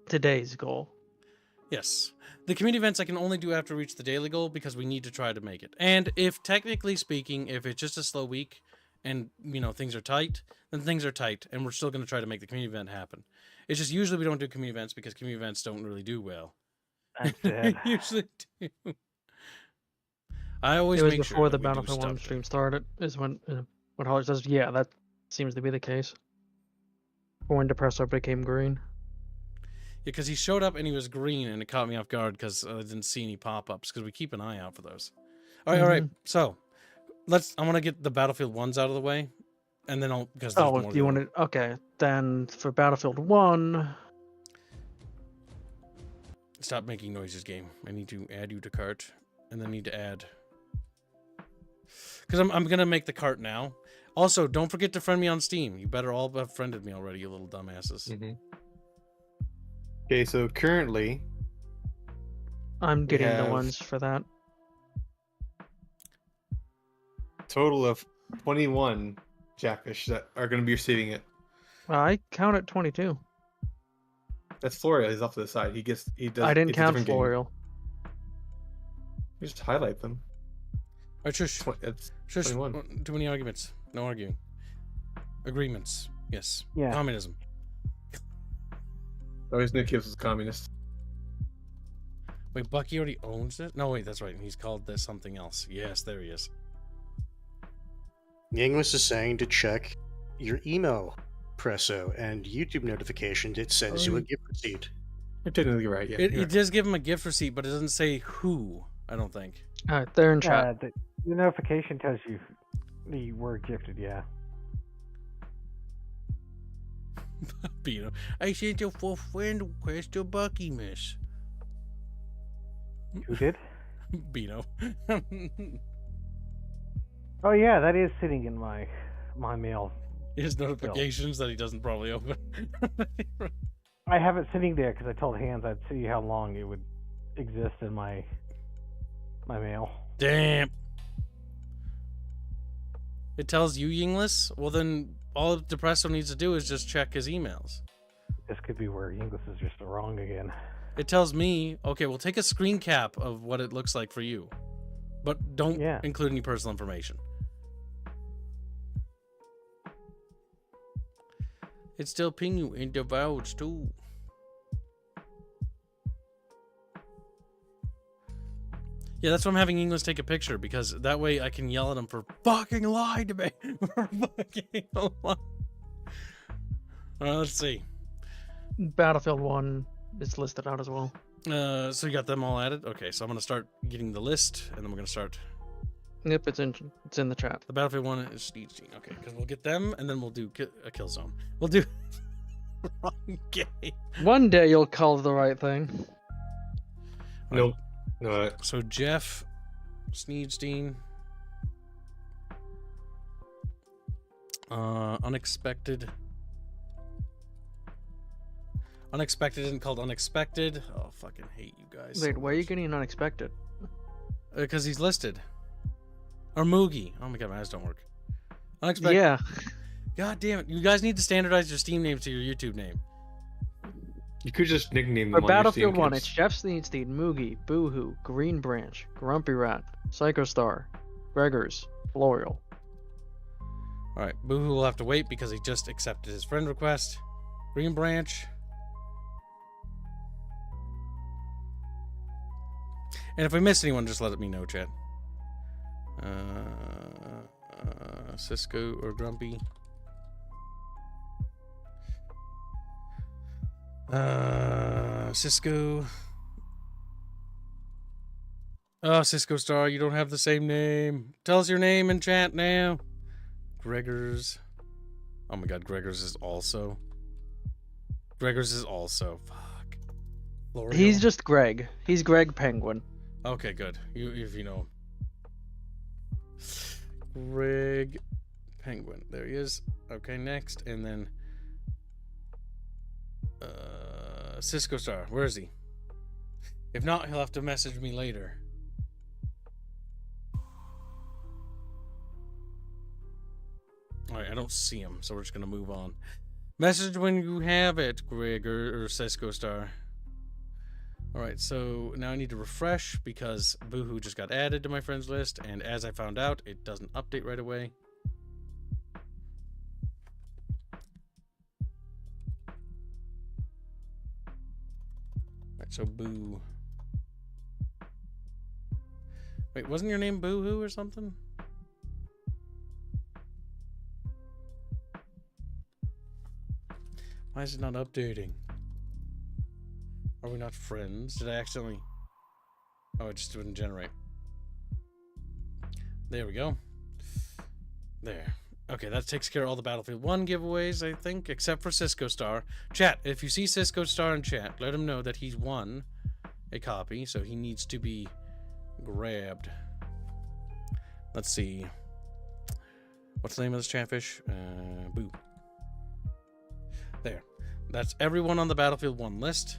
today's goal. Yes. The community events I can only do after we reach the daily goal because we need to try to make it. And if technically speaking, if it's just a slow week and things are tight, then things are tight, and we're still going to try to make the community event happen. It's just usually we don't do community events because community events don't really do well. That's it. Usually do. I always It was make sure before that the we do Battlefield 1 stuff stream started. Is when Holly says, "Yeah, that seems to be the case." Or when Depresso became green. because he showed up and he was green, and it caught me off guard because I didn't see any pop-ups because we keep an eye out for those. All right. So I want to get the Battlefield 1s out of the way, and then because there's Oh, more. if you want to, okay. Then for Battlefield 1, Stop making noises, game. I need to add you to cart, and then need to add. Because I'm gonna make the cart now. Also, don't forget to friend me on Steam. You better all have friended me already, you little dumbasses. Okay, so currently I'm getting the have- ones for that. total of 21 Chatfish that are going to be receiving it. I count at 22. That's Florio. He's off to the side. He does. I didn't it's a count different game. Florial. You just highlight them. All right, shush. It's Shush. 21. Too many arguments. No arguing. Agreements. Yes. Yeah. Communism. Always Nick Gibbs was communist. Wait, Bucky already owns it? No, wait, that's right. He's called this something else. Yes, there he is. Yinglis is saying to check your email, Presso, and YouTube notifications. It sends you a gift receipt. You're technically right. Yeah. It you're does give him a gift receipt, but it doesn't say who, I don't think. Alright, they're in chat. The notification tells you the word gifted, yeah. Bino. I sent your for friend request to Bucky, miss. Who did? Bino. Oh yeah, that is sitting in my mail. His notifications that he doesn't probably open. I have it sitting there because I told Hans I'd see how long it would exist in my mail. Damn. It tells you Yinglis? Well, then all Depresso needs to do is just check his emails. This could be where English is just wrong again. It tells me, okay, well, take a screen cap of what it looks like for you. But don't include any personal information. It still ping you in the vouch, too. Yeah, that's why I'm having English take a picture, because that way I can yell at him for fucking lying to me. For fucking lying. Let's see. Battlefield 1 is listed out as well. So you got them all added? Okay, so I'm going to start getting the list, and then we're going to start. Yep, it's in the chat. The Battlefield 1 is Steed. Okay, because we'll get them, and then we'll do a kill zone. We'll do wrong game. One day you'll call it the right thing. Nope. No. So Jeff Sneedstein. Unexpected. Unexpected isn't called unexpected. Oh, fucking hate you guys. Wait, why are you getting unexpected? Because he's listed. Or Moogie. Oh my god, my eyes don't work. Unexpected. Yeah. God damn it. You guys need to standardize your Steam names to your YouTube name. You could just nickname For them. Battlefield 1, on your it's Jeff Sneedstein, Moogie, Boohoo, Green Branch, Grumpy Rat, Psychostar, Gregors, Florial. Alright, Boohoo will have to wait because he just accepted his friend request. Green Branch. And if I miss anyone, just let me know, Chad. Cisco or Grumpy. Cisco. Oh, Cisco Star, you don't have the same name. Tell us your name in chat now. Gregors. Oh my god, Gregors is also. Gregors is also. Fuck. L'Oreal. He's just Greg. He's Greg Penguin. Okay, good. If you know him. Greg Penguin. There he is. Okay, next. And then Cisco Star. Where is he? If not, he'll have to message me later. Alright, I don't see him, so we're just gonna move on. Message when you have it, Greg or Cisco Star. Alright, so now I need to refresh because Boohoo just got added to my friends list, and as I found out, it doesn't update right away. Alright, so Boo. Wait, wasn't your name Boohoo or something? Why is it not updating? Are we not friends? Did I accidentally... Oh, it just wouldn't generate. There we go. There. Okay, that takes care of all the Battlefield 1 giveaways, I think, except for Cisco Star. Chat, if you see Cisco Star in chat, let him know that he's won a copy, so he needs to be grabbed. Let's see. What's the name of this chatfish? Boo. There. That's everyone on the Battlefield 1 list.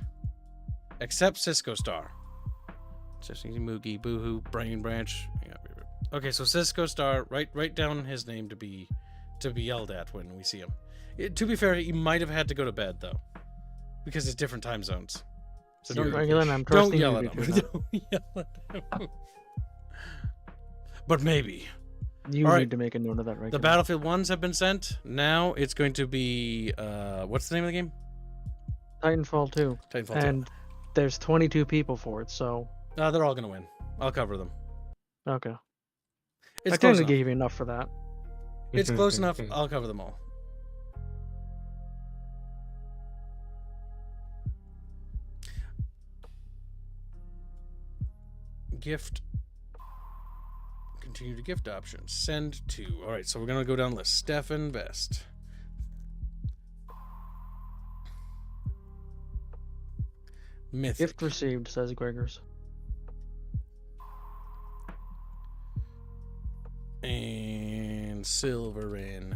Except Cisco Star. Just Moogie, Boohoo, Brain Branch. Yeah. Okay, so Cisco Star, write down his name to be yelled at when we see him. To be fair, he might have had to go to bed though, because it's different time zones. So don't yell at him. Don't yell at him. But maybe. You All need right. to make a note of that, right? The Battlefield 1s have been sent. Now it's going to be what's the name of the game? Titanfall 2. Titanfall 2. And there's 22 people for it, so They're all gonna win. I'll cover them. okay. It's I close kind of enough. gave you enough for that. It's close enough. I'll cover them all. Gift. Continue to gift options. Send to. All right, so we're gonna go down the list. Stefan Vest. Mythic. Gift received, says Gregors. And Silverin.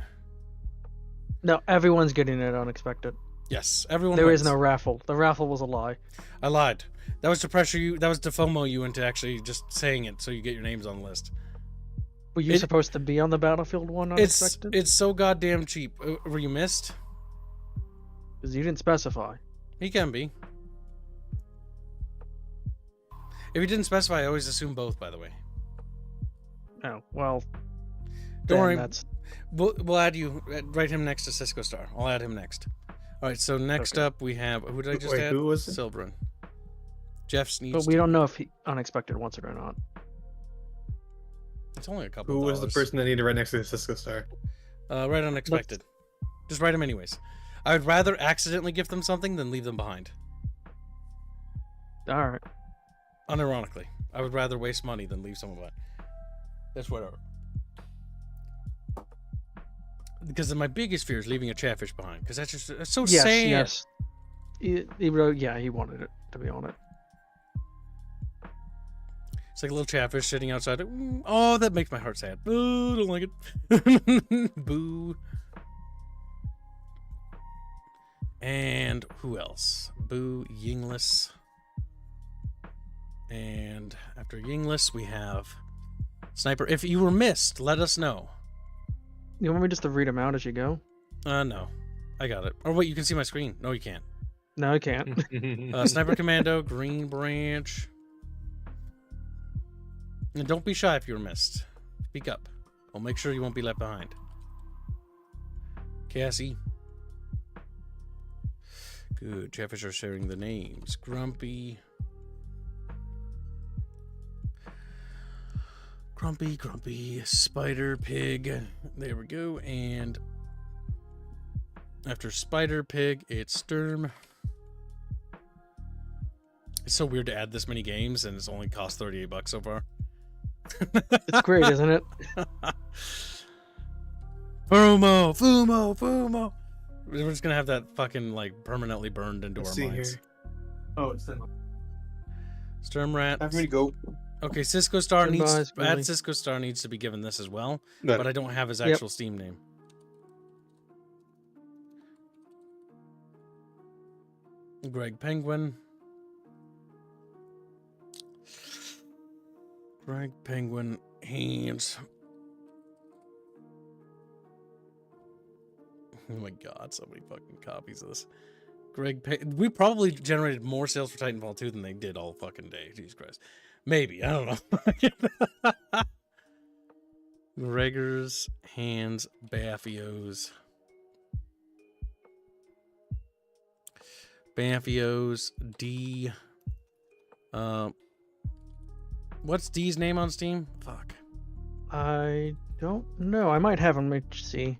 No, everyone's getting it unexpected. Yes, everyone. There wins. is no raffle. The raffle was a lie. I lied. That was to pressure you. That was to FOMO you into actually just saying it so you get your names on the list. Were you supposed to be on the Battlefield one unexpected? It's so goddamn cheap. Were you missed? Because you didn't specify. He can be. If he didn't specify, I always assume both, by the way. Oh, well. Don't worry. That's... We'll add you. Write him next to Cisco Star. I'll add him next. All right, so next up we have... Who did I just add? Who was it? Silverin. Jeff Sneeds. But we don't know if he unexpected wants it or not. It's only a couple Who dollars. was the person that needed right next to the Cisco Star? Right unexpected. Just write them anyways. I would rather accidentally gift them something than leave them behind. Alright. Unironically. I would rather waste money than leave someone behind. That's whatever. Because my biggest fear is leaving a chatfish behind. Because that's so Yes, sad. yes. He wrote, yeah, he wanted it to be on it. It's like a little chatfish sitting outside. Oh, that makes my heart sad. Boo, don't like it. Boo. And who else? Boo, Yingless. And after Yingless, we have Sniper. If you were missed, let us know. You want me just to read them out as you go? No. I got it. Or wait, you can see my screen. No, you can't. No, I can't. Sniper Commando, Green Branch. And don't be shy if you're missed. Speak up. We'll make sure you won't be left behind. Cassie. Good. Chatfish are sharing the names. Grumpy. Grumpy. Spider Pig. There we go. And after Spider Pig, it's Sturm. It's so weird to add this many games, and it's only cost $38 so far. It's great, isn't it? FOMO. We're just gonna have that fucking like permanently burned into Let's our see minds. here. Oh, it's done. Sturmrat. Time for me to go. Okay, Cisco Star Goodbye, needs Billy. Cisco Star needs to be given this as well, No. but I don't have his Yep. actual Steam name. Greg Penguin. Hands. Oh my god, so many fucking copies of this. We probably generated more sales for Titanfall 2 than they did all fucking day. Jesus Christ. Maybe, I don't know. Gregor's, Hands, Baffios. Baffios, D. What's D's name on Steam? Fuck. I don't know. I might have him. Let me see.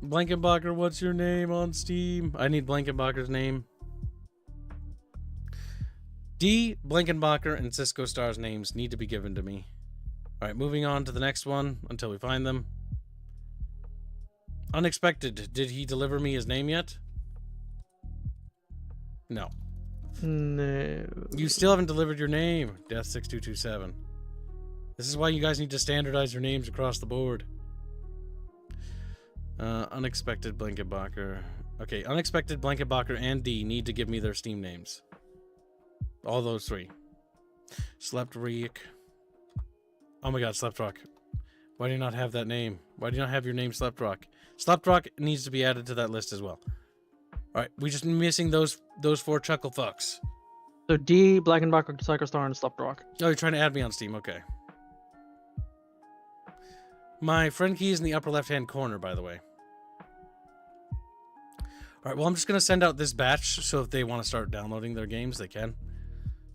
Blankenbacher, what's your name on Steam? I need Blankenbacher's name. D, Blankenbacher, and Cisco Star's names need to be given to me. Alright, moving on to the next one until we find them. Unexpected. Did he deliver me his name yet? No. No. You still haven't delivered your name, Death6227. This is why you guys need to standardize your names across the board. Unexpected Blankenbacher. Okay, Unexpected Blankenbacher and D need to give me their Steam names. All those three. Slept Reek. Oh my god, Sleptrock. Why do you not have that name? Why do you not have your name Sleptrock? Sleptrock needs to be added to that list as well. Alright, we just missing those four chuckle fucks. So D, Blankenbacher, Psychostar, and Sleptrock. Oh, you're trying to add me on Steam, okay. My friend key is in the upper left-hand corner, by the way. Alright, well, I'm just going to send out this batch, so if they want to start downloading their games, they can.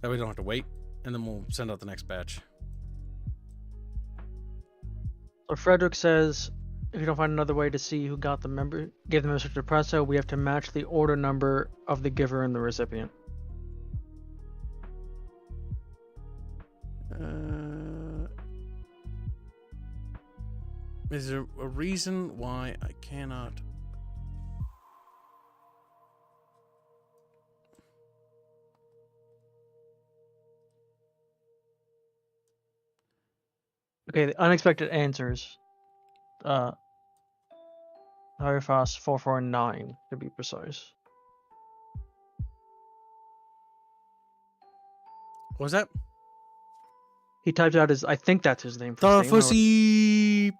That way they don't have to wait, and then we'll send out the next batch. So Frederick says, if you don't find another way to see who got gave the message to Presso, we have to match the order number of the giver and the recipient. Is there a reason why I cannot? Okay, the unexpected answers. Firefox 449 to be precise. What was that? He typed out his. I think that's his name. For Steam. Fussy.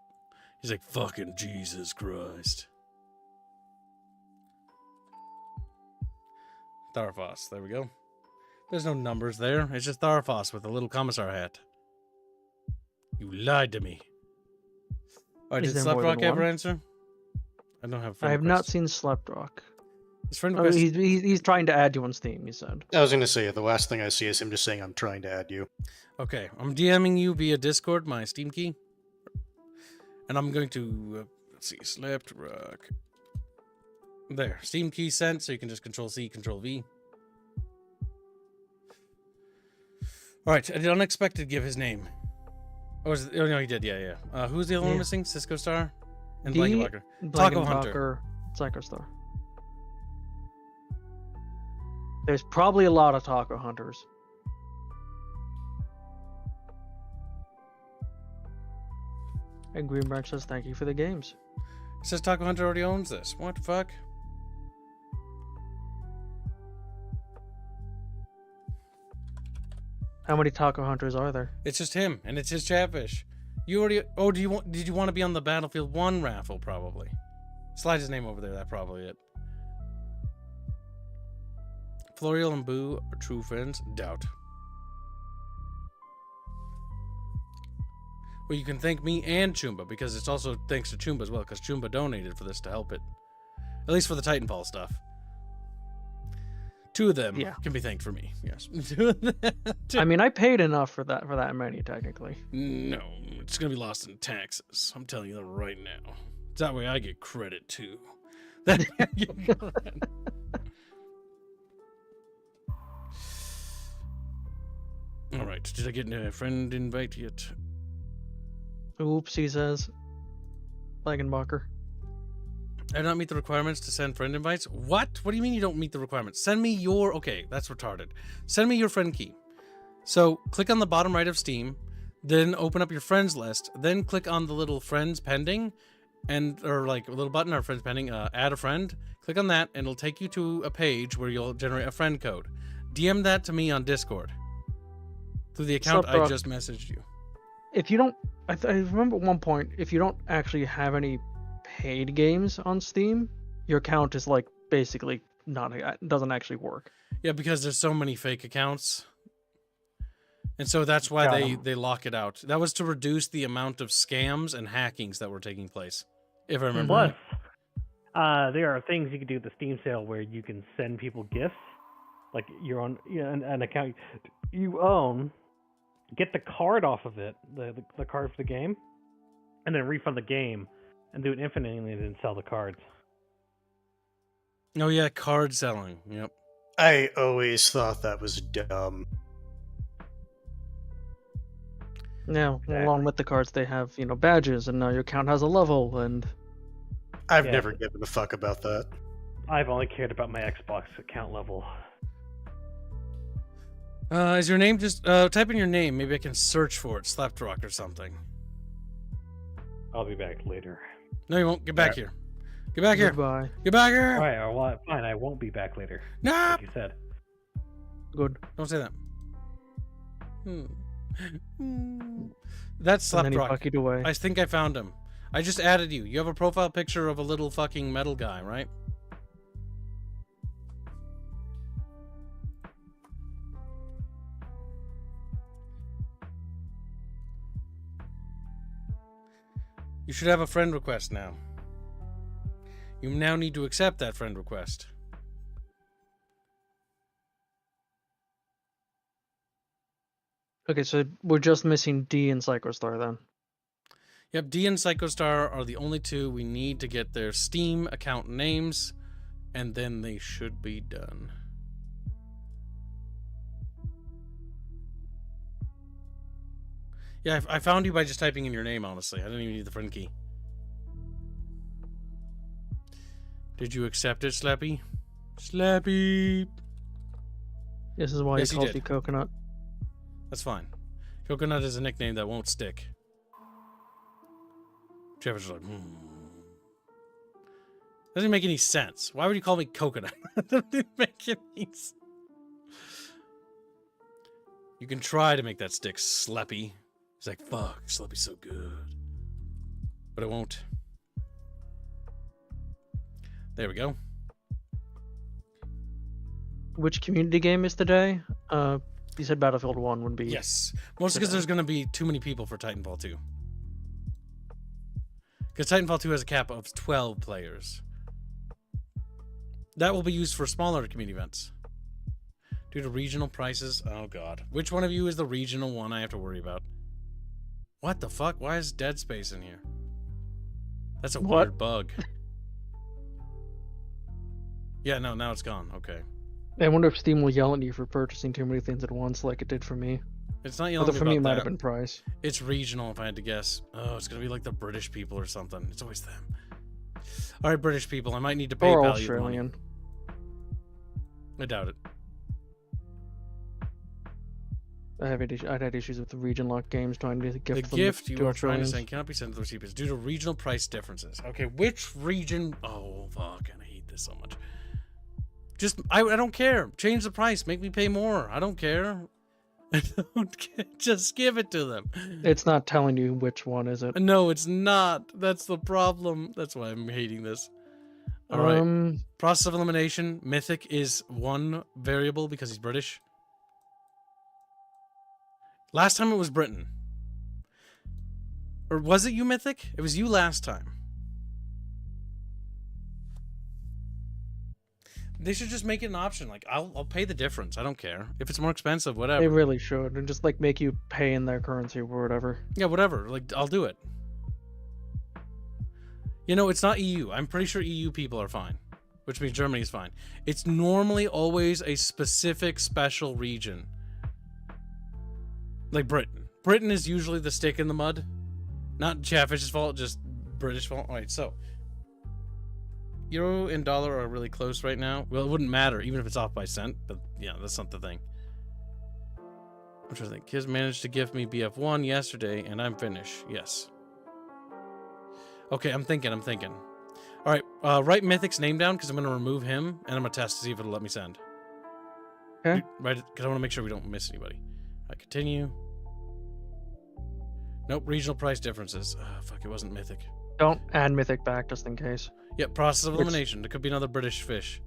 He's like, fucking Jesus Christ. Tharfos, there we go. There's no numbers there. It's just Tharfos with a little commissar hat. You lied to me. Alright, did Sleptrock ever answer? I don't have. I have not seen Sleptrock. His friend request... he's trying to add you on Steam. He said. I was gonna say the last thing I see is him just saying I'm trying to add you. Okay, I'm DMing you via Discord, my Steam key, and I'm going to let's see, Sleptrock. There, Steam key sent, so you can just Control C, Control V. All right, I did Unexpected give his name. Oh no, he did. Yeah. Who's the other one missing? Cisco Star and Blankenbacher. Taco Hunter. Psychostar. There's probably a lot of Taco Hunters. And Greenback says, thank you for the games. It says Taco Hunter already owns this. What the fuck? How many Taco Hunters are there? It's just him, and it's his Chatfish. You already... Oh, did you want to be on the Battlefield 1 raffle, probably? Slide his name over there, that's probably it. Florial and Boo are true friends? Doubt. Well, you can thank me and Choomba, because it's also thanks to Choomba as well, because Choomba donated for this to help it. At least for the Titanfall stuff. Two of them can be thanked for me, yes. I mean, I paid enough for that many, technically. No, it's going to be lost in taxes. I'm telling you that right now. That way I get credit, too. All right, did I get a friend invite yet? Oops, he says. Blankenbacher. I don't meet the requirements to send friend invites? What? What do you mean you don't meet the requirements? Send me your... Okay, that's retarded. Send me your friend key. So, click on the bottom right of Steam, then open up your friends list, then click on the little friends pending, or like a little button, or friends pending, add a friend. Click on that, and it'll take you to a page where you'll generate a friend code. DM that to me on Discord. Through the account I just messaged you. If you don't... I remember at one point, if you don't actually have any paid games on Steam, your account is like basically doesn't actually work. Yeah, because there's so many fake accounts. And so that's why Yeah. they lock it out. That was to reduce the amount of scams and hackings that were taking place. If I remember Plus, right. there are things you can do at the Steam sale where you can send people gifts, like you're on an account you own, get the card off of it, the card for the game, and then refund the game and do it infinitely and then sell the cards. Oh yeah, card selling. Yep. I always thought that was dumb. Now, Exactly. along with the cards, they have badges, and now your account has a level, and I've Yeah. never given a fuck about that. I've only cared about my Xbox account level. Is your name just type in your name? Maybe I can search for it, Slapdrock or something. I'll be back later. No, you won't. Get back here. Get back here. goodbye. Get back here. All right, well, fine. I won't be back later, No. like you said. Good. Don't say that. That's And then he Slapdrock. buckied away. I think I found him. I just added you. You have a profile picture of a little fucking metal guy, right? You should have a friend request now. You now need to accept that friend request. Okay, so we're just missing D and Psychostar then. Yep, D and Psychostar are the only two we need to get their Steam account names, and then they should be done. Yeah, I found you by just typing in your name, honestly. I didn't even need the friend key. Did you accept it, Slappy? Slappy! This is why Yes, he he calls did. you Coconut. That's fine. Coconut is a nickname that won't stick. Trevor's like, Doesn't make any sense. Why would you call me Coconut? Doesn't make any sense. You can try to make that stick, Slappy. He's like, fuck, Slappy's so good. But it won't. There we go. Which community game is today? You said Battlefield 1 would be... Yes. Mostly because there's going to be too many people for Titanfall 2. Because Titanfall 2 has a cap of 12 players. That will be used for smaller community events. Due to regional prices. Oh god. Which one of you is the regional one I have to worry about? What the fuck? Why is Dead Space in here? That's a What? weird bug. Yeah, no, now it's gone. Okay. I wonder if Steam will yell at you for purchasing too many things at once like it did for me. It's not yelling Although for me it about might that. have been price. It's regional, if I had to guess. Oh, it's gonna be like the British people or something. It's always them. All right, British people. I might need to pay Or value Australian. money. I doubt it. I'd had issues with the region lock games trying to gift The them gift to you are trying to Australians. send cannot be sent to the recipients due to regional price differences. Okay, which region? Oh, fuck. I hate this so much. Just, I don't care. Change the price. Make me pay more. I don't care. I don't care. Just give it to them. It's not telling you which one is it. No, it's not. That's the problem. That's why I'm hating this. All right. Process of elimination. Mythic is one variable because he's British. Last time it was Britain. Or was it you, Mythic? It was you last time. They should just make it an option. Like, I'll pay the difference. I don't care. If it's more expensive, whatever. They really should, and just like make you pay in their currency or whatever. Yeah, whatever. Like, I'll do it. You know, it's not EU. I'm pretty sure EU people are fine. Which means Germany's fine. It's normally always a specific special region. Like Britain. Britain is usually the stick in the mud. Not Chatfish's fault, just British fault. Alright, so. Euro and dollar are really close right now. Well, it wouldn't matter, even if it's off by cent. But yeah, that's not the thing. I'm trying to think. Kids managed to gift me BF1 yesterday, and I'm finished. Yes. Okay, I'm thinking. Alright, write Mythic's name down, because I'm going to remove him, and I'm going to test to see if it'll let me send. Okay. Right, because I want to make sure we don't miss anybody. Alright, continue. Nope, regional price differences. Fuck, it wasn't Mythic. Don't add Mythic back just in case. Yep, process of It's- elimination. There could be another British fish.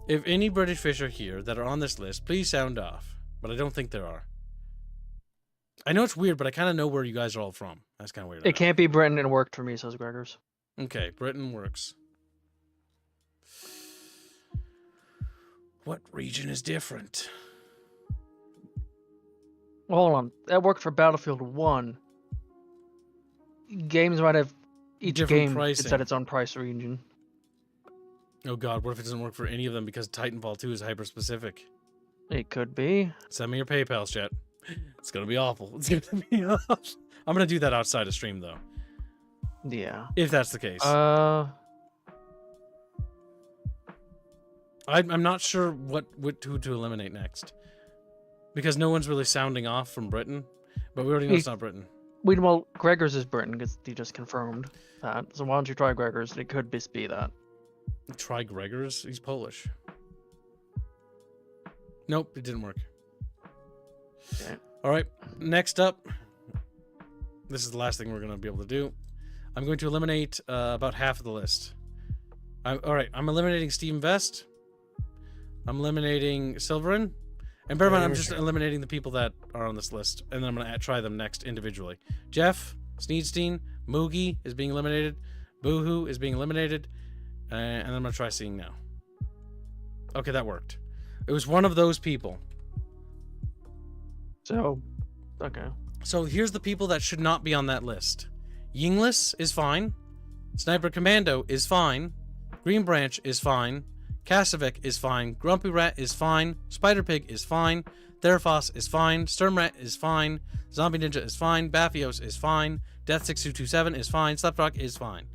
If any British fish are here that are on this list, please sound off. But I don't think there are. I know it's weird, but I kind of know where you guys are all from. That's kind of weird. It can't be Britain and worked for me, says Gregors. Okay, Britain works. What region is different? Hold on. That worked for Battlefield 1. Games might have each Different game pricing. set its own price region. Oh god, what if it doesn't work for any of them because Titanfall 2 is hyper-specific? It could be. Send me your PayPal, chat. It's gonna be awful. It's gonna be awful. I'm gonna do that outside of stream, though. Yeah. If that's the case. I'm not sure who to eliminate next. Because no one's really sounding off from Britain. But we already know it's not Britain. Well, Gregors is Britain because he just confirmed that. So why don't you try Gregors? It could just be that. Try Gregors? He's Polish. Nope, it didn't work. Okay. Alright, next up. This is the last thing we're going to be able to do. I'm going to eliminate about half of the list. Alright, I'm eliminating Steam Vest. I'm eliminating Silverin. And bear in mind, I'm just eliminating the people that are on this list. And then I'm going to try them next individually. Jeff, Sneedstein, Moogie is being eliminated. Boohoo is being eliminated. And then I'm going to try seeing now. Okay, that worked. It was one of those people. So, okay. So here's the people that should not be on that list. Yinglis is fine. Sniper Commando is fine. Green Branch is fine. Kasavik is fine. Grumpy Rat is fine. Spider Pig is fine. Therafos is fine. Sturmrat is fine. Zombie Ninja is fine. Baphios is fine. Death6227 is fine. Sleptrock is fine.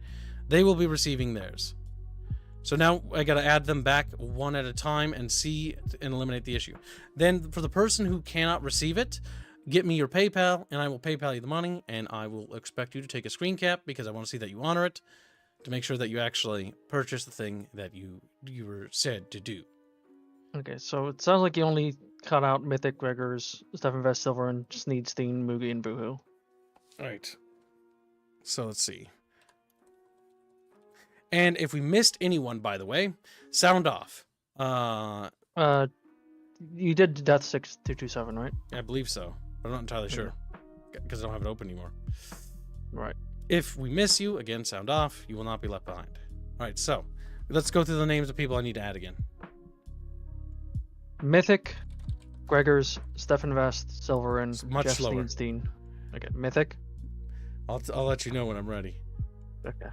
They will be receiving theirs. So now I gotta add them back one at a time and see and eliminate the issue. Then for the person who cannot receive it, get me your PayPal and I will PayPal you the money, and I will expect you to take a screen cap because I want to see that you honor it to make sure that you actually purchase the thing that you were said to do. Okay, so it sounds like you only cut out Mythic, Gregors, Stefan Vest, Silver, and Sneedstein, Moogie, and Boohoo. All right. So let's see. And if we missed anyone, by the way, sound off. You did Death 6227, right? I believe so, but I'm not entirely sure because I don't have it open anymore. Right. If we miss you, again, sound off. You will not be left behind. All right, so let's go through the names of people I need to add again. Mythic, Gregors, Stefan Vest, Silverin, Much Jeff slower. Sneedstein. Okay, Mythic. I'll let you know when I'm ready. Okay.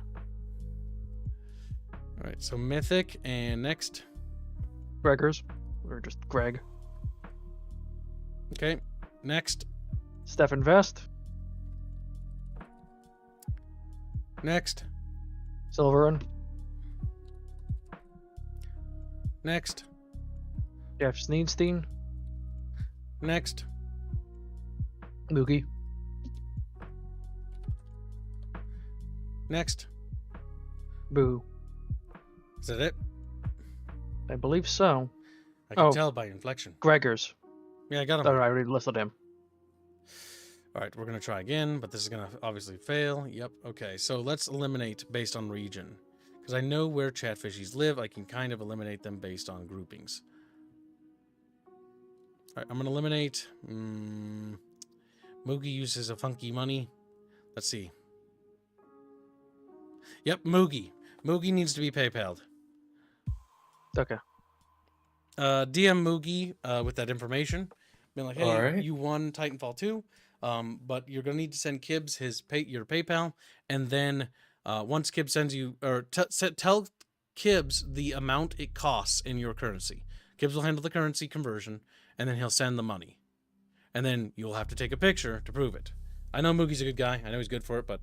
All right, so Mythic, and next. Gregors, or just Greg. Okay, next. Stefan Vest, Next. Silverin, Next. Jeff Sneedstein, Next. Moogie, Next. Boo. Is that it? I believe so. I can Oh. tell by inflection. Gregors. Yeah, I got him. Oh, I already listed him. All right, we're going to try again, but this is going to obviously fail. Yep. Okay, so let's eliminate based on region. Because I know where chatfishies live, I can kind of eliminate them based on groupings. All right, I'm going to eliminate... Moogie uses a funky money. Let's see. Yep, Moogie. Moogie needs to be PayPal'd. Okay. DM Moogie with that information. Being like, hey, Alright. you won Titanfall 2, but you're going to need to send Kibbs your PayPal, and then once Kibbs sends you, or tell Kibbs the amount it costs in your currency. Kibbs will handle the currency conversion, and then he'll send the money. And then you'll have to take a picture to prove it. I know Moogie's a good guy. I know he's good for it, but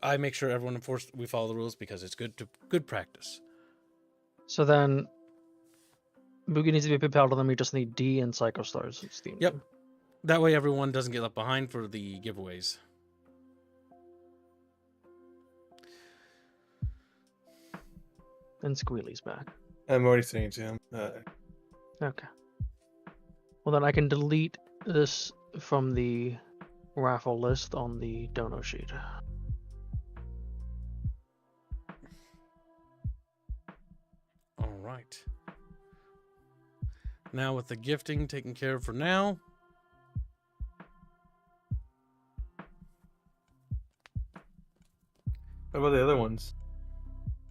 I make sure everyone we follow the rules because it's good practice. So then, Moogie needs to be PayPal, and then we just need D and Psycho Stars. Steam. Yep. That way everyone doesn't get left behind for the giveaways. And Squealy's back. I'm already saying to him. Okay. Well, then I can delete this from the raffle list on the dono sheet. right. Now with the gifting taken care of for now. What about the other ones?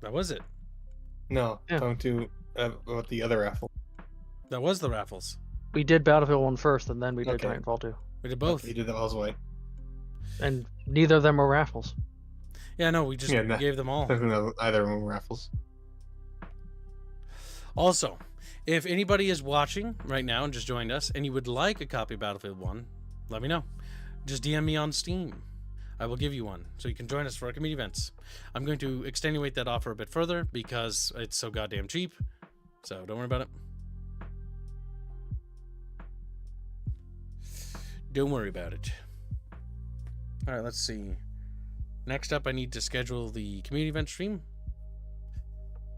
That was it. No, Yeah. talking to about the other raffle. That was the raffles. We did Battlefield 1 first, and then we did Okay. Titanfall 2. We did both. You did the All's White. And neither of them were raffles. Yeah, no, we just Yeah, no. gave them all. Either of them were raffles. Also, if anybody is watching right now and just joined us and you would like a copy of Battlefield 1, let me know. Just DM me on Steam. I will give you one so you can join us for our community events. I'm going to extenuate that offer a bit further because it's so goddamn cheap. So don't worry about it. Don't worry about it. All right, let's see. Next up, I need to schedule the community event stream.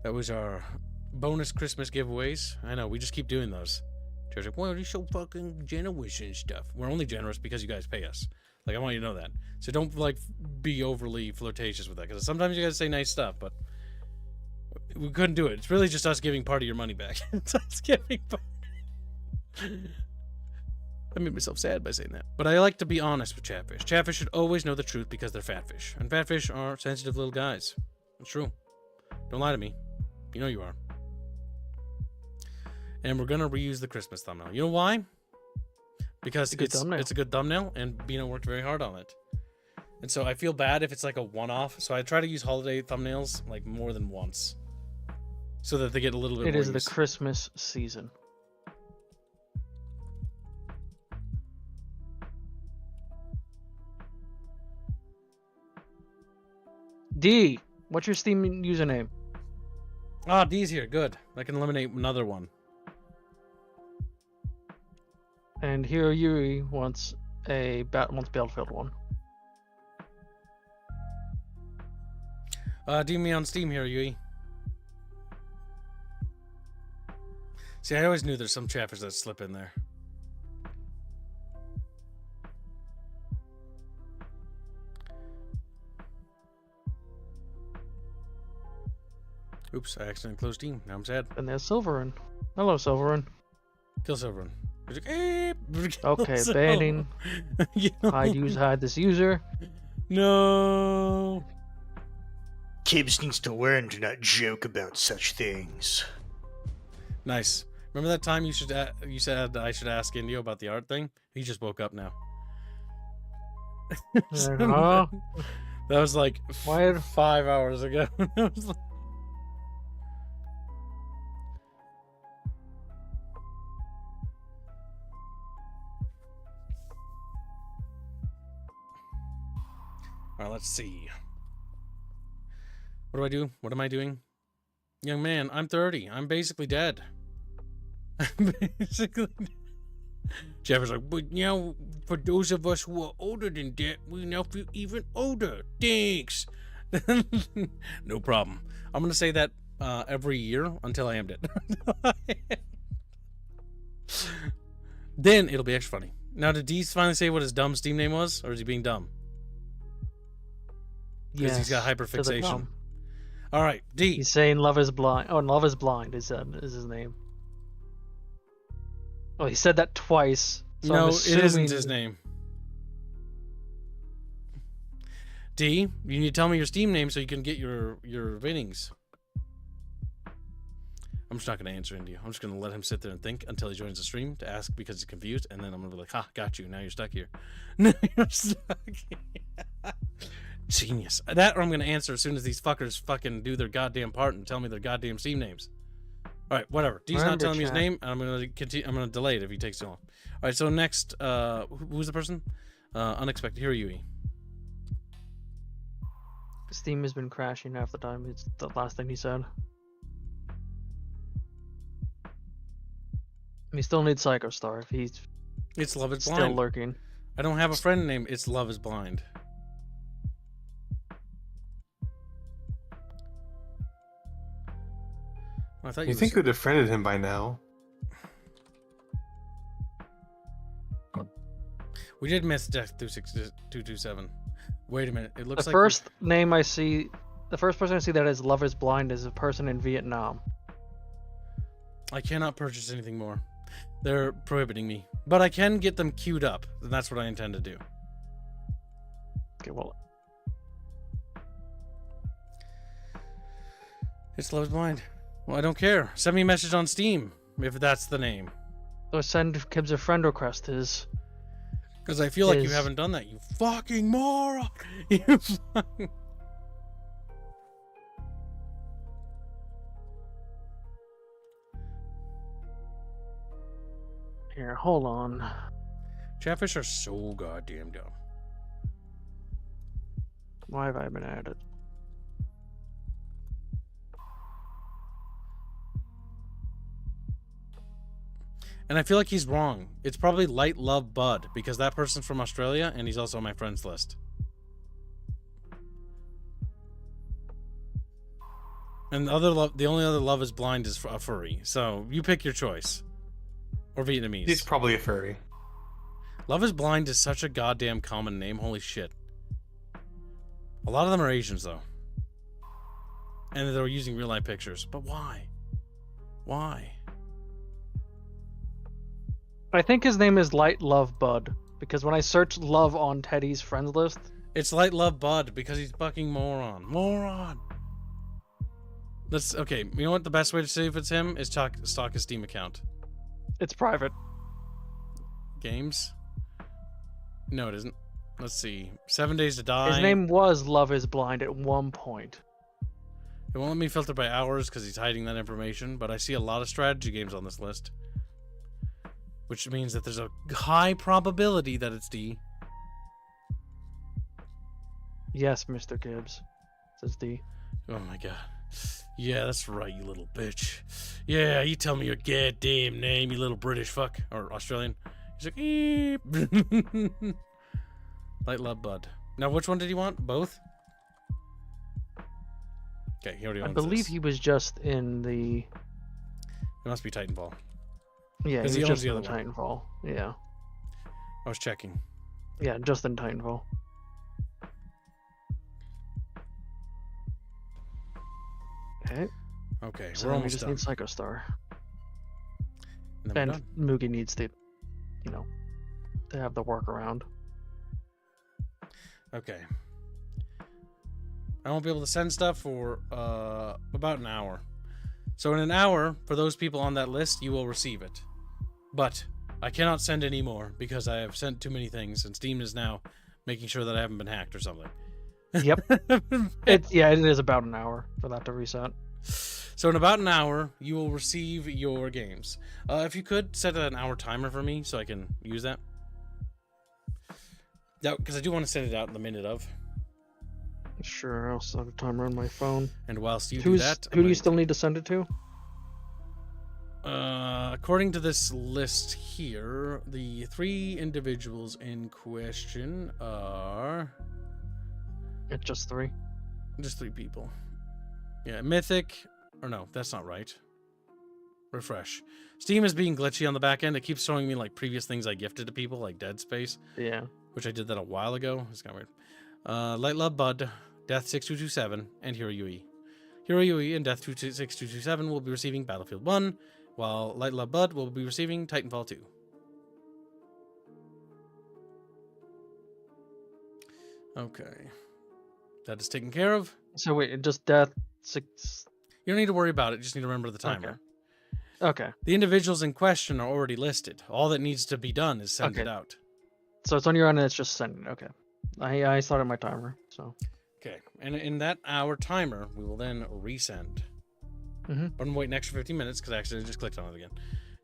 That was our bonus Christmas giveaways. I know, we just keep doing those. Joe's like, well, you're so fucking generous and stuff. We're only generous because you guys pay us. Like, I want you to know that. So don't, like, be overly flirtatious with that. Because sometimes you guys say nice stuff, but we couldn't do it. It's really just us giving part of your money back. It's us giving part. I made myself sad by saying that. But I like to be honest with Chatfish. Chatfish should always know the truth because they're fat fish. And fat fish are sensitive little guys. It's true. Don't lie to me. You know you are. And we're going to reuse the Christmas thumbnail. You know why? Because it's a good thumbnail, and Bino worked very hard on it. And so I feel bad if it's like a one-off. So I try to use holiday thumbnails like more than once. So that they get a little bit more It is the use. Christmas season. D, what's your Steam username? Ah, D's here. Good. I can eliminate another one. And Hiro Yuri wants Battlefield 1. Do me on Steam here, Yui. See, I always knew there's some chaffers that slip in there. Oops, I accidentally closed Steam. Now I'm sad. And there's Silverin. Hello, Silverin. Kill Silverin. He's like, "Eh." Okay, So- banning. You know? Hide this user. No. Kibbs needs to learn to not joke about such things. Nice. Remember that time you said I should ask Indio about the art thing? He just woke up now. Huh? That was like Why? 5 hours ago. I was like, all right, let's see. What do I do? What am I doing? Young man, I'm 30. I'm basically dead. I'm basically dead. Jeff is like, but you know, for those of us who are older than that, we now feel even older. Thanks. No problem. I'm going to say that every year until I am dead. Then it'll be extra funny. Now, did D finally say what his dumb Steam name was? Or is he being dumb? Because he's got hyperfixation. All right, D. He's saying Love is Blind. Oh, and Love is Blind is his name. Oh, he said that twice. So No, I'm it isn't assuming- his name. D, you need to tell me your Steam name so you can get your winnings. I'm just not going to answer India. I'm just going to let him sit there and think until he joins the stream to ask because he's confused, and then I'm going to be like, ha, got you. Now you're stuck here. Now you're stuck here. Genius. That or I'm going to answer as soon as these fuckers fucking do their goddamn part and tell me their goddamn Steam names. All right, whatever. D's not Remember, telling me his chat. name, and I'm going to continue. I'm going to delay it if he takes too long. All right, so next, who's the person? Unexpected. Here, Yui. Steam has been crashing half the time. It's the last thing he said. He still needs Psycho Star if he's It's Love is still Blind. lurking. I don't have a friend named It's Love is Blind. I thought You think you would have friended him by now? we did miss Death 227. Wait a minute. It looks The like first name I see, the first person I see that is Love is Blind is a person in Vietnam. I cannot purchase anything more. They're prohibiting me. But I can get them queued up, and that's what I intend to do. Okay, well, It's Love is Blind. Well, I don't care. Send me a message on Steam, if that's the name. so send Kibbs a friend request. Because I feel like you Is- haven't done that, you fucking moron! You fucking... Here, hold on. Chatfish are so goddamn dumb. Why have I been added? And I feel like he's wrong. It's probably Light Love Bud, because that person's from Australia, and he's also on my friends list. And the only other Love is Blind is a furry. So you pick your choice. Or Vietnamese. He's probably a furry. Love is Blind is such a goddamn common name. Holy shit. A lot of them are Asians, though. And they're using real-life pictures. But why? Why? I think his name is Light Love Bud, because when I search love on Teddy's friends list, It's Light Love Bud, because he's fucking moron. Moron! Okay, you know what the best way to see if it's him is stalk his Steam account. it's private. Games? No, it isn't. Let's see. 7 Days to Die. His name was Love is Blind at one point. It won't let me filter by hours because he's hiding that information, but I see a lot of strategy games on this list. Which means that there's a high probability that it's D. Yes, Mr. Gibbs, says D. Oh my god. Yeah, that's right, you little bitch. Yeah, you tell me your goddamn name, you little British fuck. Or Australian. He's like, eep. Light Love Bud. Now, which one did he want? Both? Okay, he already I owns believe this. he was just in the. It must be Titanfall. Yeah, 'Cause he he was owns just the in other one. Titanfall. Yeah, I was checking. yeah, just in Titanfall. Okay, Okay, so we're then we almost just done. need Psycho Star, And then we're and done. Mugi needs to, you know, to have the workaround. Okay. I won't be able to send stuff for about an hour. So in an hour, for those people on that list, you will receive it. But I cannot send any more because I have sent too many things, and Steam is now making sure that I haven't been hacked or something. Yep, it is about an hour for that to reset. So in about an hour, you will receive your games. If you could set an hour timer for me so I can use that. Yeah, because I do want to send it out in the minute of. Sure, I'll set a timer on my phone. And whilst you do that, Who do you still need to send it to? according to this list here, the 3 individuals in question are It's just 3. just 3 people. Yeah, Mythic, or no, that's not right. Refresh. Steam is being glitchy on the back end. It keeps showing me like previous things I gifted to people, like Dead Space, Yeah. which I did that a while ago. It's kind of weird. Light Love Bud, Death 6227, and Hero UE. Hero UE and Death 6227 will be receiving Battlefield 1, while Light Love Bud will be receiving Titanfall 2. Okay. That is taken care of. So wait, just Death 6. You don't need to worry about it. You just need to remember the timer. Okay. The individuals in question are already listed. All that needs to be done is send Okay. it out. So it's on your end and it's just sending. Okay. I started my timer, so. Okay. And in that hour timer, we will then resend. Mhm. But I'm waiting an extra 15 minutes because I accidentally just clicked on it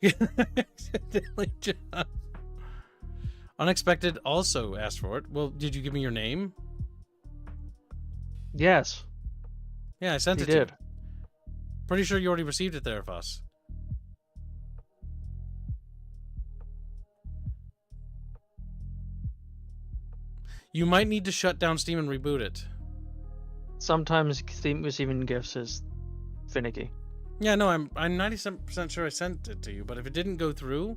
again. Accidentally just... Unexpected also asked for it. Well, did you give me your name? Yes, Yeah, I sent you it to you. did. Pretty sure you already received it there, Fuss. You might need to shut down Steam and reboot it. Sometimes Steam receiving gifts is finicky. Yeah, no, I'm 97% sure I sent it to you, but if it didn't go through,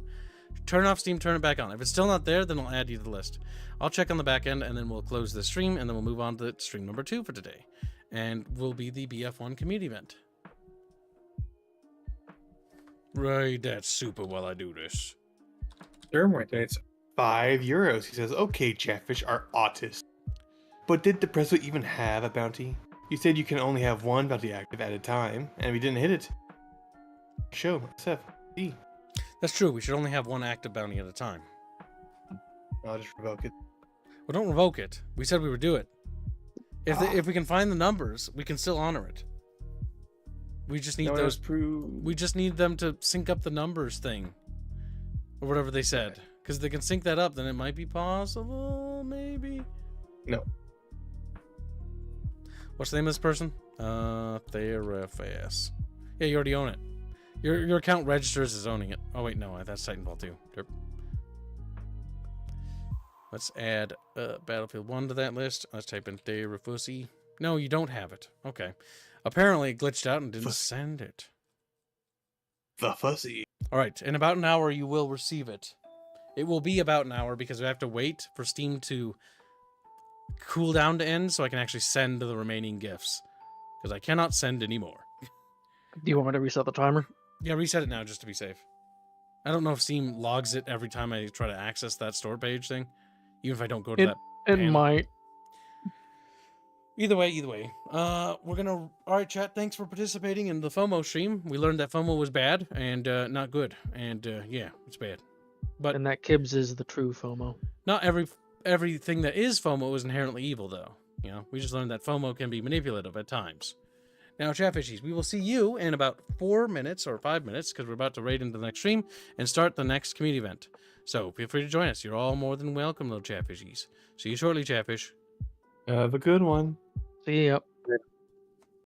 turn off Steam, turn it back on. If it's still not there, then I'll add you to the list. I'll check on the back end, and then we'll close the stream, and then we'll move on to stream number 2 for today. And will be the BF1 community event. Right, that's super while I do this. Thermite donates €5. He says, "Okay, Chatfish are autists. But did the Presto even have a bounty? You said you can only have one bounty active at a time, and we didn't hit it. Show, SF, E. That's true. We should only have one active bounty at a time. I'll just revoke it. Well, don't revoke it. We said we would do it. If we can find the numbers, we can still honor it. We just need No one those. has proof. We just need them to sync up the numbers thing, or whatever they said. Because if they can sync that up, then it might be possible. Maybe. No. What's the name of this person? Therafas. Yeah, you already own it. Your account registers as owning it. Oh wait, no, that's Titanfall 2. Derp. Let's add Battlefield 1 to that list. Let's type in Therafussy. No, you don't have it. Okay. Apparently it glitched out and didn't send it. The fussy. Alright, in about an hour you will receive it. It will be about an hour because we have to wait for Steam to cool down to end so I can actually send the remaining gifts. Because I cannot send anymore. Do you want me to reset the timer? Yeah, reset it now just to be safe. I don't know if Steam logs it every time I try to access that store page thing. Even if I don't go to that. It panel. might. Either way. We're gonna. All right, chat. Thanks for participating in the FOMO stream. We learned that FOMO was bad and not good, and yeah, it's bad. But And that Kibbs is the true FOMO. not everything that is FOMO is inherently evil, though. You know, we just learned that FOMO can be manipulative at times. Now, Chatfishies, we will see you in about 4 minutes or 5 minutes because we're about to raid into the next stream and start the next community event. So feel free to join us. You're all more than welcome, little Chatfishies. See you shortly, Chatfish. Have a good one. See ya.